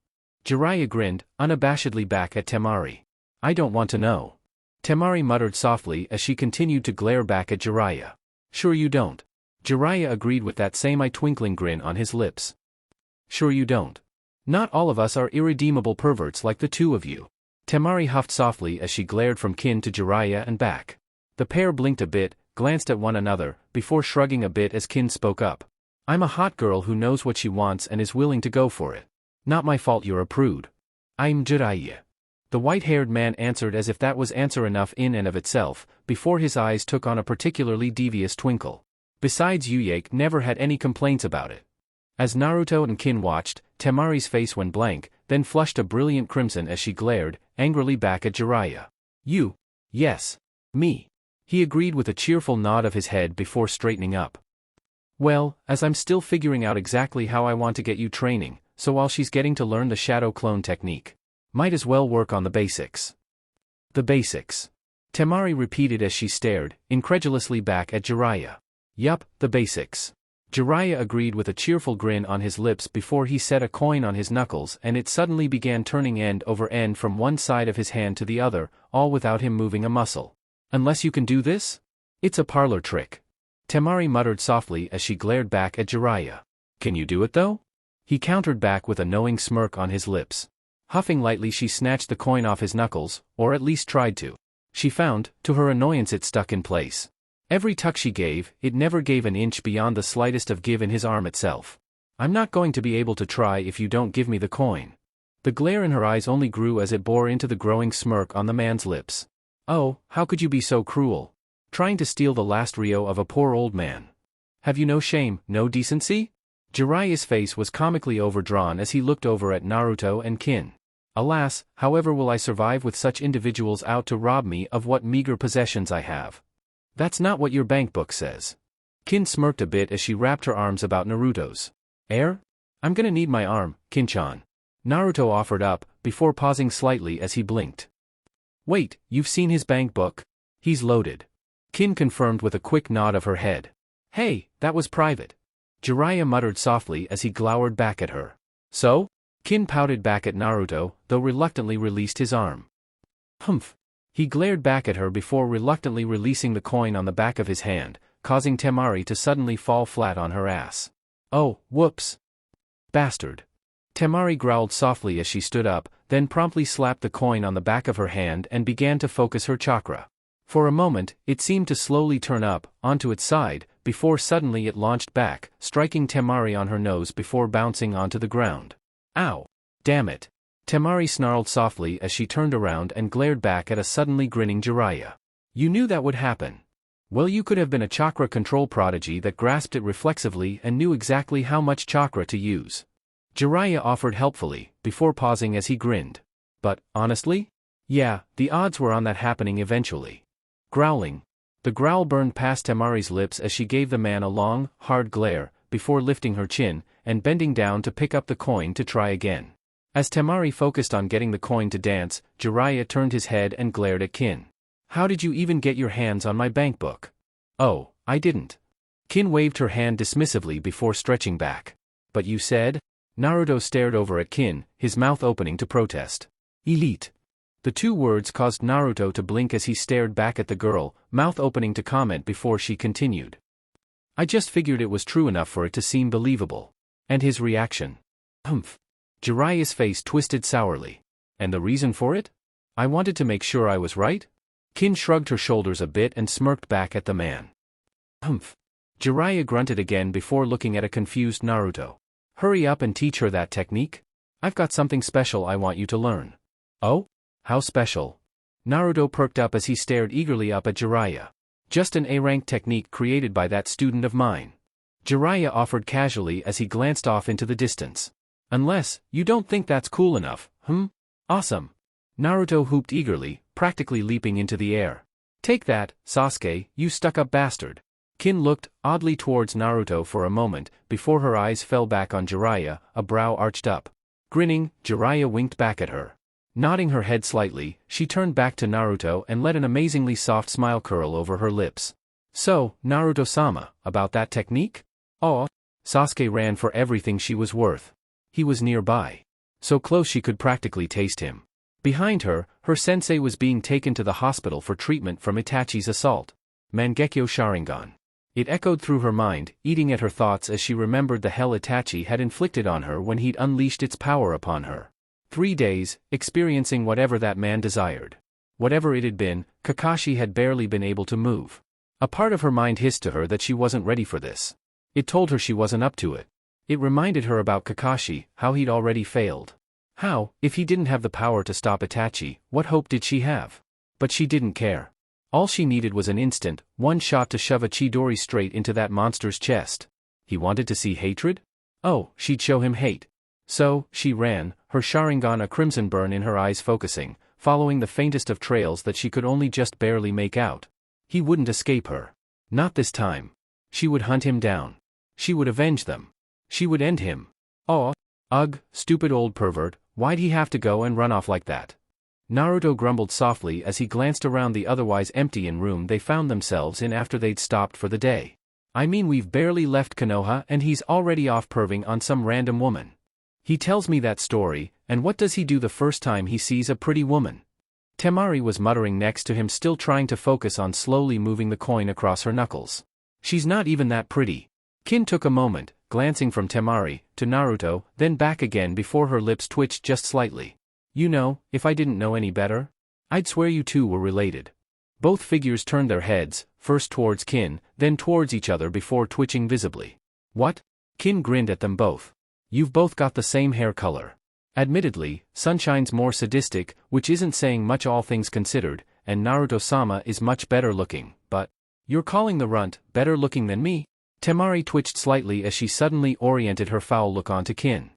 Jiraiya grinned, unabashedly back at Temari. I don't want to know. Temari muttered softly as she continued to glare back at Jiraiya. Sure you don't. Jiraiya agreed with that same eye-twinkling grin on his lips. Sure you don't. Not all of us are irredeemable perverts like the two of you. Temari huffed softly as she glared from Kin to Jiraiya and back. The pair blinked a bit, glanced at one another, before shrugging a bit as Kin spoke up. I'm a hot girl who knows what she wants and is willing to go for it. Not my fault you're a prude. I'm Jiraiya. The white-haired man answered as if that was answer enough in and of itself, before his eyes took on a particularly devious twinkle. Besides Uyake never had any complaints about it. As Naruto and Kin watched, Temari's face went blank, then flushed a brilliant crimson as she glared, angrily back at Jiraiya. You? Yes. Me. He agreed with a cheerful nod of his head before straightening up. Well, as I'm still figuring out exactly how I want to get you training, so while she's getting to learn the shadow clone technique, might as well work on the basics. The basics. Temari repeated as she stared, incredulously back at Jiraiya. Yup, the basics. Jiraiya agreed with a cheerful grin on his lips before he set a coin on his knuckles and it suddenly began turning end over end from one side of his hand to the other, all without him moving a muscle. Unless you can do this? It's a parlor trick. Temari muttered softly as she glared back at Jiraiya. Can you do it though? He countered back with a knowing smirk on his lips. Huffing lightly, she snatched the coin off his knuckles, or at least tried to. She found, to her annoyance, it stuck in place. Every tuck she gave, it never gave an inch beyond the slightest of give in his arm itself. I'm not going to be able to try if you don't give me the coin. The glare in her eyes only grew as it bore into the growing smirk on the man's lips. Oh, how could you be so cruel? Trying to steal the last Rio of a poor old man. Have you no shame, no decency? Jiraiya's face was comically overdrawn as he looked over at Naruto and Kin. Alas, however will I survive with such individuals out to rob me of what meager possessions I have? That's not what your bank book says. Kin smirked a bit as she wrapped her arms about Naruto's. I'm gonna need my arm, Kin-chan. Naruto offered up, before pausing slightly as he blinked. Wait, you've seen his bank book? He's loaded. Kin confirmed with a quick nod of her head. Hey, that was private. Jiraiya muttered softly as he glowered back at her. So? Kin pouted back at Naruto, though reluctantly released his arm. Humph. He glared back at her before reluctantly releasing the coin on the back of his hand, causing Temari to suddenly fall flat on her ass. Oh, whoops. Bastard. Temari growled softly as she stood up, then promptly slapped the coin on the back of her hand and began to focus her chakra. For a moment, it seemed to slowly turn up, onto its side, before suddenly it launched back, striking Temari on her nose before bouncing onto the ground. Ow! Damn it! Temari snarled softly as she turned around and glared back at a suddenly grinning Jiraiya. You knew that would happen. Well, you could have been a chakra control prodigy that grasped it reflexively and knew exactly how much chakra to use. Jiraiya offered helpfully, before pausing as he grinned. But, honestly? Yeah, the odds were on that happening eventually. Growling. The growl burned past Temari's lips as she gave the man a long, hard glare, before lifting her chin, and bending down to pick up the coin to try again. As Temari focused on getting the coin to dance, Jiraiya turned his head and glared at Kin. How did you even get your hands on my bank book? Oh, I didn't. Kin waved her hand dismissively before stretching back. But you said? Naruto stared over at Kin, his mouth opening to protest. Elite. The two words caused Naruto to blink as he stared back at the girl, mouth opening to comment before she continued. I just figured it was true enough for it to seem believable. And his reaction? Humph. Jiraiya's face twisted sourly. And the reason for it? I wanted to make sure I was right? Kin shrugged her shoulders a bit and smirked back at the man. Humph. Jiraiya grunted again before looking at a confused Naruto. Hurry up and teach her that technique? I've got something special I want you to learn. Oh? How special? Naruto perked up as he stared eagerly up at Jiraiya. Just an A-rank technique created by that student of mine. Jiraiya offered casually as he glanced off into the distance. Unless, you don't think that's cool enough, Awesome. Naruto whooped eagerly, practically leaping into the air. Take that, Sasuke, you stuck-up bastard. Kin looked oddly towards Naruto for a moment, before her eyes fell back on Jiraiya, a brow arched up. Grinning, Jiraiya winked back at her. Nodding her head slightly, she turned back to Naruto and let an amazingly soft smile curl over her lips. So, Naruto-sama, about that technique? Oh. Sasuke ran for everything she was worth. He was nearby. So close she could practically taste him. Behind her, her sensei was being taken to the hospital for treatment from Itachi's assault. Mangekyo Sharingan. It echoed through her mind, eating at her thoughts as she remembered the hell Itachi had inflicted on her when he'd unleashed its power upon her. 3 days, experiencing whatever that man desired. Whatever it had been, Kakashi had barely been able to move. A part of her mind hissed to her that she wasn't ready for this. It told her she wasn't up to it. It reminded her about Kakashi, how he'd already failed. How, if he didn't have the power to stop Itachi, what hope did she have? But she didn't care. All she needed was an instant, one shot to shove a Chidori straight into that monster's chest. He wanted to see hatred? Oh, she'd show him hate. So, she ran, her Sharingan a crimson burn in her eyes focusing, following the faintest of trails that she could only just barely make out. He wouldn't escape her. Not this time. She would hunt him down. She would avenge them. She would end him. Oh. Ugh, stupid old pervert, why'd he have to go and run off like that? Naruto grumbled softly as he glanced around the otherwise empty room they found themselves in after they'd stopped for the day. I mean, we've barely left Konoha and he's already off perving on some random woman. He tells me that story, and what does he do the first time he sees a pretty woman? Temari was muttering next to him, still trying to focus on slowly moving the coin across her knuckles. She's not even that pretty. Kin took a moment, glancing from Temari to Naruto, then back again before her lips twitched just slightly. You know, if I didn't know any better, I'd swear you two were related. Both figures turned their heads, first towards Kin, then towards each other before twitching visibly. What? Kin grinned at them both. You've both got the same hair color. Admittedly, Sunshine's more sadistic, which isn't saying much all things considered, and Naruto-sama is much better looking, but you're calling the runt better looking than me? Temari twitched slightly as she suddenly oriented her foul look onto Kin.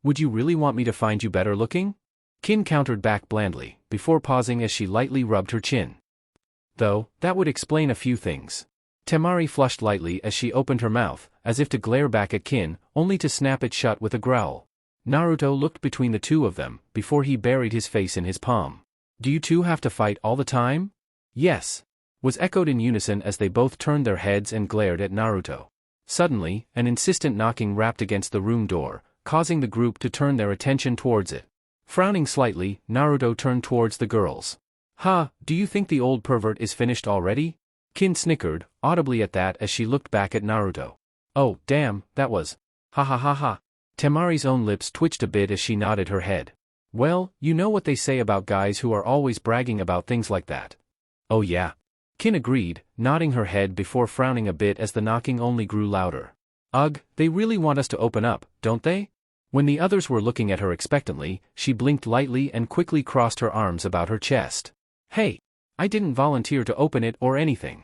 Would you really want me to find you better looking? Kin countered back blandly, before pausing as she lightly rubbed her chin. Though, that would explain a few things. Temari flushed lightly as she opened her mouth, as if to glare back at Kin, only to snap it shut with a growl. Naruto looked between the two of them, before he buried his face in his palm. Do you two have to fight all the time? Yes. Was echoed in unison as they both turned their heads and glared at Naruto. Suddenly, an insistent knocking rapped against the room door, causing the group to turn their attention towards it. Frowning slightly, Naruto turned towards the girls. Ha, do you think the old pervert is finished already? Kin snickered, audibly at that as she looked back at Naruto. Oh, damn, that was. Ha ha ha ha. Temari's own lips twitched a bit as she nodded her head. Well, you know what they say about guys who are always bragging about things like that. Oh yeah. Kin agreed, nodding her head before frowning a bit as the knocking only grew louder. Ugh, they really want us to open up, don't they? When the others were looking at her expectantly, she blinked lightly and quickly crossed her arms about her chest. Hey! I didn't volunteer to open it or anything.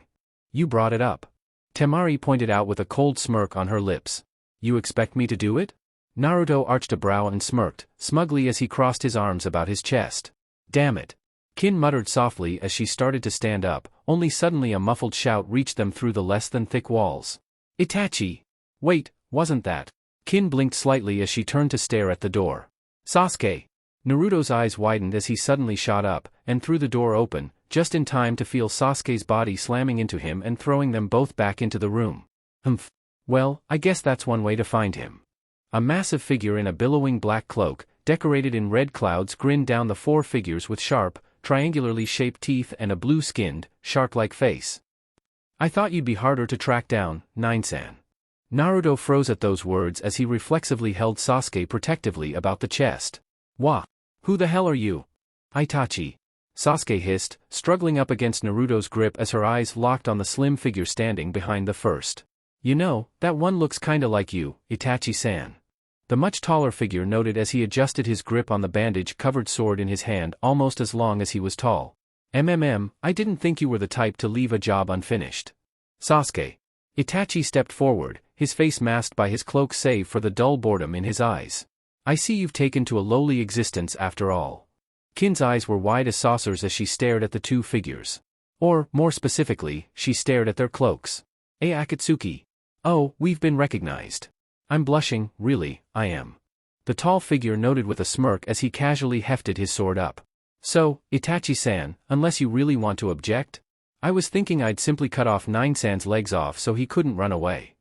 You brought it up. Temari pointed out with a cold smirk on her lips. You expect me to do it? Naruto arched a brow and smirked, smugly as he crossed his arms about his chest. Damn it. Kin muttered softly as she started to stand up, only suddenly a muffled shout reached them through the less-than-thick walls. Itachi! Wait, wasn't that? Kin blinked slightly as she turned to stare at the door. Sasuke! Naruto's eyes widened as he suddenly shot up, and threw the door open, just in time to feel Sasuke's body slamming into him and throwing them both back into the room. Humph. Well, I guess that's one way to find him. A massive figure in a billowing black cloak, decorated in red clouds grinned down the four figures with sharp, triangularly shaped teeth and a blue-skinned, shark-like face. I thought you'd be harder to track down, Nine-san. Naruto froze at those words as he reflexively held Sasuke protectively about the chest. Wha? Who the hell are you? Itachi. Sasuke hissed, struggling up against Naruto's grip as her eyes locked on the slim figure standing behind the first. You know, that one looks kinda like you, Itachi-san. The much taller figure noted as he adjusted his grip on the bandage-covered sword in his hand almost as long as he was tall. I didn't think you were the type to leave a job unfinished. Sasuke. Itachi stepped forward, his face masked by his cloak save for the dull boredom in his eyes. I see you've taken to a lowly existence after all. Kin's eyes were wide as saucers as she stared at the two figures. Or, more specifically, she stared at their cloaks. Akatsuki. Oh, we've been recognized. I'm blushing, really, I am. The tall figure noted with a smirk as he casually hefted his sword up. So, Itachi-san, unless you really want to object? I was thinking I'd simply cut off Nine-san's legs off so he couldn't run away.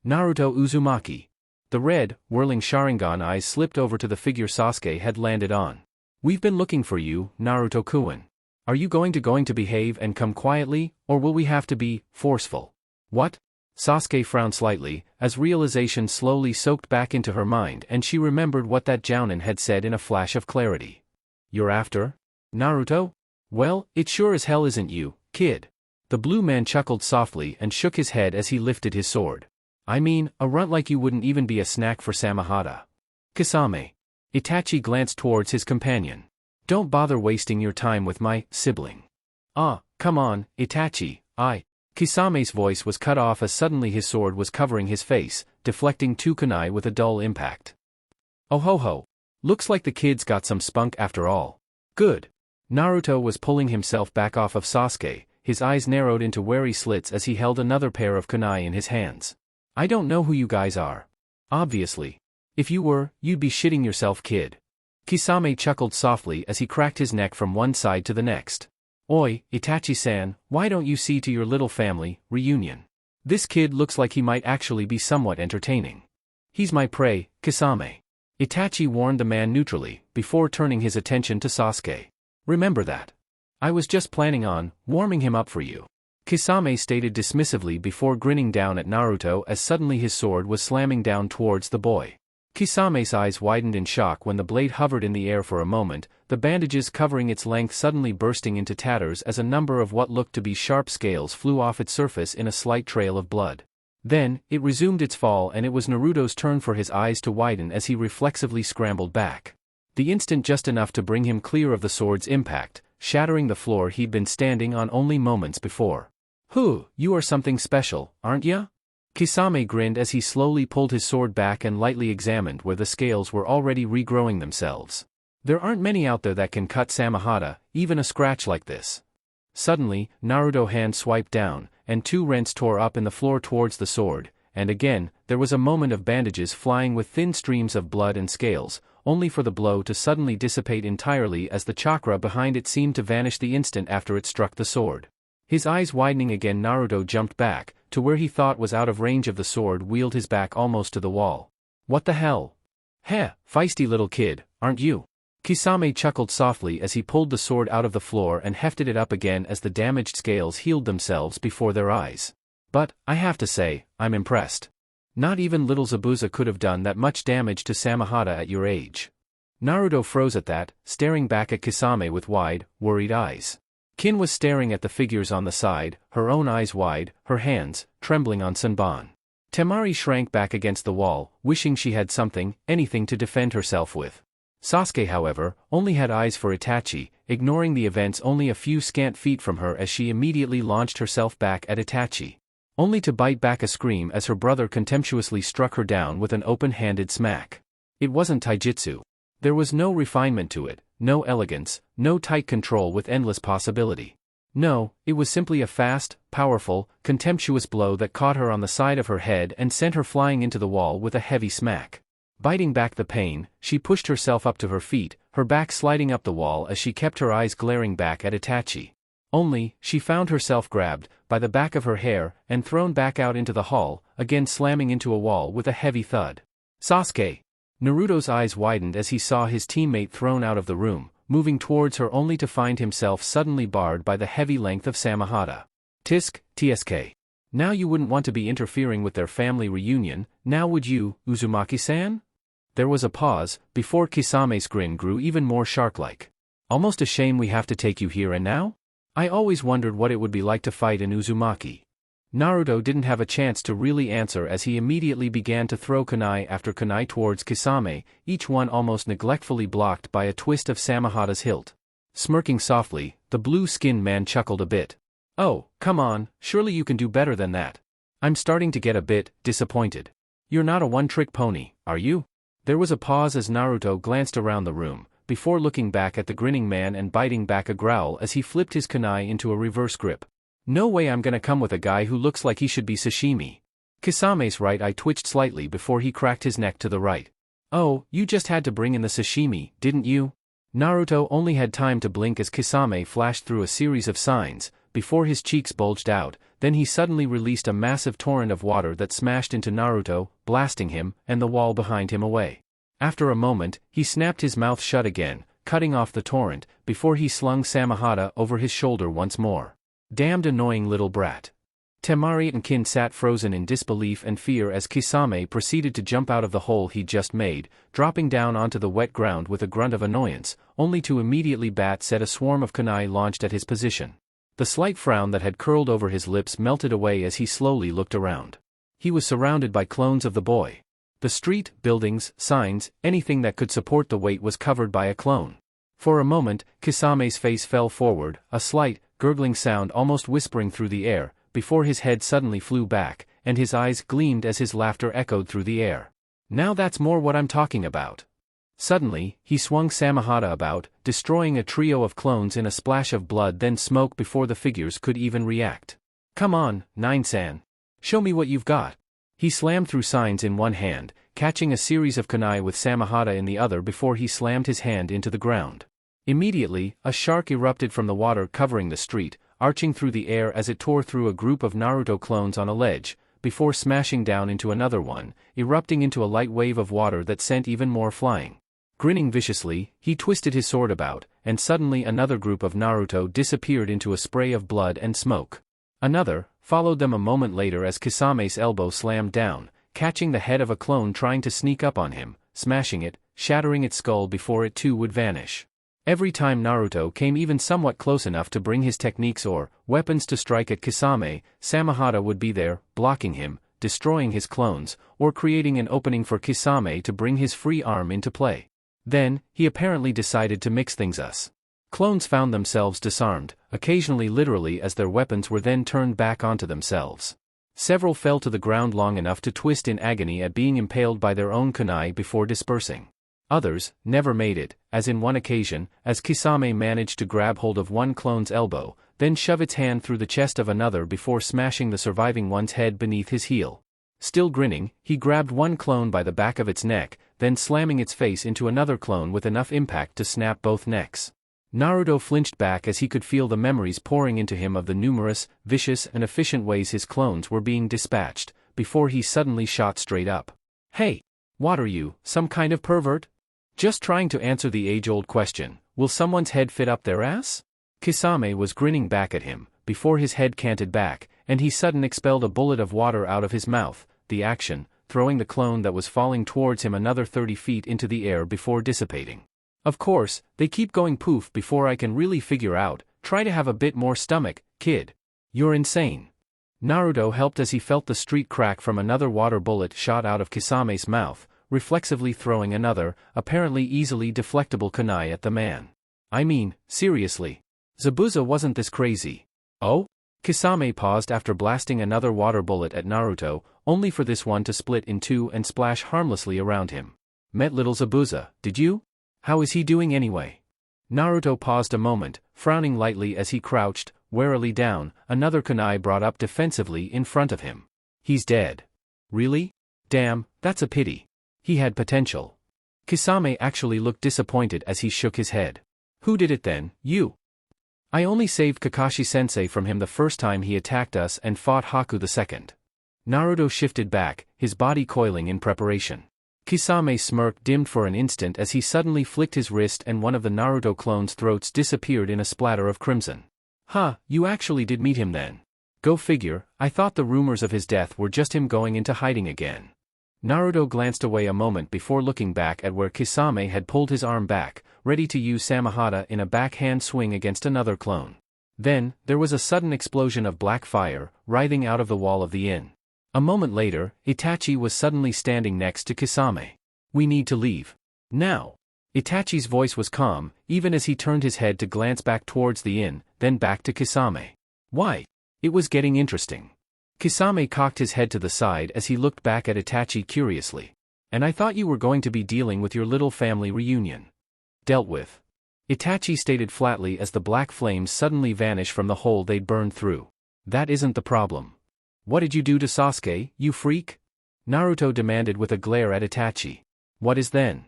Naruto Uzumaki. The red, whirling Sharingan eyes slipped over to the figure Sasuke had landed on. We've been looking for you, Naruto-kun. Are you going to behave and come quietly, or will we have to be forceful? What? Sasuke frowned slightly, as realization slowly soaked back into her mind and she remembered what that Jounin had said in a flash of clarity. You're after? Naruto? Well, it sure as hell isn't you, kid. The blue man chuckled softly and shook his head as he lifted his sword. I mean, a runt like you wouldn't even be a snack for Samahata. Kisame. Itachi glanced towards his companion. Don't bother wasting your time with my sibling. Ah, come on, Itachi, Kisame's voice was cut off as suddenly his sword was covering his face, deflecting two kunai with a dull impact. Oh ho ho. Looks like the kid's got some spunk after all. Good. Naruto was pulling himself back off of Sasuke, his eyes narrowed into wary slits as he held another pair of kunai in his hands. I don't know who you guys are. Obviously. If you were, you'd be shitting yourself, kid. Kisame chuckled softly as he cracked his neck from one side to the next. Oi, Itachi-san, why don't you see to your little family reunion? This kid looks like he might actually be somewhat entertaining. He's my prey, Kisame. Itachi warned the man neutrally, before turning his attention to Sasuke. Remember that. I was just planning on warming him up for you. Kisame stated dismissively before grinning down at Naruto as suddenly his sword was slamming down towards the boy. Kisame's eyes widened in shock when the blade hovered in the air for a moment, the bandages covering its length suddenly bursting into tatters as a number of what looked to be sharp scales flew off its surface in a slight trail of blood. Then, it resumed its fall and it was Naruto's turn for his eyes to widen as he reflexively scrambled back. The instant just enough to bring him clear of the sword's impact, shattering the floor he'd been standing on only moments before. "Whew, you are something special, aren't ya?" Kisame grinned as he slowly pulled his sword back and lightly examined where the scales were already regrowing themselves. There aren't many out there that can cut Samehada, even a scratch like this. Suddenly, Naruto's hand swiped down, and two rents tore up in the floor towards the sword, and again, there was a moment of bandages flying with thin streams of blood and scales, only for the blow to suddenly dissipate entirely as the chakra behind it seemed to vanish the instant after it struck the sword. His eyes widening again, Naruto jumped back, to where he thought was out of range of the sword, wheeled his back almost to the wall. "What the hell? Heh, feisty little kid, aren't you?" Kisame chuckled softly as he pulled the sword out of the floor and hefted it up again as the damaged scales healed themselves before their eyes. "But, I have to say, I'm impressed. Not even little Zabuza could have done that much damage to Samehada at your age." Naruto froze at that, staring back at Kisame with wide, worried eyes. Kin was staring at the figures on the side, her own eyes wide, her hands trembling on Sanban. Temari shrank back against the wall, wishing she had something, anything to defend herself with. Sasuke, however, only had eyes for Itachi, ignoring the events only a few scant feet from her as she immediately launched herself back at Itachi. Only to bite back a scream as her brother contemptuously struck her down with an open-handed smack. It wasn't taijutsu. There was no refinement to it, no elegance, no tight control with endless possibility. No, it was simply a fast, powerful, contemptuous blow that caught her on the side of her head and sent her flying into the wall with a heavy smack. Biting back the pain, she pushed herself up to her feet, her back sliding up the wall as she kept her eyes glaring back at Itachi. Only, she found herself grabbed by the back of her hair and thrown back out into the hall, again slamming into a wall with a heavy thud. "Sasuke!" Naruto's eyes widened as he saw his teammate thrown out of the room, moving towards her only to find himself suddenly barred by the heavy length of Samehada. "Tsk. Now you wouldn't want to be interfering with their family reunion, now would you, Uzumaki-san?" There was a pause, before Kisame's grin grew even more shark-like. "Almost a shame we have to take you here and now? I always wondered what it would be like to fight in Uzumaki." Naruto didn't have a chance to really answer as he immediately began to throw kunai after kunai towards Kisame, each one almost neglectfully blocked by a twist of Samehada's hilt. Smirking softly, the blue-skinned man chuckled a bit. "Oh, come on, surely you can do better than that. I'm starting to get a bit disappointed. You're not a one-trick pony, are you?" There was a pause as Naruto glanced around the room, before looking back at the grinning man and biting back a growl as he flipped his kunai into a reverse grip. "No way I'm gonna come with a guy who looks like he should be sashimi." Kisame's right eye twitched slightly before he cracked his neck to the right. "Oh, you just had to bring in the sashimi, didn't you?" Naruto only had time to blink as Kisame flashed through a series of signs, before his cheeks bulged out, then he suddenly released a massive torrent of water that smashed into Naruto, blasting him, and the wall behind him away. After a moment, he snapped his mouth shut again, cutting off the torrent, before he slung Samehada over his shoulder once more. Damned annoying little brat. Temari and Kin sat frozen in disbelief and fear as Kisame proceeded to jump out of the hole he'd just made, dropping down onto the wet ground with a grunt of annoyance, only to immediately set a swarm of kunai launched at his position. The slight frown that had curled over his lips melted away as he slowly looked around. He was surrounded by clones of the boy. The street, buildings, signs, anything that could support the weight was covered by a clone. For a moment, Kisame's face fell forward, a slight, gurgling sound almost whispering through the air, before his head suddenly flew back, and his eyes gleamed as his laughter echoed through the air. "Now that's more what I'm talking about." Suddenly, he swung Samehada about, destroying a trio of clones in a splash of blood then smoke before the figures could even react. "Come on, Nine-san. Show me what you've got." He slammed through signs in one hand, catching a series of kunai with Samehada in the other before he slammed his hand into the ground. Immediately, a shark erupted from the water covering the street, arching through the air as it tore through a group of Naruto clones on a ledge, before smashing down into another one, erupting into a light wave of water that sent even more flying. Grinning viciously, he twisted his sword about, and suddenly another group of Naruto disappeared into a spray of blood and smoke. Another followed them a moment later as Kisame's elbow slammed down, catching the head of a clone trying to sneak up on him, smashing it, shattering its skull before it too would vanish. Every time Naruto came even somewhat close enough to bring his techniques or weapons to strike at Kisame, Samehada would be there, blocking him, destroying his clones, or creating an opening for Kisame to bring his free arm into play. Then, he apparently decided to mix things up. Clones found themselves disarmed, occasionally literally as their weapons were then turned back onto themselves. Several fell to the ground long enough to twist in agony at being impaled by their own kunai before dispersing. Others never made it, as in one occasion, as Kisame managed to grab hold of one clone's elbow, then shove its hand through the chest of another before smashing the surviving one's head beneath his heel. Still grinning, he grabbed one clone by the back of its neck, then slamming its face into another clone with enough impact to snap both necks. Naruto flinched back as he could feel the memories pouring into him of the numerous, vicious and efficient ways his clones were being dispatched, before he suddenly shot straight up. "Hey! What are you, some kind of pervert? Just trying to answer the age-old question, will someone's head fit up their ass?" Kisame was grinning back at him, before his head canted back, and he suddenly expelled a bullet of water out of his mouth, the action, throwing the clone that was falling towards him another 30 feet into the air before dissipating. "Of course, they keep going poof before I can really figure out, try to have a bit more stomach, kid. You're insane." Naruto helped as he felt the street crack from another water bullet shot out of Kisame's mouth, reflexively throwing another, apparently easily deflectable kunai at the man. "I mean, seriously. Zabuza wasn't this crazy." "Oh?" Kisame paused after blasting another water bullet at Naruto, only for this one to split in two and splash harmlessly around him. "Met little Zabuza, did you? How is he doing anyway?" Naruto paused a moment, frowning lightly as he crouched, warily down, another kunai brought up defensively in front of him. "He's dead." "Really? Damn, that's a pity. He had potential." Kisame actually looked disappointed as he shook his head. "Who did it then, you?" "I only saved Kakashi-sensei from him the first time he attacked us and fought Haku the second." Naruto shifted back, his body coiling in preparation. Kisame's smirk dimmed for an instant as he suddenly flicked his wrist and one of the Naruto clones' throats disappeared in a splatter of crimson. "Huh, you actually did meet him then. Go figure, I thought the rumors of his death were just him going into hiding again." Naruto glanced away a moment before looking back at where Kisame had pulled his arm back, ready to use Samehada in a backhand swing against another clone. Then, there was a sudden explosion of black fire, writhing out of the wall of the inn. A moment later, Itachi was suddenly standing next to Kisame. "We need to leave. Now." Itachi's voice was calm, even as he turned his head to glance back towards the inn, then back to Kisame. "Why?" It was getting interesting. Kisame cocked his head to the side as he looked back at Itachi curiously. "And I thought you were going to be dealing with your little family reunion." "Dealt with," Itachi stated flatly as the black flames suddenly vanished from the hole they'd burned through. "That isn't the problem." "What did you do to Sasuke, you freak?" Naruto demanded with a glare at Itachi. "What is then?"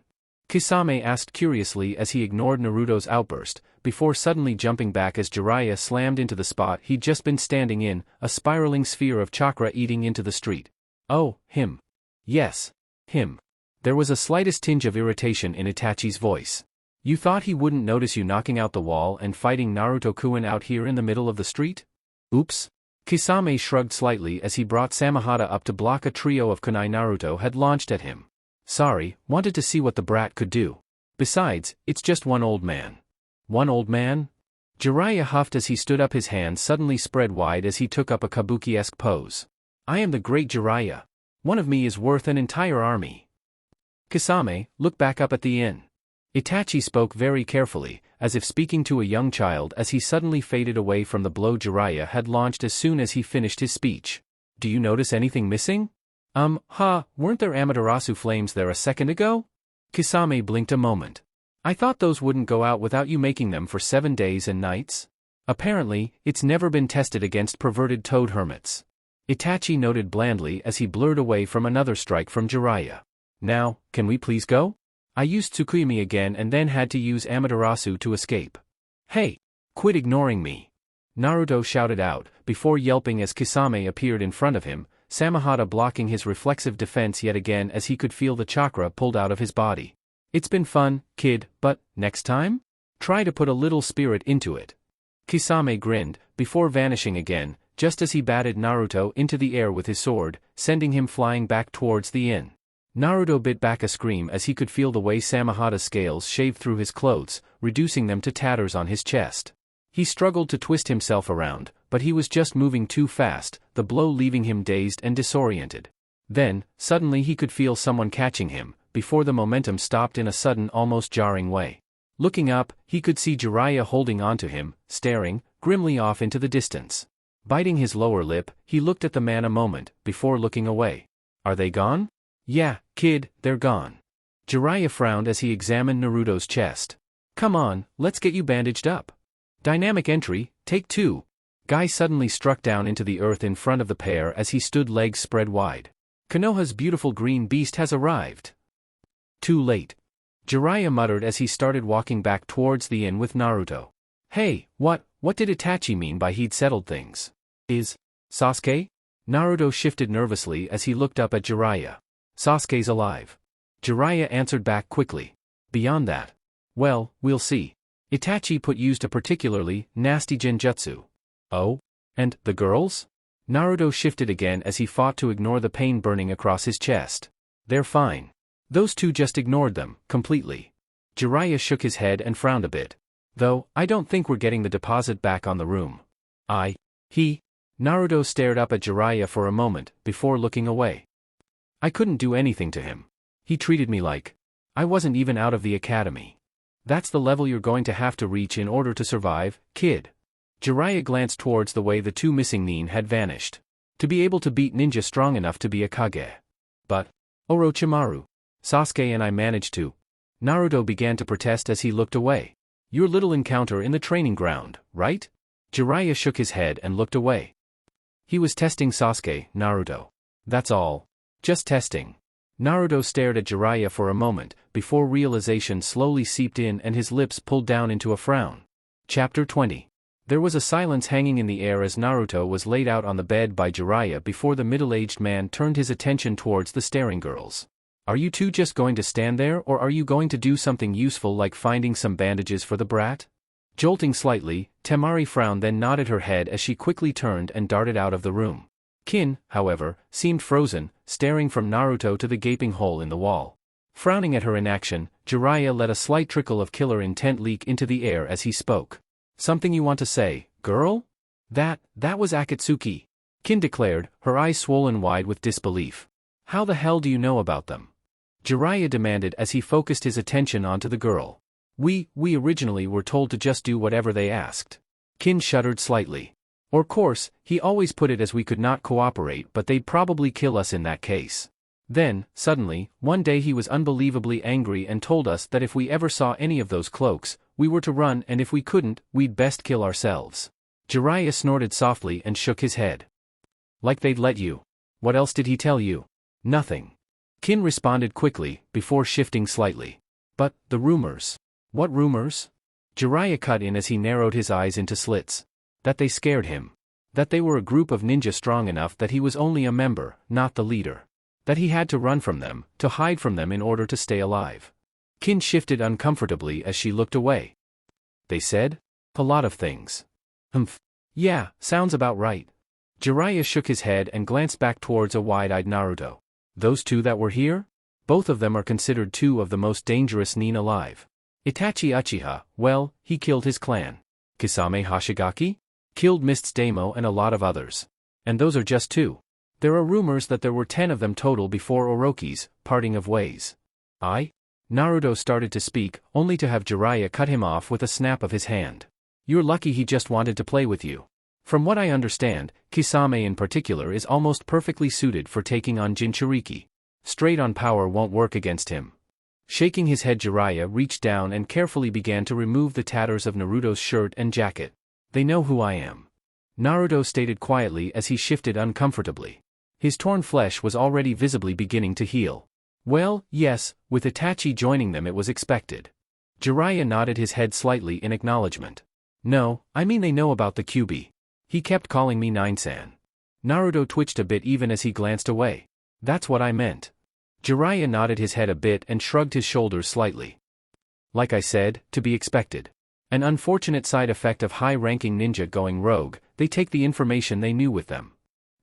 Kisame asked curiously as he ignored Naruto's outburst, before suddenly jumping back as Jiraiya slammed into the spot he'd just been standing in, a spiraling sphere of chakra eating into the street. "Oh, him." "Yes. Him." There was a slightest tinge of irritation in Itachi's voice. "You thought he wouldn't notice you knocking out the wall and fighting Naruto-kun out here in the middle of the street?" "Oops." Kisame shrugged slightly as he brought Samehada up to block a trio of kunai Naruto had launched at him. "Sorry, wanted to see what the brat could do. Besides, it's just one old man." "One old man?" Jiraiya huffed as he stood up, his hands suddenly spread wide as he took up a kabuki-esque pose. "I am the great Jiraiya. One of me is worth an entire army." "Kisame, look back up at the inn." Itachi spoke very carefully, as if speaking to a young child as he suddenly faded away from the blow Jiraiya had launched as soon as he finished his speech. "Do you notice anything missing?" Weren't there Amaterasu flames there a second ago?" Kisame blinked a moment. "I thought those wouldn't go out without you making them for 7 days and nights? Apparently, it's never been tested against perverted toad hermits." Itachi noted blandly as he blurred away from another strike from Jiraiya. "Now, can we please go? I used Tsukuyami again and then had to use Amaterasu to escape." "Hey! Quit ignoring me!" Naruto shouted out, before yelping as Kisame appeared in front of him, Samehada blocking his reflexive defense yet again as he could feel the chakra pulled out of his body. "It's been fun, kid, but, next time? Try to put a little spirit into it." Kisame grinned, before vanishing again, just as he batted Naruto into the air with his sword, sending him flying back towards the inn. Naruto bit back a scream as he could feel the way Samehada's scales shaved through his clothes, reducing them to tatters on his chest. He struggled to twist himself around, but he was just moving too fast, the blow leaving him dazed and disoriented. Then, suddenly he could feel someone catching him, before the momentum stopped in a sudden almost jarring way. Looking up, he could see Jiraiya holding onto him, staring grimly off into the distance. Biting his lower lip, he looked at the man a moment, before looking away. Are they gone? Yeah, kid, they're gone. Jiraiya frowned as he examined Naruto's chest. Come on, let's get you bandaged up. Dynamic entry, take 2. Guy suddenly struck down into the earth in front of the pair as he stood legs spread wide. Konoha's beautiful green beast has arrived. Too late. Jiraiya muttered as he started walking back towards the inn with Naruto. Hey, what did Itachi mean by he'd settled things? Is Sasuke? Naruto shifted nervously as he looked up at Jiraiya. Sasuke's alive. Jiraiya answered back quickly. Beyond that. Well, we'll see. Itachi used a particularly nasty genjutsu. Oh? And the girls? Naruto shifted again as he fought to ignore the pain burning across his chest. They're fine. Those two just ignored them, completely. Jiraiya shook his head and frowned a bit. Though, I don't think we're getting the deposit back on the room. Naruto stared up at Jiraiya for a moment, before looking away. I couldn't do anything to him. He treated me like I wasn't even out of the academy. That's the level you're going to have to reach in order to survive, kid. Jiraiya glanced towards the way the two missing nin had vanished. To be able to beat ninja strong enough to be a Kage. But Orochimaru, Sasuke and I managed to. Naruto began to protest as he looked away. Your little encounter in the training ground, right? Jiraiya shook his head and looked away. He was testing Sasuke, Naruto. That's all. Just testing. Naruto stared at Jiraiya for a moment, before realization slowly seeped in and his lips pulled down into a frown. Chapter 20. There was a silence hanging in the air as Naruto was laid out on the bed by Jiraiya before the middle-aged man turned his attention towards the staring girls. Are you two just going to stand there or are you going to do something useful like finding some bandages for the brat? Jolting slightly, Temari frowned then nodded her head as she quickly turned and darted out of the room. Kin, however, seemed frozen, staring from Naruto to the gaping hole in the wall. Frowning at her inaction, Jiraiya let a slight trickle of killer intent leak into the air as he spoke. Something you want to say, girl? That was Akatsuki. Kin declared, her eyes swollen wide with disbelief. How the hell do you know about them? Jiraiya demanded as he focused his attention onto the girl. We originally were told to just do whatever they asked. Kin shuddered slightly. Of course, he always put it as we could not cooperate but they'd probably kill us in that case. Then, suddenly, one day he was unbelievably angry and told us that if we ever saw any of those cloaks, we were to run and if we couldn't, we'd best kill ourselves. Jiraiya snorted softly and shook his head. Like they'd let you. What else did he tell you? Nothing. Kin responded quickly, before shifting slightly. But, the rumors. What rumors? Jiraiya cut in as he narrowed his eyes into slits. That they scared him. That they were a group of ninja strong enough that he was only a member, not the leader. That he had to run from them, to hide from them in order to stay alive. Kin shifted uncomfortably as she looked away. They said? A lot of things. Yeah, sounds about right. Jiraiya shook his head and glanced back towards a wide-eyed Naruto. Those two that were here? Both of them are considered two of the most dangerous nin alive. Itachi Uchiha, well, he killed his clan. Kisame Hashigaki? Killed Mist's Damo and a lot of others. And those are just two. There are rumors that there were 10 of them total before Orochi's parting of ways. Naruto started to speak, only to have Jiraiya cut him off with a snap of his hand. You're lucky he just wanted to play with you. From what I understand, Kisame in particular is almost perfectly suited for taking on Jinchuriki. Straight on power won't work against him. Shaking his head, Jiraiya reached down and carefully began to remove the tatters of Naruto's shirt and jacket. They know who I am. Naruto stated quietly as he shifted uncomfortably. His torn flesh was already visibly beginning to heal. Well, yes, with Itachi joining them it was expected. Jiraiya nodded his head slightly in acknowledgement. No, I mean they know about the Kyuubi. He kept calling me Nine-san. Naruto twitched a bit even as he glanced away. That's what I meant. Jiraiya nodded his head a bit and shrugged his shoulders slightly. Like I said, to be expected. An unfortunate side effect of high-ranking ninja going rogue, they take the information they knew with them.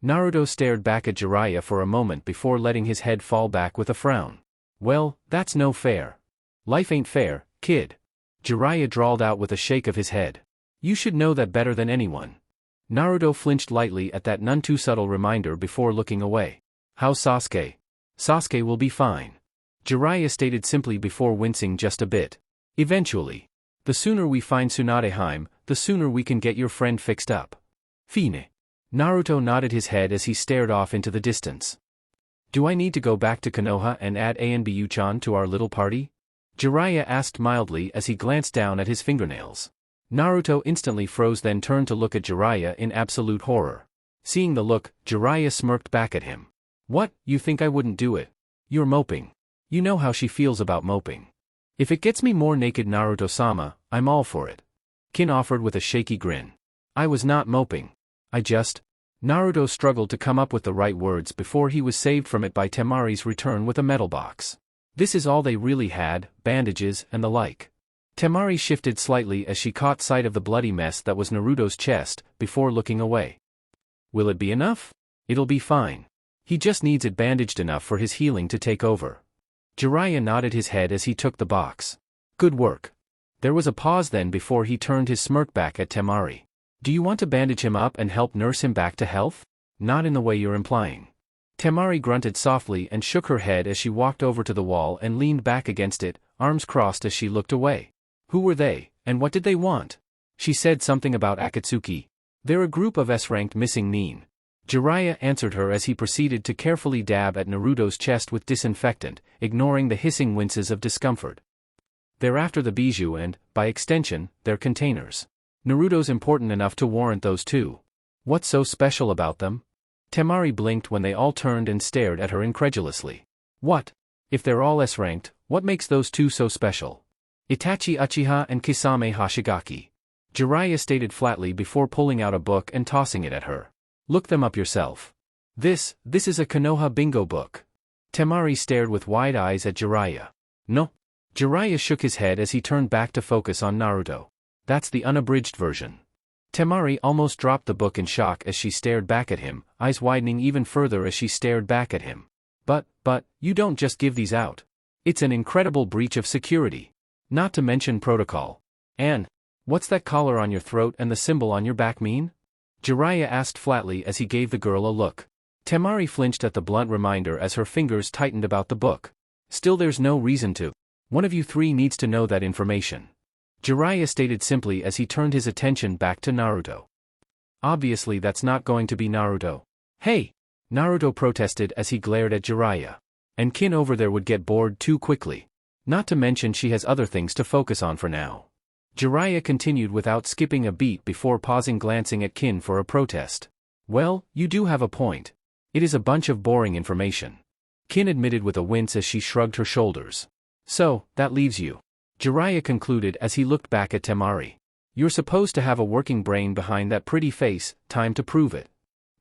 Naruto stared back at Jiraiya for a moment before letting his head fall back with a frown. Well, that's no fair. Life ain't fair, kid. Jiraiya drawled out with a shake of his head. You should know that better than anyone. Naruto flinched lightly at that none too subtle reminder before looking away. How's Sasuke? Sasuke will be fine. Jiraiya stated simply before wincing just a bit. Eventually. The sooner we find Tsunadeheim, the sooner we can get your friend fixed up. Fine. Naruto nodded his head as he stared off into the distance. Do I need to go back to Konoha and add NBH to our little party? Jiraiya asked mildly as he glanced down at his fingernails. Naruto instantly froze, then turned to look at Jiraiya in absolute horror. Seeing the look, Jiraiya smirked back at him. What, you think I wouldn't do it? You're moping. You know how she feels about moping. If it gets me more naked, Naruto-sama, I'm all for it. Kin offered with a shaky grin. I was not moping. Naruto struggled to come up with the right words before he was saved from it by Temari's return with a metal box. This is all they really had, bandages and the like. Temari shifted slightly as she caught sight of the bloody mess that was Naruto's chest, before looking away. Will it be enough? It'll be fine. He just needs it bandaged enough for his healing to take over. Jiraiya nodded his head as he took the box. Good work. There was a pause then before he turned his smirk back at Temari. Do you want to bandage him up and help nurse him back to health? Not in the way you're implying. Temari grunted softly and shook her head as she walked over to the wall and leaned back against it, arms crossed as she looked away. Who were they, and what did they want? She said something about Akatsuki. They're a group of S-ranked missing nin. Jiraiya answered her as he proceeded to carefully dab at Naruto's chest with disinfectant, ignoring the hissing winces of discomfort. They're after the bijou and, by extension, their containers. Naruto's important enough to warrant those two. What's so special about them? Temari blinked when they all turned and stared at her incredulously. What? If they're all S-ranked, what makes those two so special? Itachi Uchiha and Kisame Hashigaki. Jiraiya stated flatly before pulling out a book and tossing it at her. Look them up yourself. This is a Konoha bingo book. Temari stared with wide eyes at Jiraiya. No. Jiraiya shook his head as he turned back to focus on Naruto. That's the unabridged version. Temari almost dropped the book in shock as she stared back at him, eyes widening even further as she stared back at him. But, you don't just give these out. It's an incredible breach of security. Not to mention protocol. And, what's that collar on your throat and the symbol on your back mean? Jiraiya asked flatly as he gave the girl a look. Temari flinched at the blunt reminder as her fingers tightened about the book. Still, there's no reason to. One of you three needs to know that information. Jiraiya stated simply as he turned his attention back to Naruto. Obviously that's not going to be Naruto. Hey! Naruto protested as he glared at Jiraiya. And Kin over there would get bored too quickly. Not to mention she has other things to focus on for now. Jiraiya continued without skipping a beat before pausing, glancing at Kin for a protest. Well, you do have a point. It is a bunch of boring information. Kin admitted with a wince as she shrugged her shoulders. So, that leaves you. Jiraiya concluded as he looked back at Temari. You're supposed to have a working brain behind that pretty face, time to prove it.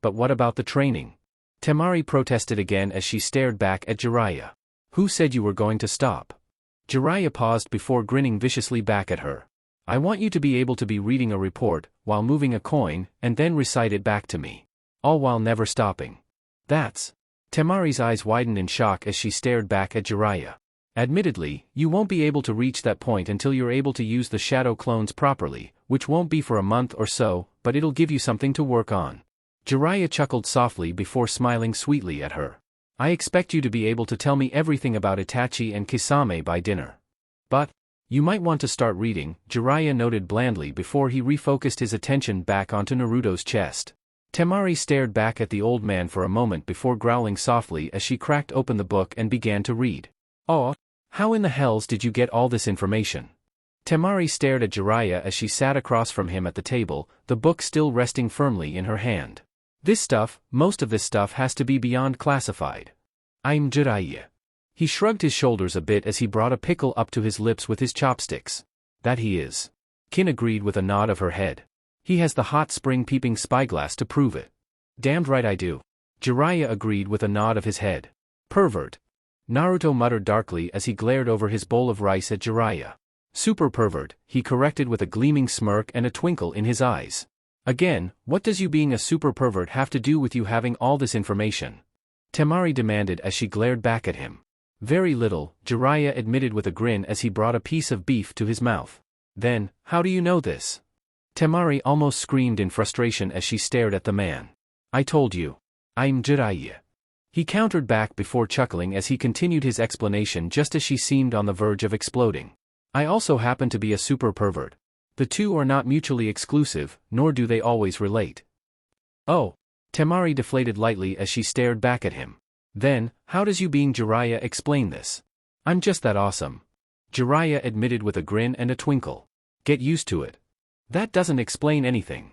But what about the training? Temari protested again as she stared back at Jiraiya. Who said you were going to stop? Jiraiya paused before grinning viciously back at her. I want you to be able to be reading a report, while moving a coin, and then recite it back to me. All while never stopping. That's... Temari's eyes widened in shock as she stared back at Jiraiya. Admittedly, you won't be able to reach that point until you're able to use the shadow clones properly, which won't be for a month or so, but it'll give you something to work on. Jiraiya chuckled softly before smiling sweetly at her. I expect you to be able to tell me everything about Itachi and Kisame by dinner. But, you might want to start reading, Jiraiya noted blandly before he refocused his attention back onto Naruto's chest. Temari stared back at the old man for a moment before growling softly as she cracked open the book and began to read. Oh, how in the hells did you get all this information? Temari stared at Jiraiya as she sat across from him at the table, the book still resting firmly in her hand. Most of this stuff has to be beyond classified. I'm Jiraiya. He shrugged his shoulders a bit as he brought a pickle up to his lips with his chopsticks. That he is. Kin agreed with a nod of her head. He has the hot spring peeping spyglass to prove it. Damned right I do. Jiraiya agreed with a nod of his head. Pervert. Naruto muttered darkly as he glared over his bowl of rice at Jiraiya. Super pervert, he corrected with a gleaming smirk and a twinkle in his eyes. Again, what does you being a super pervert have to do with you having all this information? Temari demanded as she glared back at him. Very little, Jiraiya admitted with a grin as he brought a piece of beef to his mouth. Then, how do you know this? Temari almost screamed in frustration as she stared at the man. I told you. I'm Jiraiya. He countered back before chuckling as he continued his explanation just as she seemed on the verge of exploding. I also happen to be a super pervert. The two are not mutually exclusive, nor do they always relate. Oh. Temari deflated lightly as she stared back at him. Then, how does you being Jiraiya explain this? I'm just that awesome. Jiraiya admitted with a grin and a twinkle. Get used to it. That doesn't explain anything.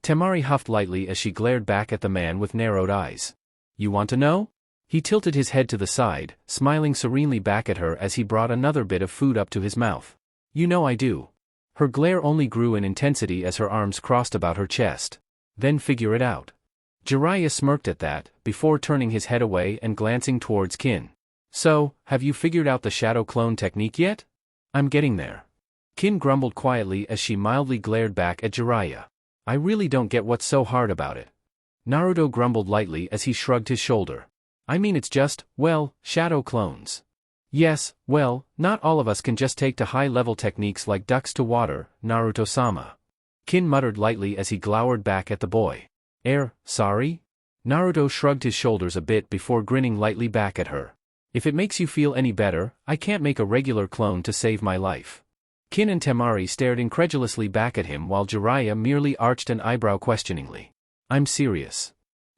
Temari huffed lightly as she glared back at the man with narrowed eyes. You want to know? He tilted his head to the side, smiling serenely back at her as he brought another bit of food up to his mouth. You know I do. Her glare only grew in intensity as her arms crossed about her chest. Then figure it out. Jiraiya smirked at that, before turning his head away and glancing towards Kin. So, have you figured out the shadow clone technique yet? I'm getting there. Kin grumbled quietly as she mildly glared back at Jiraiya. I really don't get what's so hard about it. Naruto grumbled lightly as he shrugged his shoulder. I mean it's just, well, shadow clones. Yes, well, not all of us can just take to high-level techniques like ducks to water, Naruto-sama. Kin muttered lightly as he glowered back at the boy. Sorry? Naruto shrugged his shoulders a bit before grinning lightly back at her. If it makes you feel any better, I can't make a regular clone to save my life. Kin and Temari stared incredulously back at him while Jiraiya merely arched an eyebrow questioningly. I'm serious.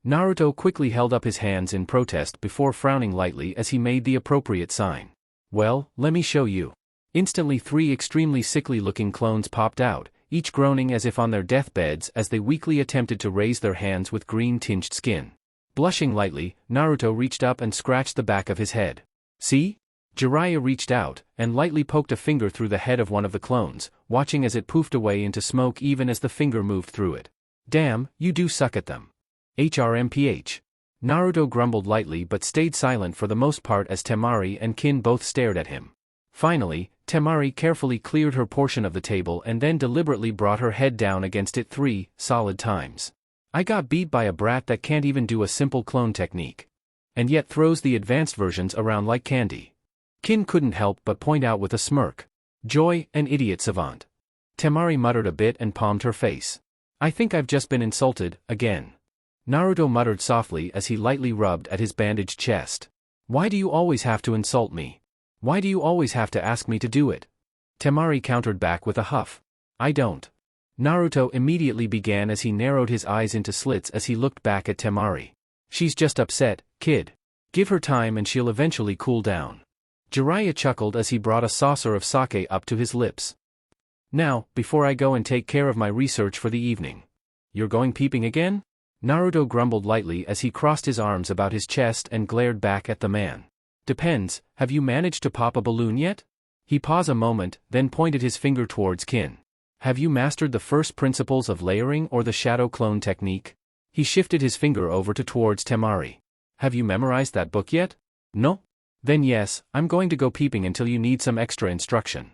Naruto quickly held up his hands in protest before frowning lightly as he made the appropriate sign. Well, let me show you. Instantly 3 extremely sickly-looking clones popped out, each groaning as if on their deathbeds as they weakly attempted to raise their hands with green-tinged skin. Blushing lightly, Naruto reached up and scratched the back of his head. See? Jiraiya reached out, and lightly poked a finger through the head of one of the clones, watching as it poofed away into smoke even as the finger moved through it. Damn, you do suck at them. NBH. Naruto grumbled lightly but stayed silent for the most part as Temari and Kin both stared at him. Finally, Temari carefully cleared her portion of the table and then deliberately brought her head down against it 3 solid times. I got beat by a brat that can't even do a simple clone technique. And yet throws the advanced versions around like candy. Kin couldn't help but point out with a smirk. Joy, an idiot savant. Temari muttered a bit and palmed her face. I think I've just been insulted, again. Naruto muttered softly as he lightly rubbed at his bandaged chest. Why do you always have to insult me? Why do you always have to ask me to do it? Temari countered back with a huff. I don't. Naruto immediately began as he narrowed his eyes into slits as he looked back at Temari. She's just upset, kid. Give her time and she'll eventually cool down. Jiraiya chuckled as he brought a saucer of sake up to his lips. Now, before I go and take care of my research for the evening. You're going peeping again? Naruto grumbled lightly as he crossed his arms about his chest and glared back at the man. Depends, have you managed to pop a balloon yet? He paused a moment, then pointed his finger towards Kin. Have you mastered the first principles of layering or the shadow clone technique? He shifted his finger over towards Temari. Have you memorized that book yet? No? Then yes, I'm going to go peeping until you need some extra instruction.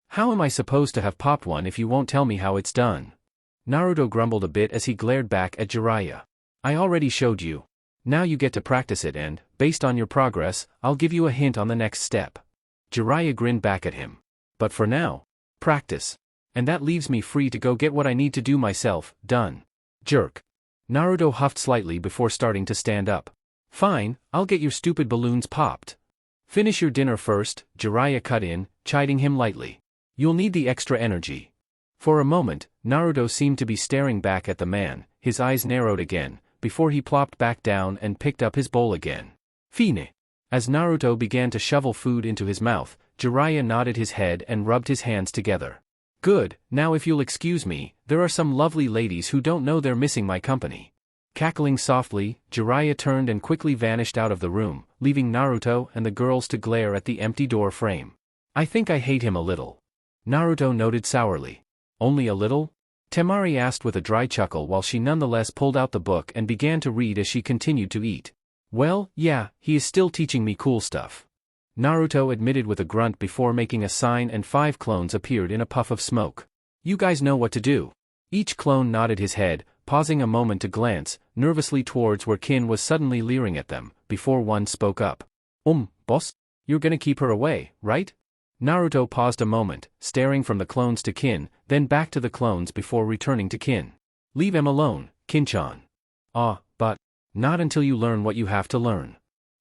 How am I supposed to have popped one if you won't tell me how it's done? Naruto grumbled a bit as he glared back at Jiraiya. I already showed you. Now you get to practice it and, based on your progress, I'll give you a hint on the next step. Jiraiya grinned back at him. But for now, practice. And that leaves me free to go get what I need to do myself, done. Jerk. Naruto huffed slightly before starting to stand up. Fine, I'll get your stupid balloons popped. Finish your dinner first, Jiraiya cut in, chiding him lightly. You'll need the extra energy. For a moment, Naruto seemed to be staring back at the man, his eyes narrowed again, before he plopped back down and picked up his bowl again. Fine. As Naruto began to shovel food into his mouth, Jiraiya nodded his head and rubbed his hands together. Good, now if you'll excuse me, there are some lovely ladies who don't know they're missing my company. Cackling softly, Jiraiya turned and quickly vanished out of the room, leaving Naruto and the girls to glare at the empty door frame. I think I hate him a little. Naruto noted sourly. Only a little? Temari asked with a dry chuckle while she nonetheless pulled out the book and began to read as she continued to eat. Well, yeah, he is still teaching me cool stuff. Naruto admitted with a grunt before making a sign and 5 clones appeared in a puff of smoke. You guys know what to do. Each clone nodded his head, pausing a moment to glance nervously towards where Kin was suddenly leering at them, before one spoke up. Boss? You're gonna keep her away, right? Naruto paused a moment, staring from the clones to Kin, then back to the clones before returning to Kin. Leave him alone, Kin-chan. But not until you learn what you have to learn.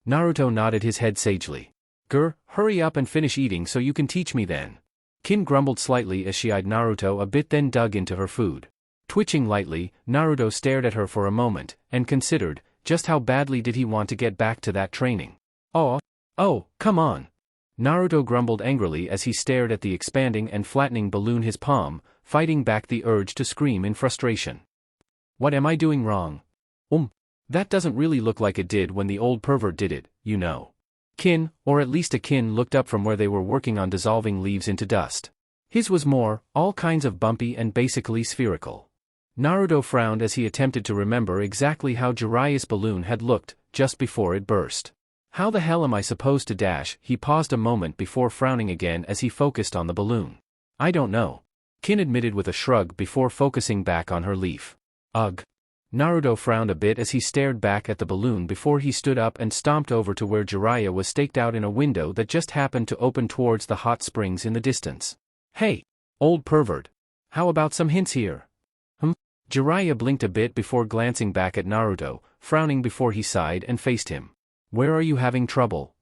Naruto nodded his head sagely. Hurry up and finish eating so you can teach me then. Kin grumbled slightly as she eyed Naruto a bit, then dug into her food. Twitching lightly, Naruto stared at her for a moment, and considered, just how badly did he want to get back to that training. Oh, come on. Naruto grumbled angrily as he stared at the expanding and flattening balloon his palm, fighting back the urge to scream in frustration. What am I doing wrong? That doesn't really look like it did when the old pervert did it, you know. Kin, or at least a Kin, looked up from where they were working on dissolving leaves into dust. His was more, all kinds of bumpy and basically spherical. Naruto frowned as he attempted to remember exactly how Jiraiya's balloon had looked, just before it burst. How the hell am I supposed to dash? He paused a moment before frowning again as he focused on the balloon. I don't know. Kin admitted with a shrug before focusing back on her leaf. Ugh. Naruto frowned a bit as he stared back at the balloon before he stood up and stomped over to where Jiraiya was staked out in a window that just happened to open towards the hot springs in the distance. Hey, old pervert. How about some hints here? Jiraiya blinked a bit before glancing back at Naruto, frowning before he sighed and faced him. Where are you having trouble?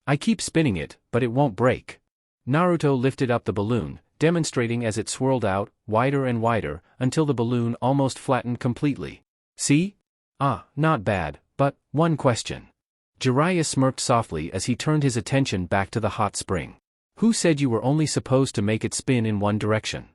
I keep spinning it, but it won't break. Naruto lifted up the balloon, demonstrating as it swirled out, wider and wider, until the balloon almost flattened completely. See? Not bad, but one question. Jiraiya smirked softly as he turned his attention back to the hot spring. Who said you were only supposed to make it spin in one direction?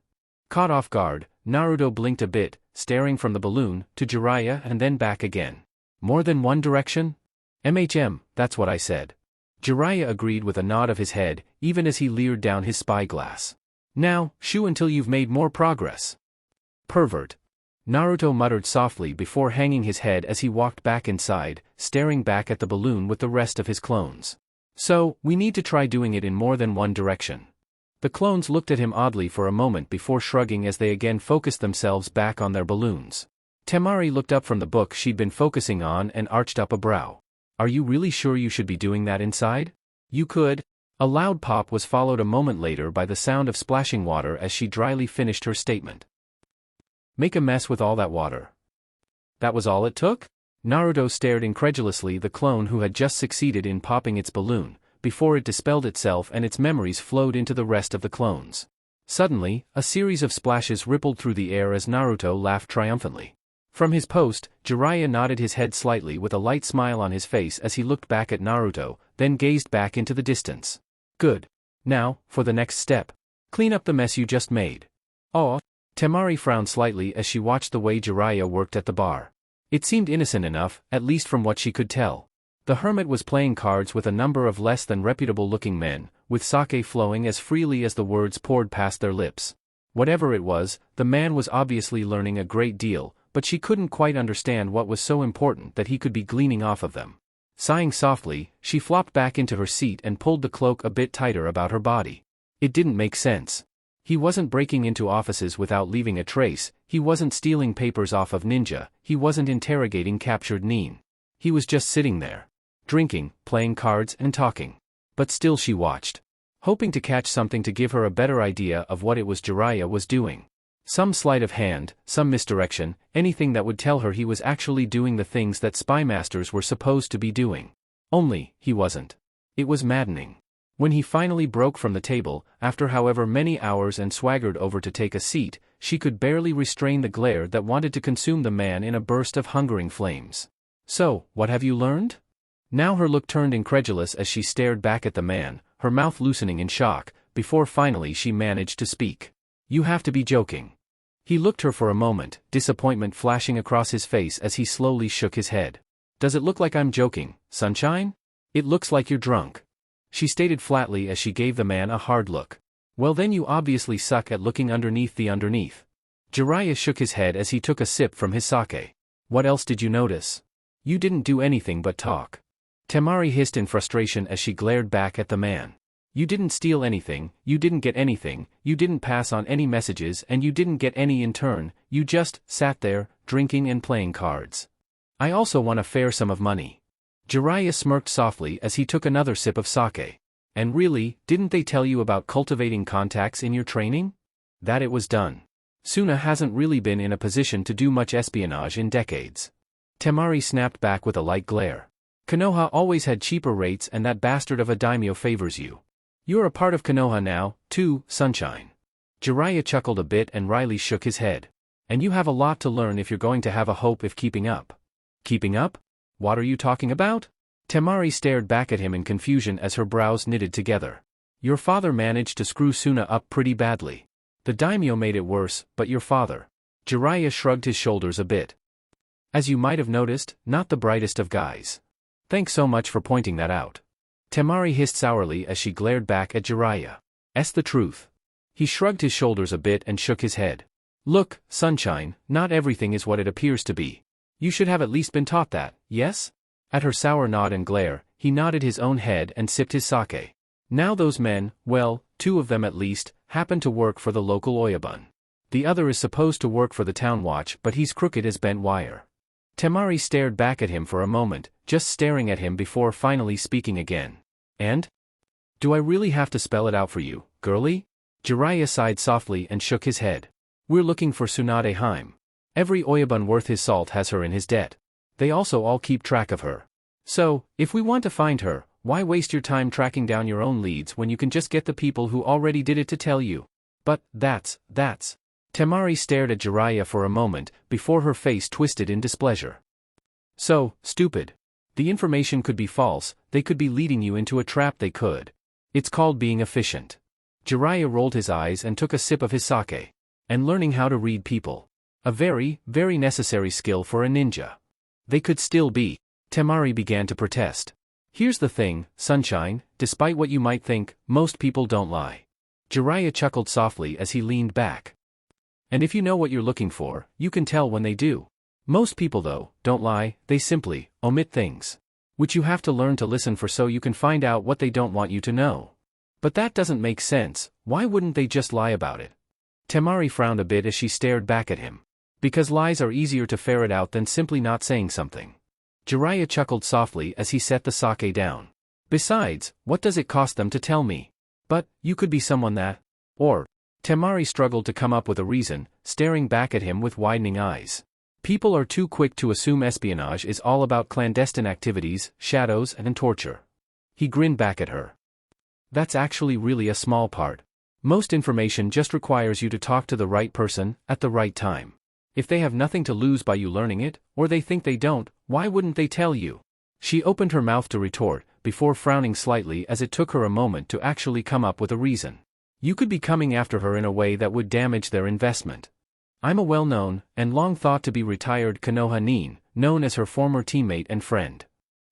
Caught off guard, Naruto blinked a bit, staring from the balloon to Jiraiya and then back again. More than one direction? That's what I said. Jiraiya agreed with a nod of his head, even as he leered down his spyglass. Now, shoo until you've made more progress. Pervert. Naruto muttered softly before hanging his head as he walked back inside, staring back at the balloon with the rest of his clones. So, we need to try doing it in more than one direction. The clones looked at him oddly for a moment before shrugging as they again focused themselves back on their balloons. Temari looked up from the book she'd been focusing on and arched up a brow. Are you really sure you should be doing that inside? You could. A loud pop was followed a moment later by the sound of splashing water as she dryly finished her statement. Make a mess with all that water. That was all it took? Naruto stared incredulously the clone who had just succeeded in popping its balloon, before it dispelled itself and its memories flowed into the rest of the clones. Suddenly, a series of splashes rippled through the air as Naruto laughed triumphantly. From his post, Jiraiya nodded his head slightly with a light smile on his face as he looked back at Naruto, then gazed back into the distance. Good. Now, for the next step. Clean up the mess you just made. Temari frowned slightly as she watched the way Jiraiya worked at the bar. It seemed innocent enough, at least from what she could tell. The hermit was playing cards with a number of less than reputable-looking men, with sake flowing as freely as the words poured past their lips. Whatever it was, the man was obviously learning a great deal, but she couldn't quite understand what was so important that he could be gleaning off of them. Sighing softly, she flopped back into her seat and pulled the cloak a bit tighter about her body. It didn't make sense. He wasn't breaking into offices without leaving a trace, he wasn't stealing papers off of Ninja, he wasn't interrogating captured Nin. He was just sitting there. Drinking, playing cards and talking. But still she watched. Hoping to catch something to give her a better idea of what it was Jiraiya was doing. Some sleight of hand, some misdirection, anything that would tell her he was actually doing the things that spy masters were supposed to be doing. Only, he wasn't. It was maddening. When he finally broke from the table, after however many hours and swaggered over to take a seat, she could barely restrain the glare that wanted to consume the man in a burst of hungering flames. So, what have you learned? Now her look turned incredulous as she stared back at the man, her mouth loosening in shock, before finally she managed to speak. You have to be joking. He looked her for a moment, disappointment flashing across his face as he slowly shook his head. Does it look like I'm joking, sunshine? It looks like you're drunk. She stated flatly as she gave the man a hard look. Well then you obviously suck at looking underneath the underneath. Jiraiya shook his head as he took a sip from his sake. What else did you notice? You didn't do anything but talk. Temari hissed in frustration as she glared back at the man. You didn't steal anything, you didn't get anything, you didn't pass on any messages, and you didn't get any in turn, you just sat there, drinking and playing cards. I also won a fair sum of money. Jiraiya smirked softly as he took another sip of sake. And really, didn't they tell you about cultivating contacts in your training? That it was done. Suna hasn't really been in a position to do much espionage in decades. Temari snapped back with a light glare. Konoha always had cheaper rates, and that bastard of a daimyo favors you. You're a part of Konoha now, too, Sunshine. Jiraiya chuckled a bit and Riley shook his head. And you have a lot to learn if you're going to have a hope of keeping up. Keeping up? What are you talking about? Temari stared back at him in confusion as her brows knitted together. Your father managed to screw Suna up pretty badly. The daimyo made it worse, but your father. Jiraiya shrugged his shoulders a bit. As you might have noticed, not the brightest of guys. Thanks so much for pointing that out. Temari hissed sourly as she glared back at Jiraiya. "'S the truth." He shrugged his shoulders a bit and shook his head. Look, Sunshine, not everything is what it appears to be. You should have at least been taught that, yes? At her sour nod and glare, he nodded his own head and sipped his sake. Now those men, well, 2 of them at least, happen to work for the local Oyabun. The other is supposed to work for the town watch, but he's crooked as bent wire. Temari stared back at him for a moment, just staring at him before finally speaking again. And? Do I really have to spell it out for you, girlie? Jiraiya sighed softly and shook his head. We're looking for Tsunade Haim. Every Oyabun worth his salt has her in his debt. They also all keep track of her. So, if we want to find her, why waste your time tracking down your own leads when you can just get the people who already did it to tell you? But, that's. Temari stared at Jiraiya for a moment, before her face twisted in displeasure. So, stupid. The information could be false, they could be leading you into a trap they could. It's called being efficient. Jiraiya rolled his eyes and took a sip of his sake. And learning how to read people. A very, very necessary skill for a ninja. They could still be. Temari began to protest. Here's the thing, Sunshine, despite what you might think, most people don't lie. Jiraiya chuckled softly as he leaned back. And if you know what you're looking for, you can tell when they do. Most people though, don't lie, they simply omit things. Which you have to learn to listen for so you can find out what they don't want you to know. But that doesn't make sense, why wouldn't they just lie about it? Temari frowned a bit as she stared back at him. Because lies are easier to ferret out than simply not saying something. Jiraiya chuckled softly as he set the sake down. Besides, what does it cost them to tell me? But, you could be someone that. Or. Temari struggled to come up with a reason, staring back at him with widening eyes. People are too quick to assume espionage is all about clandestine activities, shadows, and torture. He grinned back at her. That's actually really a small part. Most information just requires you to talk to the right person, at the right time. If they have nothing to lose by you learning it, or they think they don't, why wouldn't they tell you? She opened her mouth to retort, before frowning slightly as it took her a moment to actually come up with a reason. You could be coming after her in a way that would damage their investment. I'm a well-known, and long-thought-to-be retired Konoha nin, known as her former teammate and friend.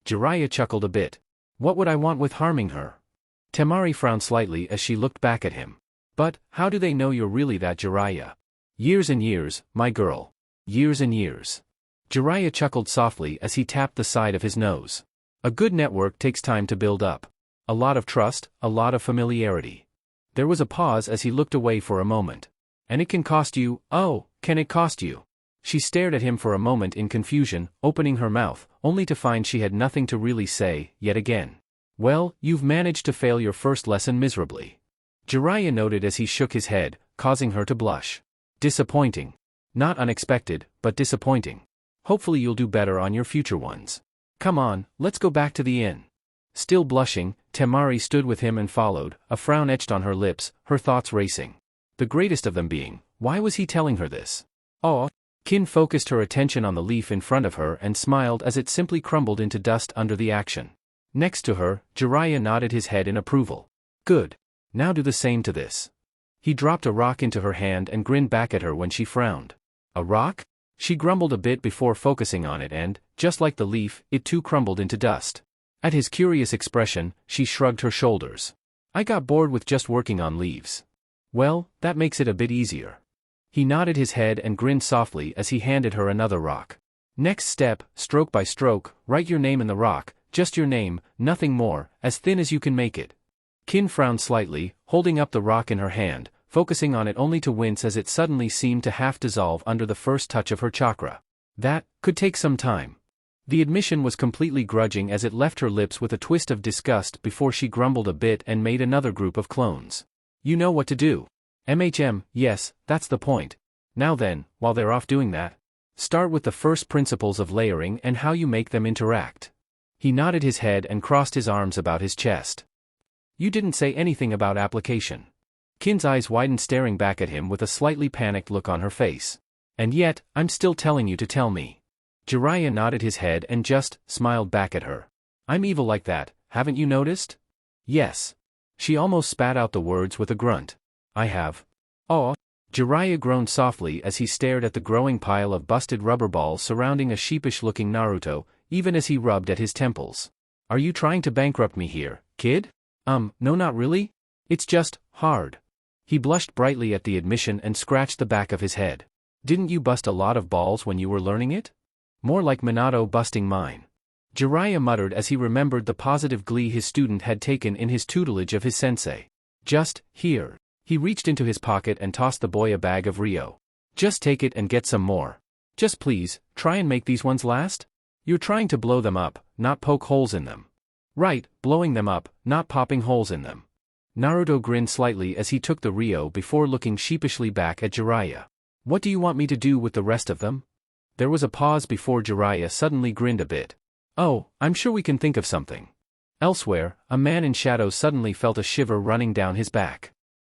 Jiraiya chuckled a bit. What would I want with harming her? Temari frowned slightly as she looked back at him. But, how do they know you're really that Jiraiya? Years and years, my girl. Years and years. Jiraiya chuckled softly as he tapped the side of his nose. A good network takes time to build up. A lot of trust, a lot of familiarity. There was a pause as he looked away for a moment. And it can cost you, oh, can it cost you? She stared at him for a moment in confusion, opening her mouth, only to find she had nothing to really say, yet again. Well, you've managed to fail your first lesson miserably. Jiraiya noted as he shook his head, causing her to blush. Disappointing. Not unexpected, but disappointing. Hopefully you'll do better on your future ones. Come on, let's go back to the inn. Still blushing, Temari stood with him and followed, a frown etched on her lips, her thoughts racing. The greatest of them being, why was he telling her this? Oh. Kin focused her attention on the leaf in front of her and smiled as it simply crumbled into dust under the action. Next to her, Jiraiya nodded his head in approval. Good. Now do the same to this. He dropped a rock into her hand and grinned back at her when she frowned. A rock? She grumbled a bit before focusing on it and, just like the leaf, it too crumbled into dust. At his curious expression, she shrugged her shoulders. I got bored with just working on leaves. Well, that makes it a bit easier. He nodded his head and grinned softly as he handed her another rock. Next step, stroke by stroke, write your name in the rock, just your name, nothing more, as thin as you can make it. Kin frowned slightly, holding up the rock in her hand, focusing on it only to wince as it suddenly seemed to half dissolve under the first touch of her chakra. That could take some time. The admission was completely grudging as it left her lips with a twist of disgust before she grumbled a bit and made another group of clones. You know what to do. Yes, that's the point. Now then, while they're off doing that, start with the first principles of layering and how you make them interact. He nodded his head and crossed his arms about his chest. You didn't say anything about application. Kin's eyes widened, staring back at him with a slightly panicked look on her face. And yet, I'm still telling you to tell me. Jiraiya nodded his head and just smiled back at her. I'm evil like that, haven't you noticed? Yes. She almost spat out the words with a grunt. I have. Oh. Jiraiya groaned softly as he stared at the growing pile of busted rubber balls surrounding a sheepish-looking Naruto, even as he rubbed at his temples. Are you trying to bankrupt me here, kid? No, not really. It's just hard. He blushed brightly at the admission and scratched the back of his head. Didn't you bust a lot of balls when you were learning it? More like Minato busting mine. Jiraiya muttered as he remembered the positive glee his student had taken in his tutelage of his sensei. Just, here. He reached into his pocket and tossed the boy a bag of Rio. Just take it and get some more. Just please, try and make these ones last? You're trying to blow them up, not poke holes in them. Right, blowing them up, not popping holes in them. Naruto grinned slightly as he took the Rio before looking sheepishly back at Jiraiya. What do you want me to do with the rest of them? There was a pause before Jiraiya suddenly grinned a bit. Oh, I'm sure we can think of something. Elsewhere, a man in shadow suddenly felt a shiver running down his back.